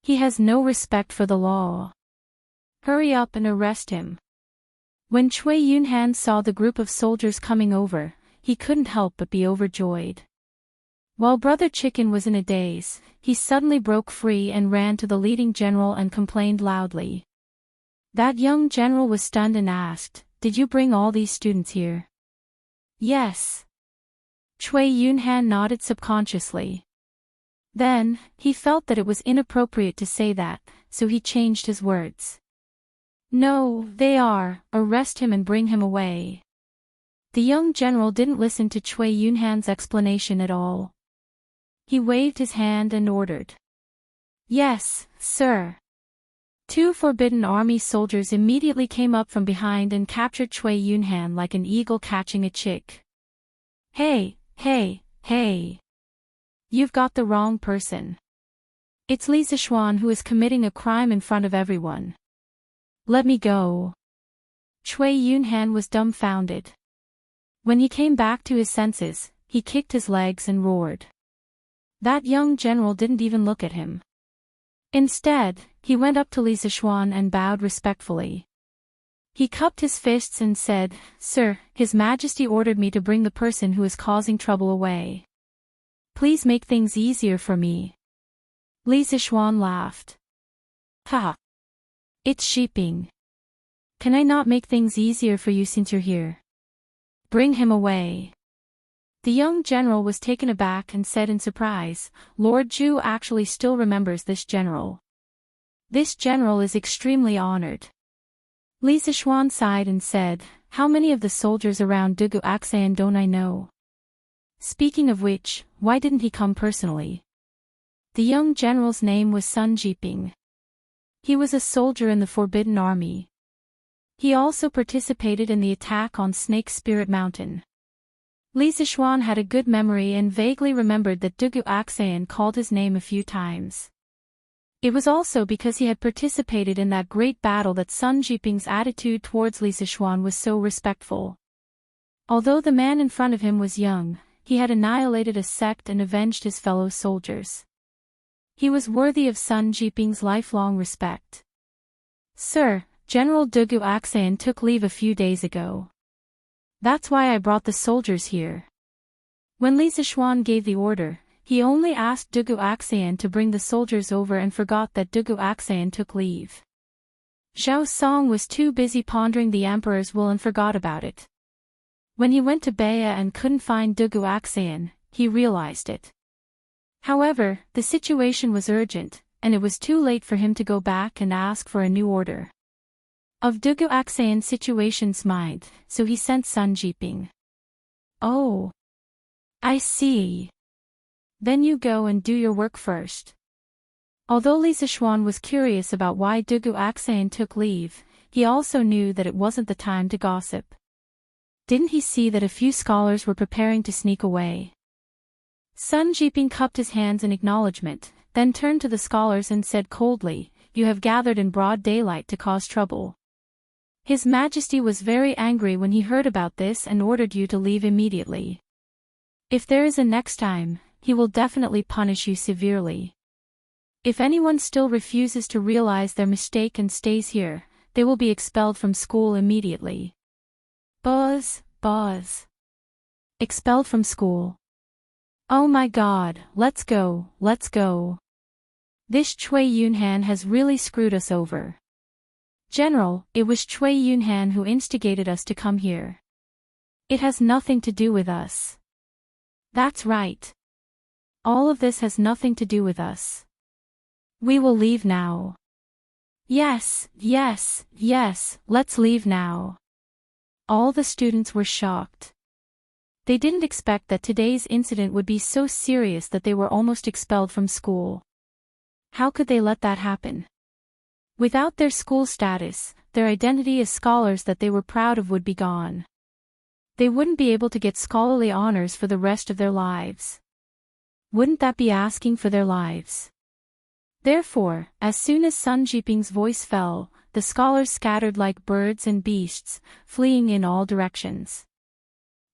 He has no respect for the law. Hurry up and arrest him. When Cui Yunhan saw the group of soldiers coming over, he couldn't help but be overjoyed. While Brother Chicken was in a daze, he suddenly broke free and ran to the leading general and complained loudly. That young general was stunned and asked, Did you bring all these students here? Yes. Cui Yunhan nodded subconsciously. Then, he felt that it was inappropriate to say that, so he changed his words. No, they are, arrest him and bring him away. The young general didn't listen to Cui Yunhan's explanation at all. He waved his hand and ordered. Yes, sir. 2 forbidden army soldiers immediately came up from behind and captured Cui Yunhan like an eagle catching a chick. Hey! You've got the wrong person. It's Li Zixuan who is committing a crime in front of everyone. Let me go. Cui Yunhan was dumbfounded. When he came back to his senses, he kicked his legs and roared. That young general didn't even look at him. Instead, he went up to Li Zixuan and bowed respectfully. He cupped his fists and said, "Sir, His Majesty ordered me to bring the person who is causing trouble away. Please make things easier for me." Li Zixuan laughed. "Ha! It's sheeping. Can I not make things easier for you since you're here? Bring him away." The young general was taken aback and said in surprise, "Lord Zhu actually still remembers this general. This general is extremely honored." Li Zixuan sighed and said, "How many of the soldiers around Dugu Axan don't I know? Speaking of which, why didn't he come personally?" The young general's name was Sun Jiping. He was a soldier in the Forbidden Army. He also participated in the attack on Snake Spirit Mountain. Li Zixuan had a good memory and vaguely remembered that Dugu Axan called his name a few times. It was also because he had participated in that great battle that Sun Jiping's attitude towards Li Zixuan was so respectful. Although the man in front of him was young, he had annihilated a sect and avenged his fellow soldiers. He was worthy of Sun Jiping's lifelong respect. "Sir, General Dugu Axan took leave a few days ago. That's why I brought the soldiers here." When Li Zixuan gave the order, he only asked Dugu Axan to bring the soldiers over and forgot that Dugu Axan took leave. Zhao Song was too busy pondering the emperor's will and forgot about it. When he went to Baya and couldn't find Dugu Axan, he realized it. However, the situation was urgent, and it was too late for him to go back and ask for a new order. Of Dugu Axan's situation's mind, so he sent Sun Jiping. "Oh. I see. Then you go and do your work first." Although Li Zixuan was curious about why Dugu Axan took leave, he also knew that it wasn't the time to gossip. Didn't he see that a few scholars were preparing to sneak away? Sun Jiping cupped his hands in acknowledgement, then turned to the scholars and said coldly, "You have gathered in broad daylight to cause trouble. His Majesty was very angry when he heard about this and ordered you to leave immediately. If there is a next time, he will definitely punish you severely. If anyone still refuses to realize their mistake and stays here, they will be expelled from school immediately." Buzz. Expelled from school. Oh my God, let's go. This Cui Yunhan has really screwed us over. General, it was Cui Yunhan who instigated us to come here. It has nothing to do with us. That's right. All of this has nothing to do with us. We will leave now. Yes, let's leave now. All the students were shocked. They didn't expect that today's incident would be so serious that they were almost expelled from school. How could they let that happen? Without their school status, their identity as scholars that they were proud of would be gone. They wouldn't be able to get scholarly honors for the rest of their lives. Wouldn't that be asking for their lives? Therefore, as soon as Sun Jiping's voice fell, the scholars scattered like birds and beasts, fleeing in all directions.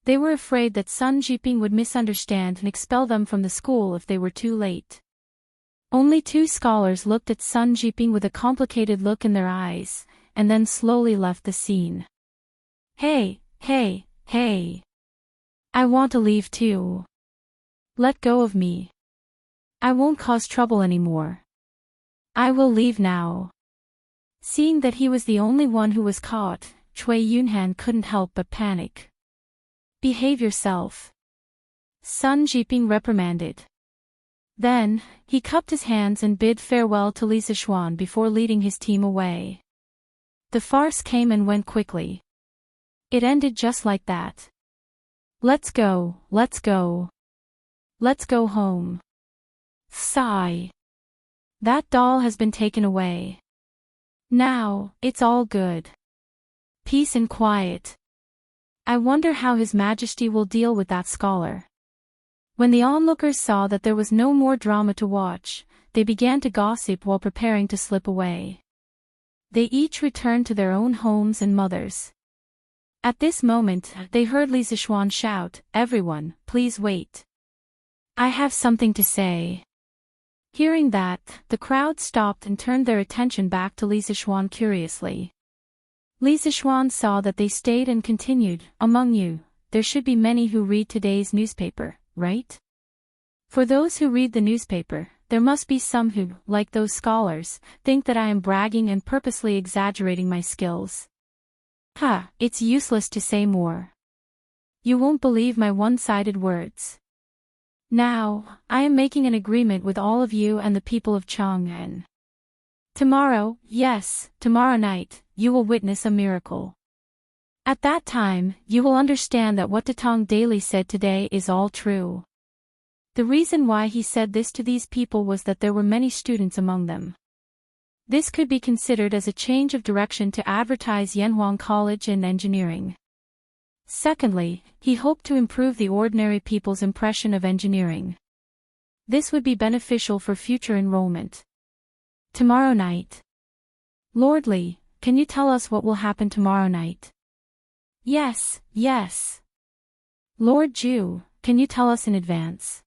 They were afraid that Sun Jiping would misunderstand and expel them from the school if they were too late. Only 2 scholars looked at Sun Jiping with a complicated look in their eyes, and then slowly left the scene. Hey! I want to leave too. Let go of me. I won't cause trouble anymore. I will leave now." Seeing that he was the only one who was caught, Cui Yunhan couldn't help but panic. "Behave yourself," Sun Jiping reprimanded. Then, he cupped his hands and bid farewell to Li Zixuan before leading his team away. The farce came and went quickly. It ended just like that. Let's go home. Sigh. That doll has been taken away. Now, it's all good. Peace and quiet. I wonder how His Majesty will deal with that scholar. When the onlookers saw that there was no more drama to watch, they began to gossip while preparing to slip away. They each returned to their own homes and mothers. At this moment, they heard Li Zixuan shout, "Everyone, please wait. I have something to say." Hearing that, the crowd stopped and turned their attention back to Li Zixuan curiously. Li Zixuan saw that they stayed and continued, "Among you, there should be many who read today's newspaper, right? For those who read the newspaper, there must be some who, like those scholars, think that I am bragging and purposely exaggerating my skills. It's useless to say more. You won't believe my one-sided words. Now, I am making an agreement with all of you and the people of Chang'an. Tomorrow, yes, tomorrow night, you will witness a miracle. At that time, you will understand that what Datong Daily said today is all true." The reason why he said this to these people was that there were many students among them. This could be considered as a change of direction to advertise Yanhuang College and engineering. Secondly, he hoped to improve the ordinary people's impression of engineering. This would be beneficial for future enrollment. Tomorrow night. Lord Li, can you tell us what will happen tomorrow night? Yes. Lord Ju, can you tell us in advance?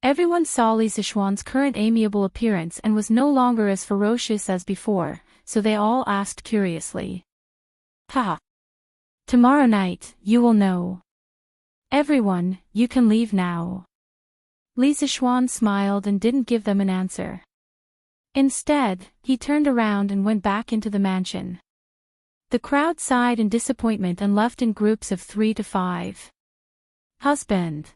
Everyone saw Li Zixuan's current amiable appearance and was no longer as ferocious as before, so they all asked curiously. Tomorrow night, you will know. Everyone, you can leave now. Li Zixuan smiled and didn't give them an answer. Instead, he turned around and went back into the mansion. The crowd sighed in disappointment and left in groups of 3 to 5. Husband.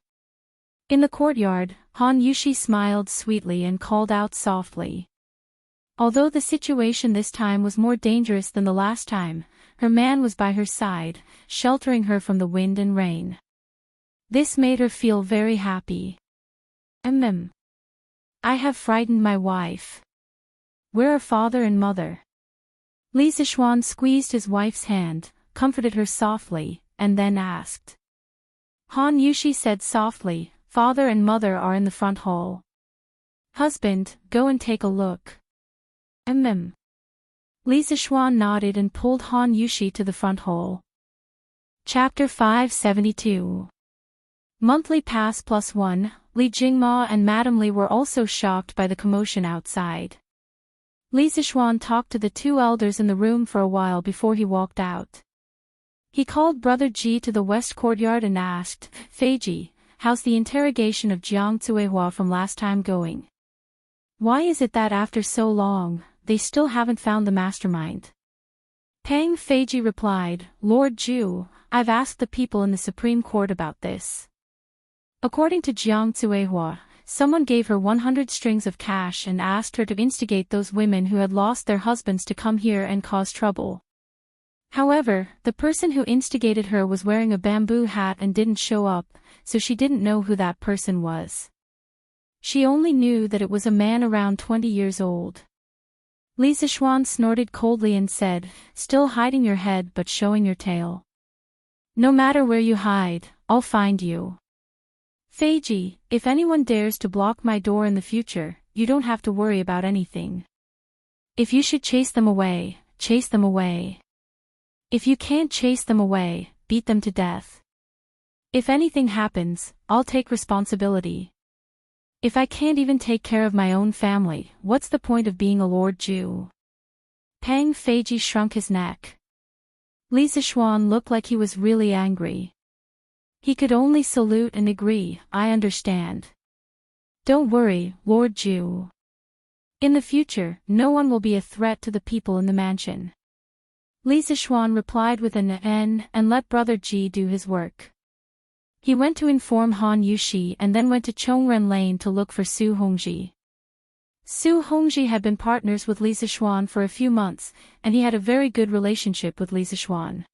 In the courtyard, Han Yushi smiled sweetly and called out softly. Although the situation this time was more dangerous than the last time, her man was by her side, sheltering her from the wind and rain. This made her feel very happy. I have frightened my wife. Where are father and mother? Li Zixuan squeezed his wife's hand, comforted her softly, and then asked. Han Yushi said softly, "Father and mother are in the front hall. Husband, go and take a look." Li Zixuan nodded and pulled Han Yushi to the front hall. Chapter 572. Monthly Pass +1, Li Jingma and Madame Li were also shocked by the commotion outside. Li Zixuan talked to the 2 elders in the room for a while before he walked out. He called Brother Ji to the west courtyard and asked, "Feiji, how's the interrogation of Jiang Zuehua from last time going? Why is it that after so long, they still haven't found the mastermind?" Pang Feiji replied, "Lord Ju, I've asked the people in the Supreme Court about this. According to Jiang Zuehua, someone gave her 100 strings of cash and asked her to instigate those women who had lost their husbands to come here and cause trouble. However, the person who instigated her was wearing a bamboo hat and didn't show up, so she didn't know who that person was. She only knew that it was a man around 20 years old." Li Zixuan snorted coldly and said, "Still hiding your head but showing your tail. No matter where you hide, I'll find you. Feiji, if anyone dares to block my door in the future, you don't have to worry about anything. If you should chase them away, chase them away. If you can't chase them away, beat them to death. If anything happens, I'll take responsibility. If I can't even take care of my own family, what's the point of being a Lord Ju?" Pang Feiji shrunk his neck. Li Zixuan looked like he was really angry. He could only salute and agree, "I understand. Don't worry, Lord Ju. In the future, no one will be a threat to the people in the mansion." Li Zixuan replied with an "n" and let Brother Ji do his work. He went to inform Han Yushi and then went to Chongren Lane to look for Su Hongji. Su Hongji had been partners with Li Zixuan for a few months, and he had a very good relationship with Li Zixuan.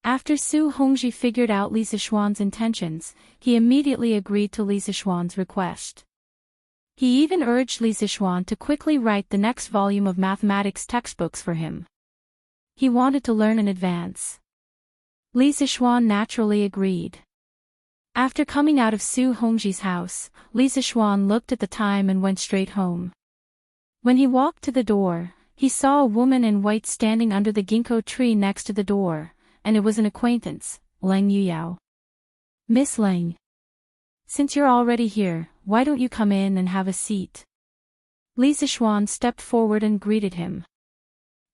After Su Hongji figured out Li Zixuan's intentions, he immediately agreed to Li Zixuan's request. He even urged Li Zixuan to quickly write the next volume of mathematics textbooks for him. He wanted to learn in advance. Li Zixuan naturally agreed. After coming out of Su Hongji's house, Li Zixuan looked at the time and went straight home. When he walked to the door, he saw a woman in white standing under the ginkgo tree next to the door, and it was an acquaintance, Lang Yuyao. "Miss Lang. Since you're already here, why don't you come in and have a seat?" Li Zixuan stepped forward and greeted him.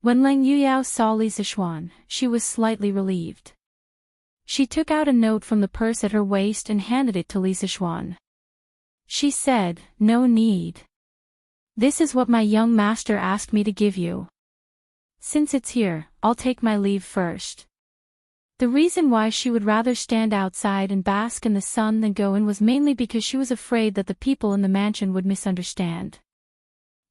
When Lang Yuyao saw Li Zixuan, she was slightly relieved. She took out a note from the purse at her waist and handed it to Li Zixuan. She said, "No need. This is what my young master asked me to give you. Since it's here, I'll take my leave first." The reason why she would rather stand outside and bask in the sun than go in was mainly because she was afraid that the people in the mansion would misunderstand.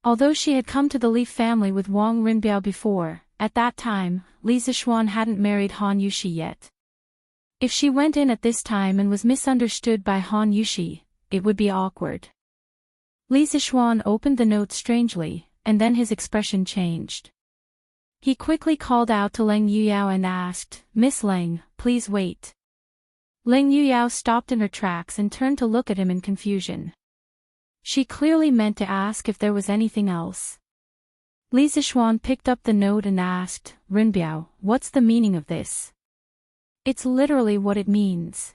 Although she had come to the Li family with Wang Rinbiao before, at that time, Li Zixuan hadn't married Han Yushi yet. If she went in at this time and was misunderstood by Han Yushi, it would be awkward. Li Zixuan opened the note strangely, and then his expression changed. He quickly called out to Lang Yuyao and asked, "Miss Lang, please wait." Lang Yuyao stopped in her tracks and turned to look at him in confusion. She clearly meant to ask if there was anything else. Li Zixuan picked up the note and asked, "Rinbiao, what's the meaning of this?" "It's literally what it means."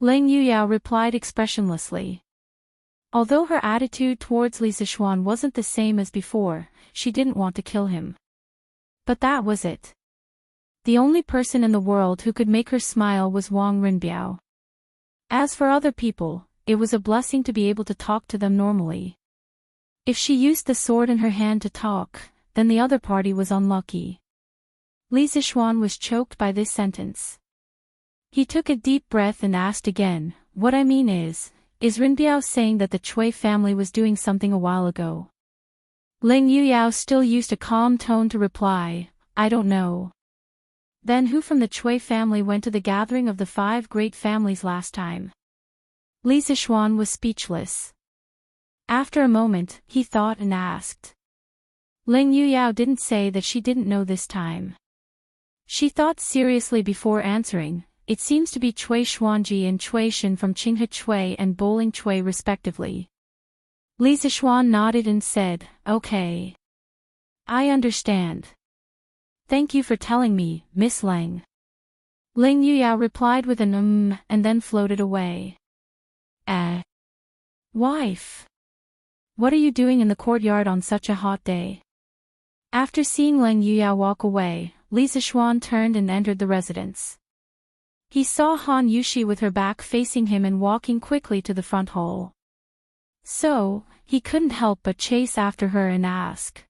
Lang Yuyao replied expressionlessly. Although her attitude towards Li Zixuan wasn't the same as before, she didn't want to kill him. But that was it. The only person in the world who could make her smile was Wang Rinbiao. As for other people, it was a blessing to be able to talk to them normally. If she used the sword in her hand to talk, then the other party was unlucky. Li Zixuan was choked by this sentence. He took a deep breath and asked again, "What I mean is Rinbiao saying that the Chui family was doing something a while ago?" Lang Yuyao still used a calm tone to reply, "I don't know." "Then who from the Chui family went to the gathering of the 5 great families last time?" Li Zixuan was speechless. After a moment, he thought and asked. Lang Yuyao didn't say that she didn't know this time. She thought seriously before answering, "It seems to be Chui Xuanji and Chui Shen from Qinghe Chui and Bowling Chui respectively." Li Zixuan nodded and said, "Okay. I understand. Thank you for telling me, Miss Lang." Lang Yuyao replied with an and then floated away. Wife. What are you doing in the courtyard on such a hot day?" After seeing Lang Yuyao walk away, Li Zixuan turned and entered the residence. He saw Han Yushi with her back facing him and walking quickly to the front hall. So, he couldn't help but chase after her and ask.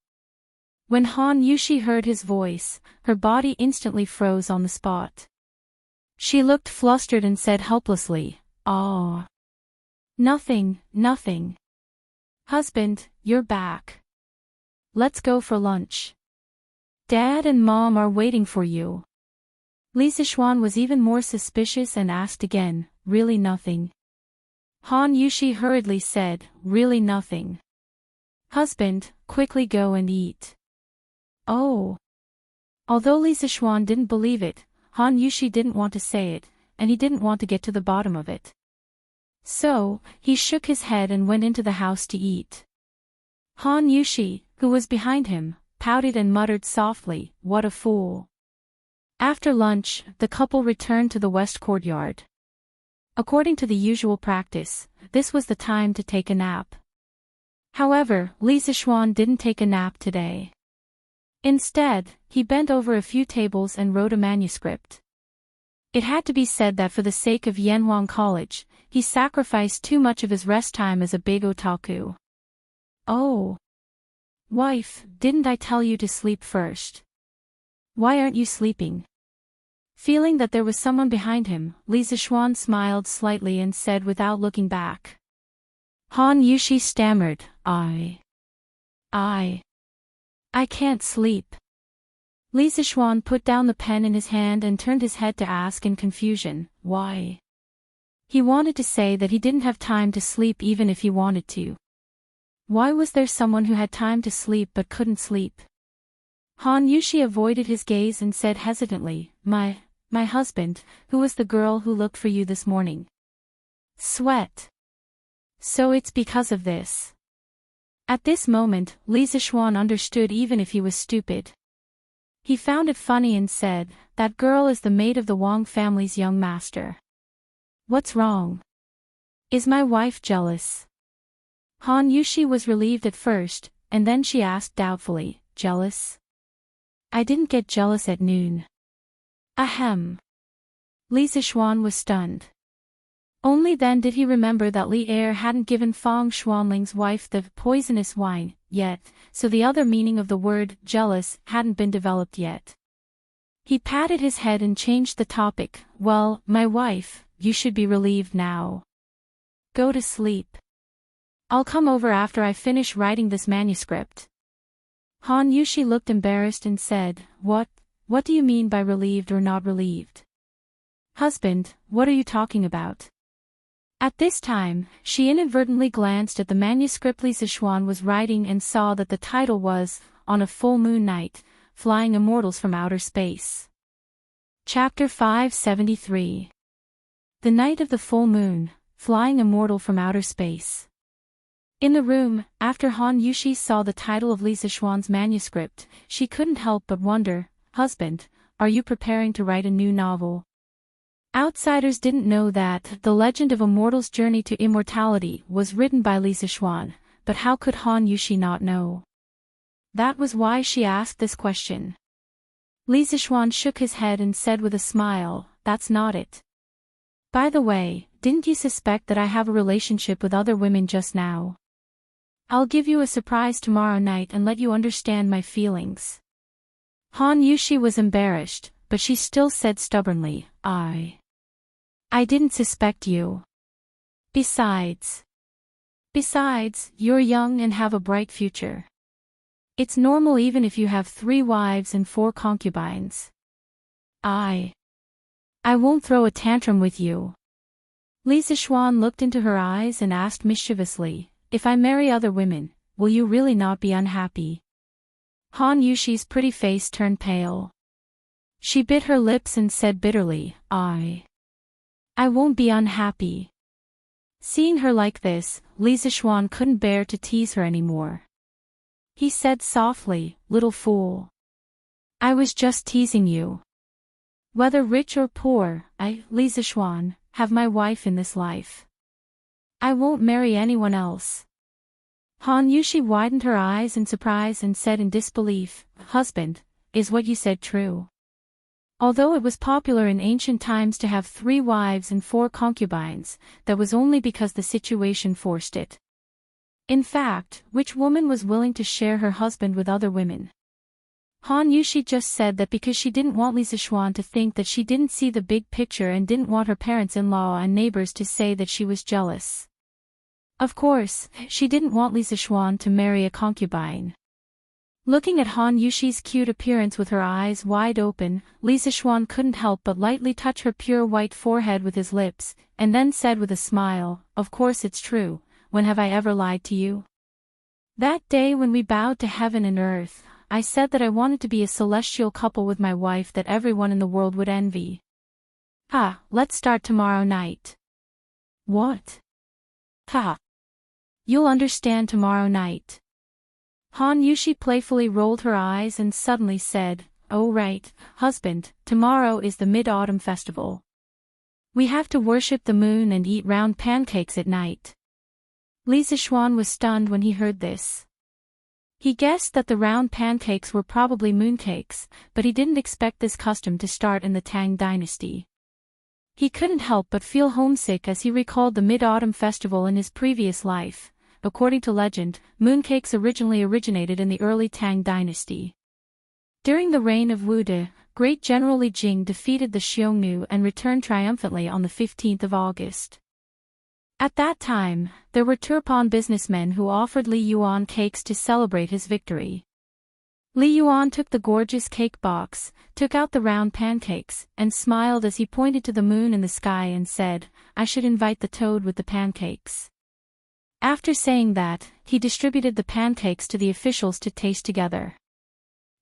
When Han Yushi heard his voice, her body instantly froze on the spot. She looked flustered and said helplessly, "Oh. Nothing. Husband, you're back. Let's go for lunch. Dad and Mom are waiting for you." Li Zixuan was even more suspicious and asked again, "Really nothing?" Han Yushi hurriedly said, "Really nothing. Husband, quickly go and eat." Oh. Although Li Zixuan didn't believe it, Han Yushi didn't want to say it, and he didn't want to get to the bottom of it. So, he shook his head and went into the house to eat. Han Yushi, who was behind him, pouted and muttered softly, "What a fool." After lunch, the couple returned to the west courtyard. According to the usual practice, this was the time to take a nap. However, Li Zixuan didn't take a nap today. Instead, he bent over a few tables and wrote a manuscript. It had to be said that for the sake of Yanhuang College, he sacrificed too much of his rest time as a big otaku. "Oh. Wife, didn't I tell you to sleep first? Why aren't you sleeping?" Feeling that there was someone behind him, Li Zixuan smiled slightly and said without looking back. Han Yushi stammered, I can't sleep." Li Zixuan put down the pen in his hand and turned his head to ask in confusion, "Why?" He wanted to say that he didn't have time to sleep even if he wanted to. Why was there someone who had time to sleep but couldn't sleep? Han Yushi avoided his gaze and said hesitantly, My husband, who was the girl who looked for you this morning?" Sweat. So it's because of this. At this moment, Li Zixuan understood even if he was stupid. He found it funny and said, "That girl is the maid of the Wang family's young master. What's wrong? Is my wife jealous?" Han Yushi was relieved at first, and then she asked doubtfully, "Jealous? I didn't get jealous at noon." Ahem. Li Zixuan was stunned. Only then did he remember that Li Er hadn't given Fang Xuanling's wife the poisonous wine yet, so the other meaning of the word jealous hadn't been developed yet. He patted his head and changed the topic. "Well, my wife, you should be relieved now. Go to sleep. I'll come over after I finish writing this manuscript." Han Yushi looked embarrassed and said, What do you mean by relieved or not relieved? Husband, what are you talking about?" At this time, she inadvertently glanced at the manuscript Li Zixuan was writing and saw that the title was, On a Full Moon Night, Flying Immortals from Outer Space. Chapter 573. The Night of the Full Moon, Flying Immortal from Outer Space. In the room, after Han Yushi saw the title of Li Zixuan's manuscript, she couldn't help but wonder, "Husband, are you preparing to write a new novel?" Outsiders didn't know that The Legend of Immortal's Journey to Immortality was written by Li Zixuan, but how could Han Yushi not know? That was why she asked this question. Li Zixuan shook his head and said with a smile, "That's not it. By the way, didn't you suspect that I have a relationship with other women just now? I'll give you a surprise tomorrow night and let you understand my feelings." Han Yushi was embarrassed, but she still said stubbornly, I didn't suspect you. Besides, you're young and have a bright future. It's normal even if you have 3 wives and 4 concubines. I won't throw a tantrum with you. Li Zixuan looked into her eyes and asked mischievously, "If I marry other women, will you really not be unhappy?" Han Yushi's pretty face turned pale. She bit her lips and said bitterly, I won't be unhappy." Seeing her like this, Li Zixuan couldn't bear to tease her anymore. He said softly, "Little fool. I was just teasing you. Whether rich or poor, I, Li Zixuan, have my wife in this life. I won't marry anyone else." Han Yushi widened her eyes in surprise and said in disbelief, "Husband, is what you said true?" Although it was popular in ancient times to have 3 wives and 4 concubines, that was only because the situation forced it. In fact, which woman was willing to share her husband with other women? Han Yushi just said that because she didn't want Li Zixuan to think that she didn't see the big picture and didn't want her parents-in-law and neighbors to say that she was jealous. Of course, she didn't want Li Zixuan to marry a concubine. Looking at Han Yushi's cute appearance with her eyes wide open, Li Zixuan couldn't help but lightly touch her pure white forehead with his lips, and then said with a smile, "Of course it's true, when have I ever lied to you? That day when we bowed to heaven and earth, I said that I wanted to be a celestial couple with my wife that everyone in the world would envy. Let's start tomorrow night." "What?" "You'll understand tomorrow night." Han Yushi playfully rolled her eyes and suddenly said, "Oh right, husband, tomorrow is the Mid-Autumn Festival. We have to worship the moon and eat round pancakes at night." Li Zixuan was stunned when he heard this. He guessed that the round pancakes were probably mooncakes, but he didn't expect this custom to start in the Tang dynasty. He couldn't help but feel homesick as he recalled the Mid-Autumn Festival in his previous life. According to legend, mooncakes originally originated in the early Tang dynasty. During the reign of Wu De, great General Li Jing defeated the Xiongnu and returned triumphantly on the 15th of August. At that time, there were Turpan businessmen who offered Li Yuan cakes to celebrate his victory. Li Yuan took the gorgeous cake box, took out the round pancakes, and smiled as he pointed to the moon in the sky and said, "I should invite the toad with the pancakes." After saying that, he distributed the pancakes to the officials to taste together.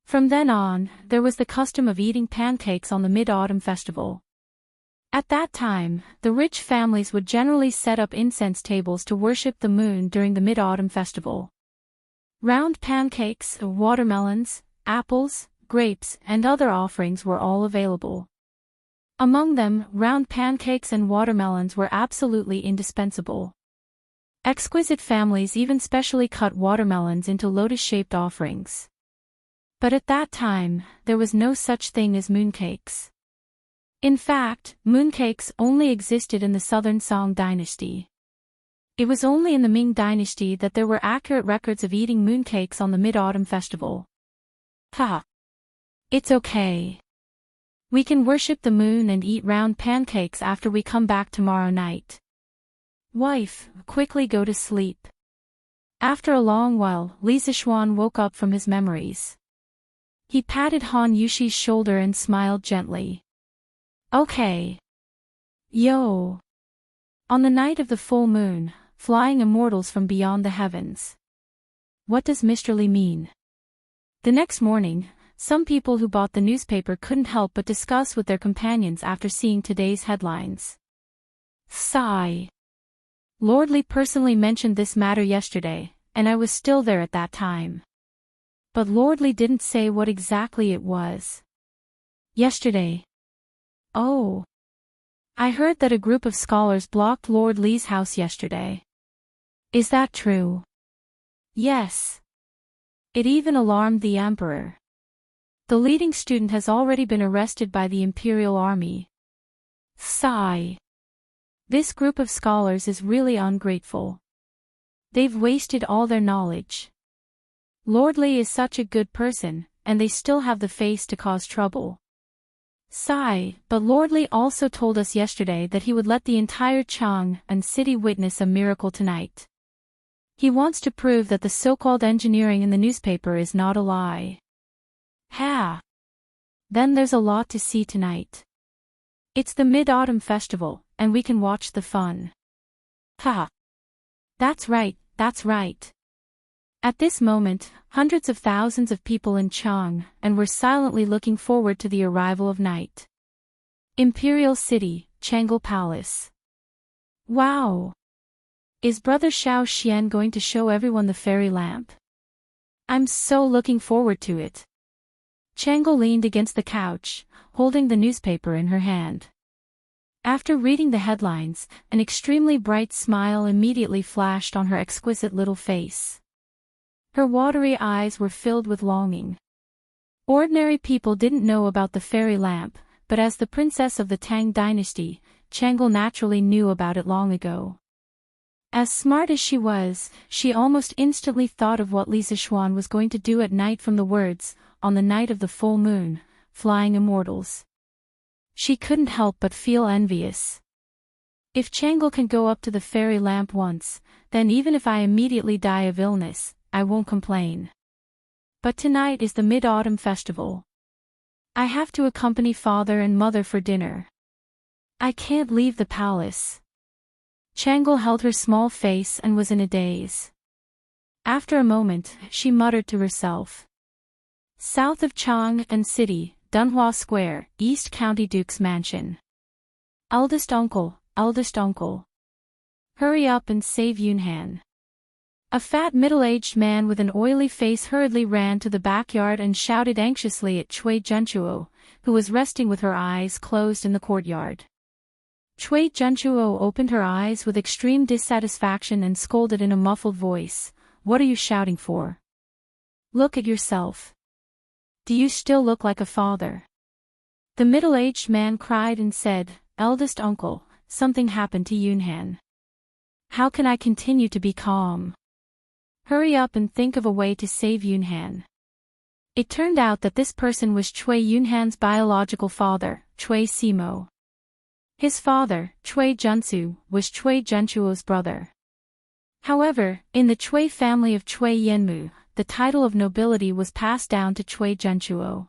From then on, there was the custom of eating pancakes on the Mid-Autumn Festival. At that time, the rich families would generally set up incense tables to worship the moon during the Mid-Autumn Festival. Round pancakes, watermelons, apples, grapes, and other offerings were all available. Among them, round pancakes and watermelons were absolutely indispensable. Exquisite families even specially cut watermelons into lotus-shaped offerings. But at that time, there was no such thing as mooncakes. In fact, mooncakes only existed in the Southern Song dynasty. It was only in the Ming dynasty that there were accurate records of eating mooncakes on the Mid-Autumn Festival. Ha! It's okay. We can worship the moon and eat round pancakes after we come back tomorrow night. Wife, quickly go to sleep. After a long while, Li Zishuan woke up from his memories. He patted Han Yushi's shoulder and smiled gently. Okay. Yo. On the night of the full moon, flying immortals from beyond the heavens. What does Mr. Li mean? The next morning, some people who bought the newspaper couldn't help but discuss with their companions after seeing today's headlines. Sigh. Lord Li personally mentioned this matter yesterday, and I was still there at that time. But Lord Li didn't say what exactly it was. Yesterday. Oh. I heard that a group of scholars blocked Lord Li's house yesterday. Is that true? Yes. It even alarmed the emperor. The leading student has already been arrested by the Imperial Army. Sigh. This group of scholars is really ungrateful. They've wasted all their knowledge. Lord Li is such a good person, and they still have the face to cause trouble. Sigh, but Lord Li also told us yesterday that he would let the entire Chang'an city witness a miracle tonight. He wants to prove that the so-called engineering in the newspaper is not a lie. Ha! Then there's a lot to see tonight. It's the Mid-Autumn Festival, and we can watch the fun. Ha! That's right, that's right. At this moment, hundreds of thousands of people in Chang'an were silently looking forward to the arrival of night. Imperial City, Chang'an Palace. Wow! Is Brother Xiao Xian going to show everyone the fairy lamp? I'm so looking forward to it. Chang'an leaned against the couch, holding the newspaper in her hand. After reading the headlines, an extremely bright smile immediately flashed on her exquisite little face. Her watery eyes were filled with longing. Ordinary people didn't know about the fairy lamp, but as the princess of the Tang dynasty, Chang'an naturally knew about it long ago. As smart as she was, she almost instantly thought of what Li Zishuan was going to do at night from the words, on the night of the full moon, flying immortals. She couldn't help but feel envious. If Chang'an can go up to the fairy lamp once, then even if I immediately die of illness, I won't complain. But tonight is the Mid-Autumn Festival. I have to accompany father and mother for dinner. I can't leave the palace. Chang'an held her small face and was in a daze. After a moment, she muttered to herself. South of Chang'an City, Dunhua Square, East County Duke's Mansion. Eldest uncle, eldest uncle. Hurry up and save Yunhan. A fat middle-aged man with an oily face hurriedly ran to the backyard and shouted anxiously at Cui Junchuo, who was resting with her eyes closed in the courtyard. Cui Junchuo opened her eyes with extreme dissatisfaction and scolded in a muffled voice, "What are you shouting for? Look at yourself. Do you still look like a father?" The middle-aged man cried and said, "Eldest uncle, something happened to Yunhan. How can I continue to be calm? Hurry up and think of a way to save Yunhan." It turned out that this person was Cui Yunhan's biological father, Cui Simo. His father, Cui Junsu, was Cui Junchuo's brother. However, in the Cui family of Cui Yenmu, the title of nobility was passed down to Cui Junchuo.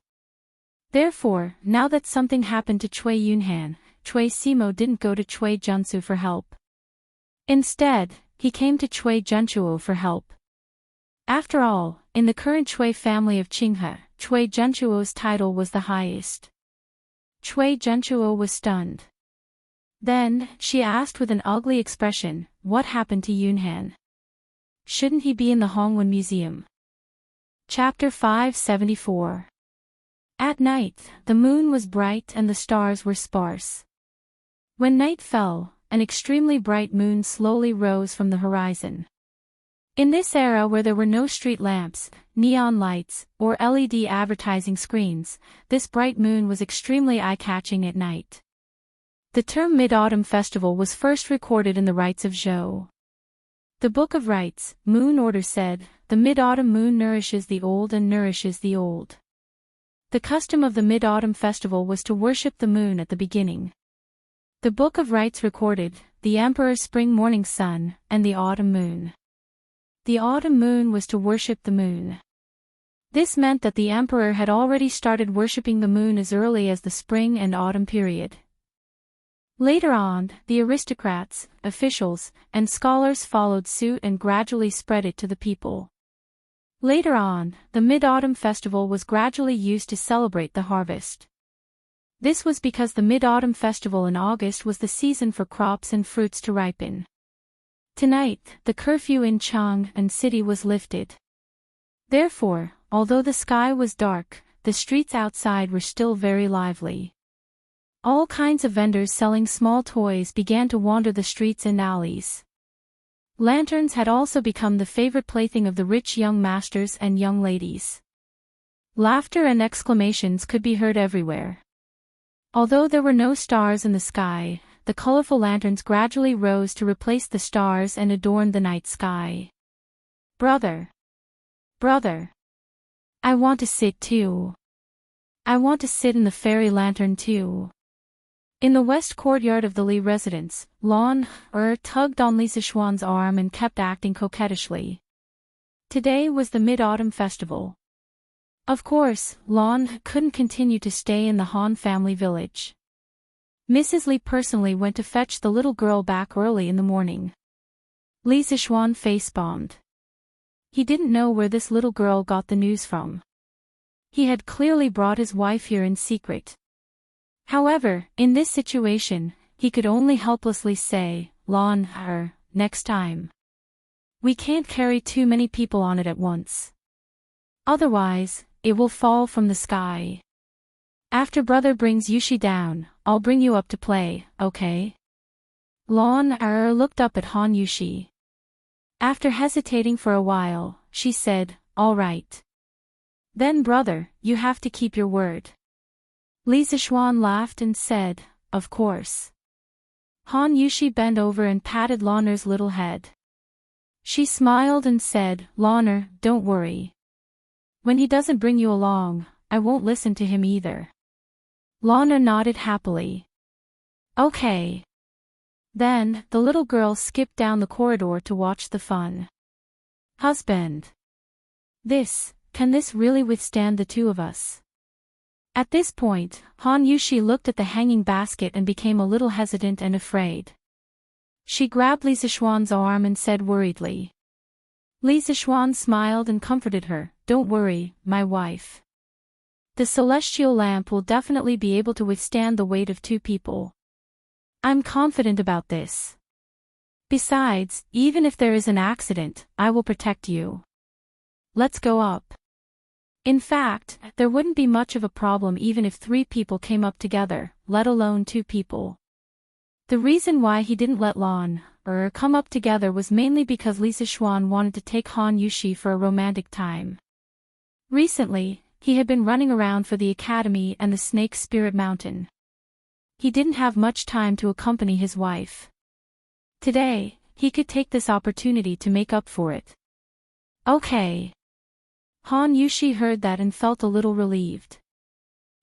Therefore, now that something happened to Cui Yunhan, Cui Simo didn't go to Cui Junsu for help. Instead, he came to Cui Junchuo for help. After all, in the current Cui family of Qinghe, Cui Junchuo's title was the highest. Cui Junchuo was stunned. Then, she asked with an ugly expression, what happened to Yunhan? Shouldn't he be in the Hongwen Museum? Chapter 574. At night, the moon was bright and the stars were sparse. When night fell, an extremely bright moon slowly rose from the horizon. In this era where there were no street lamps, neon lights, or LED advertising screens, this bright moon was extremely eye-catching at night. The term Mid-Autumn Festival was first recorded in the Rites of Zhou. The Book of Rites, Moon Order said, the mid-autumn moon nourishes the old and nourishes the old. The custom of the Mid-Autumn Festival was to worship the moon at the beginning. The Book of Rites recorded, the Emperor's spring morning sun, and the autumn moon. The autumn moon was to worship the moon. This meant that the Emperor had already started worshipping the moon as early as the spring and autumn period. Later on, the aristocrats, officials, and scholars followed suit and gradually spread it to the people. Later on, the Mid-Autumn Festival was gradually used to celebrate the harvest. This was because the Mid-Autumn Festival in August was the season for crops and fruits to ripen. Tonight, the curfew in Chang'an City was lifted. Therefore, although the sky was dark, the streets outside were still very lively. All kinds of vendors selling small toys began to wander the streets and alleys. Lanterns had also become the favorite plaything of the rich young masters and young ladies. Laughter and exclamations could be heard everywhere. Although there were no stars in the sky, the colorful lanterns gradually rose to replace the stars and adorned the night sky. Brother! Brother! I want to sit too. I want to sit in the fairy lantern too. In the west courtyard of the Li residence, Lan tugged on Li Zixuan's arm and kept acting coquettishly. Today was the Mid-Autumn Festival. Of course, Lan couldn't continue to stay in the Han family village. Mrs. Li personally went to fetch the little girl back early in the morning. Li Zixuan face-bombed. He didn't know where this little girl got the news from. He had clearly brought his wife here in secret. However, in this situation, he could only helplessly say, Lan, next time. We can't carry too many people on it at once. Otherwise, it will fall from the sky. After brother brings Yushi down, I'll bring you up to play, okay? Lan looked up at Han Yushi. After hesitating for a while, she said, all right. Then brother, you have to keep your word. Li Zixuan laughed and said, of course. Han Yushi bent over and patted Lanner's little head. She smiled and said, Lanner, don't worry. When he doesn't bring you along, I won't listen to him either. Lanner nodded happily. Okay. Then, the little girl skipped down the corridor to watch the fun. Husband. Can this really withstand the two of us? At this point, Han Yushi looked at the hanging basket and became a little hesitant and afraid. She grabbed Li Zixuan's arm and said worriedly. Li Zixuan smiled and comforted her, don't worry, my wife. The celestial lamp will definitely be able to withstand the weight of two people. I'm confident about this. Besides, even if there is an accident, I will protect you. Let's go up. In fact, there wouldn't be much of a problem even if 3 people came up together, let alone 2 people. The reason why he didn't let Lan come up together was mainly because Li Zixuan wanted to take Han Yushi for a romantic time. Recently, he had been running around for the academy and the Snake Spirit Mountain. He didn't have much time to accompany his wife. Today, he could take this opportunity to make up for it. Okay. Han Yushi heard that and felt a little relieved.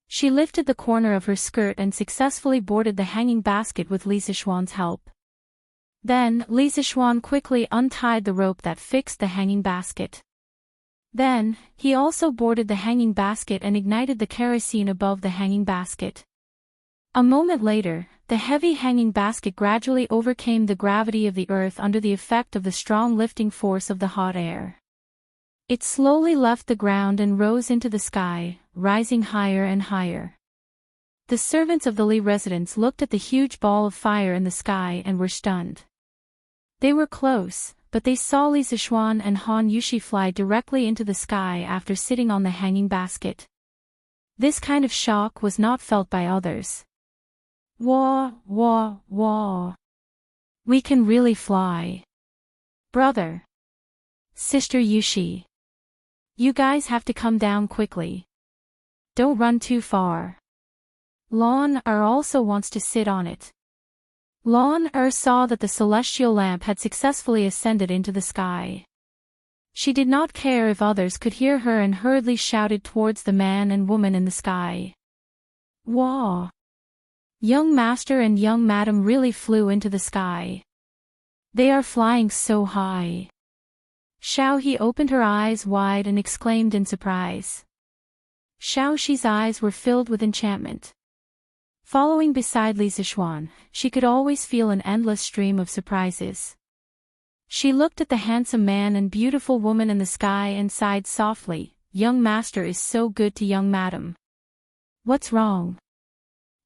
She lifted the corner of her skirt and successfully boarded the hanging basket with Li Zixuan's help. Then, Li Zixuan quickly untied the rope that fixed the hanging basket. Then, he also boarded the hanging basket and ignited the kerosene above the hanging basket. A moment later, the heavy hanging basket gradually overcame the gravity of the earth under the effect of the strong lifting force of the hot air. It slowly left the ground and rose into the sky, rising higher and higher. The servants of the Li residence looked at the huge ball of fire in the sky and were stunned. They were close, but they saw Li Zixuan and Han Yushi fly directly into the sky after sitting on the hanging basket. This kind of shock was not felt by others. Wah, wah, wah. We can really fly. Brother. Sister Yushi. You guys have to come down quickly. Don't run too far. Lan also wants to sit on it. Lan saw that the celestial lamp had successfully ascended into the sky. She did not care if others could hear her and hurriedly shouted towards the man and woman in the sky. Wow! Young master and young madam really flew into the sky. They are flying so high. Xiaohe opened her eyes wide and exclaimed in surprise. Xiaoxi's eyes were filled with enchantment. Following beside Li Zixuan, she could always feel an endless stream of surprises. She looked at the handsome man and beautiful woman in the sky and sighed softly, "Young master is so good to young madam." What's wrong?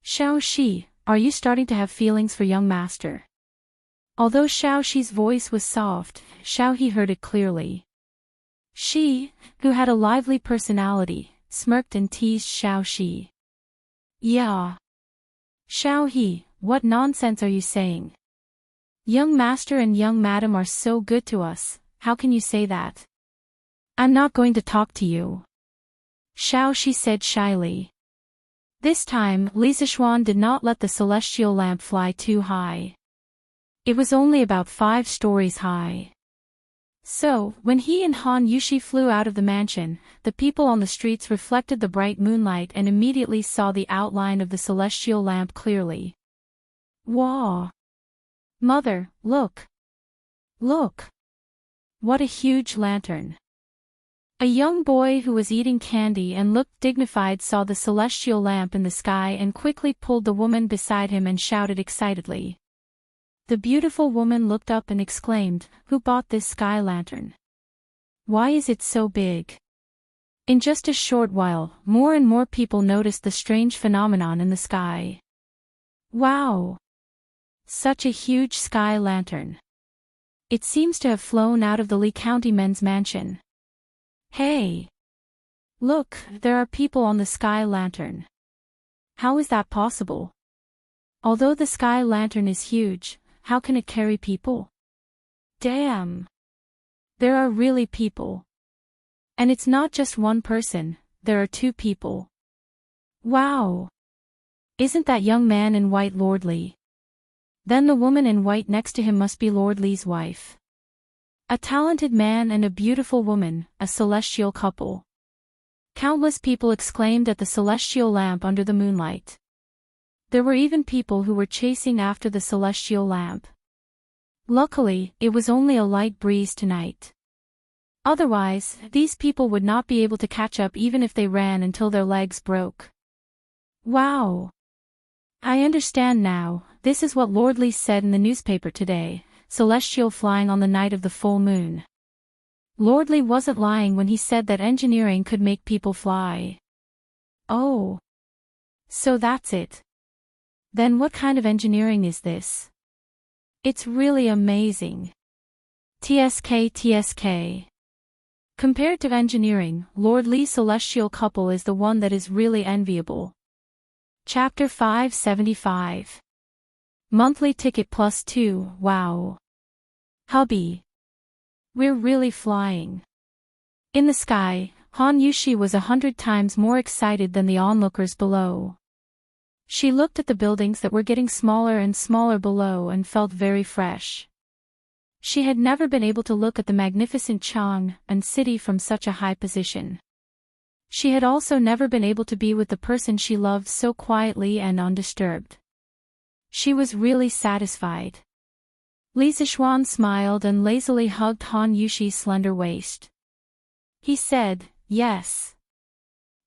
Xiaoxi, are you starting to have feelings for young master? Although Xiaoxi's voice was soft, Xiaohe heard it clearly. She, who had a lively personality, smirked and teased Xiaoxi. Yeah. Xiaohe, what nonsense are you saying? Young master and young madam are so good to us, how can you say that? I'm not going to talk to you. Xiaoxi said shyly. This time, Li Zixuan did not let the celestial lamp fly too high. It was only about 5 stories high. So, when he and Han Yushi flew out of the mansion, the people on the streets reflected the bright moonlight and immediately saw the outline of the celestial lamp clearly. Wow! Mother, look! Look! What a huge lantern! A young boy who was eating candy and looked dignified saw the celestial lamp in the sky and quickly pulled the woman beside him and shouted excitedly. The beautiful woman looked up and exclaimed, "Who bought this sky lantern? Why is it so big?" In just a short while, more and more people noticed the strange phenomenon in the sky. Wow! Such a huge sky lantern. It seems to have flown out of the Li County men's mansion. Hey! Look, there are people on the sky lantern. How is that possible? Although the sky lantern is huge, how can it carry people? Damn! There are really people. And it's not just one person, there are 2 people. Wow! Isn't that young man in white Lord Li? Then the woman in white next to him must be Lord Li's wife. A talented man and a beautiful woman, a celestial couple. Countless people exclaimed at the celestial lamp under the moonlight. There were even people who were chasing after the celestial lamp. Luckily, it was only a light breeze tonight. Otherwise, these people would not be able to catch up even if they ran until their legs broke. Wow! I understand now, this is what Lord Li said in the newspaper today, celestial flying on the night of the full moon. Lord Li wasn't lying when he said that engineering could make people fly. Oh. So that's it. Then what kind of engineering is this? It's really amazing. TSK. Compared to engineering, Lord Li's celestial couple is the one that is really enviable. Chapter 575. Monthly ticket +2, wow. Hubby. We're really flying. In the sky, Han Yushi was 100 times more excited than the onlookers below. She looked at the buildings that were getting smaller and smaller below and felt very fresh. She had never been able to look at the magnificent Chang'an city from such a high position. She had also never been able to be with the person she loved so quietly and undisturbed. She was really satisfied. Li Zixuan smiled and lazily hugged Han Yushi's slender waist. He said, "Yes.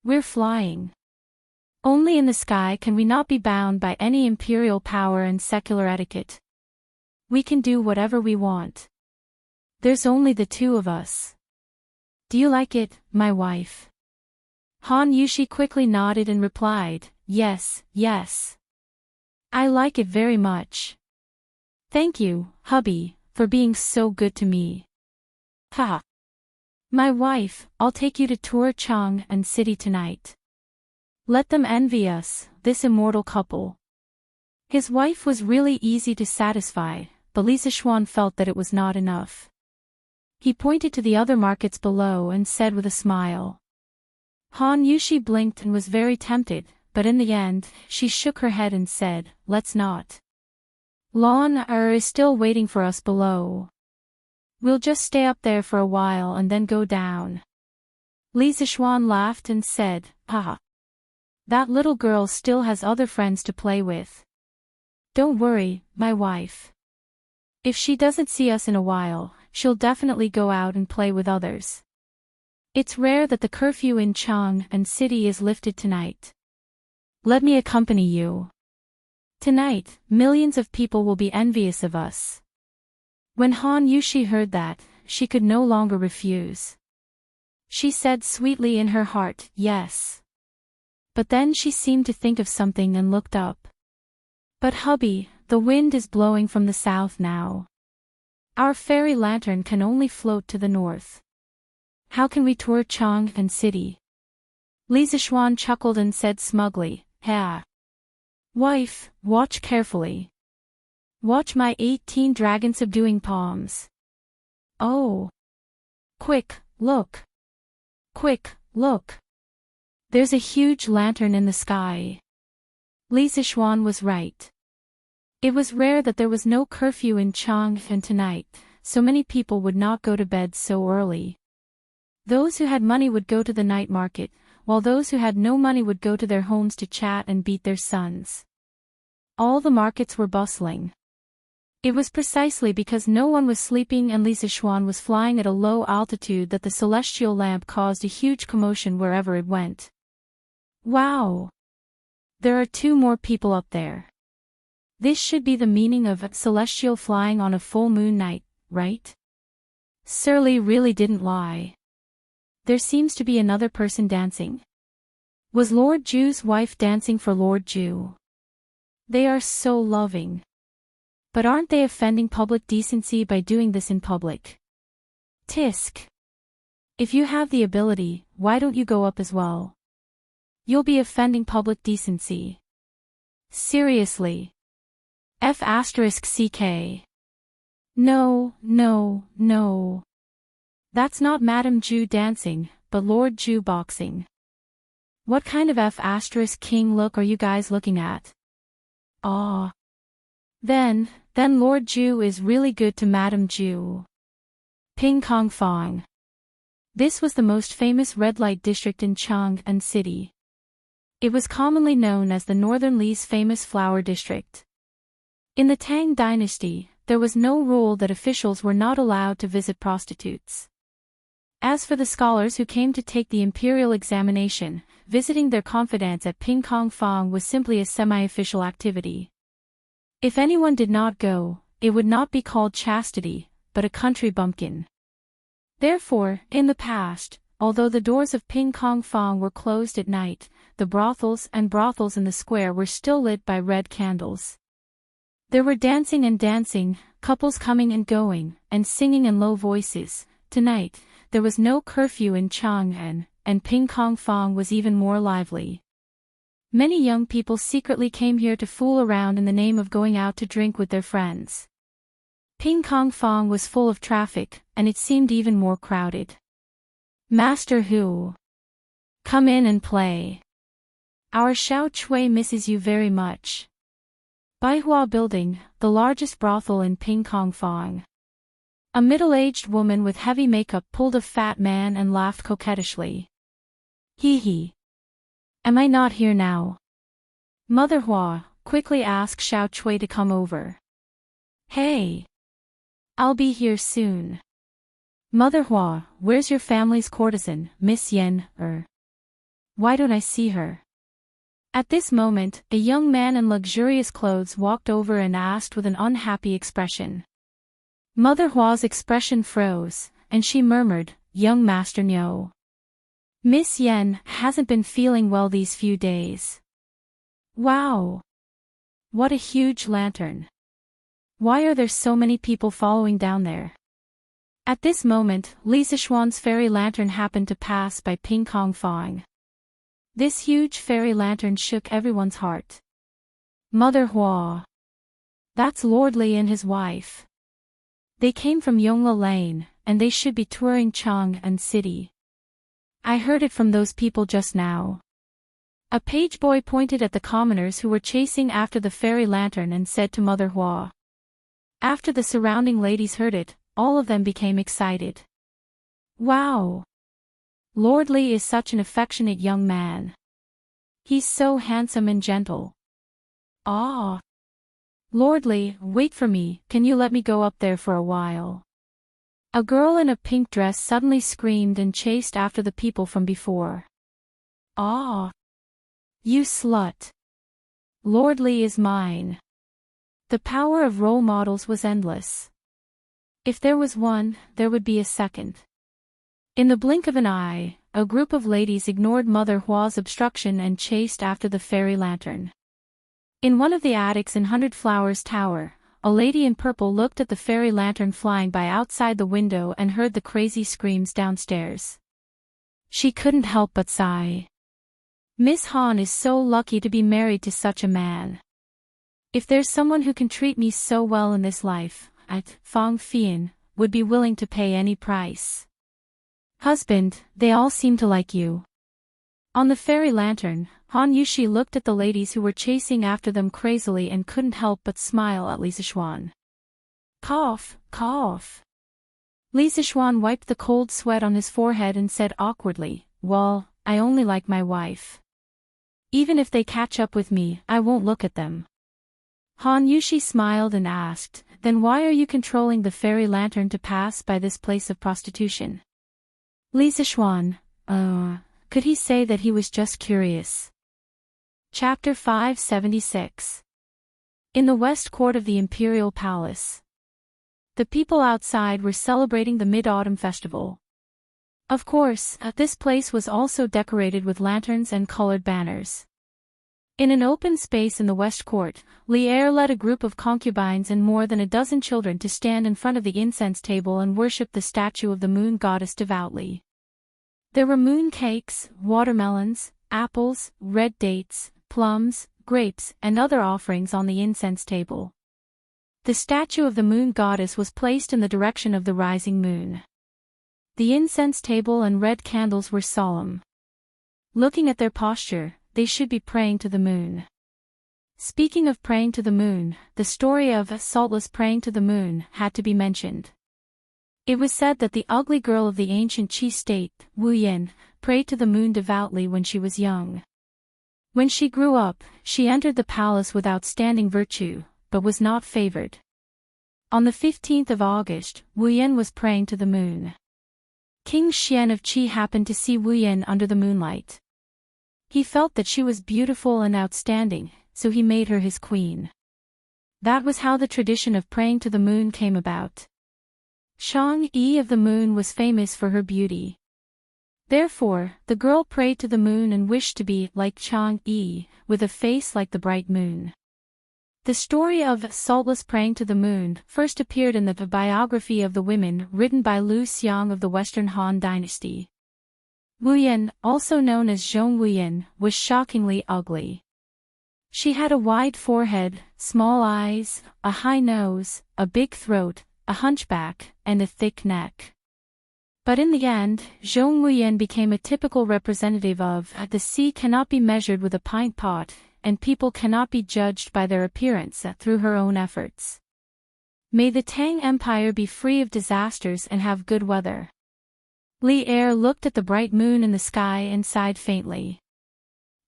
We're flying. Only in the sky can we not be bound by any imperial power and secular etiquette. We can do whatever we want. There's only the 2 of us. Do you like it, my wife?" Han Yushi quickly nodded and replied, yes, yes. I like it very much. Thank you, hubby, for being so good to me. Ha! My wife, I'll take you to tour Chang and City tonight. Let them envy us, this immortal couple. His wife was really easy to satisfy, but Li Zixuan felt that it was not enough. He pointed to the other markets below and said with a smile. Han Yushi blinked and was very tempted, but in the end, she shook her head and said, let's not. Lan is still waiting for us below. We'll just stay up there for a while and then go down. Li Zixuan laughed and said, haha. That little girl still has other friends to play with. Don't worry, my wife. If she doesn't see us in a while, she'll definitely go out and play with others. It's rare that the curfew in Chang and City is lifted tonight. Let me accompany you. Tonight, millions of people will be envious of us. When Han Yushi heard that, she could no longer refuse. She said sweetly in her heart, yes. But then she seemed to think of something and looked up. But hubby, the wind is blowing from the south now. Our fairy lantern can only float to the north. How can we tour Chang and City? Li Zixuan chuckled and said smugly, ha. Wife, watch carefully. Watch my 18 dragon subduing palms. Oh. Quick, look. Quick, look. There's a huge lantern in the sky. Li Zixuan was right. It was rare that there was no curfew in Chang and tonight, so many people would not go to bed so early. Those who had money would go to the night market, while those who had no money would go to their homes to chat and beat their sons. All the markets were bustling. It was precisely because no one was sleeping and Li Zixuan was flying at a low altitude that the celestial lamp caused a huge commotion wherever it went. Wow! There are 2 more people up there. This should be the meaning of celestial flying on a full moon night, right? Sir Li really didn't lie. There seems to be another person dancing. Was Lord Ju's wife dancing for Lord Ju? They are so loving. But aren't they offending public decency by doing this in public? Tisk. If you have the ability, why don't you go up as well? You'll be offending public decency. Seriously. F***ck. No, no, no. That's not Madame Ju dancing, but Lord Ju boxing. What kind of F***king look are you guys looking at? Ah. Then Lord Ju is really good to Madame Ju. Ping Kong Fong. This was the most famous red light district in Chang and City. It was commonly known as the Northern Li's famous flower district. In the Tang dynasty, there was no rule that officials were not allowed to visit prostitutes. As for the scholars who came to take the imperial examination, visiting their confidants at Ping Kong Fong was simply a semi-official activity. If anyone did not go, it would not be called chastity, but a country bumpkin. Therefore, in the past, although the doors of Ping Kong Fong were closed at night, the brothels in the square were still lit by red candles. There were dancing, couples coming and going, and singing in low voices. Tonight, there was no curfew in Chang'an, and Ping Kong Fong was even more lively. Many young people secretly came here to fool around in the name of going out to drink with their friends. Ping Kong Fong was full of traffic, and it seemed even more crowded. Master Hu. Come in and play. Our Xiao Chui misses you very much. Baihua Building, the largest brothel in Ping Kong Fong. A middle-aged woman with heavy makeup pulled a fat man and laughed coquettishly. Hee hee. Am I not here now? Mother Hua, quickly ask Xiao Chui to come over. Hey. I'll be here soon. Mother Hua, where's your family's courtesan, Miss Yen, Why don't I see her? At this moment, a young man in luxurious clothes walked over and asked with an unhappy expression. Mother Hua's expression froze, and she murmured, Young Master Nyo. Miss Yen hasn't been feeling well these few days. Wow! What a huge lantern. Why are there so many people following down there? At this moment, Li Zishuan's fairy lantern happened to pass by Ping Kong Fong. This huge fairy lantern shook everyone's heart. Mother Hua. That's Lord Li and his wife. They came from Yongla Lane, and they should be touring Chang'an City. I heard it from those people just now. A page boy pointed at the commoners who were chasing after the fairy lantern and said to Mother Hua. After the surrounding ladies heard it, all of them became excited. Wow! Lord Li is such an affectionate young man. He's so handsome and gentle. Ah! Lord Li, wait for me, can you let me go up there for a while? A girl in a pink dress suddenly screamed and chased after the people from before. Ah! You slut! Lord Li is mine. The power of role models was endless. If there was one, there would be a second. In the blink of an eye, a group of ladies ignored Mother Hua's obstruction and chased after the fairy lantern. In one of the attics in Hundred Flowers Tower, a lady in purple looked at the fairy lantern flying by outside the window and heard the crazy screams downstairs. She couldn't help but sigh. Miss Han is so lucky to be married to such a man. If there's someone who can treat me so well in this life, Fang Fian would be willing to pay any price. Husband, they all seem to like you. On the fairy lantern, Han Yushi looked at the ladies who were chasing after them crazily and couldn't help but smile at Li Zishuan. Cough, cough. Li Zishuan wiped the cold sweat on his forehead and said awkwardly, well, I only like my wife. Even if they catch up with me, I won't look at them. Han Yushi smiled and asked, then why are you controlling the fairy lantern to pass by this place of prostitution? Li Zishuan, could he say that he was just curious? Chapter 576. In the West Court of the Imperial Palace. The people outside were celebrating the Mid-Autumn Festival. Of course, this place was also decorated with lanterns and colored banners. In an open space in the West Court, Li Er led a group of concubines and more than a dozen children to stand in front of the incense table and worship the statue of the moon goddess devoutly. There were moon cakes, watermelons, apples, red dates, plums, grapes, and other offerings on the incense table. The statue of the moon goddess was placed in the direction of the rising moon. The incense table and red candles were solemn. Looking at their posture, they should be praying to the moon. Speaking of praying to the moon, the story of Saltless praying to the moon had to be mentioned. It was said that the ugly girl of the ancient Qi state, Wu Yin, prayed to the moon devoutly when she was young. When she grew up, she entered the palace with outstanding virtue, but was not favored. On the 15th of August, Wu Yin was praying to the moon. King Xian of Qi happened to see Wu Yin under the moonlight. He felt that she was beautiful and outstanding, so he made her his queen. That was how the tradition of praying to the moon came about. Chang'e of the moon was famous for her beauty. Therefore, the girl prayed to the moon and wished to be like Chang'e, with a face like the bright moon. The story of Saltless praying to the moon first appeared in the biography of the women written by Lu Xiang of the Western Han Dynasty. Wu Yin, also known as Zhong Wu Yin, was shockingly ugly. She had a wide forehead, small eyes, a high nose, a big throat, a hunchback, and a thick neck. But in the end, Zhong Wu Yin became a typical representative of the sea cannot be measured with a pint pot, and people cannot be judged by their appearance through her own efforts. May the Tang Empire be free of disasters and have good weather. Li Er looked at the bright moon in the sky and sighed faintly.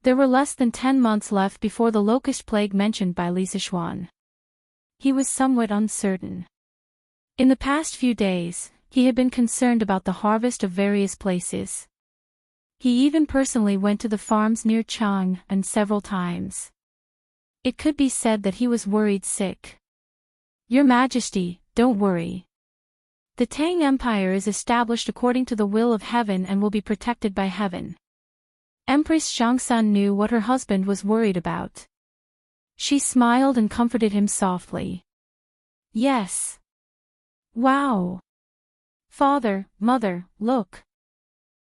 There were less than 10 months left before the locust plague mentioned by Li Zishuan. He was somewhat uncertain. In the past few days, he had been concerned about the harvest of various places. He even personally went to the farms near Chang'an several times. It could be said that he was worried sick. Your Majesty, don't worry. The Tang Empire is established according to the will of heaven and will be protected by heaven. Empress Xiangsun knew what her husband was worried about. She smiled and comforted him softly. Yes. Wow. Father, mother, look.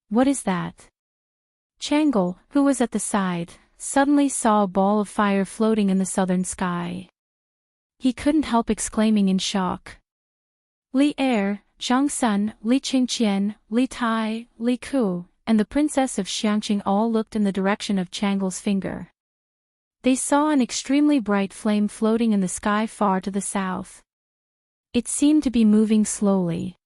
What is that? Changle, who was at the side, suddenly saw a ball of fire floating in the southern sky. He couldn't help exclaiming in shock. Li Er, Zhang Sun, Li Qingqian, Li Tai, Li Ku, and the princess of Xiangqing all looked in the direction of Changle's finger. They saw an extremely bright flame floating in the sky far to the south. It seemed to be moving slowly.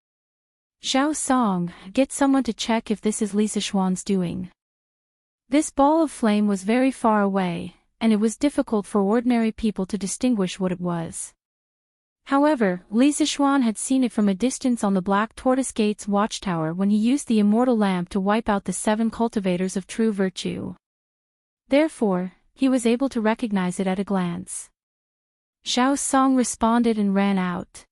Zhao Song, get someone to check if this is Li Sichuan's doing. This ball of flame was very far away, and it was difficult for ordinary people to distinguish what it was. However, Li Sichuan had seen it from a distance on the Black Tortoise Gate's watchtower when he used the immortal lamp to wipe out the 7 cultivators of true virtue. Therefore, he was able to recognize it at a glance. Zhao Song responded and ran out.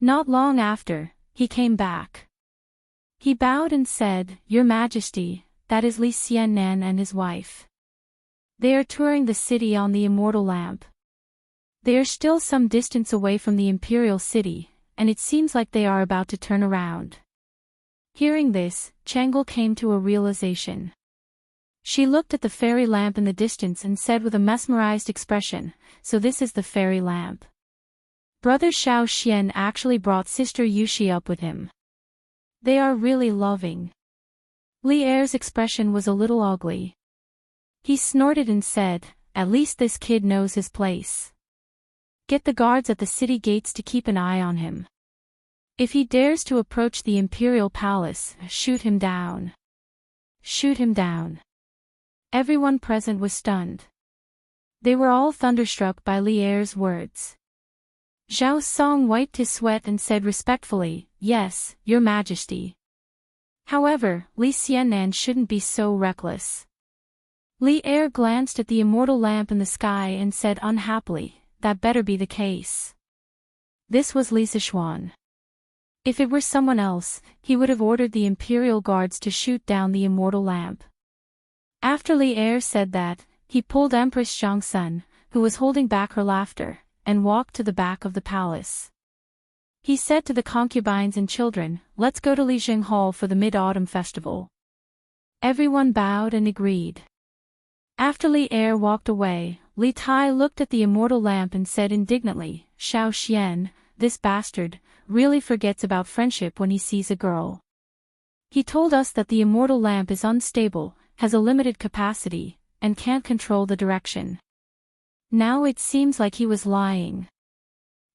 Not long after, he came back. He bowed and said, Your Majesty, that is Li Xiannan and his wife. They are touring the city on the immortal lamp. They are still some distance away from the imperial city, and it seems like they are about to turn around. Hearing this, Changle came to a realization. She looked at the fairy lamp in the distance and said with a mesmerized expression, So this is the fairy lamp. Brother Xiao Xian actually brought sister Yuxi up with him. They are really loving. Li Er's expression was a little ugly. He snorted and said, At least this kid knows his place. Get the guards at the city gates to keep an eye on him. If he dares to approach the imperial palace, shoot him down. Shoot him down. Everyone present was stunned. They were all thunderstruck by Li Er's words. Zhao Song wiped his sweat and said respectfully, Yes, Your Majesty. However, Li Xiannan shouldn't be so reckless. Li Er glanced at the immortal lamp in the sky and said unhappily, That better be the case. This was Li Sichuan. If it were someone else, he would have ordered the imperial guards to shoot down the immortal lamp. After Li Er said that, he pulled Empress Zhang Sun, who was holding back her laughter, and walked to the back of the palace. He said to the concubines and children, Let's go to Lijing Hall for the Mid-Autumn Festival. Everyone bowed and agreed. After Li Er walked away, Li Tai looked at the immortal lamp and said indignantly, Xiao Xian, this bastard, really forgets about friendship when he sees a girl. He told us that the immortal lamp is unstable, has a limited capacity, and can't control the direction. Now it seems like he was lying.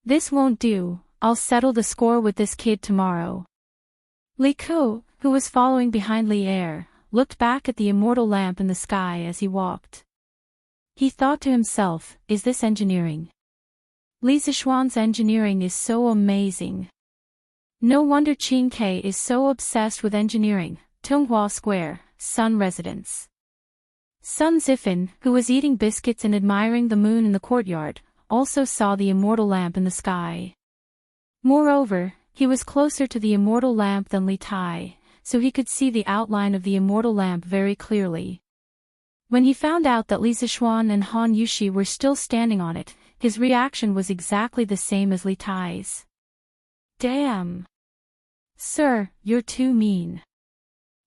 This won't do. I'll settle the score with this kid tomorrow. Li Ku, who was following behind Li Er, looked back at the immortal lamp in the sky as he walked. He thought to himself, Is this engineering? Li Sichuan's engineering is so amazing. No wonder Qin Ke is so obsessed with engineering. Tunghua Square, Sun Residence. Sun Zifan, who was eating biscuits and admiring the moon in the courtyard, also saw the immortal lamp in the sky. Moreover, he was closer to the immortal lamp than Li Tai, so he could see the outline of the immortal lamp very clearly. When he found out that Li Sichuan and Han Yuxi were still standing on it, his reaction was exactly the same as Li Tai's. Damn! Sir, you're too mean.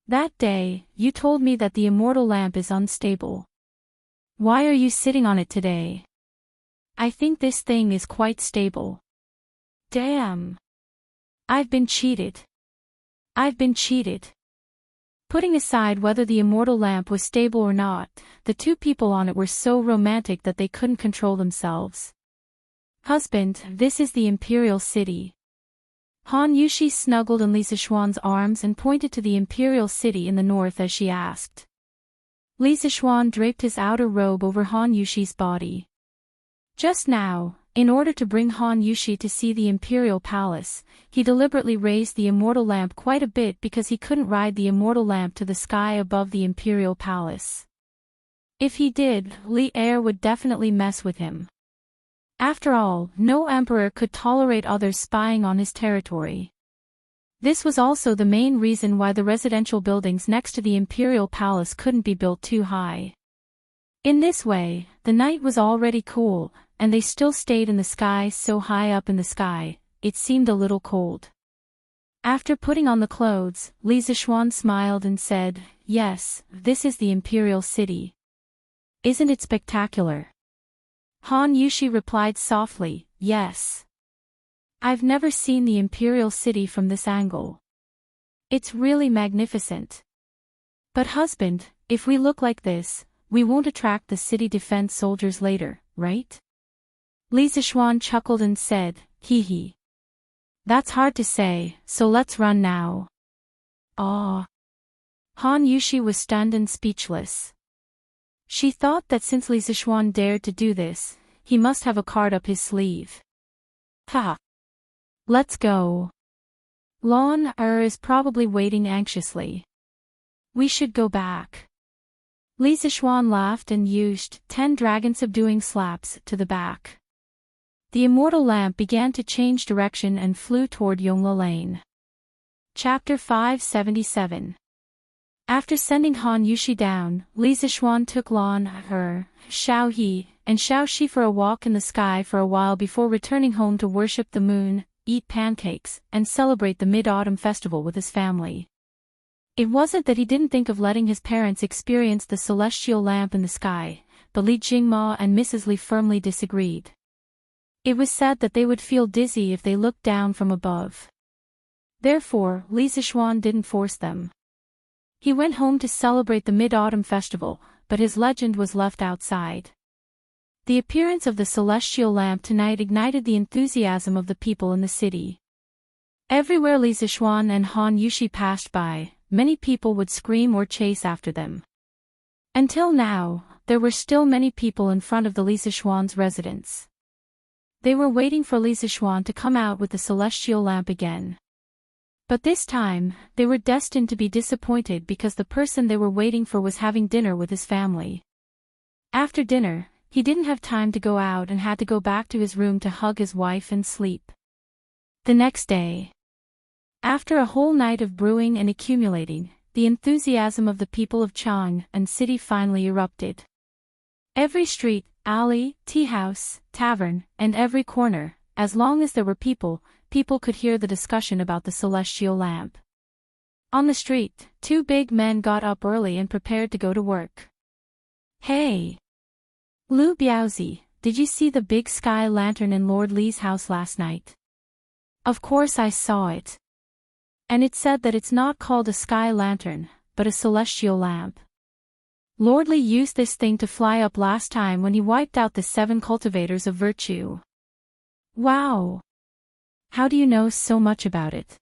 That day, you told me that the immortal lamp is unstable. Why are you sitting on it today? I think this thing is quite stable. Damn! I've been cheated. I've been cheated. Putting aside whether the immortal lamp was stable or not, the two people on it were so romantic that they couldn't control themselves. Husband, this is the imperial city. Han Yuxi snuggled in Li Sichuan's arms and pointed to the imperial city in the north as she asked. Li Sichuan draped his outer robe over Han Yuxi's body. Just now, in order to bring Han Yuxi to see the imperial palace, he deliberately raised the immortal lamp quite a bit because he couldn't ride the immortal lamp to the sky above the imperial palace. If he did, Li Er would definitely mess with him. After all, no emperor could tolerate others spying on his territory. This was also the main reason why the residential buildings next to the imperial palace couldn't be built too high. In this way, the night was already cool, and they still stayed in the sky so high up in the sky, it seemed a little cold. After putting on the clothes, Li Zixuan smiled and said, "Yes, this is the Imperial City. Isn't it spectacular?" Han Yushi replied softly, "Yes. I've never seen the Imperial City from this angle. It's really magnificent. But husband, if we look like this, we won't attract the city defense soldiers later, right?" Li Zixuan chuckled and said, "Hee hee. That's hard to say, so let's run now." Ah. Han Yushi was stunned and speechless. She thought that since Li Zixuan dared to do this, he must have a card up his sleeve. Ha! Let's go. Lon is probably waiting anxiously. We should go back. Li Zixuan laughed and used 10 dragon subduing slaps to the back. The immortal lamp began to change direction and flew toward Yongla Lane. Chapter 577. After sending Han Yushi down, Li Zixuan took Lan, Xiao He, and Xiao Shi for a walk in the sky for a while before returning home to worship the moon, eat pancakes, and celebrate the Mid-Autumn Festival with his family. It wasn't that he didn't think of letting his parents experience the celestial lamp in the sky, but Li Jingma and Mrs. Li firmly disagreed. It was said that they would feel dizzy if they looked down from above. Therefore, Li Zixuan didn't force them. He went home to celebrate the Mid-Autumn Festival, but his legend was left outside. The appearance of the celestial lamp tonight ignited the enthusiasm of the people in the city. Everywhere Li Zixuan and Han Yushi passed by, many people would scream or chase after them. Until now, there were still many people in front of the Li Zixuan's residence. They were waiting for Li Zixuan to come out with the celestial lamp again. But this time, they were destined to be disappointed because the person they were waiting for was having dinner with his family. After dinner, he didn't have time to go out and had to go back to his room to hug his wife and sleep. The next day, after a whole night of brewing and accumulating, the enthusiasm of the people of Chang and city finally erupted. Every street, alley, tea house, tavern, and every corner, as long as there were people could hear the discussion about the celestial lamp. On the street, 2 big men got up early and prepared to go to work. "Hey! Lu Biaozi, did you see the big sky lantern in Lord Li's house last night?" "Of course I saw it. And it said that it's not called a sky lantern, but a celestial lamp. Lord Li used this thing to fly up last time when he wiped out the 7 cultivators of virtue." "Wow! How do you know so much about it?"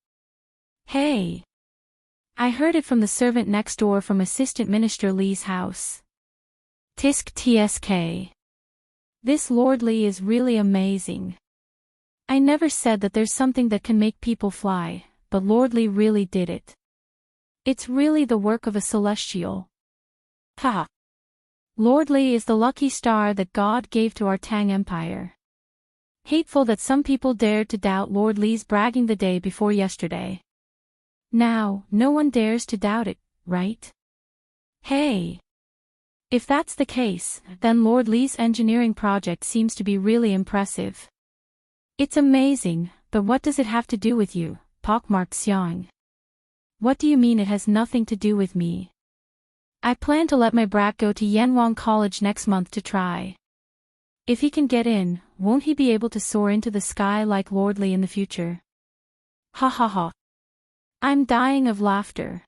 "Hey! I heard it from the servant next door from Assistant Minister Li's house. Tisk tsk. This Lord Li is really amazing. I never said that there's something that can make people fly, but Lord Li really did it. It's really the work of a celestial. Ha! Lord Li is the lucky star that God gave to our Tang Empire. Hateful that some people dared to doubt Lord Li's bragging the day before yesterday. Now, no one dares to doubt it, right? Hey! If that's the case, then Lord Li's engineering project seems to be really impressive. It's amazing, but what does it have to do with you, pockmarked Xiang? What do you mean it has nothing to do with me? I plan to let my brat go to Yanwang College next month to try. If he can get in, won't he be able to soar into the sky like Lord Li in the future? Ha ha ha. I'm dying of laughter.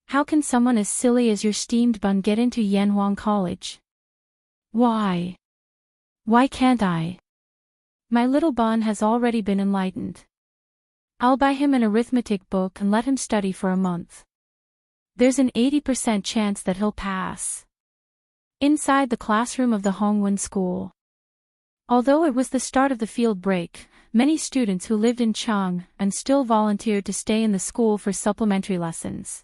How can someone as silly as your steamed bun get into Yanwang College? Why? Why can't I? My little bun has already been enlightened. I'll buy him an arithmetic book and let him study for a month. There's an 80% chance that he'll pass. Inside the classroom of the Hongwen School. Although it was the start of the field break, many students who lived in Chang and still volunteered to stay in the school for supplementary lessons.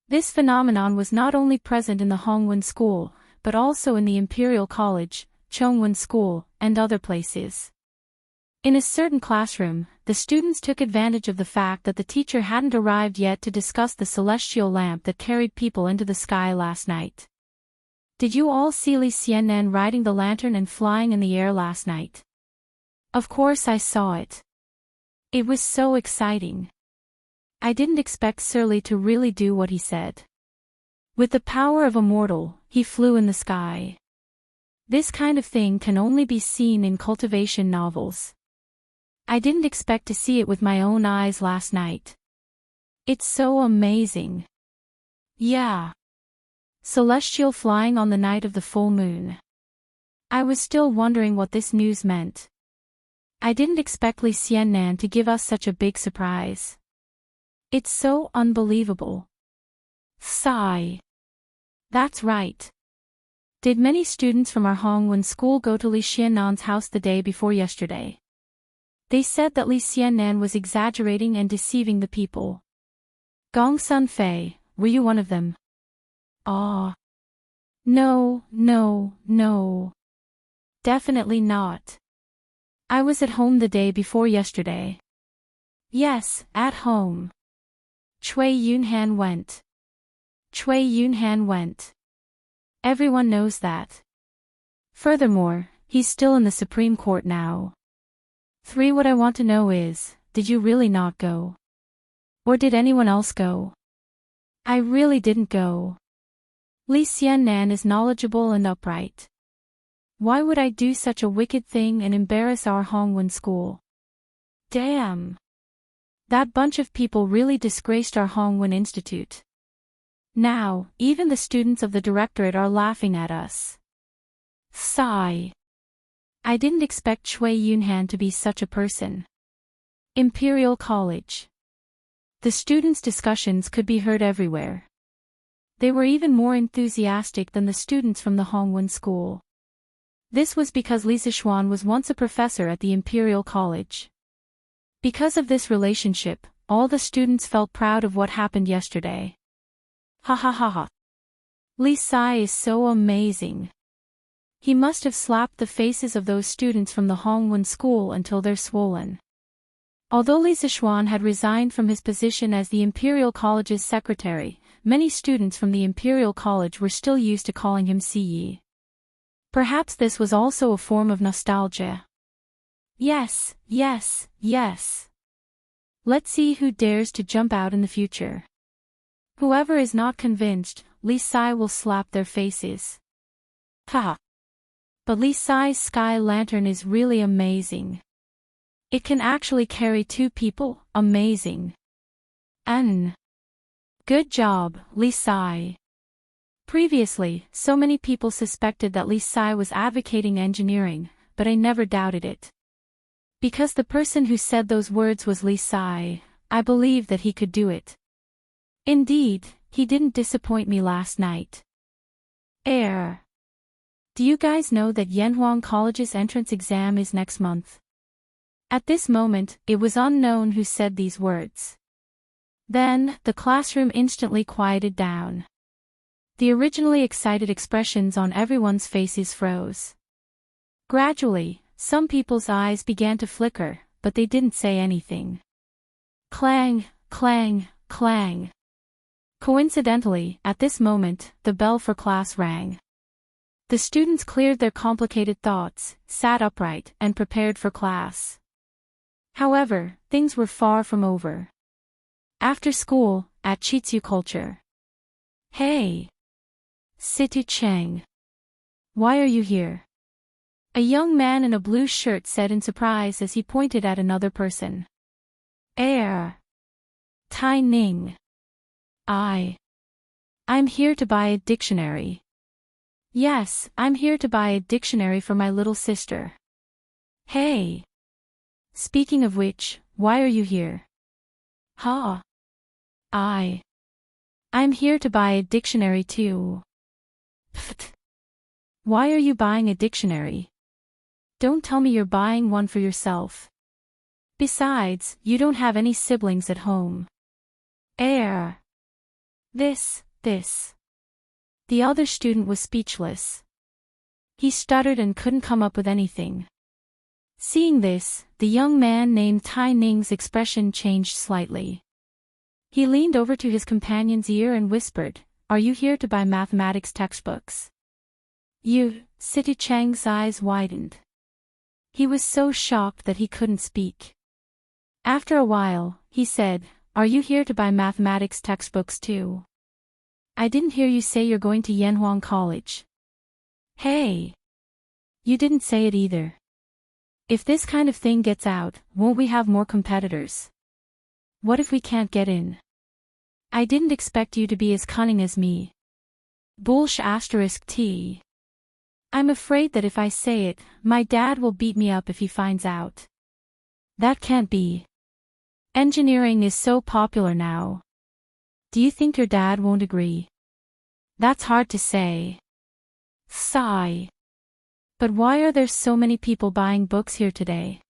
This phenomenon was not only present in the Hongwen School, but also in the Imperial College, Chongwen School, and other places. In a certain classroom, the students took advantage of the fact that the teacher hadn't arrived yet to discuss the celestial lamp that carried people into the sky last night. Did you all see Li Xiannan riding the lantern and flying in the air last night? Of course I saw it. It was so exciting. I didn't expect Sir Li to really do what he said. With the power of a mortal, he flew in the sky. This kind of thing can only be seen in cultivation novels. I didn't expect to see it with my own eyes last night. It's so amazing. Yeah. Celestial flying on the night of the full moon. I was still wondering what this news meant. I didn't expect Li Xiannan to give us such a big surprise. It's so unbelievable. Sigh. That's right. Did many students from our Hongwen school go to Li Xiannan's house the day before yesterday? They said that Li Xiannan was exaggerating and deceiving the people. Gong Sun Fei, were you one of them? Ah. No. Definitely not. I was at home the day before yesterday. Yes, at home. Cui Yunhan went. Everyone knows that. Furthermore, he's still in the Supreme Court now. 3. What I want to know is, did you really not go? Or did anyone else go? I really didn't go. Li Xiannan is knowledgeable and upright. Why would I do such a wicked thing and embarrass our Hongwen school? Damn. That bunch of people really disgraced our Hongwen Institute. Now, even the students of the directorate are laughing at us. Sigh. I didn't expect Cui Yunhan to be such a person. Imperial College. The students' discussions could be heard everywhere. They were even more enthusiastic than the students from the Hongwen school. This was because Li Zixuan was once a professor at the Imperial College. Because of this relationship, all the students felt proud of what happened yesterday. Ha ha ha ha. Li Sai is so amazing. He must have slapped the faces of those students from the Hongwen school until they're swollen. Although Li Zixuan had resigned from his position as the Imperial College's secretary, many students from the Imperial College were still used to calling him Siyi. Perhaps this was also a form of nostalgia. Yes. Let's see who dares to jump out in the future. Whoever is not convinced, Li Sai will slap their faces. Haha. But Li Sai's sky lantern is really amazing. It can actually carry 2 people, amazing. Good job, Li Sai. Previously, so many people suspected that Li Sai was advocating engineering, but I never doubted it. Because the person who said those words was Li Sai, I believed that he could do it. Indeed, he didn't disappoint me last night. Do you guys know that Yanhuang College's entrance exam is next month? At this moment, it was unknown who said these words. Then, the classroom instantly quieted down. The originally excited expressions on everyone's faces froze. Gradually, some people's eyes began to flicker, but they didn't say anything. Clang, clang, clang. Coincidentally, at this moment, the bell for class rang. The students cleared their complicated thoughts, sat upright, and prepared for class. However, things were far from over. After school, at Chitsu Culture. Hey! Situ Cheng. Why are you here? A young man in a blue shirt said in surprise as he pointed at another person. Tai Ning. I'm here to buy a dictionary. Yes, I'm here to buy a dictionary for my little sister. Hey! Speaking of which, why are you here? I'm here to buy a dictionary too. Pfft. Why are you buying a dictionary? Don't tell me you're buying one for yourself. Besides, you don't have any siblings at home. This. The other student was speechless. He stuttered and couldn't come up with anything. Seeing this, the young man named Tai Ning's expression changed slightly. He leaned over to his companion's ear and whispered, "Are you here to buy mathematics textbooks?" City Chang's eyes widened. He was so shocked that he couldn't speak. After a while, he said, "Are you here to buy mathematics textbooks too? I didn't hear you say you're going to Yanhuang College." "Hey! You didn't say it either. If this kind of thing gets out, won't we have more competitors? What if we can't get in? I didn't expect you to be as cunning as me." *T. I'm afraid that if I say it, my dad will beat me up if he finds out. That can't be. Engineering is so popular now. Do you think your dad won't agree? That's hard to say. Sigh. But why are there so many people buying books here today?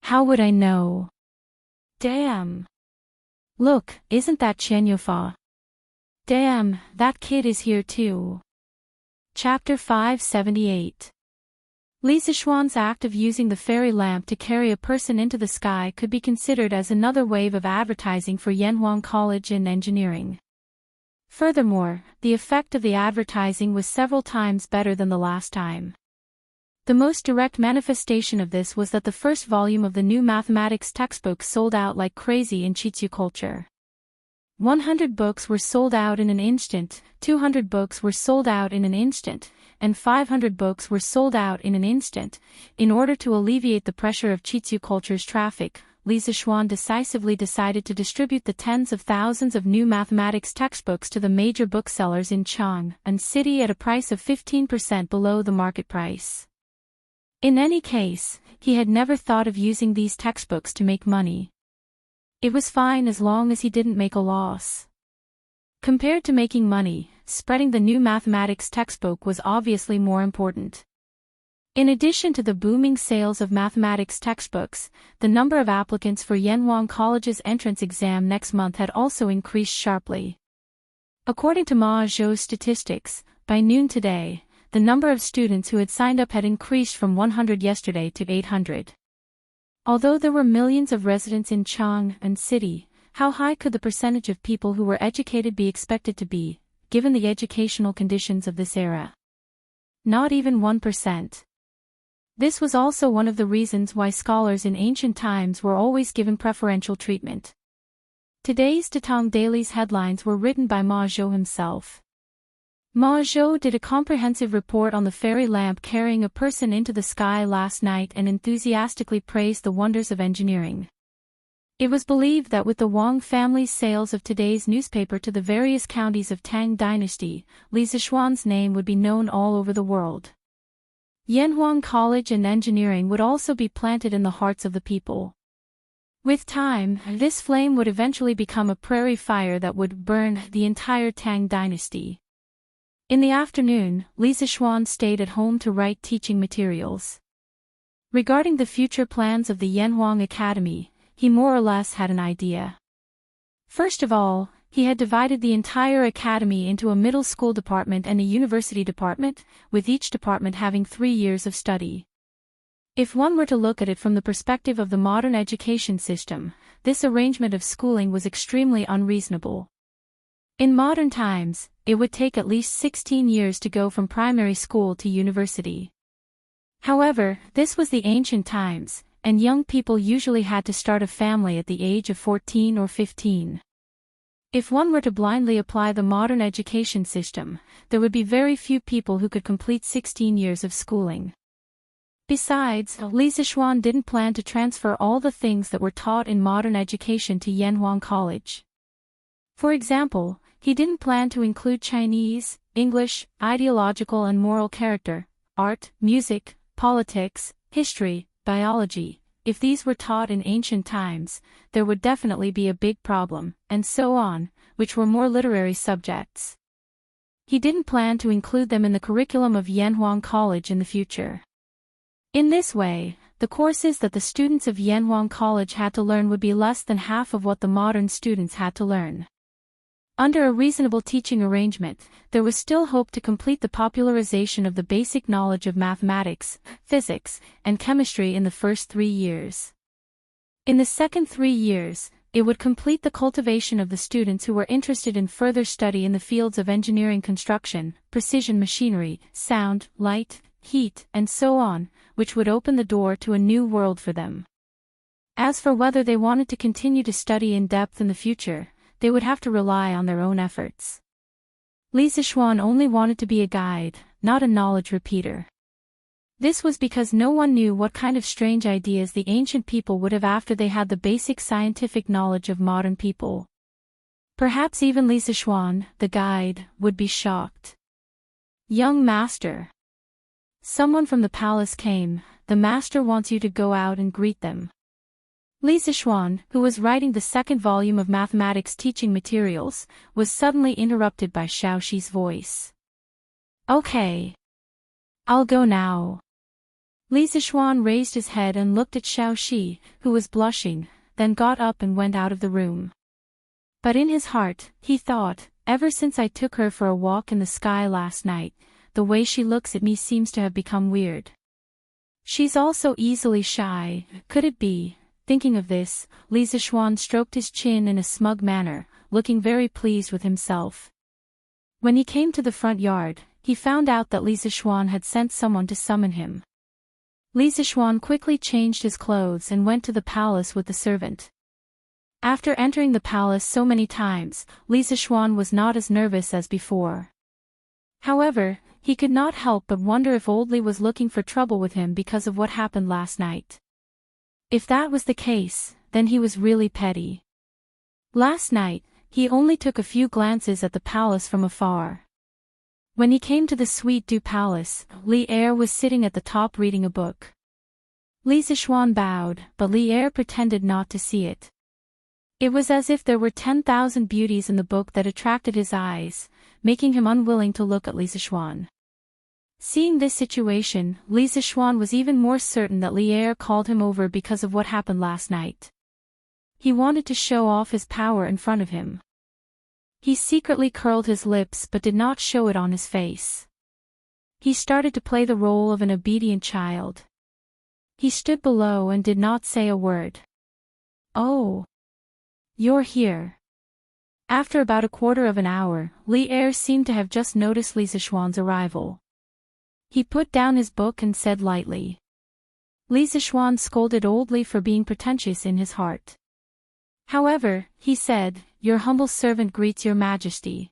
How would I know? Damn. Look, isn't that Chen Yufa? Damn, that kid is here too. Chapter 578. Li Zixuan's act of using the fairy lamp to carry a person into the sky could be considered as another wave of advertising for Yanhuang College and engineering. Furthermore, the effect of the advertising was several times better than the last time. The most direct manifestation of this was that the first volume of the new mathematics textbook sold out like crazy in Chitsu culture. 100 books were sold out in an instant, 200 books were sold out in an instant, and 500 books were sold out in an instant. In order to alleviate the pressure of Chitsu culture's traffic, Li Zixuan decisively decided to distribute the tens of thousands of new mathematics textbooks to the major booksellers in Chang'an City at a price of 15% below the market price. In any case, he had never thought of using these textbooks to make money. It was fine as long as he didn't make a loss. Compared to making money, spreading the new mathematics textbook was obviously more important. In addition to the booming sales of mathematics textbooks, the number of applicants for Yanhuang College's entrance exam next month had also increased sharply. According to Ma Zhou's statistics, by noon today, the number of students who had signed up had increased from 100 yesterday to 800. Although there were millions of residents in Chang'an City, how high could the percentage of people who were educated be expected to be, given the educational conditions of this era? Not even 1%. This was also one of the reasons why scholars in ancient times were always given preferential treatment. Today's Datang Daily's headlines were written by Ma Zhou himself. Ma Zhou did a comprehensive report on the fairy lamp carrying a person into the sky last night and enthusiastically praised the wonders of engineering. It was believed that with the Wang family's sales of today's newspaper to the various counties of Tang Dynasty, Li Zixuan's name would be known all over the world. Yanhuang College and engineering would also be planted in the hearts of the people. With time, this flame would eventually become a prairie fire that would burn the entire Tang Dynasty. In the afternoon, Li Zixuan stayed at home to write teaching materials. Regarding the future plans of the Yanhuang Academy, he more or less had an idea. First of all, he had divided the entire academy into a middle school department and a university department, with each department having 3 years of study. If one were to look at it from the perspective of the modern education system, this arrangement of schooling was extremely unreasonable. In modern times, it would take at least 16 years to go from primary school to university. However, this was the ancient times, and young people usually had to start a family at the age of 14 or 15. If one were to blindly apply the modern education system, there would be very few people who could complete 16 years of schooling. Besides, Li Zixuan didn't plan to transfer all the things that were taught in modern education to Yanhuang College. For example, he didn't plan to include Chinese, English, ideological and moral character, art, music, politics, history, biology. If these were taught in ancient times, there would definitely be a big problem, and so on, which were more literary subjects. He didn't plan to include them in the curriculum of Yanhuang College in the future. In this way, the courses that the students of Yanhuang College had to learn would be less than half of what the modern students had to learn. Under a reasonable teaching arrangement, there was still hope to complete the popularization of the basic knowledge of mathematics, physics, and chemistry in the first 3 years. In the second 3 years, It would complete the cultivation of the students who were interested in further study in the fields of engineering, construction, precision machinery, sound, light, heat, and so on, which would open the door to a new world for them. As for whether they wanted to continue to study in depth in the future, they would have to rely on their own efforts. Li Zixuan only wanted to be a guide, not a knowledge repeater. This was because no one knew what kind of strange ideas the ancient people would have after they had the basic scientific knowledge of modern people. Perhaps even Li Zixuan, the guide, would be shocked. Young master. Someone from the palace came. The master wants you to go out and greet them. Li Zixuan, who was writing the second volume of mathematics teaching materials, was suddenly interrupted by Xiaoxi's voice. Okay. I'll go now. Li Zixuan raised his head and looked at Xiaoxi, who was blushing, then got up and went out of the room. But in his heart, he thought, ever since I took her for a walk in the sky last night, the way she looks at me seems to have become weird. She's also easily shy, could it be? Thinking of this, Li Zixuan stroked his chin in a smug manner, looking very pleased with himself. When he came to the front yard, he found out that Li Zixuan had sent someone to summon him. Li Zixuan quickly changed his clothes and went to the palace with the servant. After entering the palace so many times, Li Zixuan was not as nervous as before. However, he could not help but wonder if old Li was looking for trouble with him because of what happened last night. If that was the case, then he was really petty. Last night, he only took a few glances at the palace from afar. When he came to the Sweet Dew Palace, Li Er was sitting at the top reading a book. Li Zixuan bowed, but Li Er pretended not to see it. It was as if there were 10,000 beauties in the book that attracted his eyes, making him unwilling to look at Li Zixuan. Seeing this situation, Li Zixuan was even more certain that Li Er called him over because of what happened last night. He wanted to show off his power in front of him. He secretly curled his lips but did not show it on his face. He started to play the role of an obedient child. He stood below and did not say a word. Oh. You're here. After about a quarter of an hour, Li Er seemed to have just noticed Li Zixuan's arrival. He put down his book and said lightly. Li Zixuan scolded old Li for being pretentious in his heart. However, he said, "Your humble servant greets your majesty.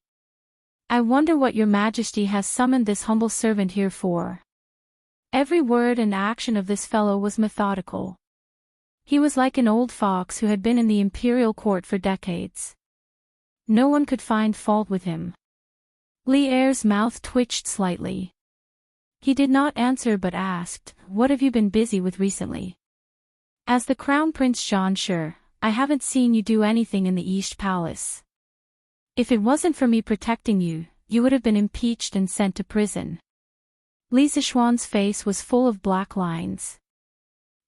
I wonder what your majesty has summoned this humble servant here for." Every word and action of this fellow was methodical. He was like an old fox who had been in the imperial court for decades. No one could find fault with him. Li Er's mouth twitched slightly. He did not answer but asked, "What have you been busy with recently?" "As the Crown Prince Zhanshi, I haven't seen you do anything in the East Palace. If it wasn't for me protecting you, you would have been impeached and sent to prison." Li Zixuan's face was full of black lines.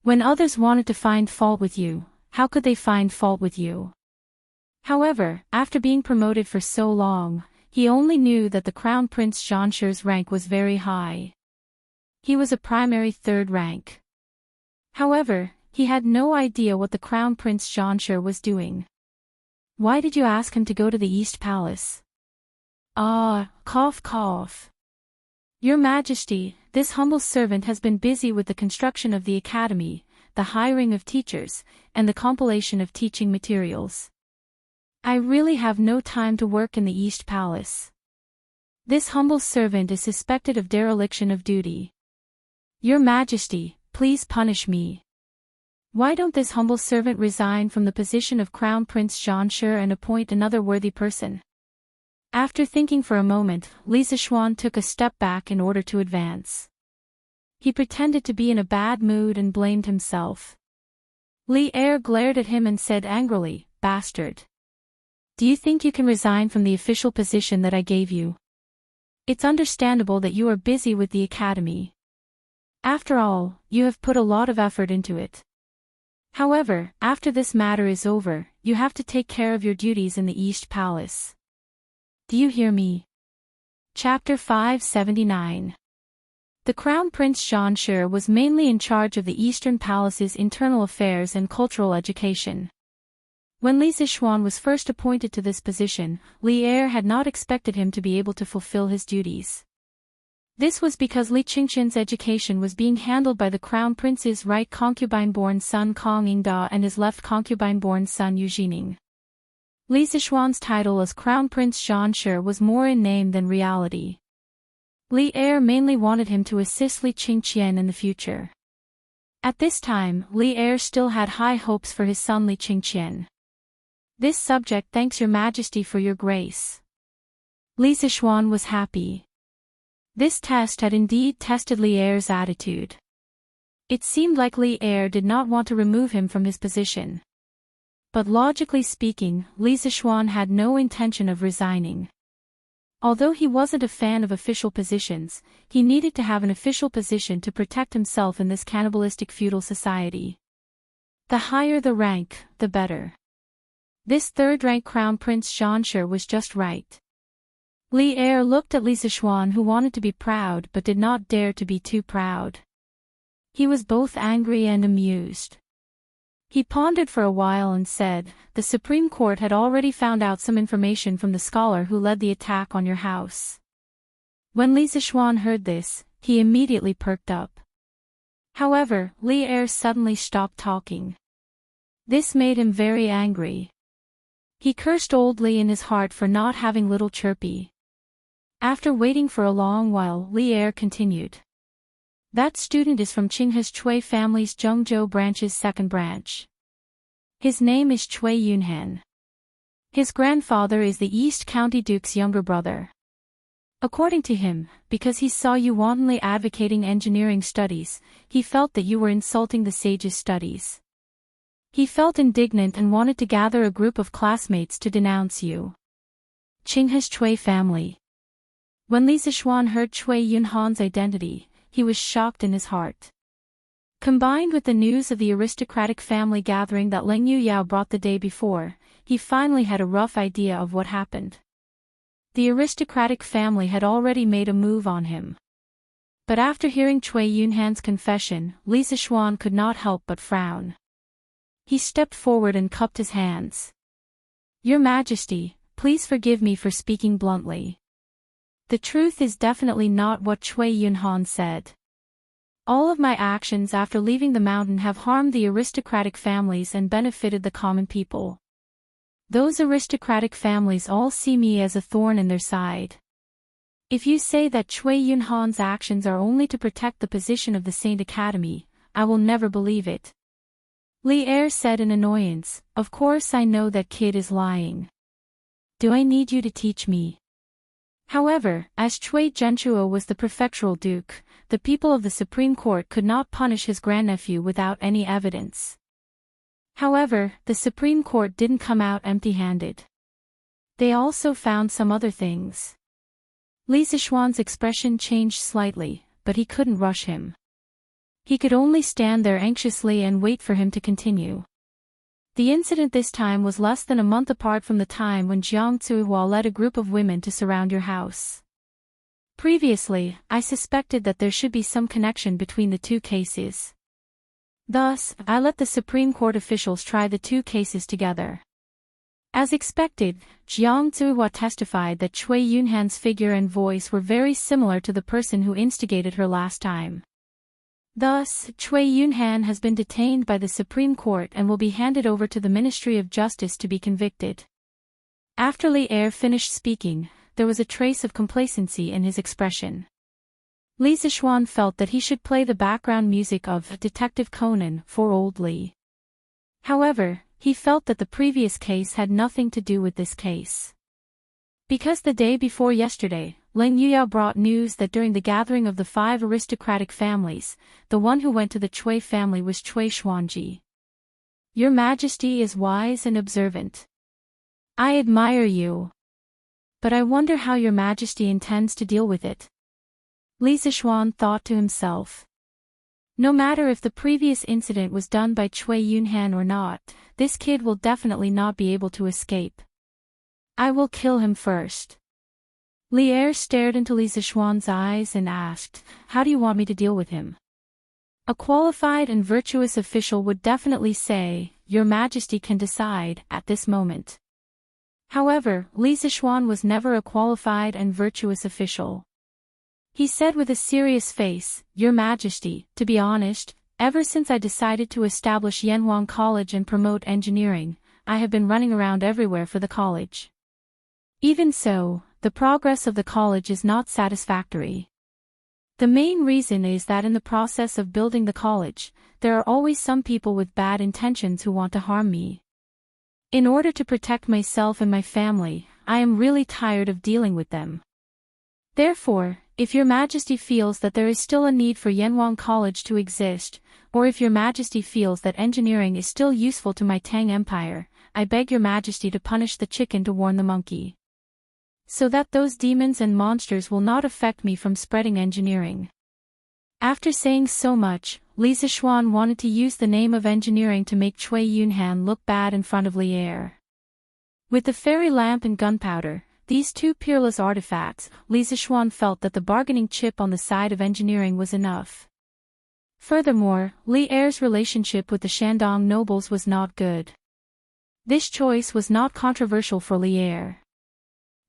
When others wanted to find fault with you, how could they find fault with you? However, after being promoted for so long, he only knew that the Crown Prince Zhanshi's rank was very high. He was a primary third rank. However, he had no idea what the Crown Prince Zhanshi was doing. "Why did you ask him to go to the East Palace?" Cough cough. "Your Majesty, this humble servant has been busy with the construction of the academy, the hiring of teachers, and the compilation of teaching materials. I really have no time to work in the East Palace. This humble servant is suspected of dereliction of duty. Your Majesty, please punish me. Why don't this humble servant resign from the position of Crown Prince Zhanshi and appoint another worthy person?" After thinking for a moment, Li Zixuan took a step back in order to advance. He pretended to be in a bad mood and blamed himself. Li Er glared at him and said angrily, "Bastard. Do you think you can resign from the official position that I gave you? It's understandable that you are busy with the academy. After all, you have put a lot of effort into it. However, after this matter is over, you have to take care of your duties in the East Palace. Do you hear me?" Chapter 579. The Crown Prince Zhanshi was mainly in charge of the Eastern Palace's internal affairs and cultural education. When Li Zixuan was first appointed to this position, Li Er had not expected him to be able to fulfill his duties. This was because Li Qingqian's education was being handled by the crown prince's right concubine-born son Kong Yingda and his left concubine-born son Yu Jining. Li Zixuan's title as Crown Prince Zhanshi was more in name than reality. Li Er mainly wanted him to assist Li Qingqian in the future. At this time, Li Er still had high hopes for his son Li Qingqian. This subject thanks your majesty for your grace. Li Zixuan was happy. This test had indeed tested Li Er's attitude. It seemed like Li Er did not want to remove him from his position. But logically speaking, Li Zixuan had no intention of resigning. Although he wasn't a fan of official positions, he needed to have an official position to protect himself in this cannibalistic feudal society. The higher the rank, the better. This third-rank crown prince Zhanshi was just right. Li Er looked at Li Zixuan, who wanted to be proud but did not dare to be too proud. He was both angry and amused. He pondered for a while and said, "The Supreme Court had already found out some information from the scholar who led the attack on your house." When Li Zixuan heard this, he immediately perked up. However, Li Er suddenly stopped talking. This made him very angry. He cursed old Li in his heart for not having little Chirpy. After waiting for a long while, Li Er continued. "That student is from Qinghe's Chui family's Zhengzhou branch's second branch. His name is Chui Yunhan. His grandfather is the East County Duke's younger brother. According to him, because he saw you wantonly advocating engineering studies, he felt that you were insulting the sage's studies. He felt indignant and wanted to gather a group of classmates to denounce you." Qinghe's Chui family. When Li Zixuan heard Chui Yunhan's identity, he was shocked in his heart. Combined with the news of the aristocratic family gathering that Leng Yuyao brought the day before, he finally had a rough idea of what happened. The aristocratic family had already made a move on him. But after hearing Chui Yunhan's confession, Li Zixuan could not help but frown. He stepped forward and cupped his hands. "Your Majesty, please forgive me for speaking bluntly. The truth is definitely not what Chui Yunhan said. All of my actions after leaving the mountain have harmed the aristocratic families and benefited the common people. Those aristocratic families all see me as a thorn in their side. If you say that Chui Yunhan's actions are only to protect the position of the Saint Academy, I will never believe it." Li Er said in annoyance, "Of course I know that kid is lying. Do I need you to teach me?" However, as Chui Zhenchuo was the prefectural duke, the people of the Supreme Court could not punish his grandnephew without any evidence. However, the Supreme Court didn't come out empty-handed. They also found some other things. Li Zixuan's expression changed slightly, but he couldn't rush him. He could only stand there anxiously and wait for him to continue. The incident this time was less than a month apart from the time when Jiang Zuihua led a group of women to surround your house. Previously, I suspected that there should be some connection between the two cases. Thus, I let the Supreme Court officials try the two cases together. As expected, Jiang Zuihua testified that Chui Yunhan's figure and voice were very similar to the person who instigated her last time. Thus, Chui Yunhan has been detained by the Supreme Court and will be handed over to the Ministry of Justice to be convicted. After Li Er finished speaking, there was a trace of complacency in his expression. Li Zixuan felt that he should play the background music of Detective Conan for old Li. However, he felt that the previous case had nothing to do with this case. Because the day before yesterday, Leng Yuyao brought news that during the gathering of the 5 aristocratic families, the one who went to the Chui family was Chui Xuanji. Your Majesty is wise and observant. I admire you. But I wonder how your Majesty intends to deal with it. Li Zixuan thought to himself. No matter if the previous incident was done by Chui Yunhan or not, this kid will definitely not be able to escape. I will kill him first. Li Er stared into Li Zixuan's eyes and asked, "How do you want me to deal with him?" A qualified and virtuous official would definitely say, Your Majesty can decide at this moment. However, Li Zishuan was never a qualified and virtuous official. He said with a serious face, Your Majesty, to be honest, ever since I decided to establish Yanhuang College and promote engineering, I have been running around everywhere for the college. Even so, the progress of the college is not satisfactory. The main reason is that in the process of building the college, there are always some people with bad intentions who want to harm me. In order to protect myself and my family, I am really tired of dealing with them. Therefore, if Your Majesty feels that there is still a need for Yanhuang College to exist, or if Your Majesty feels that engineering is still useful to my Tang Empire, I beg Your Majesty to punish the chicken to warn the monkey, so that those demons and monsters will not affect me from spreading engineering. After saying so much, Li Zishuan wanted to use the name of engineering to make Cui Yunhan look bad in front of Li Er. With the fairy lamp and gunpowder, these two peerless artifacts, Li Zishuan felt that the bargaining chip on the side of engineering was enough. Furthermore, Li Er's relationship with the Shandong nobles was not good. This choice was not controversial for Li Er.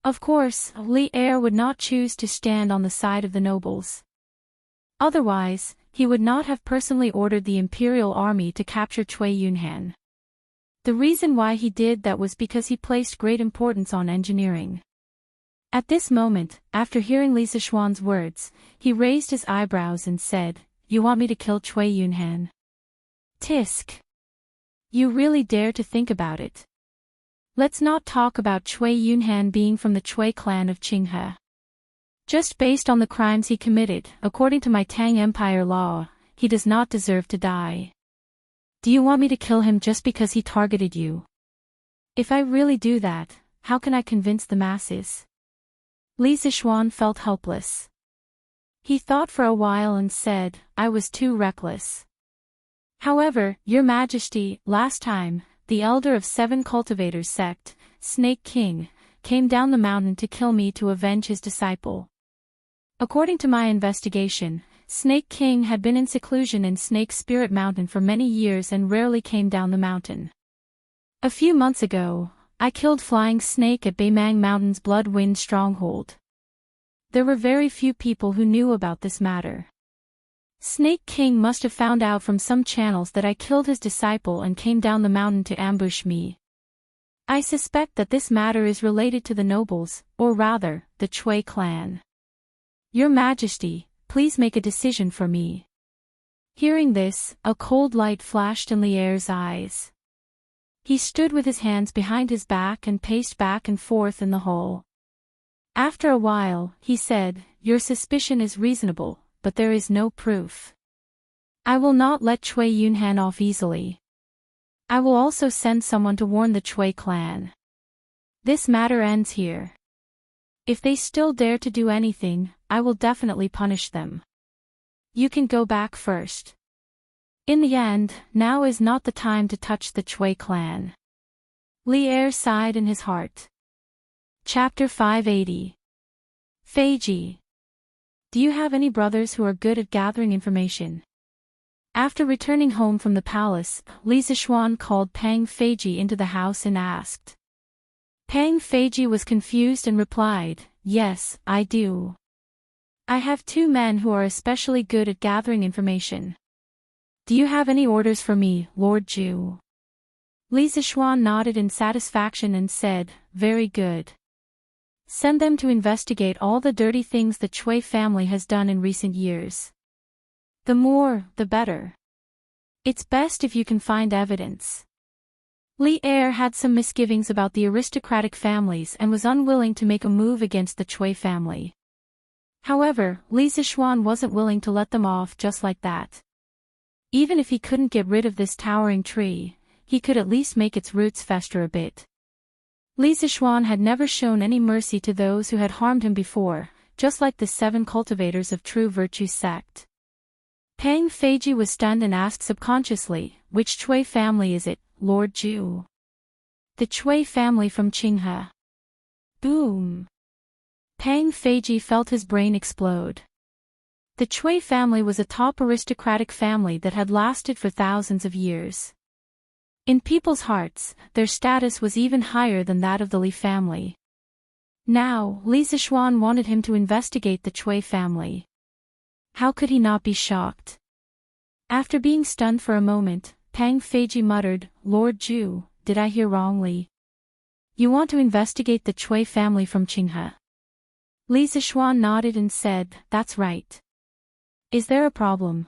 Of course, Li Er would not choose to stand on the side of the nobles. Otherwise, he would not have personally ordered the imperial army to capture Cui Yunhan. The reason why he did that was because he placed great importance on engineering. At this moment, after hearing Li Zishuan's words, he raised his eyebrows and said, You want me to kill Cui Yunhan? Tisk. You really dare to think about it. Let's not talk about Cui Yunhan being from the Cui clan of Qinghe. Just based on the crimes he committed, according to my Tang Empire law, he does not deserve to die. Do you want me to kill him just because he targeted you? If I really do that, how can I convince the masses? Li Zishuan felt helpless. He thought for a while and said, I was too reckless. However, Your Majesty, last time, the elder of 7 cultivators sect, Snake King, came down the mountain to kill me to avenge his disciple. According to my investigation, Snake King had been in seclusion in Snake Spirit Mountain for many years and rarely came down the mountain. A few months ago, I killed Flying Snake at Beimang Mountain's Blood Wind stronghold. There were very few people who knew about this matter. Snake King must have found out from some channels that I killed his disciple and came down the mountain to ambush me. I suspect that this matter is related to the nobles, or rather, the Cui clan. Your Majesty, please make a decision for me. Hearing this, a cold light flashed in Li Er's eyes. He stood with his hands behind his back and paced back and forth in the hall. After a while, he said, Your suspicion is reasonable, but there is no proof. I will not let Cui Yunhan off easily. I will also send someone to warn the Cui clan. This matter ends here. If they still dare to do anything, I will definitely punish them. You can go back first. In the end, now is not the time to touch the Cui clan. Li Er sighed in his heart. Chapter 580. Feiji. Do you have any brothers who are good at gathering information? After returning home from the palace, Li Zishuan called Pang Feiji into the house and asked. Pang Feiji was confused and replied, Yes, I do. I have 2 men who are especially good at gathering information. Do you have any orders for me, Lord Zhu? Li Zishuan nodded in satisfaction and said, Very good. Send them to investigate all the dirty things the Cui family has done in recent years. The more, the better. It's best if you can find evidence. Li Er had some misgivings about the aristocratic families and was unwilling to make a move against the Cui family. However, Li Zishuan wasn't willing to let them off just like that. Even if he couldn't get rid of this towering tree, he could at least make its roots fester a bit. Li Zishuan had never shown any mercy to those who had harmed him before, just like the 7 cultivators of True Virtue sect. Pang Feiji was stunned and asked subconsciously, Which Cui family is it, Lord Zhu? The Cui family from Qinghe. Boom! Pang Feiji felt his brain explode. The Cui family was a top aristocratic family that had lasted for thousands of years. In people's hearts, their status was even higher than that of the Li family. Now, Li Zixuan wanted him to investigate the Cui family. How could he not be shocked? After being stunned for a moment, Pang Feiji muttered, "Lord Zhu, did I hear wrongly? You want to investigate the Cui family from Qinghe?" Li Zixuan nodded and said, "That's right. Is there a problem?"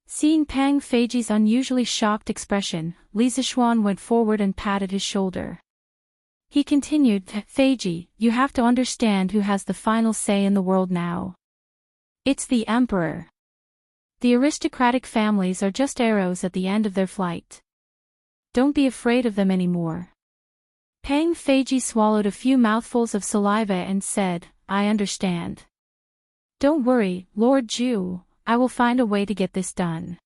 Seeing Pang Feiji's unusually shocked expression, Li Zixuan went forward and patted his shoulder. He continued, "Feiji, you have to understand who has the final say in the world now. It's the emperor. The aristocratic families are just arrows at the end of their flight. Don't be afraid of them anymore." Pang Feiji swallowed a few mouthfuls of saliva and said, "I understand. Don't worry, Lord Zhu, I will find a way to get this done."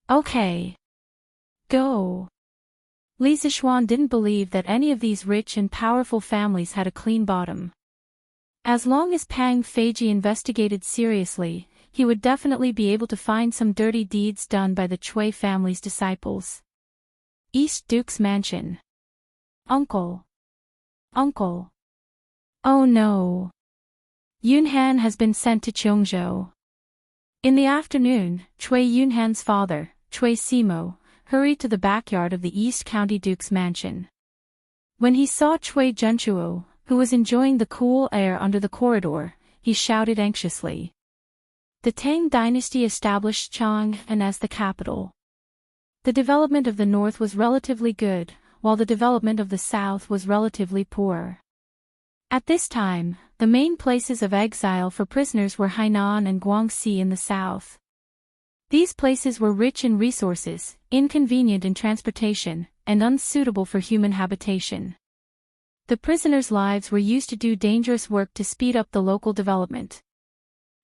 "Okay. Go." Li Zixuan didn't believe that any of these rich and powerful families had a clean bottom. As long as Pang Feiji investigated seriously, he would definitely be able to find some dirty deeds done by the Cui family's disciples. East Duke's Mansion. Uncle. Uncle. Oh no. Yunhan has been sent to Cheongzhou. In the afternoon, Cui Yunhan's father, Cui Simo, hurried to the backyard of the East County Duke's mansion. When he saw Cui Zhenchuo, who was enjoying the cool air under the corridor, he shouted anxiously. The Tang dynasty established Chang'an as the capital. The development of the north was relatively good, while the development of the south was relatively poor. At this time, the main places of exile for prisoners were Hainan and Guangxi in the south. These places were rich in resources, inconvenient in transportation, and unsuitable for human habitation. The prisoners' lives were used to do dangerous work to speed up the local development.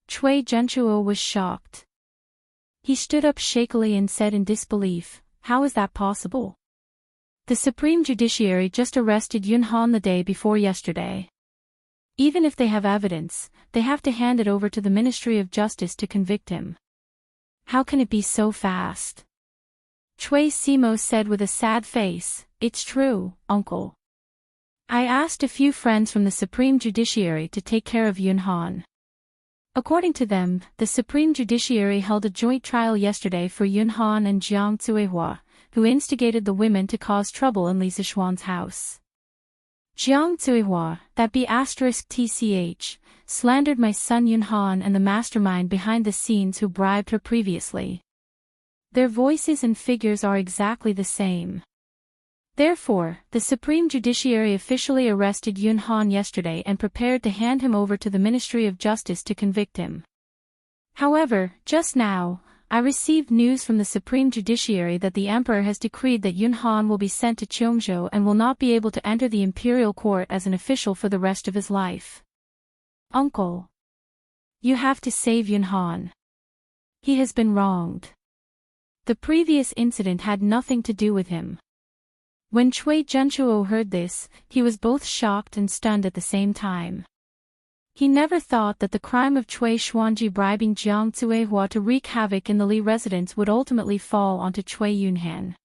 Cui Zhenchuo was shocked. He stood up shakily and said in disbelief, "How is that possible? The Supreme Judiciary just arrested Yunhan the day before yesterday. Even if they have evidence, they have to hand it over to the Ministry of Justice to convict him. How can it be so fast?" Cui Simo said with a sad face, "It's true, uncle. I asked a few friends from the Supreme Judiciary to take care of Yunhan. According to them, the Supreme Judiciary held a joint trial yesterday for Yunhan and Jiang Zuihua, who instigated the women to cause trouble in Li Zixuan's house. Jiang Zuihua, that be *tch, slandered my son Yunhan and the mastermind behind the scenes who bribed her previously. Their voices and figures are exactly the same. Therefore, the Supreme Judiciary officially arrested Yunhan yesterday and prepared to hand him over to the Ministry of Justice to convict him. However, just now, I received news from the Supreme Judiciary that the Emperor has decreed that Yunhan will be sent to Cheongzhou and will not be able to enter the imperial court as an official for the rest of his life. Uncle. You have to save Yunhan. He has been wronged. The previous incident had nothing to do with him." When Cui Zhenchuo heard this, he was both shocked and stunned at the same time. He never thought that the crime of Cui Xuanji bribing Jiang Zuihua to wreak havoc in the Li residence would ultimately fall onto Cui Yunhan.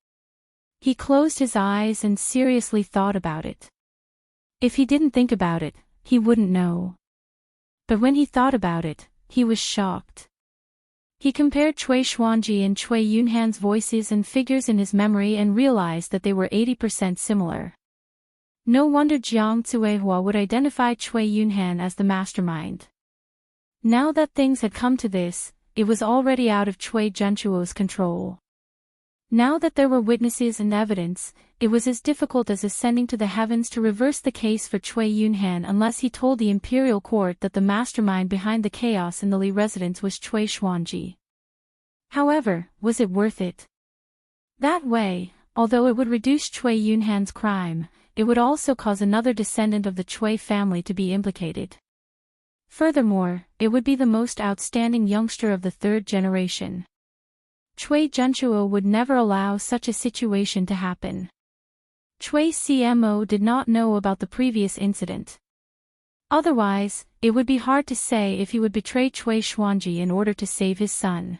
He closed his eyes and seriously thought about it. If he didn't think about it, he wouldn't know. But when he thought about it, he was shocked. He compared Cui Xuanji and Cui Yunhan's voices and figures in his memory and realized that they were 80% similar. No wonder Jiang Zuihua would identify Cui Yunhan as the mastermind. Now that things had come to this, it was already out of Cui Zhenchuo's control. Now that there were witnesses and evidence, it was as difficult as ascending to the heavens to reverse the case for Cui Yunhan unless he told the imperial court that the mastermind behind the chaos in the Li residence was Cui Xuanji. However, was it worth it? That way, although it would reduce Cui Yunhan's crime, it would also cause another descendant of the Cui family to be implicated. Furthermore, it would be the most outstanding youngster of the third generation. Cui Zhenchuo would never allow such a situation to happen. Cui Cmo did not know about the previous incident. Otherwise, it would be hard to say if he would betray Cui Xuanji in order to save his son.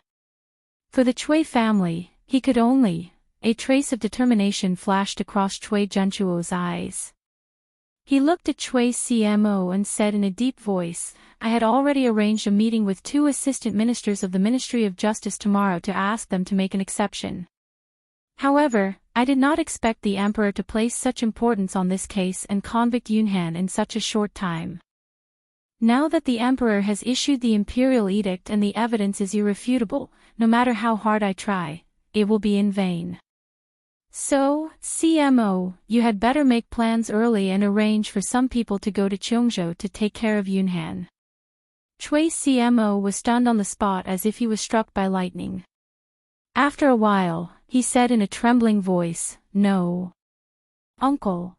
For the Cui family, he could only a trace of determination flashed across Chui Junchuo's eyes. He looked at Chui CMO and said in a deep voice, I had already arranged a meeting with 2 assistant ministers of the Ministry of Justice tomorrow to ask them to make an exception. However, I did not expect the Emperor to place such importance on this case and convict Yunhan in such a short time. Now that the Emperor has issued the imperial edict and the evidence is irrefutable, no matter how hard I try, it will be in vain. So, CMO, you had better make plans early and arrange for some people to go to Cheongzhou to take care of Yunhan. Chui CMO was stunned on the spot as if he was struck by lightning. After a while, he said in a trembling voice, No. Uncle.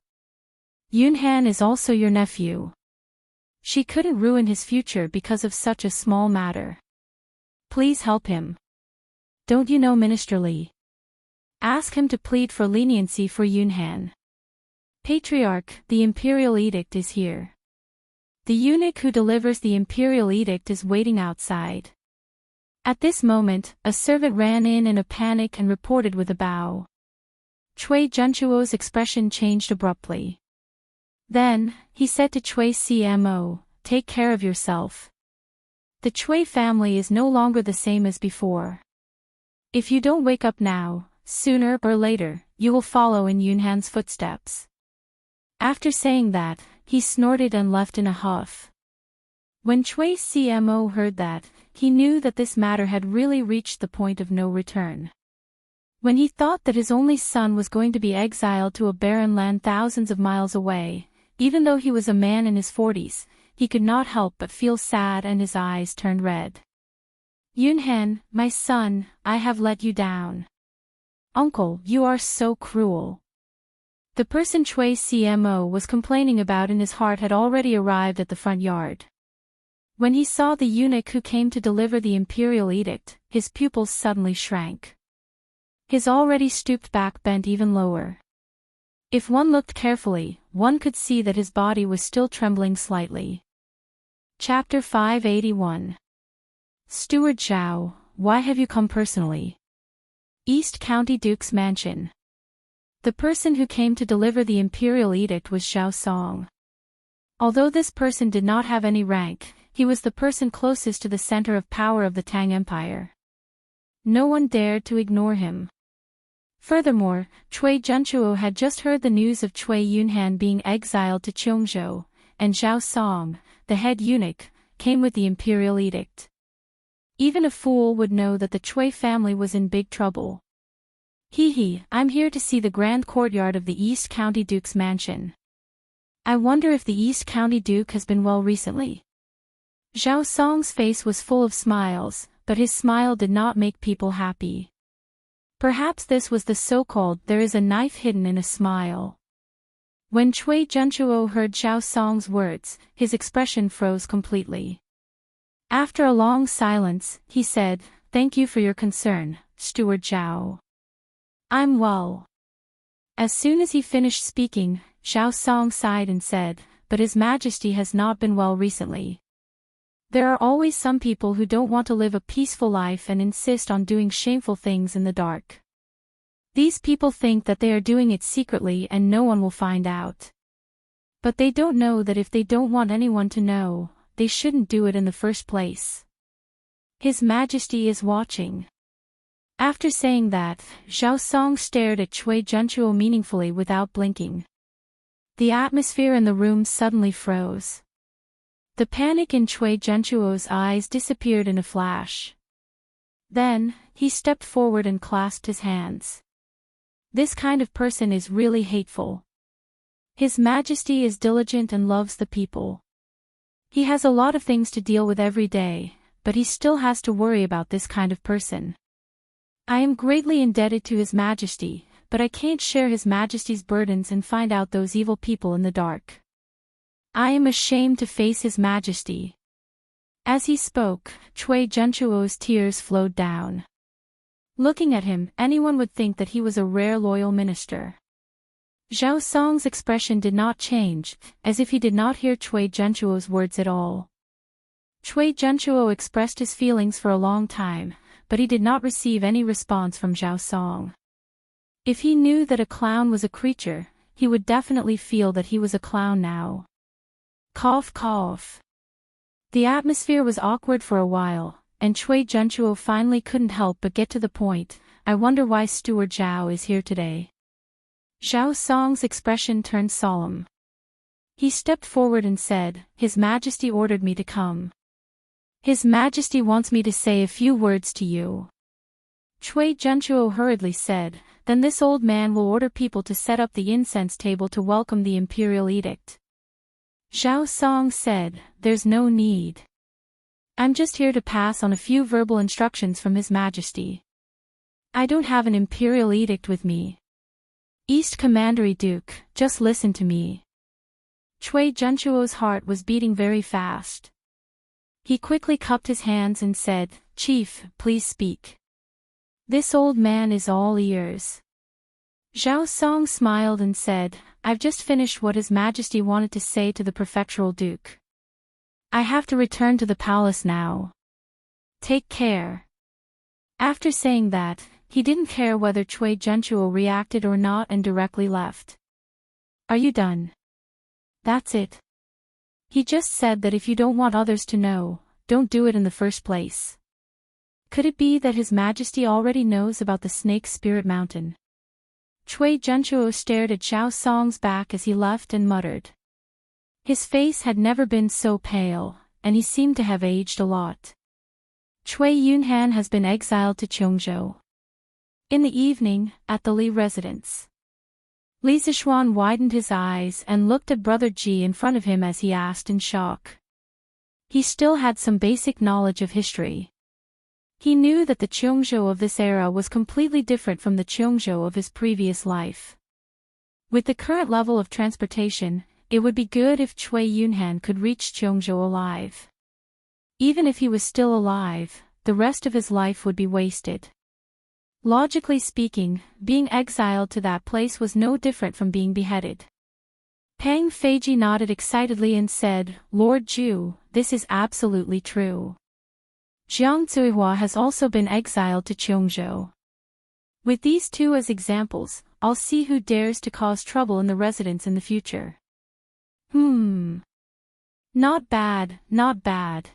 Yunhan is also your nephew. She couldn't ruin his future because of such a small matter. Please help him. Don't you know Minister Li? Ask him to plead for leniency for Yunhan. Patriarch, the imperial edict is here. The eunuch who delivers the imperial edict is waiting outside. At this moment, a servant ran in a panic and reported with a bow. Chui Junchuo's expression changed abruptly. Then, he said to Chui CMO, take care of yourself. The Chui family is no longer the same as before. If you don't wake up now, sooner or later, you will follow in Yunhan's footsteps. After saying that, he snorted and left in a huff. When Chui CMO heard that, he knew that this matter had really reached the point of no return. When he thought that his only son was going to be exiled to a barren land thousands of miles away, even though he was a man in his 40s, he could not help but feel sad and his eyes turned red. Yunhan, my son, I have let you down. Uncle, you are so cruel. The person Chui CMO was complaining about in his heart had already arrived at the front yard. When he saw the eunuch who came to deliver the imperial edict, his pupils suddenly shrank. His already stooped back bent even lower. If one looked carefully, one could see that his body was still trembling slightly. Chapter 581. Steward Zhao, why have you come personally? East County Duke's Mansion. The person who came to deliver the imperial edict was Zhao Song. Although this person did not have any rank, he was the person closest to the center of power of the Tang Empire. No one dared to ignore him. Furthermore, Chui Junchuo had just heard the news of Chui Yunhan being exiled to Cheongzhou, and Zhao Song, the head eunuch, came with the imperial edict. Even a fool would know that the Chui family was in big trouble. I'm here to see the grand courtyard of the East County Duke's mansion. I wonder if the East County Duke has been well recently. Zhao Song's face was full of smiles, but his smile did not make people happy. Perhaps this was the so-called there is a knife hidden in a smile. When Chui Junchuo heard Zhao Song's words, his expression froze completely. After a long silence, he said, Thank you for your concern, Steward Zhao. I'm well. As soon as he finished speaking, Zhao Song sighed and said, But His Majesty has not been well recently. There are always some people who don't want to live a peaceful life and insist on doing shameful things in the dark. These people think that they are doing it secretly and no one will find out. But they don't know that if they don't want anyone to know, they shouldn't do it in the first place. His Majesty is watching. After saying that, Zhao Song stared at Chui Junchuo meaningfully without blinking. The atmosphere in the room suddenly froze. The panic in Chui Junchuo's eyes disappeared in a flash. Then, he stepped forward and clasped his hands. This kind of person is really hateful. His Majesty is diligent and loves the people. He has a lot of things to deal with every day, but he still has to worry about this kind of person. I am greatly indebted to His Majesty, but I can't share His Majesty's burdens and find out those evil people in the dark. I am ashamed to face His Majesty. As he spoke, Chui Junchuo's tears flowed down. Looking at him, anyone would think that he was a rare loyal minister. Zhao Song's expression did not change, as if he did not hear Chui Junchuo's words at all. Chui Junchuo expressed his feelings for a long time, but he did not receive any response from Zhao Song. If he knew that a clown was a creature, he would definitely feel that he was a clown now. Cough cough. The atmosphere was awkward for a while, and Cui Junchuo finally couldn't help but get to the point. I wonder why Steward Zhao is here today. Zhao Song's expression turned solemn. He stepped forward and said, His Majesty ordered me to come. His Majesty wants me to say a few words to you. Cui Junchuo hurriedly said, Then this old man will order people to set up the incense table to welcome the imperial edict. Zhao Song said, There's no need. I'm just here to pass on a few verbal instructions from His Majesty. I don't have an imperial edict with me. East Commandery Duke, just listen to me. Cui Junchuo's heart was beating very fast. He quickly cupped his hands and said, Chief, please speak. This old man is all ears. Zhao Song smiled and said, I've just finished what His Majesty wanted to say to the prefectural duke. I have to return to the palace now. Take care. After saying that, he didn't care whether Cui Junchuo reacted or not and directly left. Are you done? That's it. He just said that if you don't want others to know, don't do it in the first place. Could it be that His Majesty already knows about the Snake Spirit Mountain? Cui Junchuo stared at Zhao Song's back as he left and muttered. His face had never been so pale, and he seemed to have aged a lot. Cui Yunhan has been exiled to Chongzhou. In the evening, at the Li residence. Li Zishuan widened his eyes and looked at Brother Ji in front of him as he asked in shock. He still had some basic knowledge of history. He knew that the Chongzhou of this era was completely different from the Chongzhou of his previous life. With the current level of transportation, it would be good if Cui Yunhan could reach Chongzhou alive. Even if he was still alive, the rest of his life would be wasted. Logically speaking, being exiled to that place was no different from being beheaded. Pang Feiji nodded excitedly and said, Lord Zhu, this is absolutely true. Jiang Zuihua has also been exiled to Chongzhou. With these two as examples, I'll see who dares to cause trouble in the residence in the future. Not bad, not bad.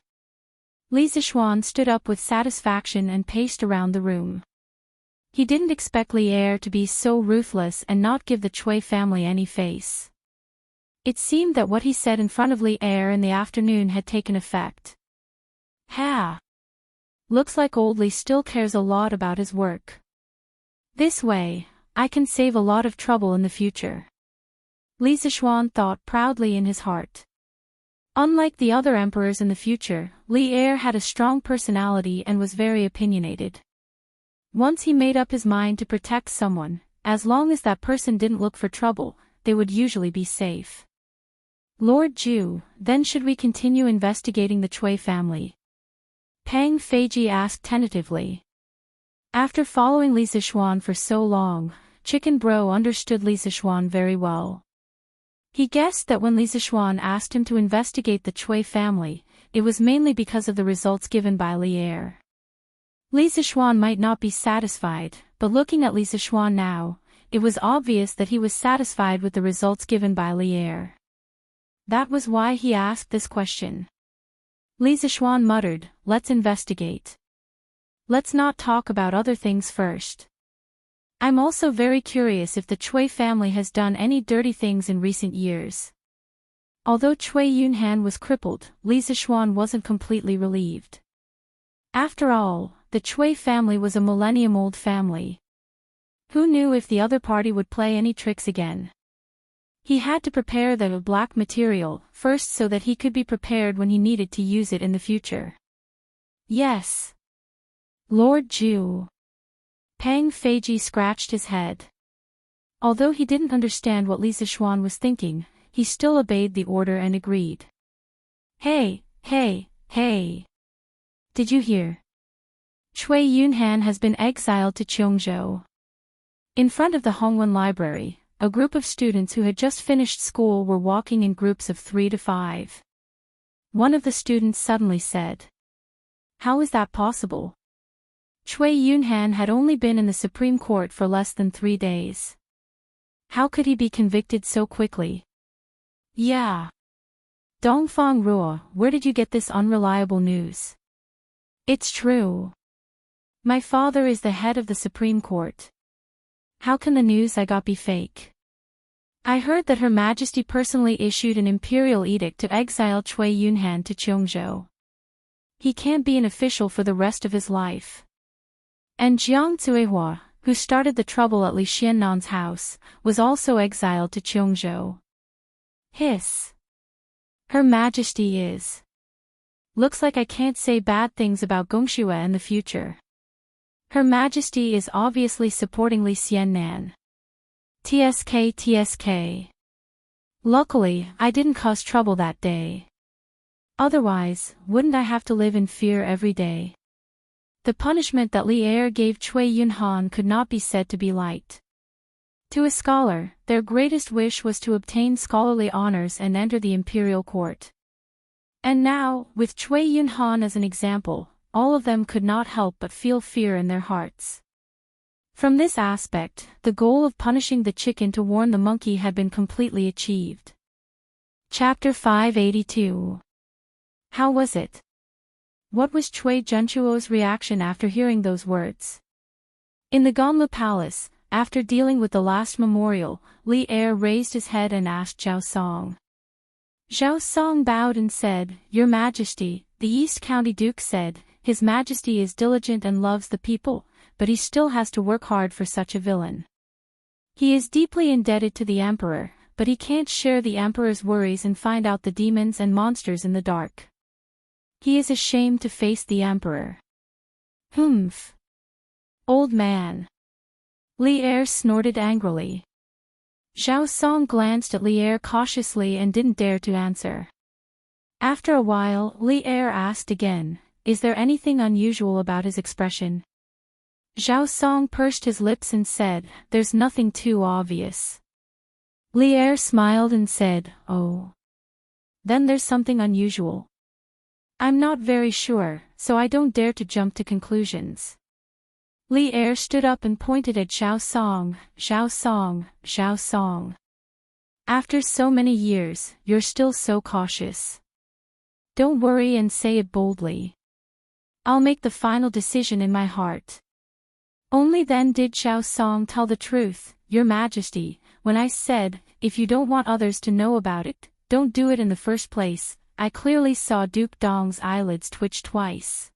Li Zishuan stood up with satisfaction and paced around the room. He didn't expect Li Er to be so ruthless and not give the Cui family any face. It seemed that what he said in front of Li Er in the afternoon had taken effect. Ha! Looks like old Li still cares a lot about his work. This way, I can save a lot of trouble in the future. Li Zishuan thought proudly in his heart. Unlike the other emperors in the future, Li Er had a strong personality and was very opinionated. Once he made up his mind to protect someone, as long as that person didn't look for trouble, they would usually be safe. Lord Zhu, then should we continue investigating the Cui family? Pang Feiji asked tentatively. After following Li Zishuan for so long, Chicken Bro understood Li Zishuan very well. He guessed that when Li Zishuan asked him to investigate the Cui family, it was mainly because of the results given by Li Er. Li Zishuan might not be satisfied, but looking at Li Zishuan now, it was obvious that he was satisfied with the results given by Li Er. That was why he asked this question. Li Zishuan muttered, Let's investigate. Let's not talk about other things first. I'm also very curious if the Cui family has done any dirty things in recent years. Although Cui Yunhan was crippled, Li Zishuan wasn't completely relieved. After all, the Cui family was a millennium-old family. Who knew if the other party would play any tricks again? He had to prepare the black material first so that he could be prepared when he needed to use it in the future. Yes. Lord Zhu. Pang Feiji scratched his head. Although he didn't understand what Li Zishuan was thinking, he still obeyed the order and agreed. Hey! Did you hear? Cui Yunhan has been exiled to Chongzhou. In front of the LoveLore Library, a group of students who had just finished school were walking in groups of 3 to 5. One of the students suddenly said. How is that possible? Cui Yunhan had only been in the Supreme Court for less than 3 days. How could he be convicted so quickly? Yeah. Dongfang Ruo, where did you get this unreliable news? It's true. My father is the head of the Supreme Court. How can the news I got be fake? I heard that Her Majesty personally issued an imperial edict to exile Cui Yunhan to Cheongzhou. He can't be an official for the rest of his life. And Jiang Zuihua, who started the trouble at Li Xiannan's house, was also exiled to Cheongzhou. Hiss. Her Majesty is. Looks like I can't say bad things about Gongxue in the future. Her Majesty is obviously supporting Li Xiannan. TSK. Luckily, I didn't cause trouble that day. Otherwise, wouldn't I have to live in fear every day? The punishment that Li Er gave Cui Yunhan could not be said to be light. To a scholar, their greatest wish was to obtain scholarly honors and enter the imperial court. And now, with Cui Yunhan as an example, all of them could not help but feel fear in their hearts. From this aspect, the goal of punishing the chicken to warn the monkey had been completely achieved. Chapter 582. How was it? What was Cui Junchuo's reaction after hearing those words? In the Ganlu Palace, after dealing with the last memorial, Li Er raised his head and asked Zhao Song. Zhao Song bowed and said, Your Majesty, the East County Duke said, His Majesty is diligent and loves the people, but he still has to work hard for such a villain. He is deeply indebted to the Emperor, but he can't share the Emperor's worries and find out the demons and monsters in the dark. He is ashamed to face the Emperor. Humph. Old man. Li Er snorted angrily. Zhao Song glanced at Li Er cautiously and didn't dare to answer. After a while, Li Er asked again, Is there anything unusual about his expression? Zhao Song pursed his lips and said, There's nothing too obvious. Li Er smiled and said, Oh. Then there's something unusual. I'm not very sure, so I don't dare to jump to conclusions. Li Er stood up and pointed at Zhao Song, Zhao Song, Zhao Song. After so many years, you're still so cautious. Don't worry and say it boldly. I'll make the final decision in my heart. Only then did Zhao Song tell the truth, Your Majesty, when I said, if you don't want others to know about it, don't do it in the first place. I clearly saw Duke Dong's eyelids twitch twice.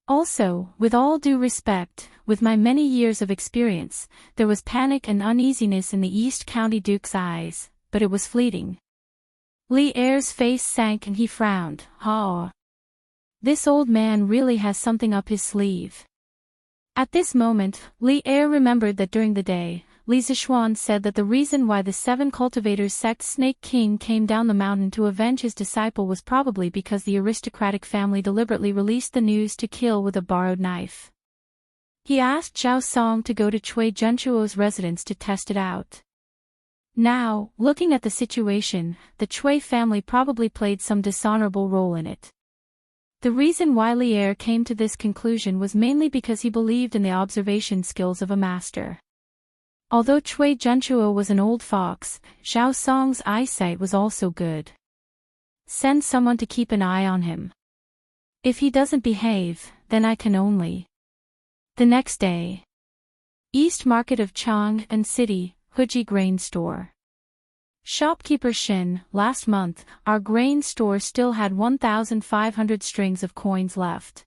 Also, with all due respect, with my many years of experience, there was panic and uneasiness in the East County Duke's eyes, but it was fleeting. Li Er's face sank and he frowned. This old man really has something up his sleeve. At this moment, Li Er remembered that during the day, Li Zishuan said that the reason why the 7 cultivators sect Snake King came down the mountain to avenge his disciple was probably because the aristocratic family deliberately released the news to kill with a borrowed knife. He asked Zhao Song to go to Cui Junchuo's residence to test it out. Now, looking at the situation, the Cui family probably played some dishonorable role in it. The reason why Li Er came to this conclusion was mainly because he believed in the observation skills of a master. Although Cui Junchuo was an old fox, Zhao Song's eyesight was also good. Send someone to keep an eye on him. If he doesn't behave, then I can only. The next day. East Market of Chang'an City, Huji Grain Store. Shopkeeper Shin, last month, our grain store still had 1,500 strings of coins left.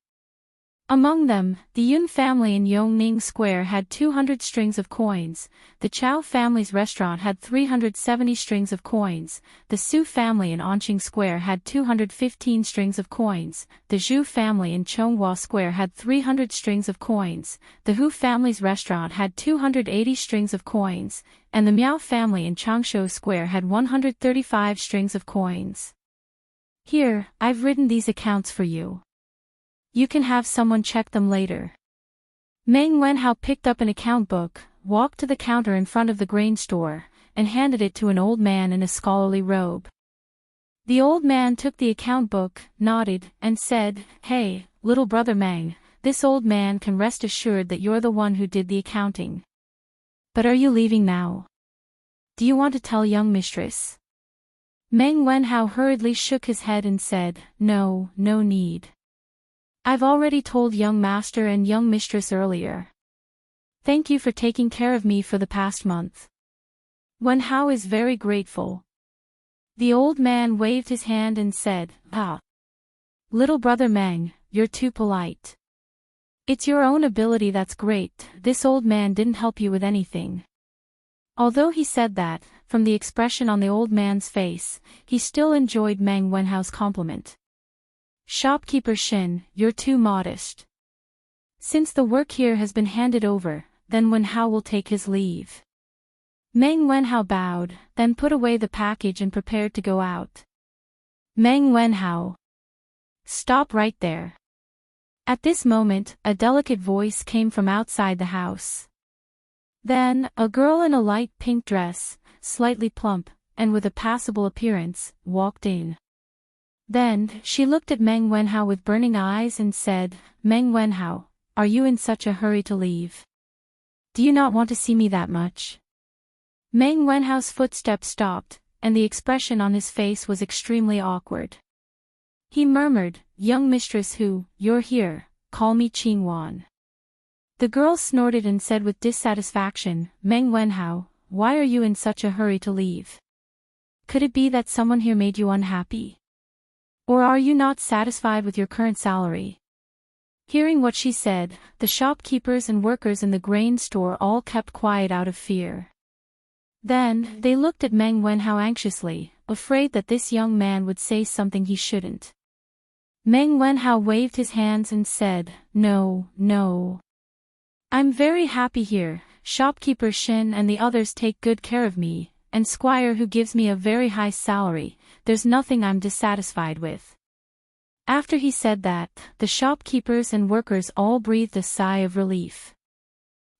Among them, the Yun family in Yongning Square had 200 strings of coins, the Chow family's restaurant had 370 strings of coins, the Su family in Anqing Square had 215 strings of coins, the Zhu family in Chonghua Square had 300 strings of coins, the Hu family's restaurant had 280 strings of coins, and the Miao family in Changshu Square had 135 strings of coins. Here, I've written these accounts for you. You can have someone check them later. Meng Wenhao picked up an account book, walked to the counter in front of the grain store, and handed it to an old man in a scholarly robe. The old man took the account book, nodded, and said, Hey, little brother Meng, this old man can rest assured that you're the one who did the accounting. But are you leaving now? Do you want to tell young mistress? Meng Wenhao hurriedly shook his head and said, No, no need. I've already told young master and young mistress earlier. Thank you for taking care of me for the past month. Wenhao is very grateful. The old man waved his hand and said, Little brother Meng, you're too polite. It's your own ability that's great, this old man didn't help you with anything. Although he said that, from the expression on the old man's face, he still enjoyed Meng Wenhao's compliment. Shopkeeper Shin, you're too modest. Since the work here has been handed over, then Wenhao will take his leave. Meng Wenhao bowed, then put away the package and prepared to go out. Meng Wenhao. Stop right there. At this moment, a delicate voice came from outside the house. Then, a girl in a light pink dress, slightly plump, and with a passable appearance, walked in. Then, she looked at Meng Wenhao with burning eyes and said, Meng Wenhao, are you in such a hurry to leave? Do you not want to see me that much? Meng Wenhao's footsteps stopped, and the expression on his face was extremely awkward. He murmured, Young mistress who, you're here, call me Qingwan. The girl snorted and said with dissatisfaction, Meng Wenhao, why are you in such a hurry to leave? Could it be that someone here made you unhappy? Or are you not satisfied with your current salary? Hearing what she said, the shopkeepers and workers in the grain store all kept quiet out of fear. Then, they looked at Meng Wenhao anxiously, afraid that this young man would say something he shouldn't. Meng Wenhao waved his hands and said, No, no. I'm very happy here, shopkeeper Shin and the others take good care of me, and squire who gives me a very high salary, there's nothing I'm dissatisfied with. After he said that, the shopkeepers and workers all breathed a sigh of relief.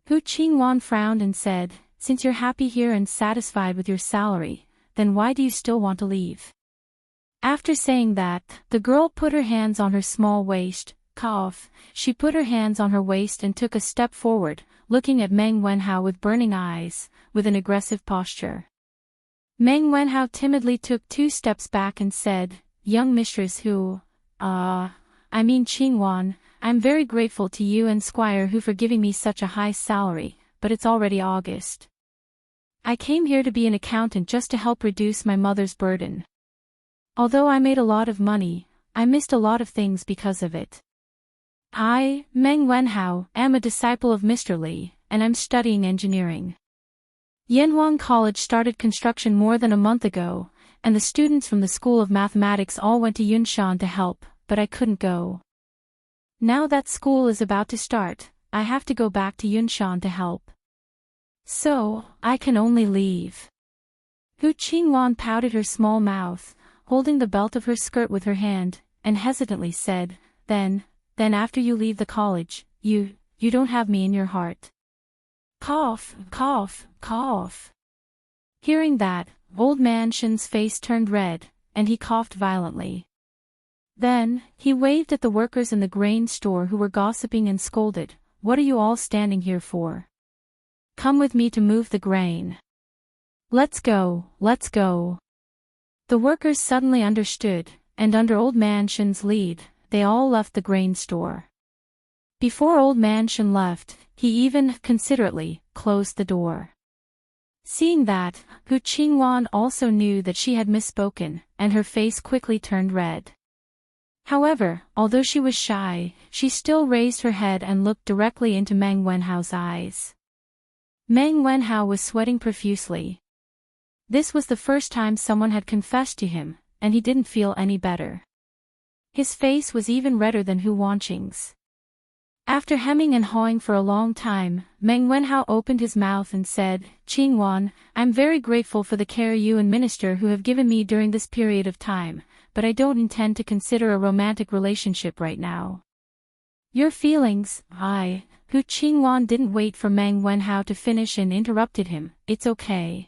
Hu Qingwan frowned and said, Since you're happy here and satisfied with your salary, then why do you still want to leave? After saying that, the girl put her hands on her small waist, she put her hands on her waist and took a step forward, looking at Meng Wenhao with burning eyes, with an aggressive posture. Meng Wenhao timidly took 2 steps back and said, Young mistress who, I mean Qingwan, I'm very grateful to you and squire who for giving me such a high salary, but it's already August. I came here to be an accountant just to help reduce my mother's burden. Although I made a lot of money, I missed a lot of things because of it. I, Meng Wenhao, am a disciple of Mr. Li, and I'm studying engineering. Yanhuang College started construction more than a month ago, and the students from the School of Mathematics all went to Yunshan to help, but I couldn't go. Now that school is about to start, I have to go back to Yunshan to help. So, I can only leave. Hu Qingwan pouted her small mouth, holding the belt of her skirt with her hand, and hesitantly said, Then after you leave the college, you don't have me in your heart. Cough, cough, cough. Hearing that, old man Shin's face turned red, and he coughed violently. Then, he waved at the workers in the grain store who were gossiping and scolded, What are you all standing here for? Come with me to move the grain. Let's go, let's go. The workers suddenly understood, and under old man Shin's lead, they all left the grain store. Before old man Shin left, he even, considerately, closed the door. Seeing that, Hu Qingwan also knew that she had misspoken, and her face quickly turned red. However, although she was shy, she still raised her head and looked directly into Meng Wenhao's eyes. Meng Wenhao was sweating profusely. This was the first time someone had confessed to him, and he didn't feel any better. His face was even redder than Hu Wanqing's. After hemming and hawing for a long time, Meng Wenhao opened his mouth and said, Qingwan, I'm very grateful for the care you and minister who have given me during this period of time, but I don't intend to consider a romantic relationship right now. Your feelings, Hu Qingwan didn't wait for Meng Wenhao to finish and interrupted him, It's okay.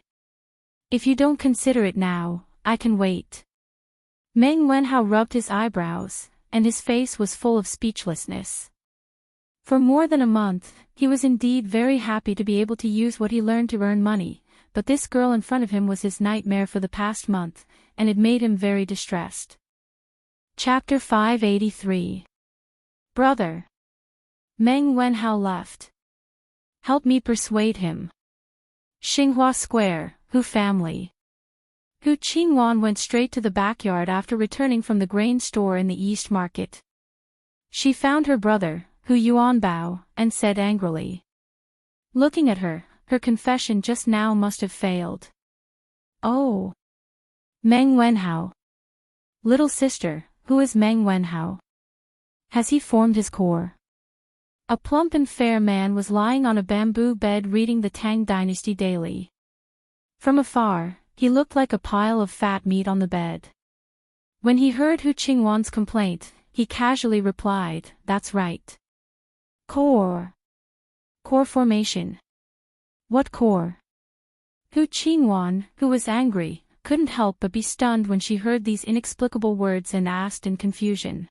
If you don't consider it now, I can wait. Meng Wenhao rubbed his eyebrows, and his face was full of speechlessness. For more than a month, he was indeed very happy to be able to use what he learned to earn money, but this girl in front of him was his nightmare for the past month, and it made him very distressed. Chapter 583. Brother. Meng Wenhao left. Help me persuade him. Xinghua Square, Hu family. Hu Qingwan went straight to the backyard after returning from the grain store in the East Market. She found her brother, Hu Yuanbao, and said angrily. Looking at her, her confession just now must have failed. Oh. Meng Wenhao. Little sister, who is Meng Wenhao? Has he formed his core? A plump and fair man was lying on a bamboo bed reading the Tang Dynasty daily. From afar, he looked like a pile of fat meat on the bed. When he heard Hu Qingwan's complaint, he casually replied, "That's right. Core. Core formation." What core? Hu Qingwan, who was angry, couldn't help but be stunned when she heard these inexplicable words and asked in confusion.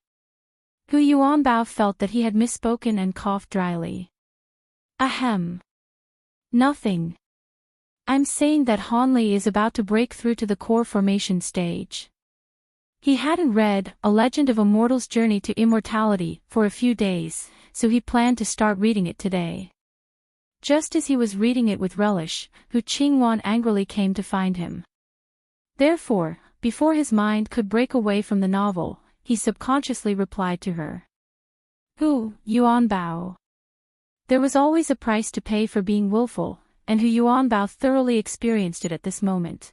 Hu Yuanbao felt that he had misspoken and coughed dryly. Ahem. Nothing. I'm saying that Hanli is about to break through to the core formation stage. He hadn't read A Legend of a Mortal's Journey to Immortality for a few days, so he planned to start reading it today. Just as he was reading it with relish, Hu Qingwan angrily came to find him. Therefore, before his mind could break away from the novel, he subconsciously replied to her. Hu Yuanbao. There was always a price to pay for being willful, and Hu Yuanbao thoroughly experienced it at this moment.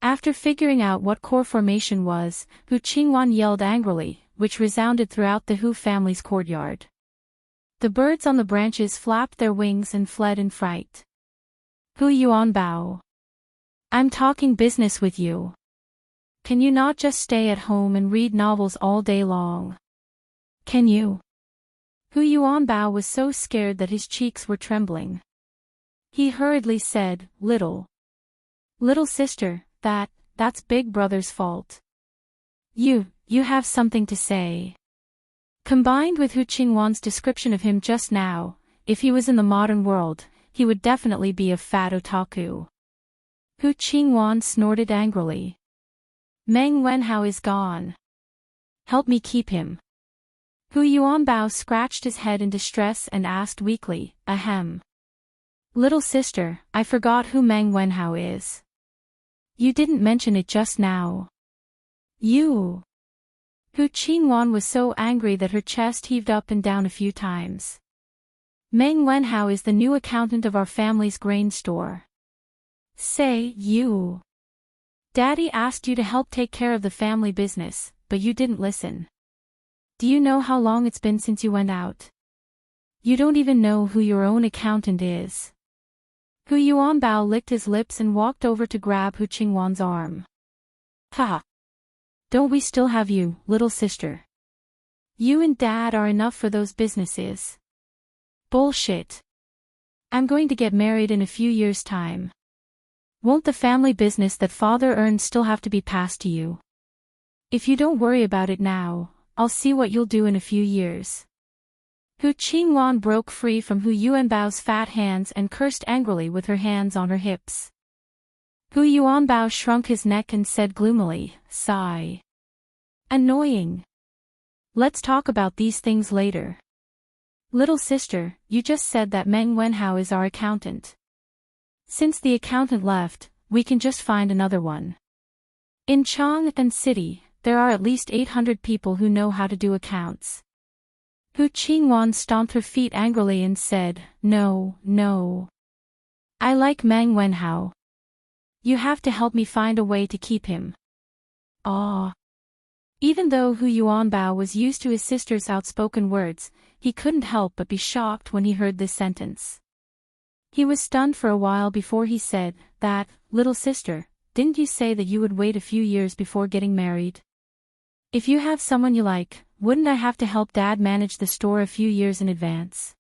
After figuring out what core formation was, Hu Qingwan yelled angrily, which resounded throughout the Hu family's courtyard. The birds on the branches flapped their wings and fled in fright. Hu Yuanbao. I'm talking business with you. Can you not just stay at home and read novels all day long? Can you? Hu Yuanbao was so scared that his cheeks were trembling. He hurriedly said, Little sister, that's Big Brother's fault. You have something to say. Combined with Hu Qingwan's description of him just now, if he was in the modern world, he would definitely be a fat otaku. Hu Qingwan snorted angrily. Meng Wenhao is gone. Help me keep him. Hu Yuanbao scratched his head in distress and asked weakly, Ahem. Little sister, I forgot who Meng Wenhao is. You didn't mention it just now. You. Hu Qingwan was so angry that her chest heaved up and down a few times. Meng Wenhao is the new accountant of our family's grain store. Say, you. Daddy asked you to help take care of the family business, but you didn't listen. Do you know how long it's been since you went out? You don't even know who your own accountant is. Hu Yuanbao licked his lips and walked over to grab Hu Qingwan's arm. Ha! Don't we still have you, little sister? You and Dad are enough for those businesses. Bullshit. I'm going to get married in a few years' time. Won't the family business that Father earned still have to be passed to you? If you don't worry about it now, I'll see what you'll do in a few years. Hu Qingwan broke free from Hu Yuanbao's fat hands and cursed angrily with her hands on her hips. Hu Yuanbao shrunk his neck and said gloomily, Sigh. Annoying. Let's talk about these things later. Little sister, you just said that Meng Wenhao is our accountant. Since the accountant left, we can just find another one. In Chang'an City, there are at least 800 people who know how to do accounts. Hu Qingwan stomped her feet angrily and said, No. I like Meng Wenhao. You have to help me find a way to keep him. Ah. Even though Hu Yuanbao was used to his sister's outspoken words, he couldn't help but be shocked when he heard this sentence. He was stunned for a while before he said, That, little sister, didn't you say that you would wait a few years before getting married? If you have someone you like, wouldn't I have to help Dad manage the store a few years in advance?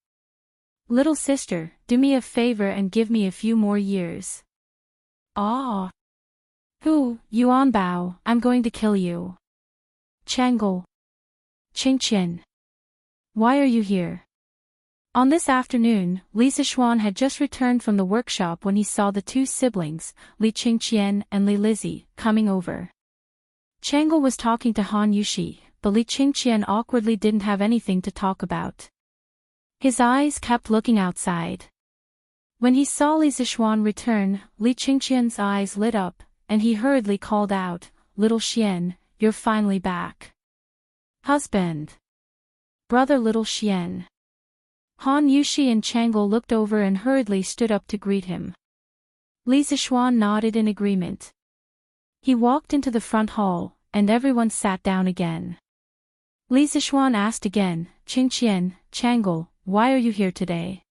Little sister, do me a favor and give me a few more years. Ah. Hu Yuanbao, I'm going to kill you. Changle. Qingqian. Why are you here? On this afternoon, Li Zixuan had just returned from the workshop when he saw the two siblings, Li Qingqian and Li Lizzie, coming over. Chang'e was talking to Han Yushi, but Li Qingqian awkwardly didn't have anything to talk about. His eyes kept looking outside. When he saw Li Zixuan return, Li Qingqian's eyes lit up, and he hurriedly called out, "Little Xian, you're finally back." "Husband." "Brother little Xian." Han Yushi and Chang'e looked over and hurriedly stood up to greet him. Li Zixuan nodded in agreement. He walked into the front hall, and everyone sat down again. Li Zixuan asked again, "Qingqian, Chang'e, why are you here today?"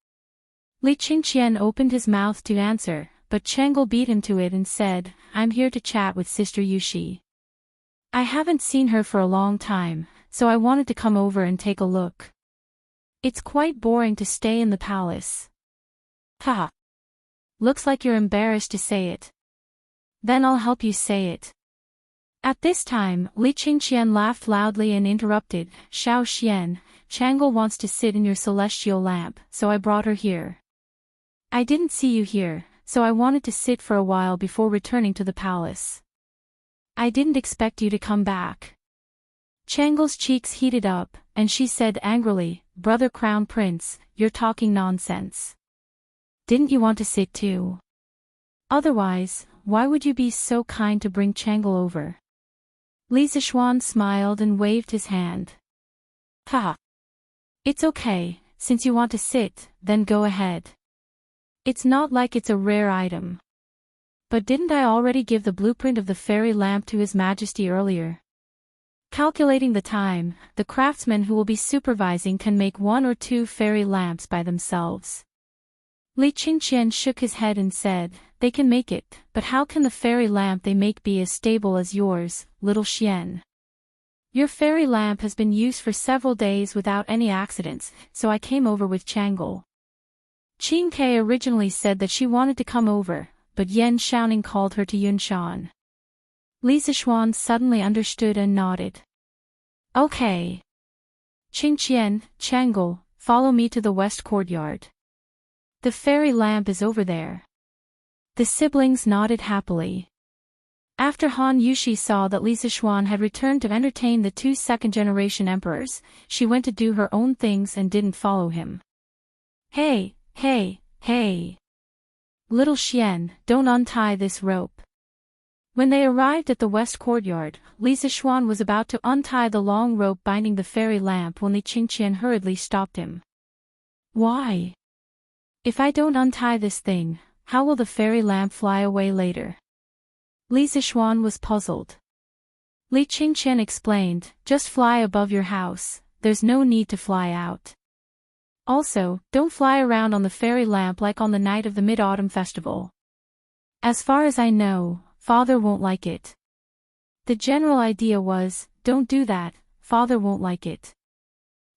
Li Qingqian opened his mouth to answer, but Chang'e beat him to it and said, "I'm here to chat with Sister Yushi. I haven't seen her for a long time, so I wanted to come over and take a look. It's quite boring to stay in the palace." "Haha. Looks like you're embarrassed to say it. Then I'll help you say it." At this time, Li Qingqian laughed loudly and interrupted, "Xiao Xian, Chang'e wants to sit in your celestial lamp, so I brought her here. I didn't see you here, so I wanted to sit for a while before returning to the palace. I didn't expect you to come back." Chang'e's cheeks heated up, and she said angrily, "Brother Crown Prince, you're talking nonsense. Didn't you want to sit too? Otherwise, why would you be so kind to bring Chang'e over?" Li Zixuan smiled and waved his hand. "Haha. It's okay, since you want to sit, then go ahead. It's not like it's a rare item. But didn't I already give the blueprint of the fairy lamp to His Majesty earlier?" Calculating the time, the craftsmen who will be supervising can make 1 or 2 fairy lamps by themselves. Li Qingqian shook his head and said, "They can make it, but how can the fairy lamp they make be as stable as yours, little Xian? Your fairy lamp has been used for several days without any accidents, so I came over with Chang'e." Qing Ke originally said that she wanted to come over, but Yan Shaoning called her to Yunshan. Li Zixuan suddenly understood and nodded. "Okay. Qingqian, Chang'e, follow me to the west courtyard. The fairy lamp is over there." The siblings nodded happily. After Han Yushi saw that Li Zixuan had returned to entertain the 2 second-generation emperors, she went to do her own things and didn't follow him. Hey, hey. Little Xian, don't untie this rope." When they arrived at the west courtyard, Li Zixuan was about to untie the long rope binding the fairy lamp when Li Qingqian hurriedly stopped him. "Why? If I don't untie this thing, how will the fairy lamp fly away later?" Li Zixuan was puzzled. Li Qingqian explained, "Just fly above your house, there's no need to fly out. Also, don't fly around on the fairy lamp like on the night of the Mid-Autumn Festival. As far as I know, Father won't like it." The general idea was, don't do that, Father won't like it.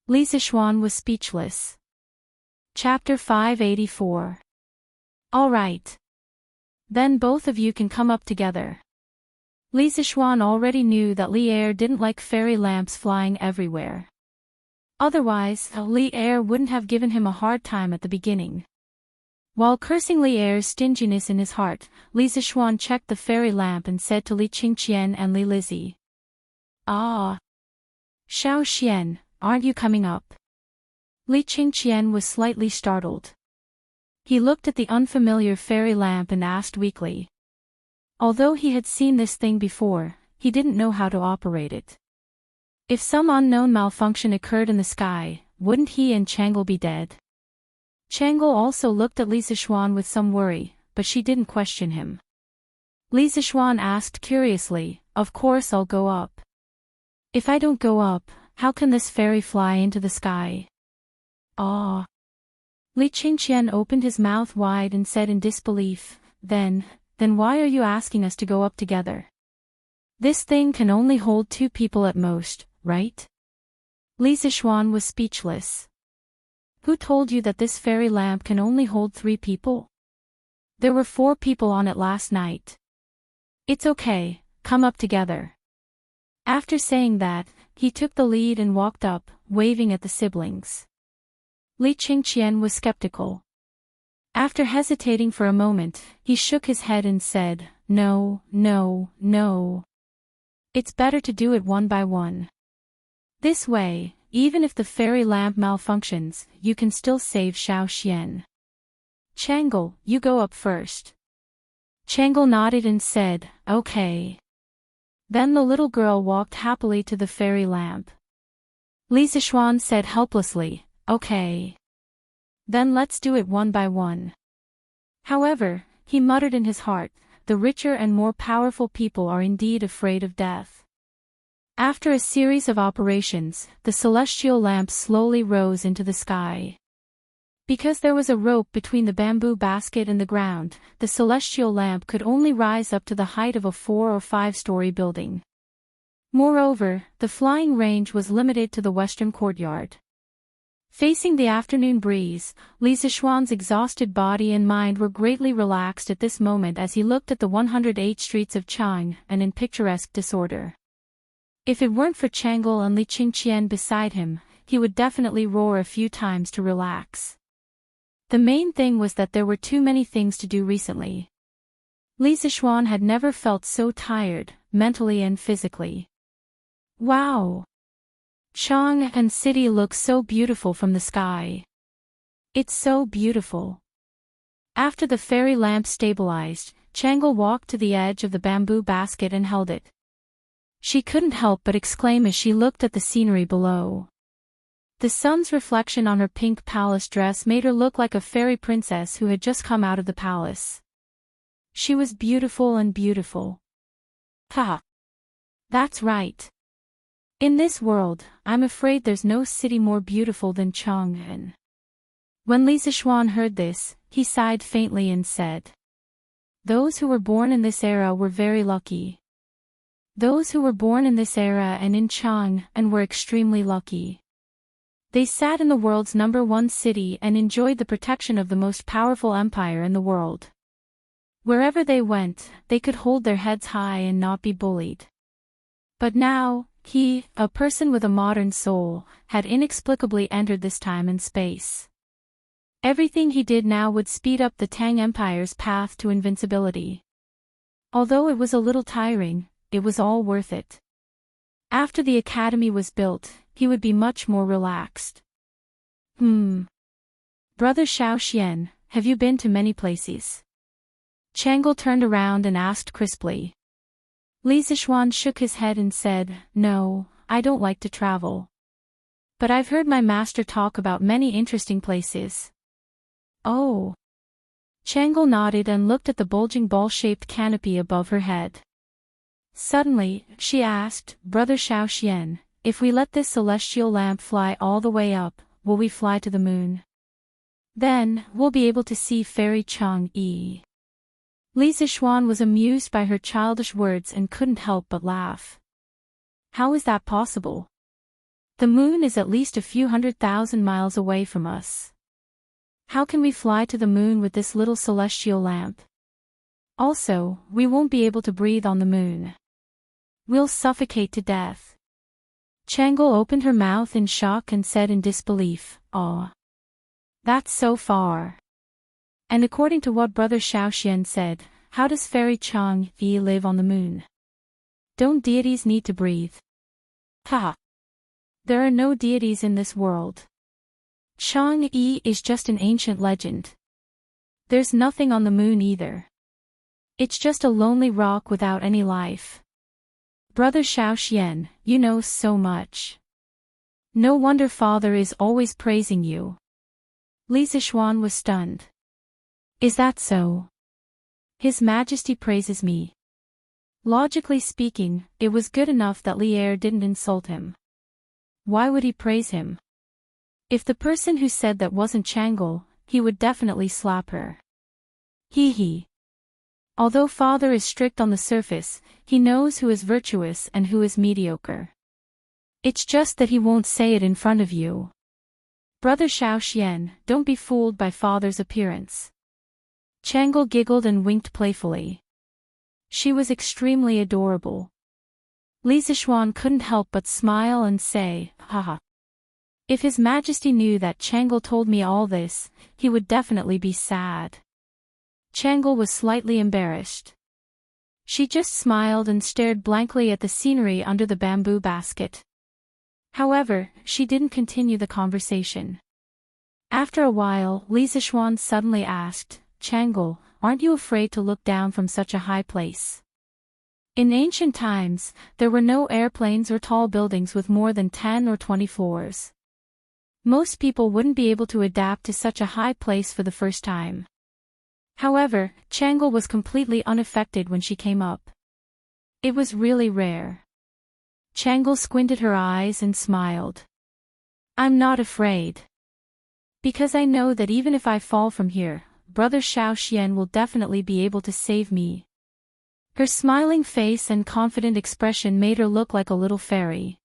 Li Zixuan was speechless. Chapter 584. All right. Then both of you can come up together. Li Zixuan already knew that Li Er didn't like fairy lamps flying everywhere. Otherwise, Li Er wouldn't have given him a hard time at the beginning. While cursing Li Er's stinginess in his heart, Li Zixuan checked the fairy lamp and said to Li Qingqian and Li Lizzie, "Ah. Xiao Xian, aren't you coming up?" Li Qingqian was slightly startled. He looked at the unfamiliar fairy lamp and asked weakly. Although he had seen this thing before, he didn't know how to operate it. If some unknown malfunction occurred in the sky, wouldn't he and Chang'e be dead? Chang'e also looked at Li Zixuan with some worry, but she didn't question him. Li Zixuan asked curiously, "Of course I'll go up. If I don't go up, how can this fairy fly into the sky?" "Ah." Li Qingqian opened his mouth wide and said in disbelief, Then why are you asking us to go up together? This thing can only hold 2 people at most, right?" Li Zixuan was speechless. "Who told you that this fairy lamp can only hold 3 people? There were 4 people on it last night. It's okay, come up together." After saying that, he took the lead and walked up, waving at the siblings. Li Qingqian was skeptical. After hesitating for a moment, he shook his head and said, "No, no, no. It's better to do it one by one. This way, even if the fairy lamp malfunctions, you can still save Xiaoxian. Changle, you go up first." Changle nodded and said, "Okay." Then the little girl walked happily to the fairy lamp. Li Zishuan said helplessly, "Okay. Then let's do it one by one." However, he muttered in his heart, the richer and more powerful people are indeed afraid of death. After a series of operations, the celestial lamp slowly rose into the sky. Because there was a rope between the bamboo basket and the ground, the celestial lamp could only rise up to the height of a 4- or 5-story building. Moreover, the flying range was limited to the western courtyard. Facing the afternoon breeze, Li Zishuan's exhausted body and mind were greatly relaxed at this moment as he looked at the 108 streets of Chang and in picturesque disorder. If it weren't for Changle and Li Qingqian beside him, he would definitely roar a few times to relax. The main thing was that there were too many things to do recently. Li Zishuan had never felt so tired, mentally and physically. Wow! Chang and city look so beautiful from the sky. It's so beautiful. After the fairy lamp stabilized, Changle walked to the edge of the bamboo basket and held it. She couldn't help but exclaim as she looked at the scenery below. The sun's reflection on her pink palace dress made her look like a fairy princess who had just come out of the palace. She was beautiful and beautiful. Ha! That's right. In this world, I'm afraid there's no city more beautiful than Chang'an. When Li Zishuan heard this, he sighed faintly and said, "Those who were born in this era were very lucky. Those who were born in this era and in Chang'an were extremely lucky. They sat in the world's #1 city and enjoyed the protection of the most powerful empire in the world. Wherever they went, they could hold their heads high and not be bullied. But now, he, a person with a modern soul, had inexplicably entered this time and space. Everything he did now would speed up the Tang Empire's path to invincibility. Although it was a little tiring, it was all worth it. After the academy was built, he would be much more relaxed. Brother Xiaoxian, have you been to many places?" Changle turned around and asked crisply. Li Zishuan shook his head and said, "No, I don't like to travel. But I've heard my master talk about many interesting places." "Oh." Changle nodded and looked at the bulging ball-shaped canopy above her head. Suddenly, she asked, "Brother Xiaoxian, if we let this celestial lamp fly all the way up, will we fly to the moon? Then, we'll be able to see Fairy Chang'e." Li Zishuan was amused by her childish words and couldn't help but laugh. "How is that possible? The moon is at least a few 100,000 miles away from us. How can we fly to the moon with this little celestial lamp? Also, we won't be able to breathe on the moon. We'll suffocate to death." Changle opened her mouth in shock and said in disbelief, "Aw. That's so far. And according to what Brother Xiaoxian said, how does Fairy Chang'e live on the moon? Don't deities need to breathe?" "Ha! There are no deities in this world. Chang'e is just an ancient legend. There's nothing on the moon either. It's just a lonely rock without any life. Brother Xiaoxian, you know so much. No wonder Father is always praising you." Li Zishuan was stunned. "Is that so? His Majesty praises me." Logically speaking, it was good enough that Li Er didn't insult him. Why would he praise him? If the person who said that wasn't Changle, he would definitely slap her. Hee. Although Father is strict on the surface, he knows who is virtuous and who is mediocre. It's just that he won't say it in front of you. Brother Xiaoxian, don't be fooled by Father's appearance." Changle giggled and winked playfully. She was extremely adorable. Li Zishuan couldn't help but smile and say, "Haha. If His Majesty knew that Changle told me all this, he would definitely be sad. Changle was slightly embarrassed. She just smiled and stared blankly at the scenery under the bamboo basket. However, she didn't continue the conversation. After a while, Lisa Schwan suddenly asked, "Changle, aren't you afraid to look down from such a high place?" In ancient times, there were no airplanes or tall buildings with more than 10 or 20 floors. Most people wouldn't be able to adapt to such a high place for the first time. However, Changle was completely unaffected when she came up. It was really rare. Changle squinted her eyes and smiled. "I'm not afraid. Because I know that even if I fall from here, Brother Xiao Xian will definitely be able to save me." Her smiling face and confident expression made her look like a little fairy.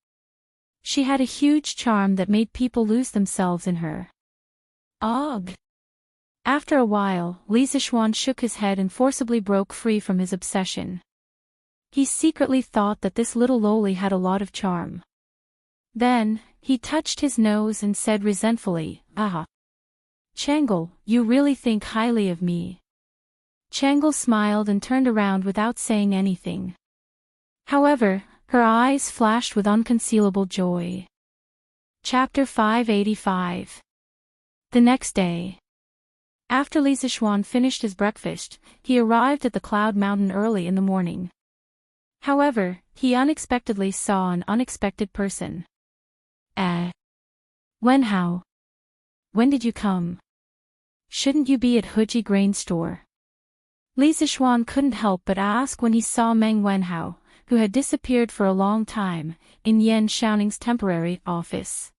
She had a huge charm that made people lose themselves in her. Ugh! After a while, Li Zixuan shook his head and forcibly broke free from his obsession. He secretly thought that this little loli had a lot of charm. Then, he touched his nose and said resentfully, "Ah! Changle, you really think highly of me." Changle smiled and turned around without saying anything. However, her eyes flashed with unconcealable joy. Chapter 585. The next day. After Li Zixuan finished his breakfast, he arrived at the Cloud Mountain early in the morning. However, he unexpectedly saw an unexpected person. Wenhao. When did you come? Shouldn't you be at Huji grain store? Li Zixuan couldn't help but ask when he saw Meng Wenhao, who had disappeared for a long time, in Yan Xiaoning's temporary office.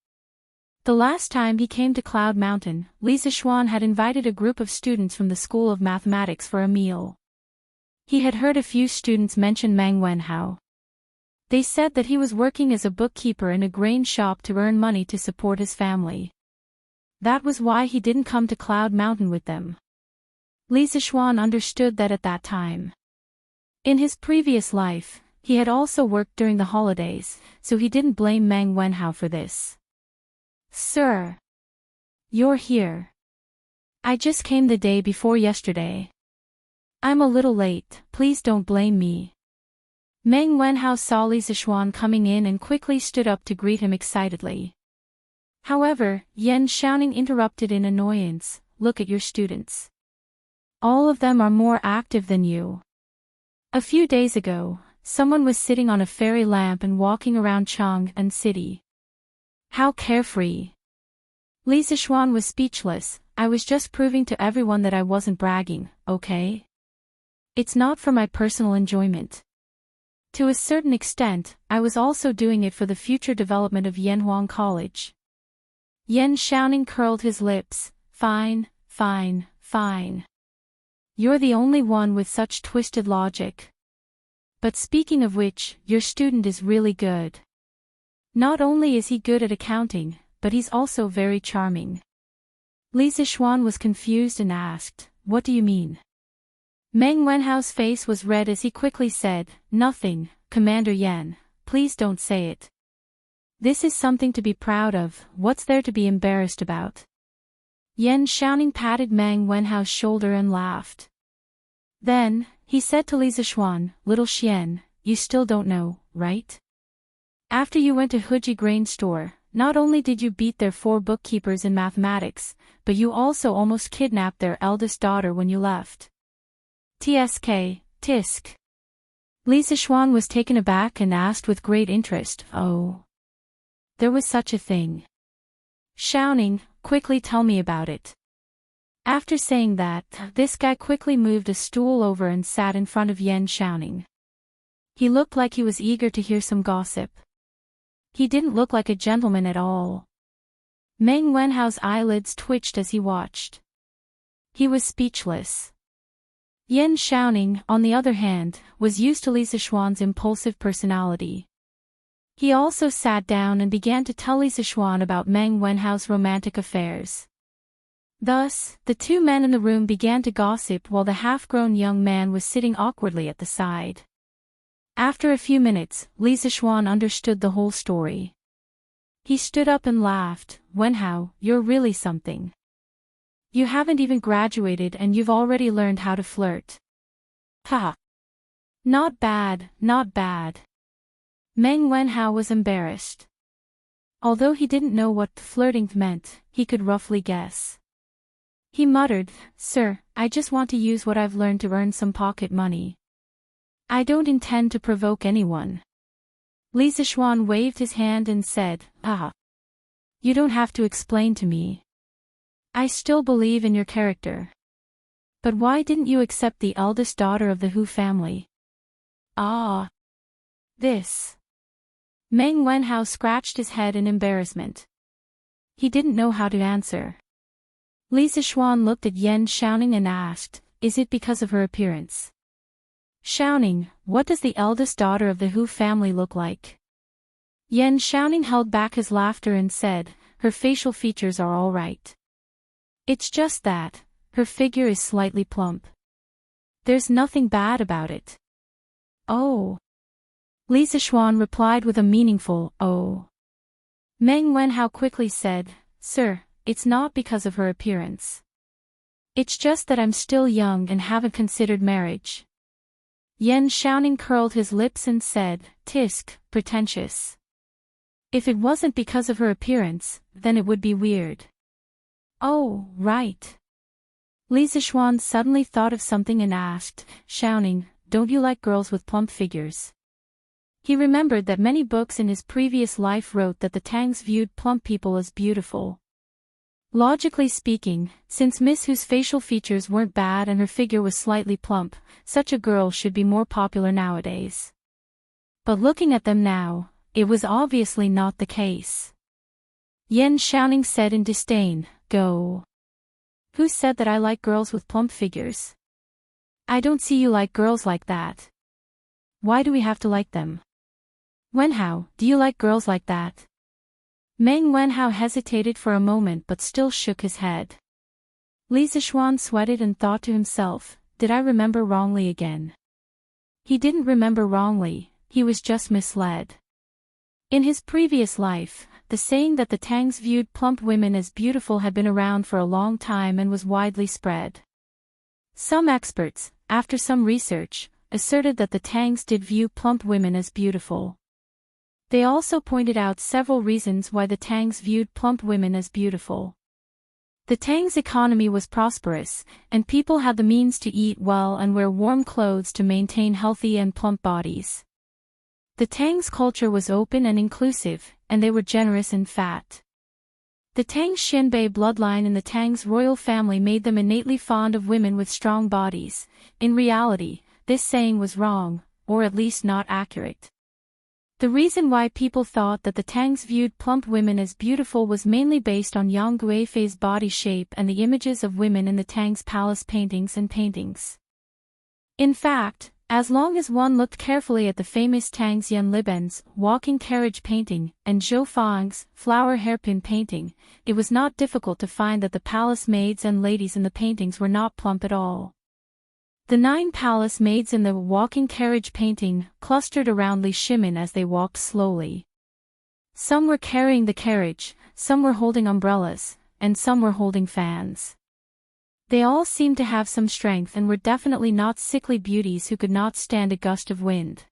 The last time he came to Cloud Mountain, Li Zixuan had invited a group of students from the School of Mathematics for a meal. He had heard a few students mention Meng Wenhao. They said that he was working as a bookkeeper in a grain shop to earn money to support his family. That was why he didn't come to Cloud Mountain with them. Li Zixuan understood that at that time. In his previous life, he had also worked during the holidays, so he didn't blame Meng Wenhao for this. "Sir. You're here. I just came the day before yesterday. I'm a little late, please don't blame me." Meng Wenhao saw Li Zixuan coming in and quickly stood up to greet him excitedly. However, Yan Xiaoning interrupted in annoyance, "Look at your students. All of them are more active than you. A few days ago, someone was sitting on a fairy lamp and walking around Chang'an City. How carefree." Li Zixuan was speechless. "I was just proving to everyone that I wasn't bragging, okay? It's not for my personal enjoyment. To a certain extent, I was also doing it for the future development of Yanhuang College." Yan Xiaoning curled his lips. Fine. You're the only one with such twisted logic. But speaking of which, your student is really good. Not only is he good at accounting, but he's also very charming." Li Zixuan was confused and asked, "What do you mean?" Meng Wenhao's face was red as he quickly said, "Nothing, Commander Yan, please don't say it. This is something to be proud of, what's there to be embarrassed about?" Yan Xiaoning patted Meng Wenhao's shoulder and laughed. Then, he said to Li Zixuan, "Little Xian, you still don't know, right? After you went to Huji grain store, not only did you beat their 4 bookkeepers in mathematics, but you also almost kidnapped their eldest daughter when you left." Tisk. Li Zixuan was taken aback and asked with great interest, "Oh. There was such a thing. Xiaoning, quickly tell me about it." After saying that, this guy quickly moved a stool over and sat in front of Yan Xiaoning. He looked like he was eager to hear some gossip. He didn't look like a gentleman at all. Meng Wenhao's eyelids twitched as he watched. He was speechless. Yan Xiaoning, on the other hand, was used to Li Zixuan's impulsive personality. He also sat down and began to tell Li Zixuan about Meng Wenhao's romantic affairs. Thus, the two men in the room began to gossip while the half-grown young man was sitting awkwardly at the side. After a few minutes, Li Zixuan understood the whole story. He stood up and laughed. Wenhao, you're really something. You haven't even graduated and you've already learned how to flirt. Ha! Not bad, not bad. Meng Wenhao was embarrassed. Although he didn't know what flirting meant, he could roughly guess. He muttered, Sir, I just want to use what I've learned to earn some pocket money. I don't intend to provoke anyone. Li Zishuan waved his hand and said, Ah. You don't have to explain to me. I still believe in your character. But why didn't you accept the eldest daughter of the Hu family? Ah. This. Meng Wenhao scratched his head in embarrassment. He didn't know how to answer. Li Zishuan looked at Yan Xiaoning and asked, Is it because of her appearance? Xiaoning, what does the eldest daughter of the Hu family look like? Yan Xiaoning held back his laughter and said, Her facial features are all right. It's just that, her figure is slightly plump. There's nothing bad about it. Oh. Li Zishuan replied with a meaningful, oh. Meng Wenhao quickly said, Sir, it's not because of her appearance. It's just that I'm still young and haven't considered marriage. Yan Xiaoning curled his lips and said, Tisk, pretentious. If it wasn't because of her appearance, then it would be weird. Oh, right. Li Zishuan suddenly thought of something and asked, Xiaoning, don't you like girls with plump figures? He remembered that many books in his previous life wrote that the Tangs viewed plump people as beautiful. Logically speaking, since Miss Hu's facial features weren't bad and her figure was slightly plump, such a girl should be more popular nowadays. But looking at them now, it was obviously not the case. Yan Xiaoning said in disdain, Go. Who said that I like girls with plump figures? I don't see you like girls like that. Why do we have to like them? Wenhao, do you like girls like that? Meng Wenhao hesitated for a moment but still shook his head. Li Zishuan sweated and thought to himself, Did I remember wrongly again? He didn't remember wrongly, he was just misled. In his previous life, the saying that the Tangs viewed plump women as beautiful had been around for a long time and was widely spread. Some experts, after some research, asserted that the Tangs did view plump women as beautiful. They also pointed out several reasons why the Tangs viewed plump women as beautiful. The Tangs' economy was prosperous, and people had the means to eat well and wear warm clothes to maintain healthy and plump bodies. The Tangs' culture was open and inclusive, and they were generous and fat. The Tang Xinbei bloodline in the Tangs royal family made them innately fond of women with strong bodies. In reality, this saying was wrong, or at least not accurate. The reason why people thought that the Tangs viewed plump women as beautiful was mainly based on Yang Guifei's body shape and the images of women in the Tangs palace paintings and paintings. In fact, as long as one looked carefully at the famous Tangs Yan Liben's walking carriage painting and Zhou Fang's flower hairpin painting, it was not difficult to find that the palace maids and ladies in the paintings were not plump at all. The 9 palace maids in the walking carriage painting clustered around Li Shimin as they walked slowly. Some were carrying the carriage, some were holding umbrellas, and some were holding fans. They all seemed to have some strength and were definitely not sickly beauties who could not stand a gust of wind.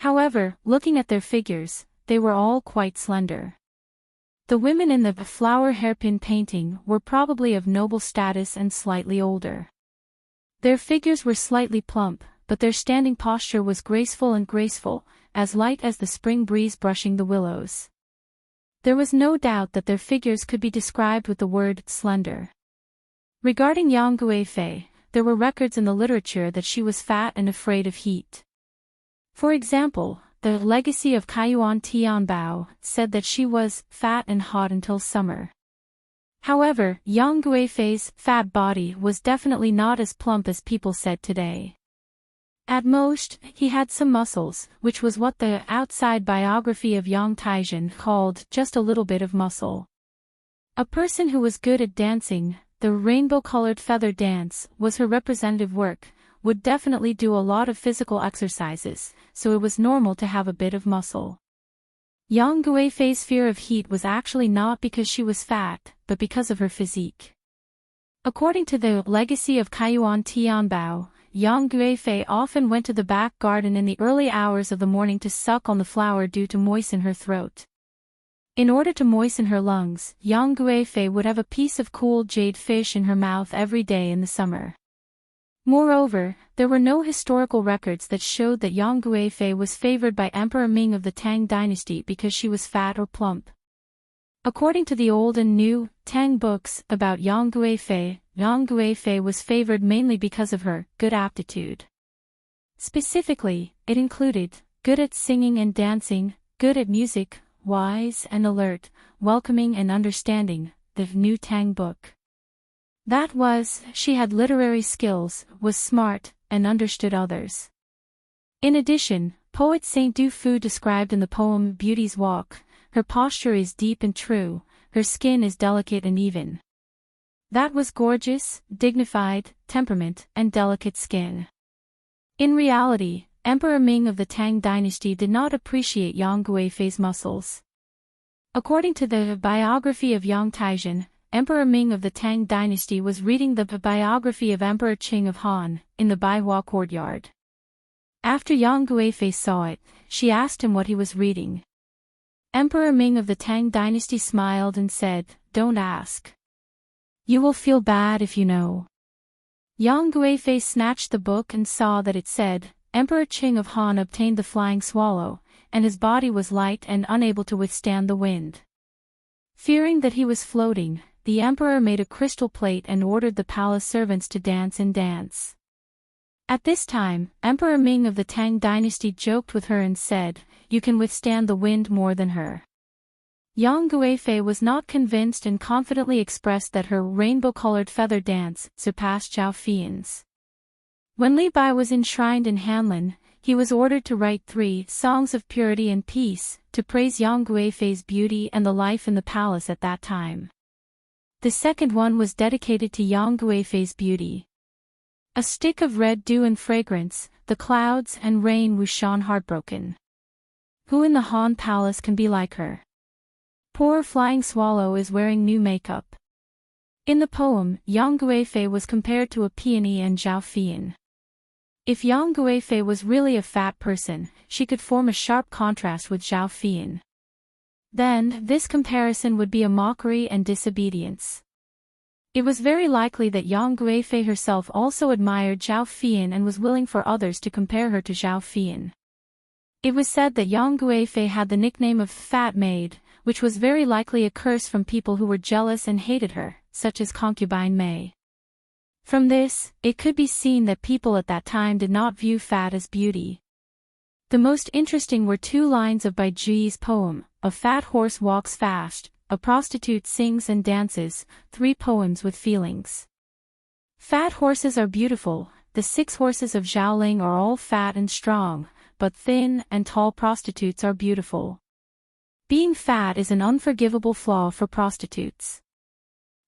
However, looking at their figures, they were all quite slender. The women in the flower hairpin painting were probably of noble status and slightly older. Their figures were slightly plump, but their standing posture was graceful, as light as the spring breeze brushing the willows. There was no doubt that their figures could be described with the word slender. Regarding Yang Guifei, there were records in the literature that she was fat and afraid of heat. For example, the legacy of Kaiyuan Tianbao said that she was fat and hot until summer. However, Yang Guifei's fat body was definitely not as plump as people said today. At most, he had some muscles, which was what the outside biography of Yang Taizhen called just a little bit of muscle. A person who was good at dancing, the rainbow-colored feather dance was her representative work, would definitely do a lot of physical exercises, so it was normal to have a bit of muscle. Yang Guifei's fear of heat was actually not because she was fat, but because of her physique. According to the legacy of Kaiyuan Tianbao, Yang Guifei often went to the back garden in the early hours of the morning to suck on the flower dew to moisten her throat. In order to moisten her lungs, Yang Guifei would have a piece of cool jade fish in her mouth every day in the summer. Moreover, there were no historical records that showed that Yang Guifei was favored by Emperor Ming of the Tang dynasty because she was fat or plump. According to the Old and New Tang books about Yang Guifei was favored mainly because of her good aptitude. Specifically, it included good at singing and dancing, good at music, wise and alert, welcoming and understanding, the New Tang book. That was, she had literary skills, was smart, and understood others. In addition, poet Saint Du Fu described in the poem Beauty's Walk, her posture is deep and true, her skin is delicate and even. That was gorgeous, dignified, temperament, and delicate skin. In reality, Emperor Ming of the Tang dynasty did not appreciate Yang Guifei's muscles. According to the biography of Yang Taizhen, Emperor Ming of the Tang dynasty was reading the biography of Emperor Qing of Han, in the Baihua courtyard. After Yang Guifei saw it, she asked him what he was reading. Emperor Ming of the Tang dynasty smiled and said, "Don't ask. You will feel bad if you know." Yang Guifei snatched the book and saw that it said, Emperor Qing of Han obtained the flying swallow, and his body was light and unable to withstand the wind. Fearing that he was floating, the emperor made a crystal plate and ordered the palace servants to dance and dance. At this time, Emperor Ming of the Tang dynasty joked with her and said, "You can withstand the wind more than her." Yang Guifei was not convinced and confidently expressed that her rainbow-colored feather dance surpassed Zhao Fian's. When Li Bai was enshrined in Hanlin, he was ordered to write 3 songs of purity and peace, to praise Yang Guifei's beauty and the life in the palace at that time. The second one was dedicated to Yang Guifei's beauty. A stick of red dew and fragrance, the clouds and rain Wushan heartbroken. Who in the Han Palace can be like her? Poor flying swallow is wearing new makeup. In the poem, Yang Guifei was compared to a peony and Zhao Fian. If Yang Guifei was really a fat person, she could form a sharp contrast with Zhao Fian. Then, this comparison would be a mockery and disobedience. It was very likely that Yang Guifei herself also admired Zhao Fian and was willing for others to compare her to Zhao Fian. It was said that Yang Guifei had the nickname of Fat Maid, which was very likely a curse from people who were jealous and hated her, such as Concubine Mei. From this, it could be seen that people at that time did not view fat as beauty. The most interesting were 2 lines of Bai Juyi's poem, "A fat horse walks fast, a prostitute sings and dances," 3 poems with feelings. Fat horses are beautiful, the 6 horses of Zhaoling are all fat and strong, but thin and tall prostitutes are beautiful. Being fat is an unforgivable flaw for prostitutes.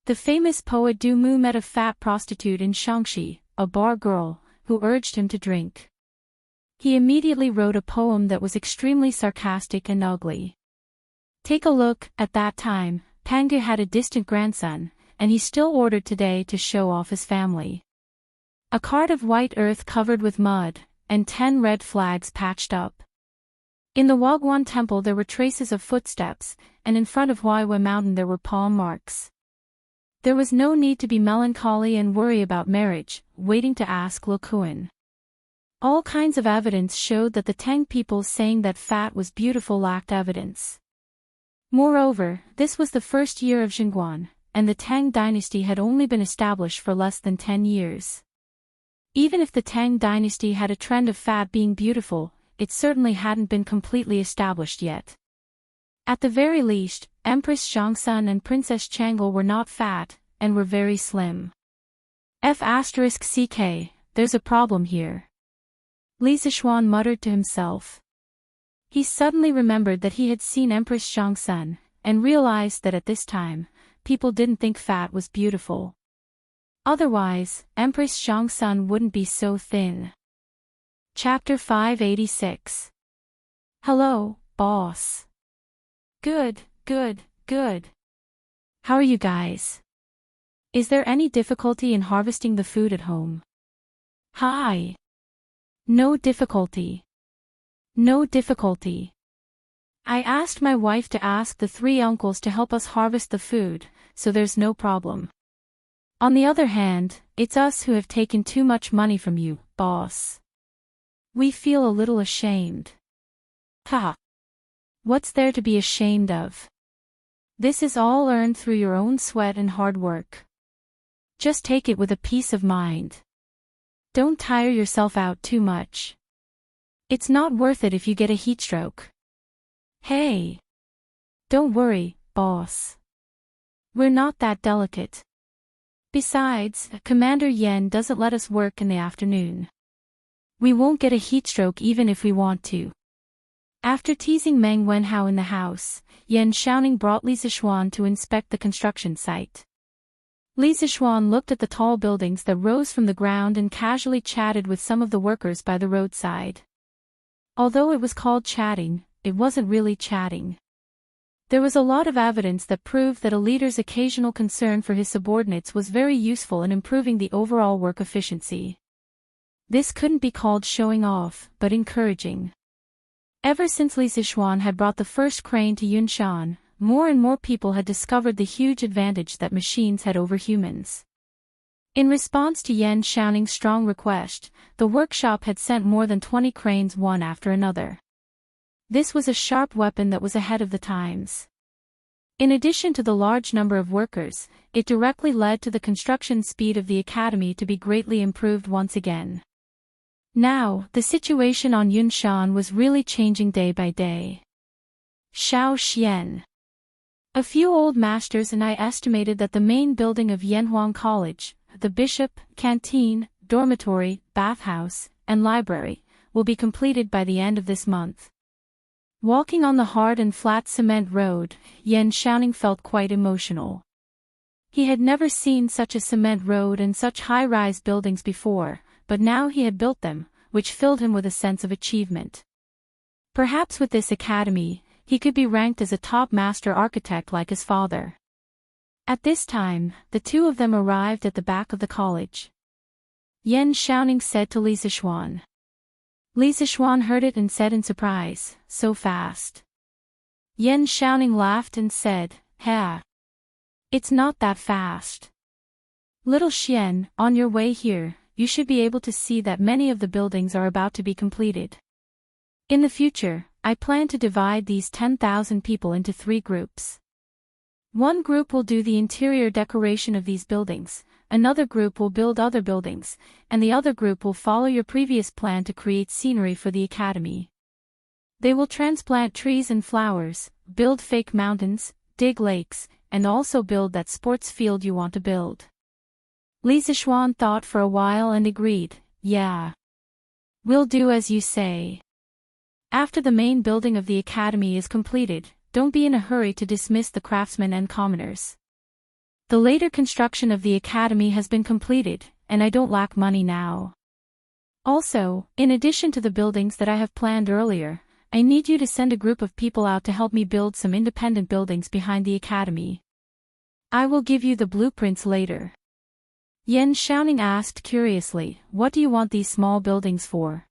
The famous poet Du Mu met a fat prostitute in Shangxi, a bar girl, who urged him to drink. He immediately wrote a poem that was extremely sarcastic and ugly. Take a look, at that time, Pangu had a distant grandson, and he still ordered today to show off his family. A cart of white earth covered with mud, and 10 red flags patched up. In the Wagwan temple there were traces of footsteps, and in front of Huaihui mountain there were palm marks. There was no need to be melancholy and worry about marriage, waiting to ask Lo Kuan. All kinds of evidence showed that the Tang people saying that fat was beautiful lacked evidence. Moreover, this was the first year of Xinguan, and the Tang dynasty had only been established for less than 10 years. Even if the Tang dynasty had a trend of fat being beautiful, it certainly hadn't been completely established yet. At the very least, Empress Zhongsun and Princess Changel were not fat, and were very slim. F***ck, there's a problem here. Li Zishuan muttered to himself. He suddenly remembered that he had seen Empress Zhongsun, and realized that at this time, people didn't think fat was beautiful. Otherwise, Empress Zhongsun wouldn't be so thin. Chapter 586. Hello, boss. Good, good, good. How are you guys? Is there any difficulty in harvesting the food at home? Hi. No difficulty. No difficulty. I asked my wife to ask the 3 uncles to help us harvest the food, so there's no problem. On the other hand, it's us who have taken too much money from you, boss. We feel a little ashamed. Ha! What's there to be ashamed of? This is all earned through your own sweat and hard work. Just take it with a peace of mind. Don't tire yourself out too much. It's not worth it if you get a heatstroke. Hey! Don't worry, boss. We're not that delicate. Besides, Commander Yen doesn't let us work in the afternoon. We won't get a heatstroke even if we want to. After teasing Meng Wenhao in the house, Yen Xiaoning brought Li Zixuan to inspect the construction site. Li Zixuan looked at the tall buildings that rose from the ground and casually chatted with some of the workers by the roadside. Although it was called chatting, it wasn't really chatting. There was a lot of evidence that proved that a leader's occasional concern for his subordinates was very useful in improving the overall work efficiency. This couldn't be called showing off, but encouraging. Ever since Li Zixuan had brought the first crane to Yunshan, more and more people had discovered the huge advantage that machines had over humans. In response to Yen Xiaoning's strong request, the workshop had sent more than 20 cranes one after another. This was a sharp weapon that was ahead of the times. In addition to the large number of workers, it directly led to the construction speed of the academy to be greatly improved once again. Now, the situation on Yunshan was really changing day by day. Xiao Xian. A few old masters and I estimated that the main building of Yanhuang College, the bishop, canteen, dormitory, bathhouse, and library, will be completed by the end of this month. Walking on the hard and flat cement road, Yen Xiaoning felt quite emotional. He had never seen such a cement road and such high-rise buildings before, but now he had built them, which filled him with a sense of achievement. Perhaps with this academy, he could be ranked as a top master architect like his father. At this time, the two of them arrived at the back of the college. Yen Xiaoning said to Li Zixuan. Li Zixuan heard it and said in surprise, "So fast." Yen Xiaoning laughed and said, "Ha! It's not that fast. Little Xian, on your way here, you should be able to see that many of the buildings are about to be completed. In the future, I plan to divide these 10,000 people into 3 groups. One group will do the interior decoration of these buildings, another group will build other buildings, and the other group will follow your previous plan to create scenery for the academy. They will transplant trees and flowers, build fake mountains, dig lakes, and also build that sports field you want to build." Li Zixuan thought for a while and agreed, "Yeah. We'll do as you say." After the main building of the academy is completed, don't be in a hurry to dismiss the craftsmen and commoners. The later construction of the academy has been completed, and I don't lack money now. Also, in addition to the buildings that I have planned earlier, I need you to send a group of people out to help me build some independent buildings behind the academy. I will give you the blueprints later. Yen Xiaoning asked curiously, "What do you want these small buildings for?"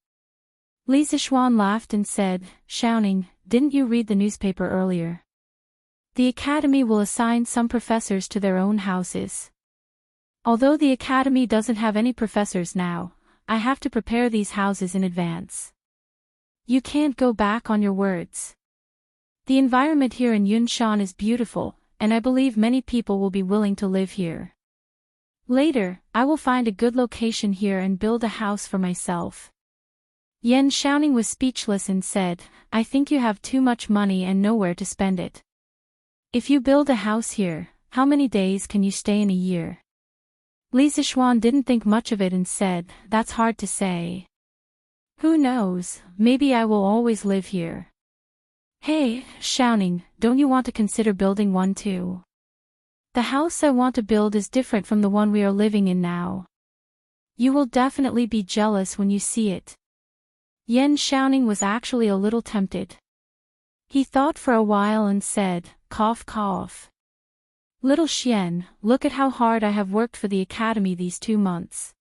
Li Zixuan laughed and said, "Xiaoning, didn't you read the newspaper earlier? The academy will assign some professors to their own houses. Although the academy doesn't have any professors now, I have to prepare these houses in advance. You can't go back on your words. The environment here in Yunshan is beautiful, and I believe many people will be willing to live here. Later, I will find a good location here and build a house for myself." Yen Xiaoning was speechless and said, "I think you have too much money and nowhere to spend it. If you build a house here, how many days can you stay in a year?" Li Zixuan didn't think much of it and said, "That's hard to say. Who knows, maybe I will always live here." "Hey, Xiaoning, don't you want to consider building one too? The house I want to build is different from the one we are living in now. You will definitely be jealous when you see it." Yen Xiaoning was actually a little tempted. He thought for a while and said, cough cough. Little Xian, look at how hard I have worked for the academy these 2 months.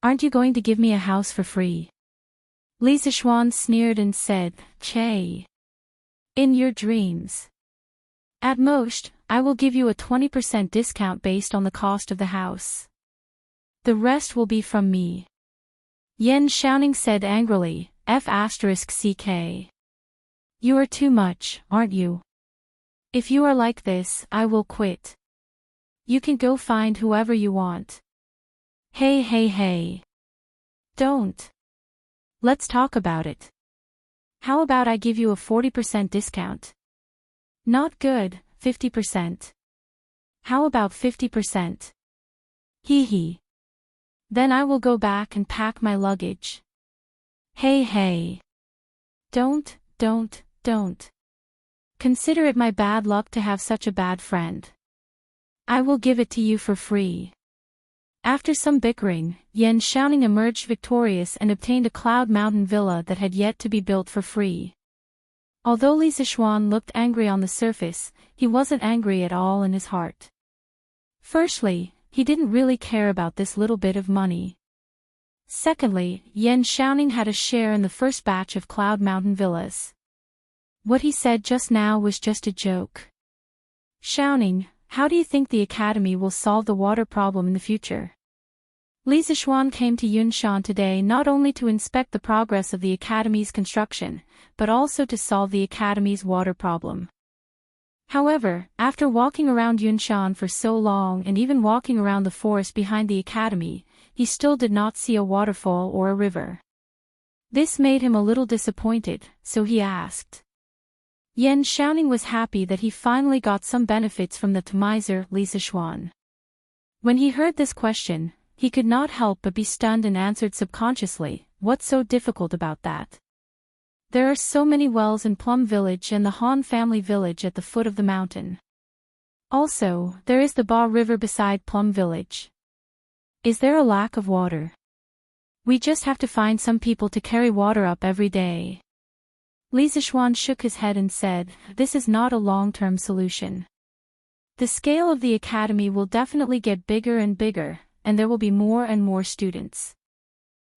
Aren't you going to give me a house for free? Li Zishuan sneered and said, Che. In your dreams. At most, I will give you a 20% discount based on the cost of the house. The rest will be from me. Yan Xiaoning said angrily, F***CK. You are too much, aren't you? If you are like this, I will quit. You can go find whoever you want. Hey hey hey. Don't. Let's talk about it. How about I give you a 40% discount? Not good, 50%. How about 50%? Hee hee. Then I will go back and pack my luggage. Hey hey. Don't. Consider it my bad luck to have such a bad friend. I will give it to you for free. After some bickering, Yan Xiaoning emerged victorious and obtained a Cloud Mountain villa that had yet to be built for free. Although Li Zishuan looked angry on the surface, he wasn't angry at all in his heart. Firstly, he didn't really care about this little bit of money. Secondly, Yan Xiaoning had a share in the first batch of Cloud Mountain villas. What he said just now was just a joke. Xiaoning, how do you think the academy will solve the water problem in the future? Li Zishuan came to Yunshan today not only to inspect the progress of the academy's construction, but also to solve the academy's water problem. However, after walking around Yunshan for so long and even walking around the forest behind the academy, he still did not see a waterfall or a river. This made him a little disappointed, so he asked. Yan Xiaoning was happy that he finally got some benefits from the miser Li Zishuan. When he heard this question, he could not help but be stunned and answered subconsciously, what's so difficult about that? There are so many wells in Plum Village and the Han family village at the foot of the mountain. Also, there is the Ba River beside Plum Village. Is there a lack of water? We just have to find some people to carry water up every day. Li Zishuan shook his head and said, this is not a long-term solution. The scale of the academy will definitely get bigger and bigger, and there will be more and more students.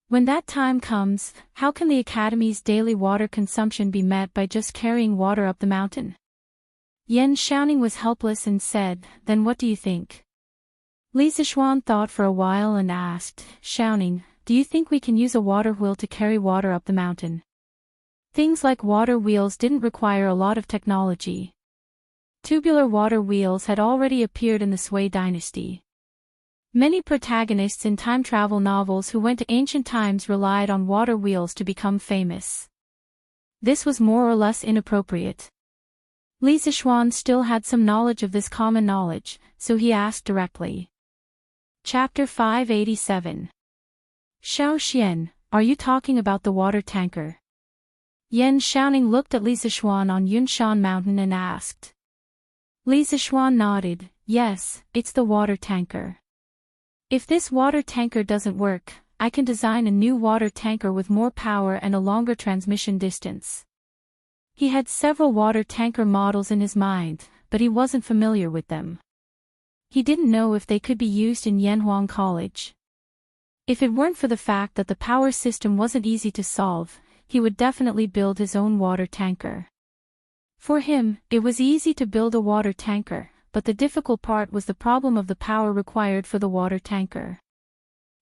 When that time comes, how can the academy's daily water consumption be met by just carrying water up the mountain? Yan Xiaoning was helpless and said, then what do you think? Li Zishuan thought for a while and asked, Xiaoning, do you think we can use a water wheel to carry water up the mountain? Things like water wheels didn't require a lot of technology. Tubular water wheels had already appeared in the Sui dynasty. Many protagonists in time travel novels who went to ancient times relied on water wheels to become famous. This was more or less inappropriate. Li Zishuan still had some knowledge of this common knowledge, so he asked directly. Chapter 587. Xiao Xian, are you talking about the water tanker? Yan Xiaoning looked at Li Zishuan on Yunshan Mountain and asked. Li Zishuan nodded, yes, it's the water tanker. If this water tanker doesn't work, I can design a new water tanker with more power and a longer transmission distance. He had several water tanker models in his mind, but he wasn't familiar with them. He didn't know if they could be used in Yanhuang College. If it weren't for the fact that the power system wasn't easy to solve, he would definitely build his own water tanker. For him, it was easy to build a water tanker, but the difficult part was the problem of the power required for the water tanker.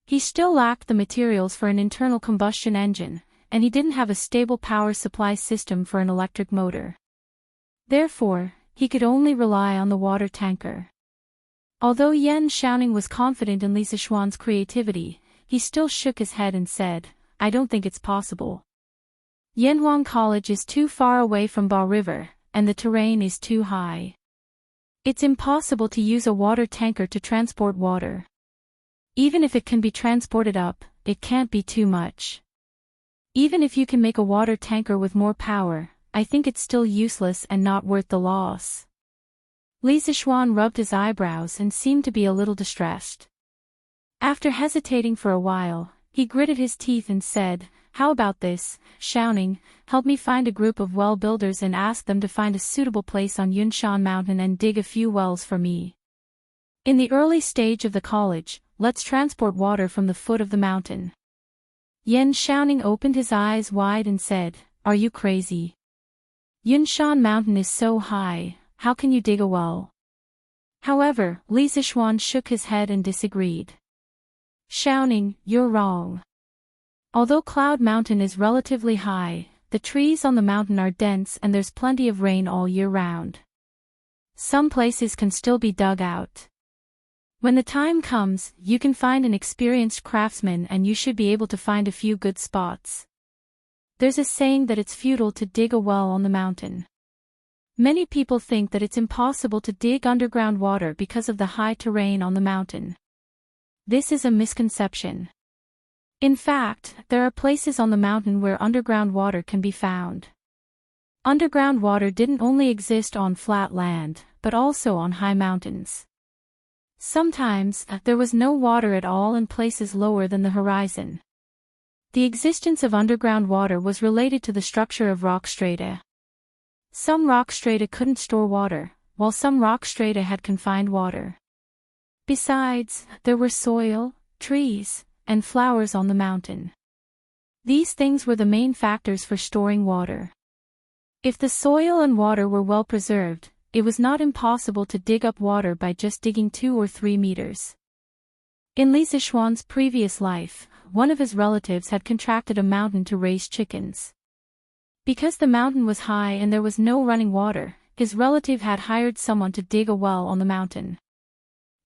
He still lacked the materials for an internal combustion engine, and he didn't have a stable power supply system for an electric motor. Therefore, he could only rely on the water tanker. Although Yan Xiaoning was confident in Li Zishuan's creativity, he still shook his head and said, I don't think it's possible. Yanhuang College is too far away from Ba River, and the terrain is too high. It's impossible to use a water tanker to transport water. Even if it can be transported up, it can't be too much. Even if you can make a water tanker with more power, I think it's still useless and not worth the loss. Li Zishuan rubbed his eyebrows and seemed to be a little distressed. After hesitating for a while, he gritted his teeth and said, How about this, Xiaoning, help me find a group of well builders and ask them to find a suitable place on Yunshan Mountain and dig a few wells for me. In the early stage of the college, let's transport water from the foot of the mountain. Yan Xiaoning opened his eyes wide and said, "Are you crazy? Yunshan Mountain is so high, how can you dig a well?" However, Li Zixuan shook his head and disagreed. "Xiaoning, you're wrong. Although Cloud Mountain is relatively high, the trees on the mountain are dense and there's plenty of rain all year round. Some places can still be dug out. When the time comes, you can find an experienced craftsman and you should be able to find a few good spots. There's a saying that it's futile to dig a well on the mountain. Many people think that it's impossible to dig underground water because of the high terrain on the mountain. This is a misconception. In fact, there are places on the mountain where underground water can be found. Underground water didn't only exist on flat land, but also on high mountains. Sometimes, there was no water at all in places lower than the horizon. The existence of underground water was related to the structure of rock strata. Some rock strata couldn't store water, while some rock strata had confined water. Besides, there were soil, trees, and flowers on the mountain. These things were the main factors for storing water. If the soil and water were well preserved, it was not impossible to dig up water by just digging 2 or 3 meters. In Li Zixuan's previous life, one of his relatives had contracted a mountain to raise chickens. Because the mountain was high and there was no running water, his relative had hired someone to dig a well on the mountain.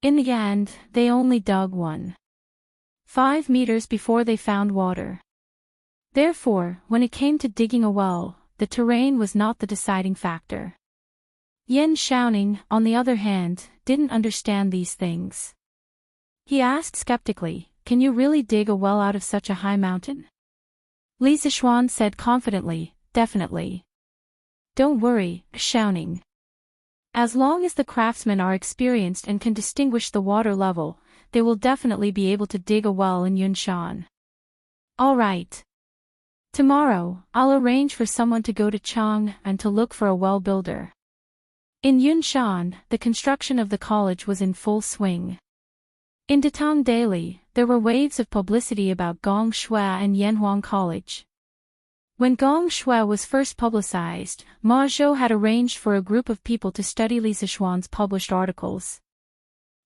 In the end, they only dug 1.5 meters before they found water. Therefore, when it came to digging a well, the terrain was not the deciding factor. Yan Xiaoning, on the other hand, didn't understand these things. He asked skeptically, "Can you really dig a well out of such a high mountain?" Li Zixuan said confidently, "Definitely. Don't worry, Xiaoning. As long as the craftsmen are experienced and can distinguish the water level, they will definitely be able to dig a well in Yunshan." "All right. Tomorrow, I'll arrange for someone to go to Chang and to look for a well builder." In Yunshan, the construction of the college was in full swing. In Datong Daily, there were waves of publicity about Gong Shui and Yanhuang College. When Gong Shui was first publicized, Ma Zhou had arranged for a group of people to study Li Zixuan's published articles.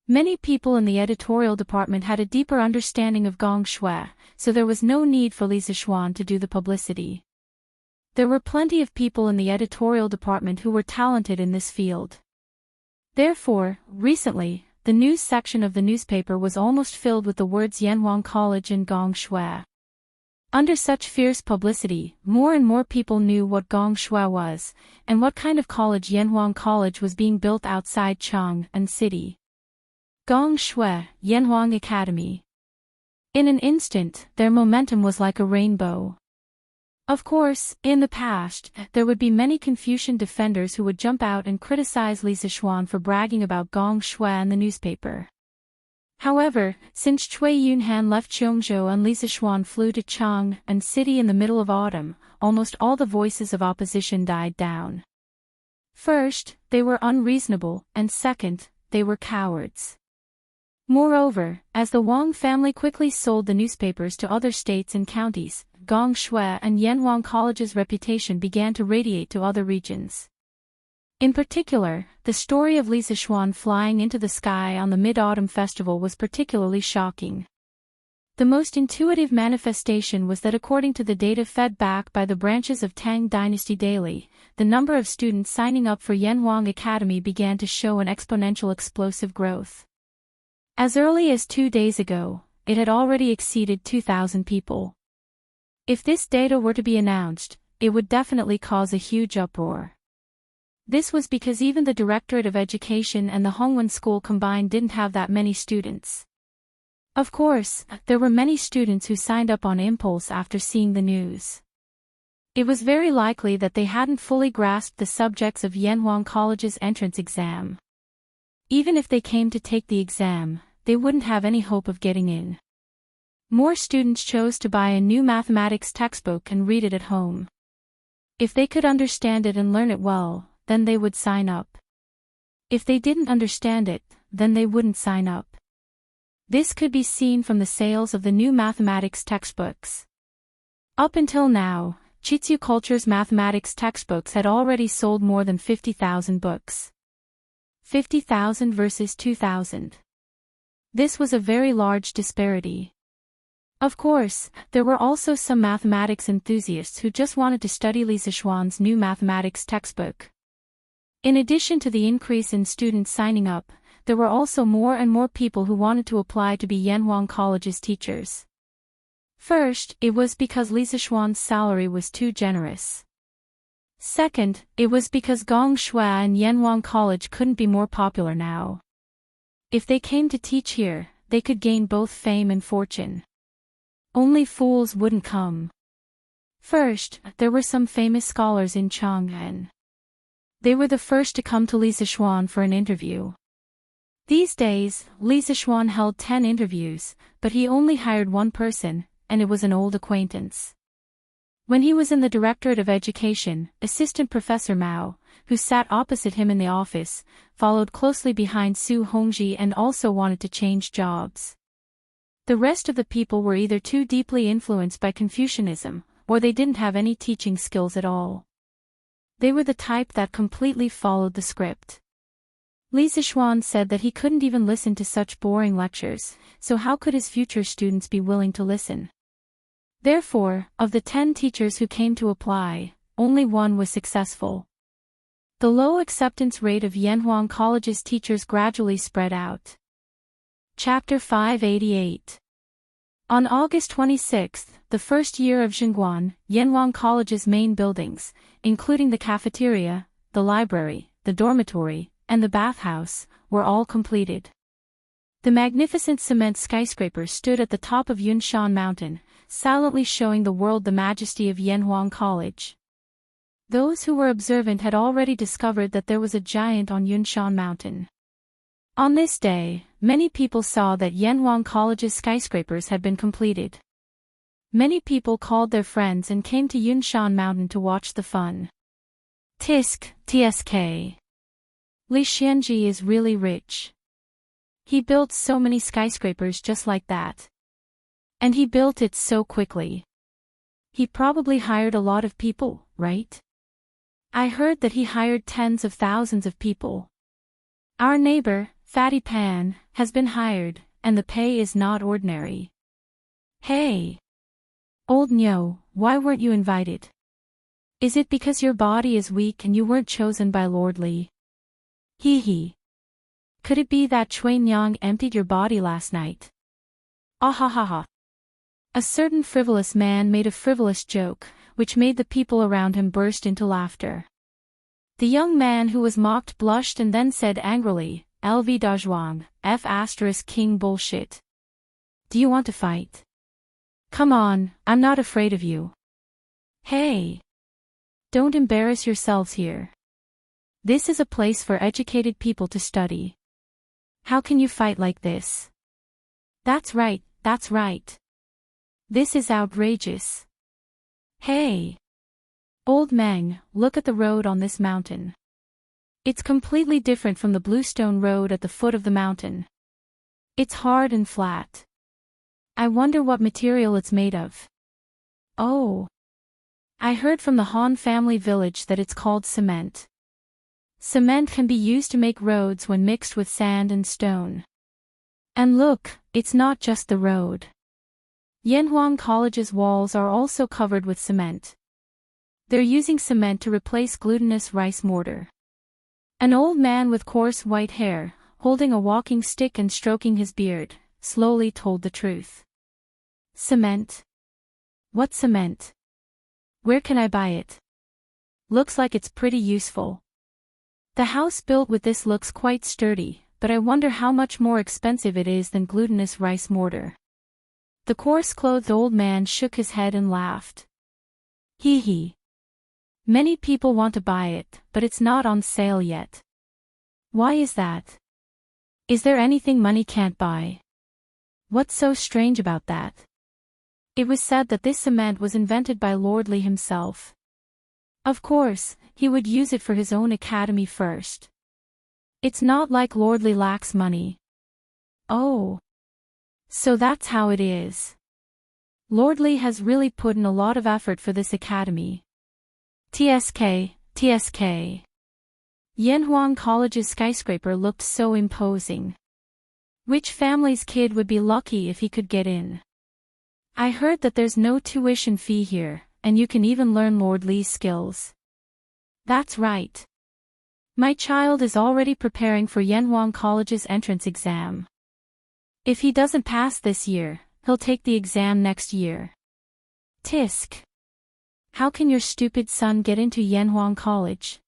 Many people in the editorial department had a deeper understanding of Gong Shui, so there was no need for Li Zixuan to do the publicity. There were plenty of people in the editorial department who were talented in this field. Therefore, recently, the news section of the newspaper was almost filled with the words Yanhuang College and Gong Shui. Under such fierce publicity, more and more people knew what Gong Shui was, and what kind of college Yanhuang College was being built outside Chang'an City. Gong Shui, Yanhuang Academy. In an instant, their momentum was like a rainbow. Of course, in the past, there would be many Confucian defenders who would jump out and criticize Li Zixuan for bragging about Gong Shui in the newspaper. However, since Cui Yunhan left Chongzhou and Li Zixuan flew to Chang'an City in the middle of autumn, almost all the voices of opposition died down. First, they were unreasonable, and second, they were cowards. Moreover, as the Wang family quickly sold the newspapers to other states and counties, Gong Shui and Yanhuang College's reputation began to radiate to other regions. In particular, the story of Li Zixuan flying into the sky on the Mid-Autumn Festival was particularly shocking. The most intuitive manifestation was that according to the data fed back by the branches of Tang Dynasty Daily, the number of students signing up for Yanhuang Academy began to show an exponential explosive growth. As early as 2 days ago, it had already exceeded 2,000 people. If this data were to be announced, it would definitely cause a huge uproar. This was because even the Directorate of Education and the Hongwen School combined didn't have that many students. Of course, there were many students who signed up on impulse after seeing the news. It was very likely that they hadn't fully grasped the subjects of Yanhuang College's entrance exam. Even if they came to take the exam, they wouldn't have any hope of getting in. More students chose to buy a new mathematics textbook and read it at home. If they could understand it and learn it well, then they would sign up. If they didn't understand it, then they wouldn't sign up. This could be seen from the sales of the new mathematics textbooks. Up until now, Chitsu Culture's mathematics textbooks had already sold more than 50,000 books. 50,000 versus 2,000. This was a very large disparity. Of course, there were also some mathematics enthusiasts who just wanted to study Li Zixuan's new mathematics textbook. In addition to the increase in students signing up, there were also more and more people who wanted to apply to be Yanhuang College's teachers. First, it was because Li Zixuan's salary was too generous. Second, it was because Gong Shui and Yanhuang College couldn't be more popular now. If they came to teach here, they could gain both fame and fortune. Only fools wouldn't come. First, there were some famous scholars in Chang'an. They were the first to come to Li Zixuan for an interview. These days, Li Zixuan held 10 interviews, but he only hired one person, and it was an old acquaintance. When he was in the Directorate of Education, Assistant Professor Mao, who sat opposite him in the office, followed closely behind Su Hongji and also wanted to change jobs. The rest of the people were either too deeply influenced by Confucianism, or they didn't have any teaching skills at all. They were the type that completely followed the script. Li Zixuan said that he couldn't even listen to such boring lectures, so how could his future students be willing to listen? Therefore, of the 10 teachers who came to apply, only one was successful. The low acceptance rate of Yanhuang College's teachers gradually spread out. Chapter 588. On August 26, the first year of Xinguan, Yanhuang College's main buildings, including the cafeteria, the library, the dormitory, and the bathhouse, were all completed. The magnificent cement skyscraper stood at the top of Yunshan Mountain, silently showing the world the majesty of Yanhuang College. Those who were observant had already discovered that there was a giant on Yunshan Mountain. On this day, many people saw that Yanhuang College's skyscrapers had been completed. Many people called their friends and came to Yunshan Mountain to watch the fun. TSK. Li Xianji is really rich. He built so many skyscrapers just like that. And he built it so quickly. He probably hired a lot of people, right? I heard that he hired tens of thousands of people. Our neighbor, Fatty Pan, has been hired, and the pay is not ordinary. Hey! Old Nyo, why weren't you invited? Is it because your body is weak and you weren't chosen by Lord Li? Hee hee. Could it be that Cui Nyang emptied your body last night? Ahahaha. A certain frivolous man made a frivolous joke, which made the people around him burst into laughter. The young man who was mocked blushed and then said angrily, LV Dazhuang, F** king bullshit. Do you want to fight? Come on, I'm not afraid of you. Hey! Don't embarrass yourselves here. This is a place for educated people to study. How can you fight like this? That's right, that's right. This is outrageous. Hey! Old Meng, look at the road on this mountain. It's completely different from the bluestone road at the foot of the mountain. It's hard and flat. I wonder what material it's made of. Oh! I heard from the Han family village that it's called cement. Cement can be used to make roads when mixed with sand and stone. And look, it's not just the road. Yanhuang College's walls are also covered with cement. They're using cement to replace glutinous rice mortar. An old man with coarse white hair, holding a walking stick and stroking his beard, slowly told the truth. Cement? What cement? Where can I buy it? Looks like it's pretty useful. The house built with this looks quite sturdy, but I wonder how much more expensive it is than glutinous rice mortar. The coarse-clothed old man shook his head and laughed. Hee hee. Many people want to buy it, but it's not on sale yet. Why is that? Is there anything money can't buy? What's so strange about that? It was said that this cement was invented by Lord Lee himself. Of course, he would use it for his own academy first. It's not like Lord Lee lacks money. Oh. So that's how it is. Lord Lee has really put in a lot of effort for this academy. TSK. Yanhuang College's skyscraper looked so imposing. Which family's kid would be lucky if he could get in? I heard that there's no tuition fee here, and you can even learn Lord Lee's skills. That's right. My child is already preparing for Yanhuang College's entrance exam. If he doesn't pass this year, he'll take the exam next year. Tisk. How can your stupid son get into Yanhuang College?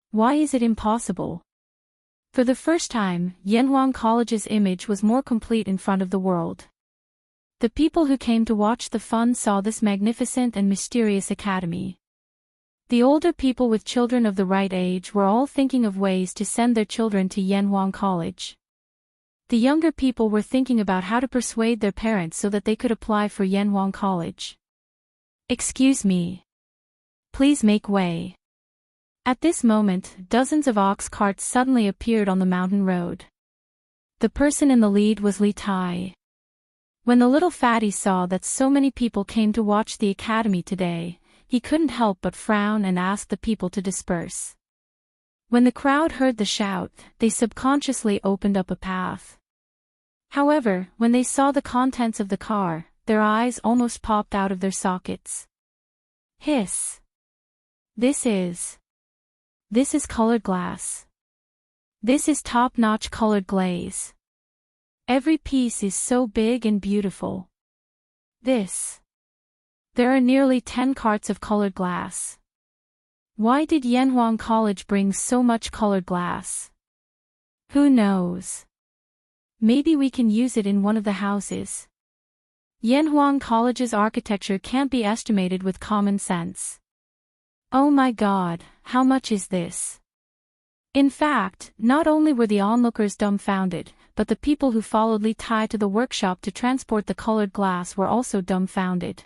Why is it impossible? For the first time, Yanhuang College's image was more complete in front of the world. The people who came to watch the fun saw this magnificent and mysterious academy. The older people with children of the right age were all thinking of ways to send their children to Yanhuang College. The younger people were thinking about how to persuade their parents so that they could apply for Yanhuang College. Excuse me. Please make way. At this moment, dozens of ox carts suddenly appeared on the mountain road. The person in the lead was Li Tai. When the little fatty saw that so many people came to watch the academy today, he couldn't help but frown and ask the people to disperse. When the crowd heard the shout, they subconsciously opened up a path. However, when they saw the contents of the car, their eyes almost popped out of their sockets. Hiss. This is colored glass. This is top-notch colored glaze. Every piece is so big and beautiful. There are nearly 10 carts of colored glass. Why did Yanhuang College bring so much colored glass? Who knows? Maybe we can use it in one of the houses. Yanhuang College's architecture can't be estimated with common sense. Oh my God, how much is this? In fact, not only were the onlookers dumbfounded, but the people who followed Li Tai to the workshop to transport the colored glass were also dumbfounded.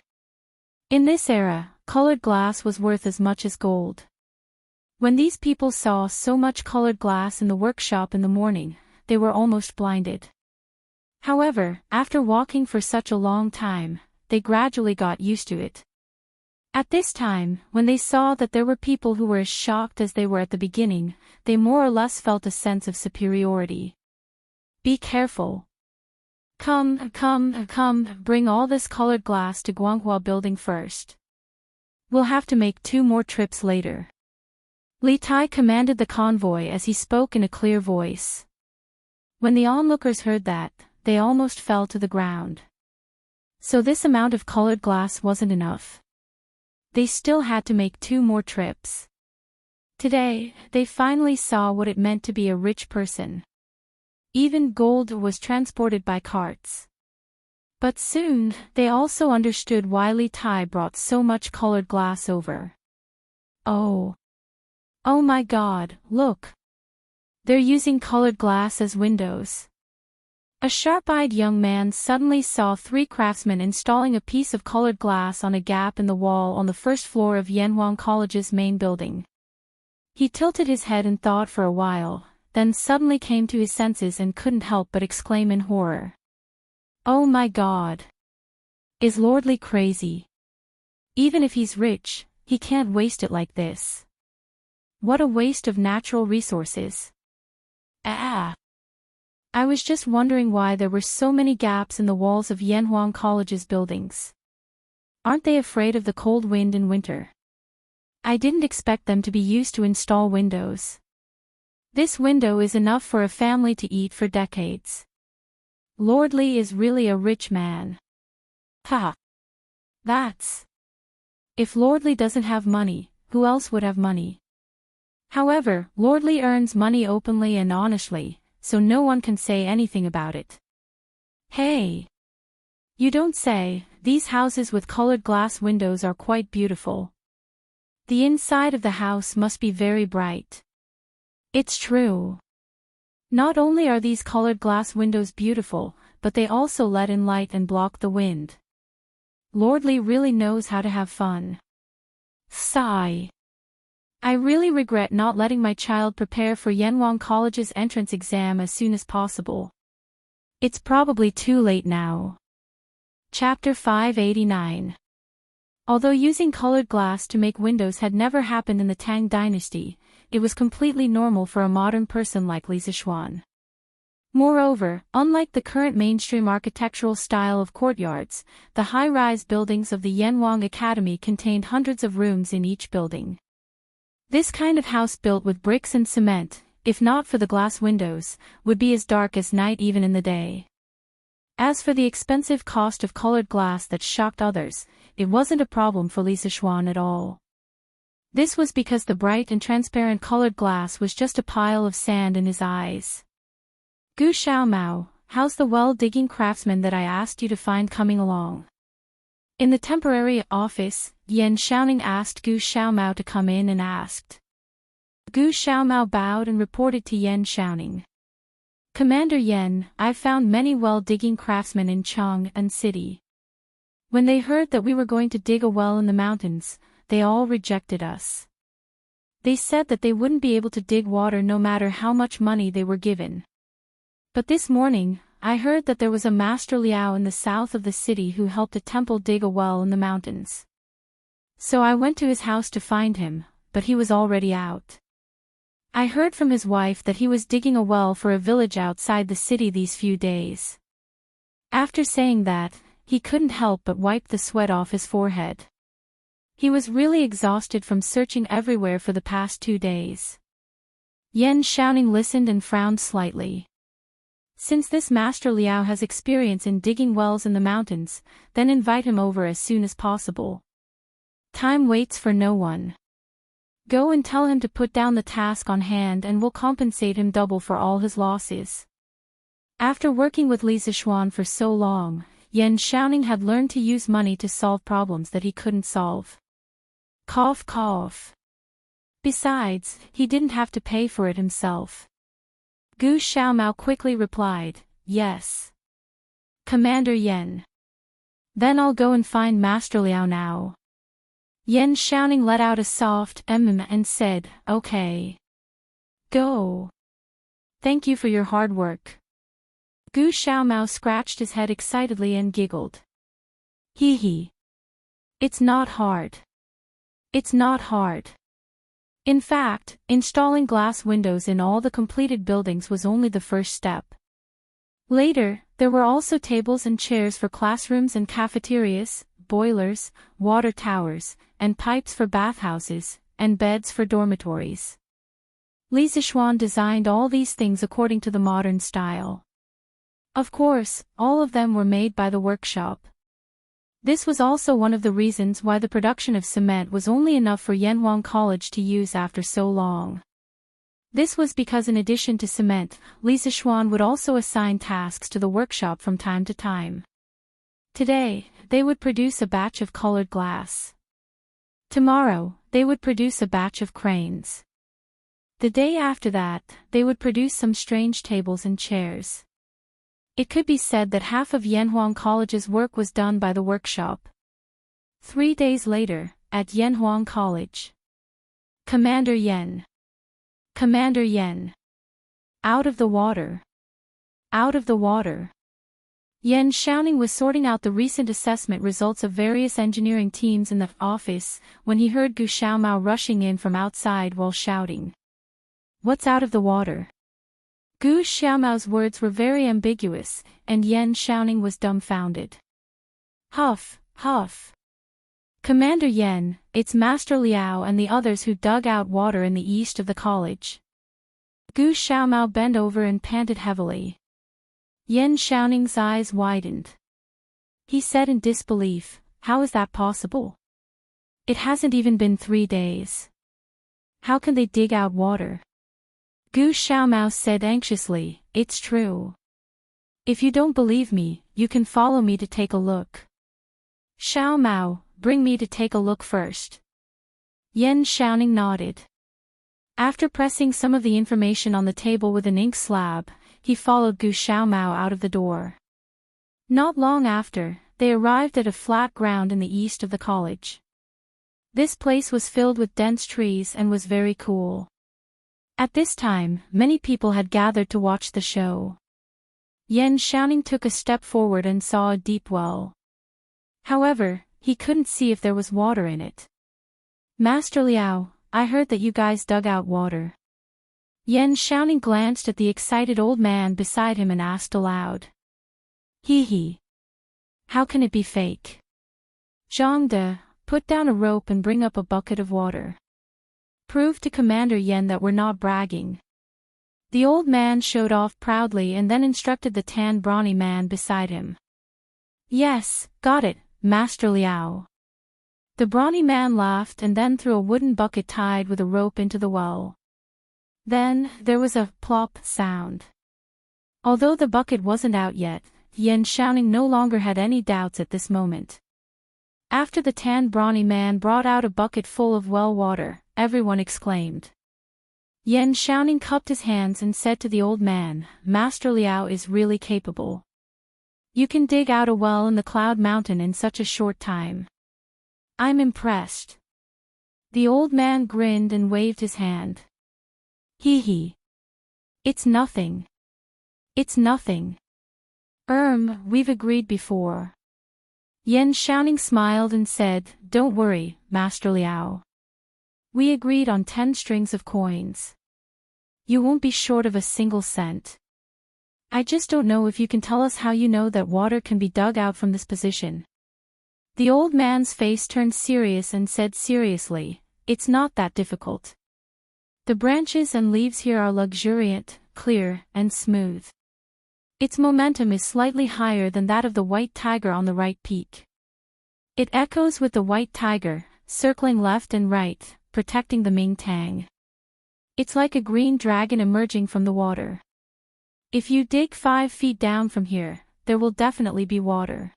In this era, colored glass was worth as much as gold. When these people saw so much colored glass in the workshop in the morning, they were almost blinded. However, after walking for such a long time, they gradually got used to it. At this time, when they saw that there were people who were as shocked as they were at the beginning, they more or less felt a sense of superiority. Be careful. Come, bring all this colored glass to Guanghua building first. We'll have to make 2 more trips later. Li Tai commanded the convoy as he spoke in a clear voice. When the onlookers heard that, they almost fell to the ground. So this amount of colored glass wasn't enough. They still had to make 2 more trips. Today, they finally saw what it meant to be a rich person. Even gold was transported by carts. But soon, they also understood why Li Tai brought so much colored glass over. Oh my God, look! They're using colored glass as windows. A sharp-eyed young man suddenly saw 3 craftsmen installing a piece of colored glass on a gap in the wall on the first floor of Yanhuang College's main building. He tilted his head in thought for a while, then suddenly came to his senses and couldn't help but exclaim in horror. Oh my God! Is Lord Lee crazy? Even if he's rich, he can't waste it like this. What a waste of natural resources. I was just wondering why there were so many gaps in the walls of Yanhuang College's buildings. Aren't they afraid of the cold wind in winter? I didn't expect them to be used to install windows. This window is enough for a family to eat for decades. Lord Lee is really a rich man. Ha! That's... If Lord Lee doesn't have money, who else would have money? However, Lord Lee earns money openly and honestly, so no one can say anything about it. Hey! You don't say, these houses with colored glass windows are quite beautiful. The inside of the house must be very bright. It's true. Not only are these colored glass windows beautiful, but they also let in light and block the wind. Lord Li really knows how to have fun. Sigh. I really regret not letting my child prepare for Yanhuang College's entrance exam as soon as possible. It's probably too late now. Chapter 589. Although using colored glass to make windows had never happened in the Tang dynasty, it was completely normal for a modern person like Li Zixuan. Moreover, unlike the current mainstream architectural style of courtyards, the high-rise buildings of the Yanhuang Academy contained hundreds of rooms in each building. This kind of house built with bricks and cement, if not for the glass windows, would be as dark as night even in the day. As for the expensive cost of colored glass that shocked others, it wasn't a problem for Li Zixuan at all. This was because the bright and transparent colored glass was just a pile of sand in his eyes. Gu Xiaomao, how's the well-digging craftsman that I asked you to find coming along? In the temporary office, Yan Xiaoning asked Gu Xiaomao to come in and asked. Gu Xiaomao bowed and reported to Yan Xiaoning. Commander Yan, I've found many well-digging craftsmen in Chang'an City. When they heard that we were going to dig a well in the mountains, they all rejected us. They said that they wouldn't be able to dig water no matter how much money they were given. But this morning, I heard that there was a Master Liao in the south of the city who helped a temple dig a well in the mountains. So I went to his house to find him, but he was already out. I heard from his wife that he was digging a well for a village outside the city these few days. After saying that, he couldn't help but wipe the sweat off his forehead. He was really exhausted from searching everywhere for the past 2 days. Yan Xiaoning listened and frowned slightly. Since this Master Liao has experience in digging wells in the mountains, then invite him over as soon as possible. Time waits for no one. Go and tell him to put down the task on hand and we'll compensate him double for all his losses. After working with Li Zixuan for so long, Yan Xiaoning had learned to use money to solve problems that he couldn't solve. Cough cough. Besides, he didn't have to pay for it himself. Gu Xiaomao quickly replied, yes. Commander Yan. Then I'll go and find Master Liao now. Yan Xiaoning let out a soft and said, okay. Go. Thank you for your hard work. Gu Xiaomao scratched his head excitedly and giggled. Hee hee. It's not hard. It's not hard. In fact, installing glass windows in all the completed buildings was only the first step. Later, there were also tables and chairs for classrooms and cafeterias, boilers, water towers, and pipes for bathhouses, and beds for dormitories. Li Zixuan designed all these things according to the modern style. Of course, all of them were made by the workshop. This was also one of the reasons why the production of cement was only enough for Yanhuang College to use after so long. This was because in addition to cement, Li Zixuan would also assign tasks to the workshop from time to time. Today, they would produce a batch of colored glass. Tomorrow, they would produce a batch of cranes. The day after that, they would produce some strange tables and chairs. It could be said that half of Yanhuang College's work was done by the workshop. 3 days later, at Yanhuang College. Commander Yan. Commander Yan. Out of the water. Out of the water. Yan Xiaoning was sorting out the recent assessment results of various engineering teams in the office when he heard Gu Xiaomao rushing in from outside while shouting. What's out of the water? Gu Xiaomao's words were very ambiguous, and Yan Xiaoning was dumbfounded. Huff, huff. Commander Yan, it's Master Liao and the others who dug out water in the east of the college. Gu Xiaomao bent over and panted heavily. Yan Xiaoning's eyes widened. He said in disbelief, how is that possible? It hasn't even been 3 days. How can they dig out water? Gu Xiaomao said anxiously, it's true. If you don't believe me, you can follow me to take a look. Xiaomao, bring me to take a look first. Yan Xiaoning nodded. After pressing some of the information on the table with an ink slab, he followed Gu Xiaomao out of the door. Not long after, they arrived at a flat ground in the east of the college. This place was filled with dense trees and was very cool. At this time, many people had gathered to watch the show. Enchanting took a step forward and saw a deep well. However, he couldn't see if there was water in it. Master Liao, I heard that you guys dug out water. Enchanting glanced at the excited old man beside him and asked aloud. Hee hee. How can it be fake? Zhangde, put down a rope and bring up a bucket of water. Prove to Commander Yen that we're not bragging. The old man showed off proudly and then instructed the tan brawny man beside him. Yes, got it, Master Liao. The brawny man laughed and then threw a wooden bucket tied with a rope into the well. Then, there was a plop sound. Although the bucket wasn't out yet, Enchanting no longer had any doubts at this moment. After the tan brawny man brought out a bucket full of well water, everyone exclaimed. Enchanting cupped his hands and said to the old man, Master Liao is really capable. You can dig out a well in the Cloud Mountain in such a short time. I'm impressed. The old man grinned and waved his hand. Hee hee. It's nothing. It's nothing. We've agreed before. Enchanting smiled and said, Don't worry, Master Liao. We agreed on 10 strings of coins. You won't be short of a single cent. I just don't know if you can tell us how you know that water can be dug out from this position. The old man's face turned serious and said seriously, It's not that difficult. The branches and leaves here are luxuriant, clear, and smooth. Its momentum is slightly higher than that of the white tiger on the right peak. It echoes with the white tiger, circling left and right, protecting the Ming Tang. It's like a green dragon emerging from the water. If you dig 5 feet down from here, there will definitely be water.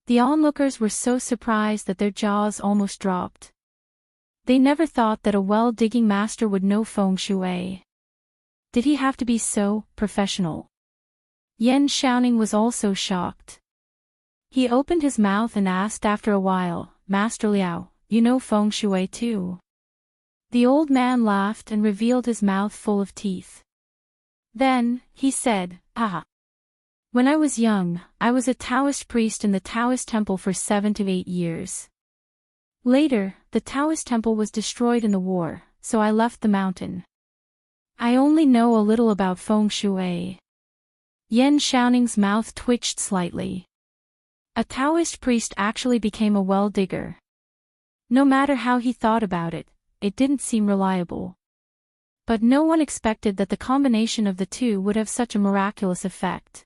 The onlookers were so surprised that their jaws almost dropped. They never thought that a well-digging master would know feng shui. Did he have to be so professional? Enchanting was also shocked. He opened his mouth and asked after a while, Master Liao, you know feng shui too? The old man laughed and revealed his mouth full of teeth. Then, he said, When I was young, I was a Taoist priest in the Taoist temple for 7 to 8 years. Later, the Taoist temple was destroyed in the war, so I left the mountain. I only know a little about feng shui. Enchanting's mouth twitched slightly. A Taoist priest actually became a well digger. No matter how he thought about it, it didn't seem reliable. But no one expected that the combination of the two would have such a miraculous effect.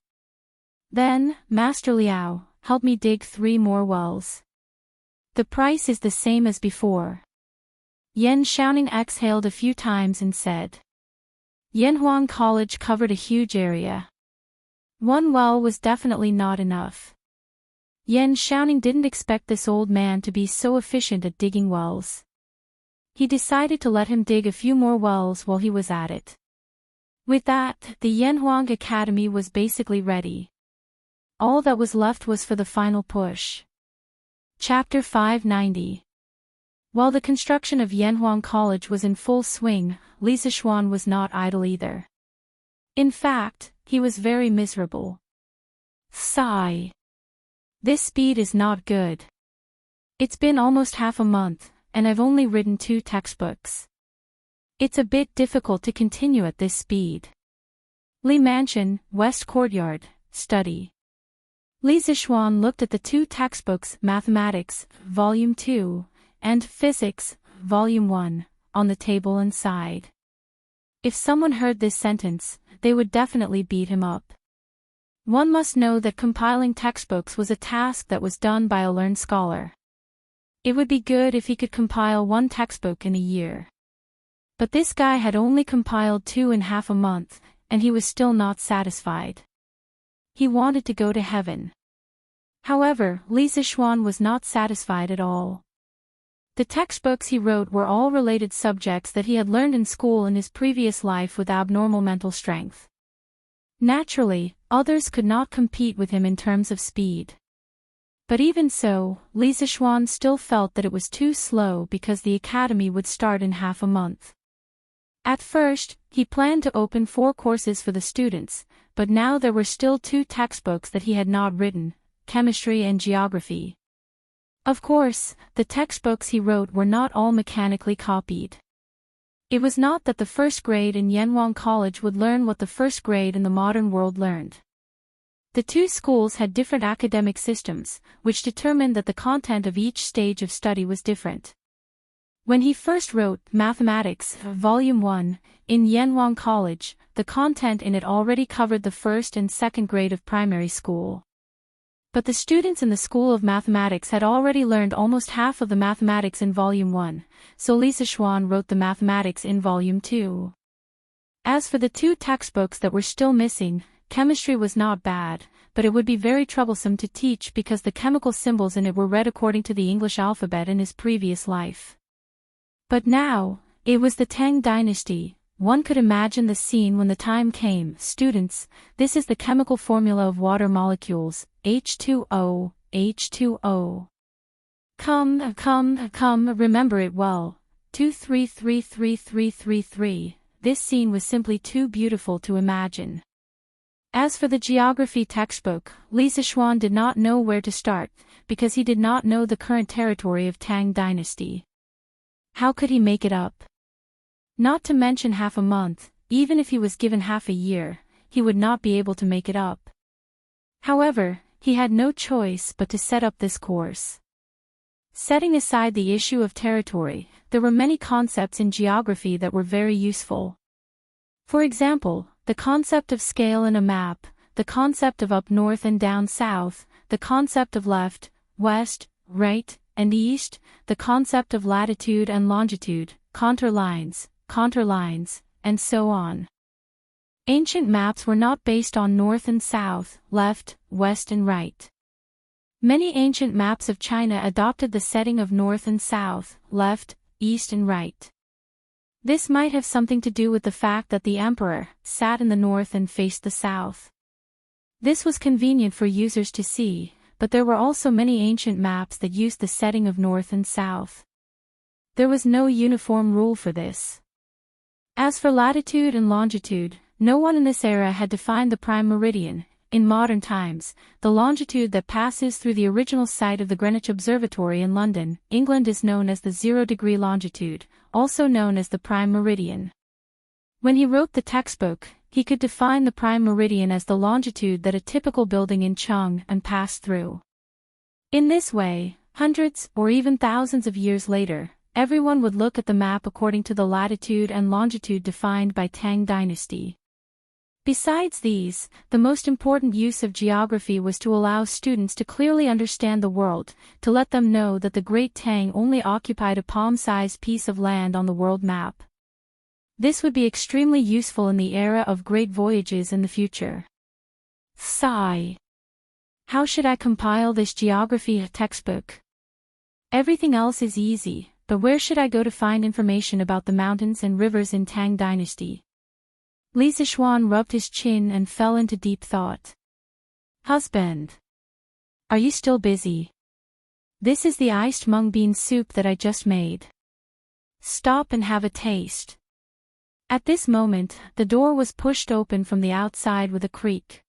Then, Master Liao, help me dig 3 more wells. The price is the same as before. Enchanting exhaled a few times and said. Yanhuang College covered a huge area. 1 well was definitely not enough. Enchanting didn't expect this old man to be so efficient at digging wells. He decided to let him dig a few more wells while he was at it. With that, the Yanhuang Academy was basically ready. All that was left was for the final push. Chapter 590. While the construction of Yanhuang College was in full swing, Li Zishuan was not idle either. In fact, he was very miserable. Sigh. This speed is not good. It's been almost half a month, and I've only written 2 textbooks. It's a bit difficult to continue at this speed. Li Mansion, West Courtyard, Study. Li Zishuan looked at the 2 textbooks, Mathematics, Volume 2, and Physics, Volume 1, on the table and sighed. If someone heard this sentence, they would definitely beat him up. One must know that compiling textbooks was a task that was done by a learned scholar. It would be good if he could compile 1 textbook in a year. But this guy had only compiled 2 in half a month, and he was still not satisfied. He wanted to go to heaven. However, Li Zishuan was not satisfied at all. The textbooks he wrote were all related subjects that he had learned in school in his previous life with abnormal mental strength. Naturally, others could not compete with him in terms of speed. But even so, Li Zixuan still felt that it was too slow because the academy would start in half a month. At first, he planned to open 4 courses for the students, but now there were still 2 textbooks that he had not written, chemistry and geography. Of course, the textbooks he wrote were not all mechanically copied. It was not that the first grade in Yanwang College would learn what the first grade in the modern world learned. The 2 schools had different academic systems, which determined that the content of each stage of study was different. When he first wrote Mathematics, Volume 1, in Yanwang College, the content in it already covered the first and second grade of primary school. But the students in the School of Mathematics had already learned almost half of the mathematics in Volume 1, so Li Zixuan wrote the mathematics in Volume 2. As for the 2 textbooks that were still missing, chemistry was not bad, but it would be very troublesome to teach because the chemical symbols in it were read according to the English alphabet in his previous life. But now, it was the Tang dynasty. One could imagine the scene when the time came. Students, this is the chemical formula of water molecules, H2O, H2O. Come, remember it well. 233333. This scene was simply too beautiful to imagine. As for the geography textbook, Li Zixuan did not know where to start, because he did not know the current territory of Tang dynasty. How could he make it up? Not to mention half a month, even if he was given half a year, he would not be able to make it up. However, he had no choice but to set up this course. Setting aside the issue of territory, there were many concepts in geography that were very useful. For example, the concept of scale in a map, the concept of up north and down south, the concept of left, west, right, and east, the concept of latitude and longitude, contour lines, and so on. Ancient maps were not based on north and south, left, west and right. Many ancient maps of China adopted the setting of north and south, left, east and right. This might have something to do with the fact that the emperor sat in the north and faced the south. This was convenient for users to see, but there were also many ancient maps that used the setting of north and south. There was no uniform rule for this. As for latitude and longitude, no one in this era had defined the prime meridian. In modern times, the longitude that passes through the original site of the Greenwich Observatory in London, England is known as the 0-degree longitude, also known as the prime meridian. When he wrote the textbook, he could define the prime meridian as the longitude that a typical building in Chang'an passed through. In this way, hundreds or even thousands of years later, everyone would look at the map according to the latitude and longitude defined by Tang dynasty. Besides these, the most important use of geography was to allow students to clearly understand the world, to let them know that the Great Tang only occupied a palm-sized piece of land on the world map. This would be extremely useful in the era of great voyages in the future. Sigh. How should I compile this geography textbook? Everything else is easy, but where should I go to find information about the mountains and rivers in Tang dynasty? Li Zixuan rubbed his chin and fell into deep thought. Husband. Are you still busy? This is the iced mung bean soup that I just made. Stop and have a taste. At this moment, the door was pushed open from the outside with a creak.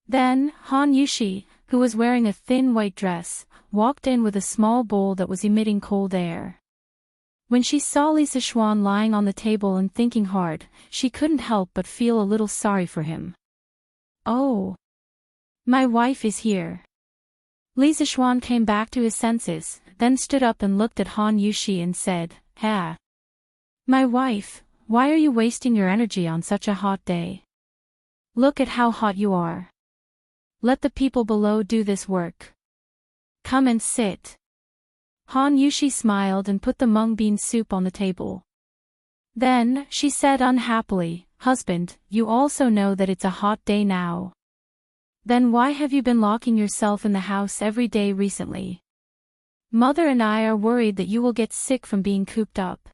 Then, Han Yushi, who was wearing a thin white dress, walked in with a small bowl that was emitting cold air. When she saw Li Zixuan lying on the table and thinking hard, she couldn't help but feel a little sorry for him. Oh! My wife is here. Li Zixuan came back to his senses, then stood up and looked at Han Yushi and said, "Ha! My wife, why are you wasting your energy on such a hot day? Look at how hot you are. Let the people below do this work. Come and sit." Han Yushi smiled and put the mung bean soup on the table. Then, she said unhappily, "Husband, you also know that it's a hot day now. Then why have you been locking yourself in the house every day recently? Mother and I are worried that you will get sick from being cooped up.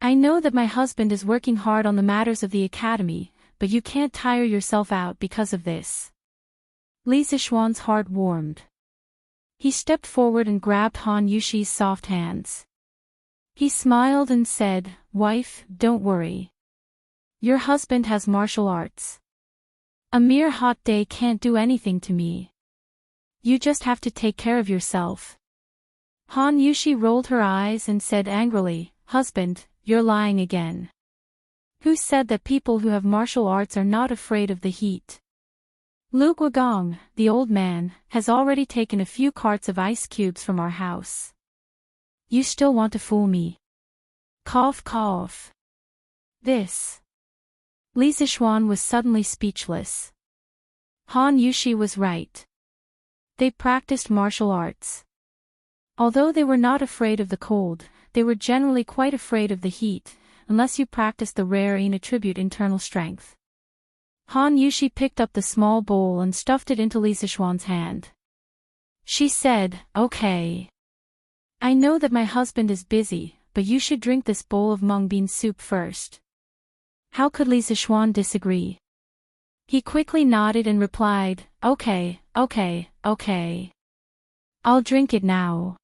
I know that my husband is working hard on the matters of the academy, but you can't tire yourself out because of this." Li Zixuan's heart warmed. He stepped forward and grabbed Han Yushi's soft hands. He smiled and said, "Wife, don't worry. Your husband has martial arts. A mere hot day can't do anything to me. You just have to take care of yourself." Han Yushi rolled her eyes and said angrily, "Husband, you're lying again. Who said that people who have martial arts are not afraid of the heat? Lu Guogong, the old man, has already taken a few carts of ice cubes from our house. You still want to fool me?" Cough cough. This. Li Zixuan was suddenly speechless. Han Yushi was right. They practiced martial arts. Although they were not afraid of the cold, they were generally quite afraid of the heat, unless you practiced the rare Yin attribute internal strength. Han Yushi picked up the small bowl and stuffed it into Li Zixuan's hand. She said, "Okay. I know that my husband is busy, but you should drink this bowl of mung bean soup first." How could Li Zixuan disagree? He quickly nodded and replied, "Okay, okay, okay. I'll drink it now."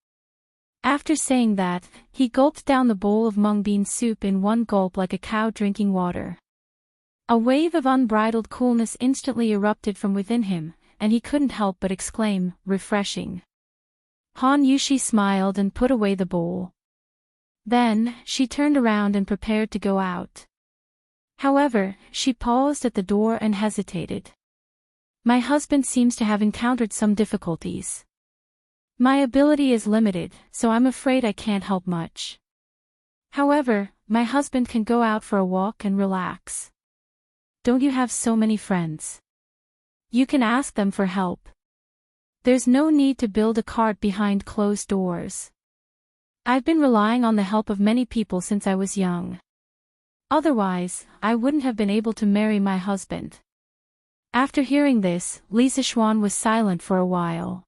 After saying that, he gulped down the bowl of mung bean soup in one gulp like a cow drinking water. A wave of unbridled coolness instantly erupted from within him, and he couldn't help but exclaim, "Refreshing." Han Yushi smiled and put away the bowl. Then, she turned around and prepared to go out. However, she paused at the door and hesitated. "My husband seems to have encountered some difficulties. My ability is limited, so I'm afraid I can't help much. However, my husband can go out for a walk and relax. Don't you have so many friends? You can ask them for help. There's no need to build a cart behind closed doors. I've been relying on the help of many people since I was young. Otherwise, I wouldn't have been able to marry my husband." After hearing this, Li Zixuan was silent for a while.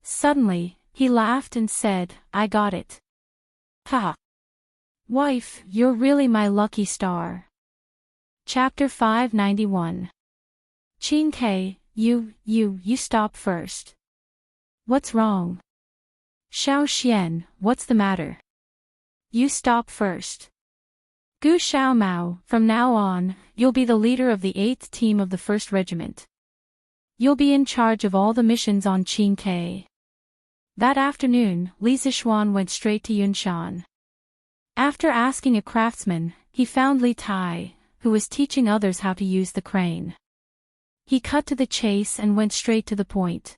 Suddenly, he laughed and said, "I got it. Ha! Wife, you're really my lucky star." Chapter 591. Qin Ke, you stop first. What's wrong? Xiao Xian, what's the matter? You stop first. Gu Xiaomao, from now on, you'll be the leader of the 8th team of the 1st Regiment. You'll be in charge of all the missions on Qin Ke. That afternoon, Li Zixuan went straight to Yunshan. After asking a craftsman, he found Li Tai, who was teaching others how to use the crane. He cut to the chase and went straight to the point.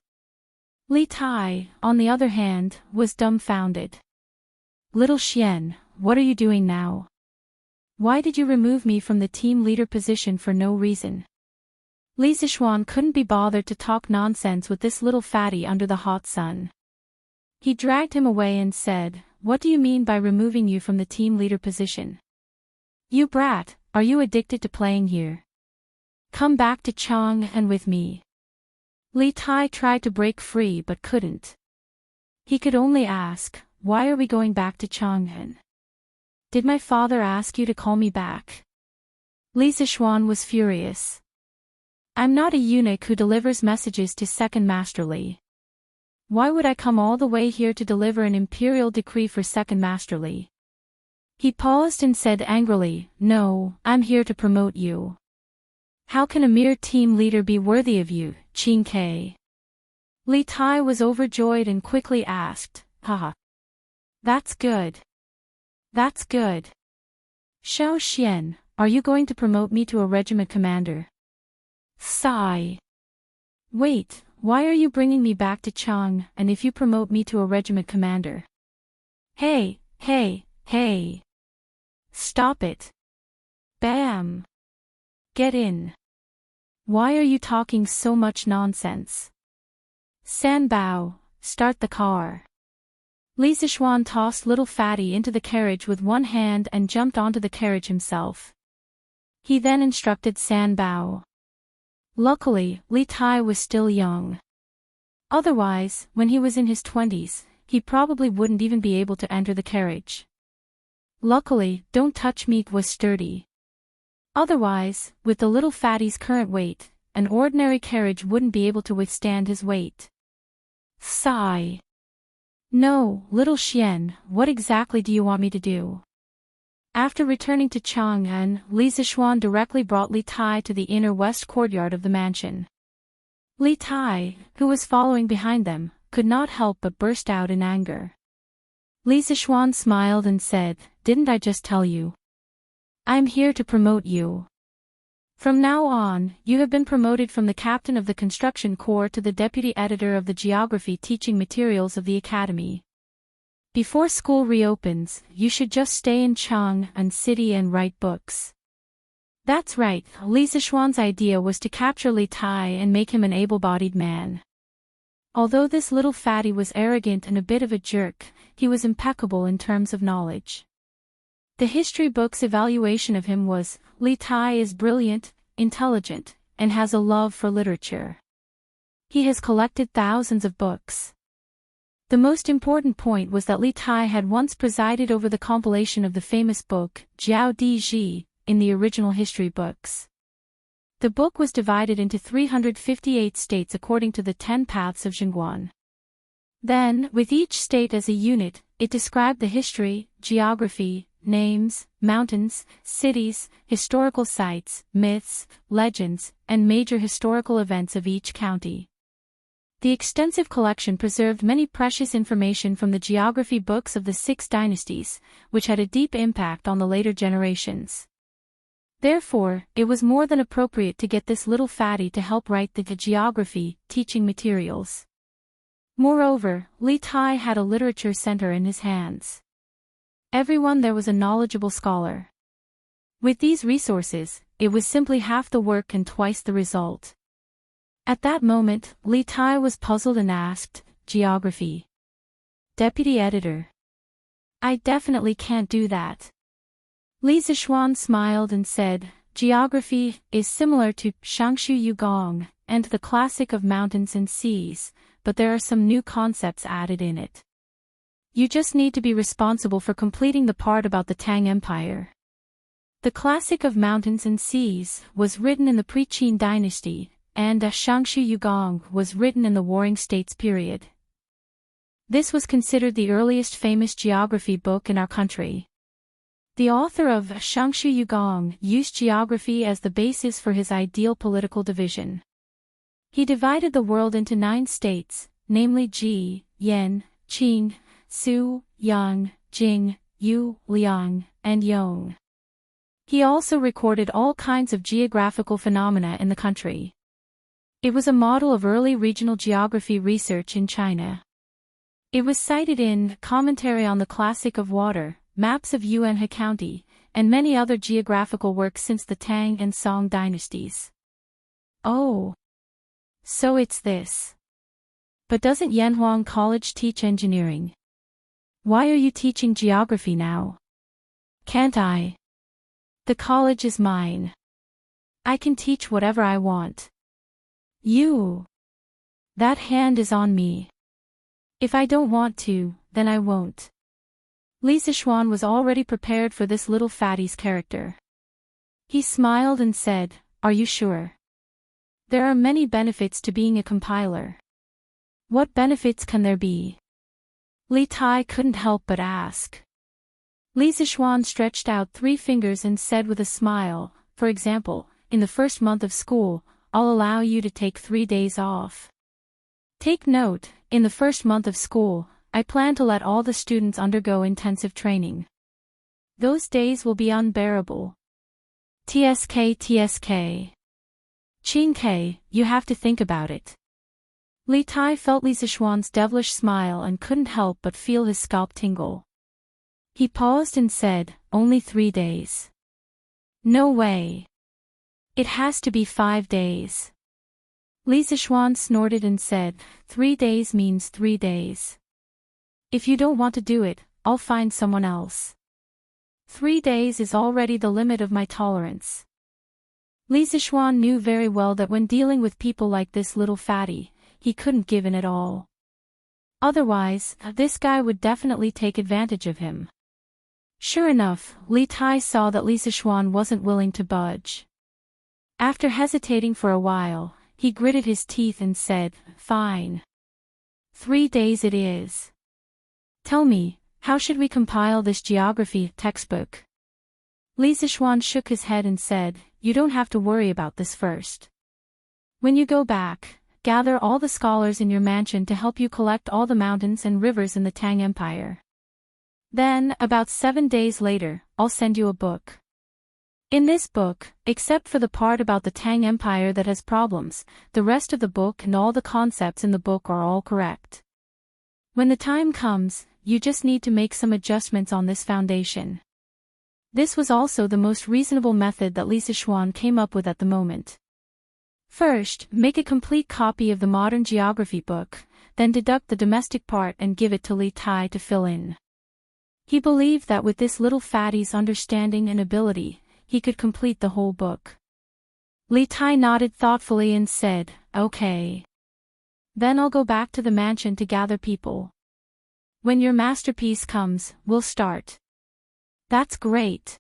Li Tai, on the other hand, was dumbfounded. "Little Xian, what are you doing now? Why did you remove me from the team leader position for no reason?" Li Zixuan couldn't be bothered to talk nonsense with this little fatty under the hot sun. He dragged him away and said, "What do you mean by removing you from the team leader position? You brat, are you addicted to playing here? Come back to Chang'an with me." Li Tai tried to break free but couldn't. He could only ask, "Why are we going back to Chang'an? Did my father ask you to call me back?" Li Zixuan was furious. "I'm not a eunuch who delivers messages to Second Master Li. Why would I come all the way here to deliver an imperial decree for Second Master Li?" He paused and said angrily, "No, I'm here to promote you. How can a mere team leader be worthy of you, Qin Ke?" Li Tai was overjoyed and quickly asked, "Haha. That's good. That's good. Xiao Xian, are you going to promote me to a regiment commander?" Sigh. "Wait, why are you bringing me back to Chang, and if you promote me to a regiment commander?" Hey, hey. Stop it. Bam. Get in. Why are you talking so much nonsense? Sanbao, start the car. Li Zixuan tossed little fatty into the carriage with one hand and jumped onto the carriage himself. He then instructed Sanbao. Luckily, Li Tai was still young. Otherwise, when he was in his 20s, he probably wouldn't even be able to enter the carriage. Luckily, Don't Touch Me was sturdy. Otherwise, with the little fatty's current weight, an ordinary carriage wouldn't be able to withstand his weight. Sigh. No, little Xian, what exactly do you want me to do? After returning to Chang'an, Li Zixuan directly brought Li Tai to the inner west courtyard of the mansion. Li Tai, who was following behind them, could not help but burst out in anger. Li Zixuan smiled and said, "Didn't I just tell you? I'm here to promote you. From now on, you have been promoted from the captain of the construction corps to the deputy editor of the geography teaching materials of the academy. Before school reopens, you should just stay in Chang'an City and write books." That's right, Li Zixuan's idea was to capture Li Tai and make him an able-bodied man. Although this little fatty was arrogant and a bit of a jerk, he was impeccable in terms of knowledge. The history book's evaluation of him was, Li Tai is brilliant, intelligent, and has a love for literature. He has collected thousands of books. The most important point was that Li Tai had once presided over the compilation of the famous book, Jiao Di Ji, in the original history books. The book was divided into 358 states according to the 10 paths of Zhongguan. Then, with each state as a unit, it described the history, geography, names, mountains, cities, historical sites, myths, legends, and major historical events of each county. The extensive collection preserved many precious information from the geography books of the 6 dynasties, which had a deep impact on the later generations. Therefore, it was more than appropriate to get this little fatty to help write the geography teaching materials. Moreover, Li Tai had a literature center in his hands. Everyone there was a knowledgeable scholar. With these resources, it was simply half the work and twice the result. At that moment, Li Tai was puzzled and asked, "Geography? Deputy editor? I definitely can't do that." Li Zixuan smiled and said, "Geography is similar to Shangshu Yugong and the classic of mountains and seas, but there are some new concepts added in it. You just need to be responsible for completing the part about the Tang Empire. The classic of mountains and seas was written in the pre-Qin dynasty, and Shangshu Yugong was written in the Warring States period. This was considered the earliest famous geography book in our country. The author of Shangshu Yugong used geography as the basis for his ideal political division. He divided the world into 9 states, namely Ji, Yan, Qing, Su, Yang, Jing, Yu, Liang, and Yong. He also recorded all kinds of geographical phenomena in the country. It was a model of early regional geography research in China. It was cited in Commentary on the Classic of Water, Maps of Yuanhe County, and many other geographical works since the Tang and Song dynasties. Oh. So it's this. But doesn't Yanhuang College teach engineering? Why are you teaching geography now? Can't I? The college is mine. I can teach whatever I want. You. That hand is on me. If I don't want to, then I won't. Li Zixuan was already prepared for this little fatty's character. He smiled and said, "Are you sure? There are many benefits to being a compiler." "What benefits can there be?" Li Tai couldn't help but ask. Li Zixuan stretched out 3 fingers and said with a smile, "For example, in the first month of school, I'll allow you to take 3 days off. Take note, in the first month of school, I plan to let all the students undergo intensive training. Those days will be unbearable. TSK. Qingke, you have to think about it." Li Tai felt Li Zixuan's devilish smile and couldn't help but feel his scalp tingle. He paused and said, "Only 3 days. No way. It has to be 5 days. Li Zixuan snorted and said, 3 days means 3 days. If you don't want to do it, I'll find someone else. 3 days is already the limit of my tolerance. Li Zixuan knew very well that when dealing with people like this little fatty, he couldn't give in at all. Otherwise, this guy would definitely take advantage of him. Sure enough, Li Tai saw that Li Zixuan wasn't willing to budge. After hesitating for a while, he gritted his teeth and said, "Fine. 3 days it is. Tell me, how should we compile this geography textbook? Li Zishuan shook his head and said, you don't have to worry about this first. When you go back, gather all the scholars in your mansion to help you collect all the mountains and rivers in the Tang Empire. Then, about 7 days later, I'll send you a book. In this book, except for the part about the Tang Empire that has problems, the rest of the book and all the concepts in the book are all correct. When the time comes, you just need to make some adjustments on this foundation. This was also the most reasonable method that Li Zishuan came up with at the moment. First, make a complete copy of the modern geography book, then deduct the domestic part and give it to Li Tai to fill in. He believed that with this little fatty's understanding and ability, he could complete the whole book. Li Tai nodded thoughtfully and said, okay. Then I'll go back to the mansion to gather people. When your masterpiece comes, we'll start. That's great.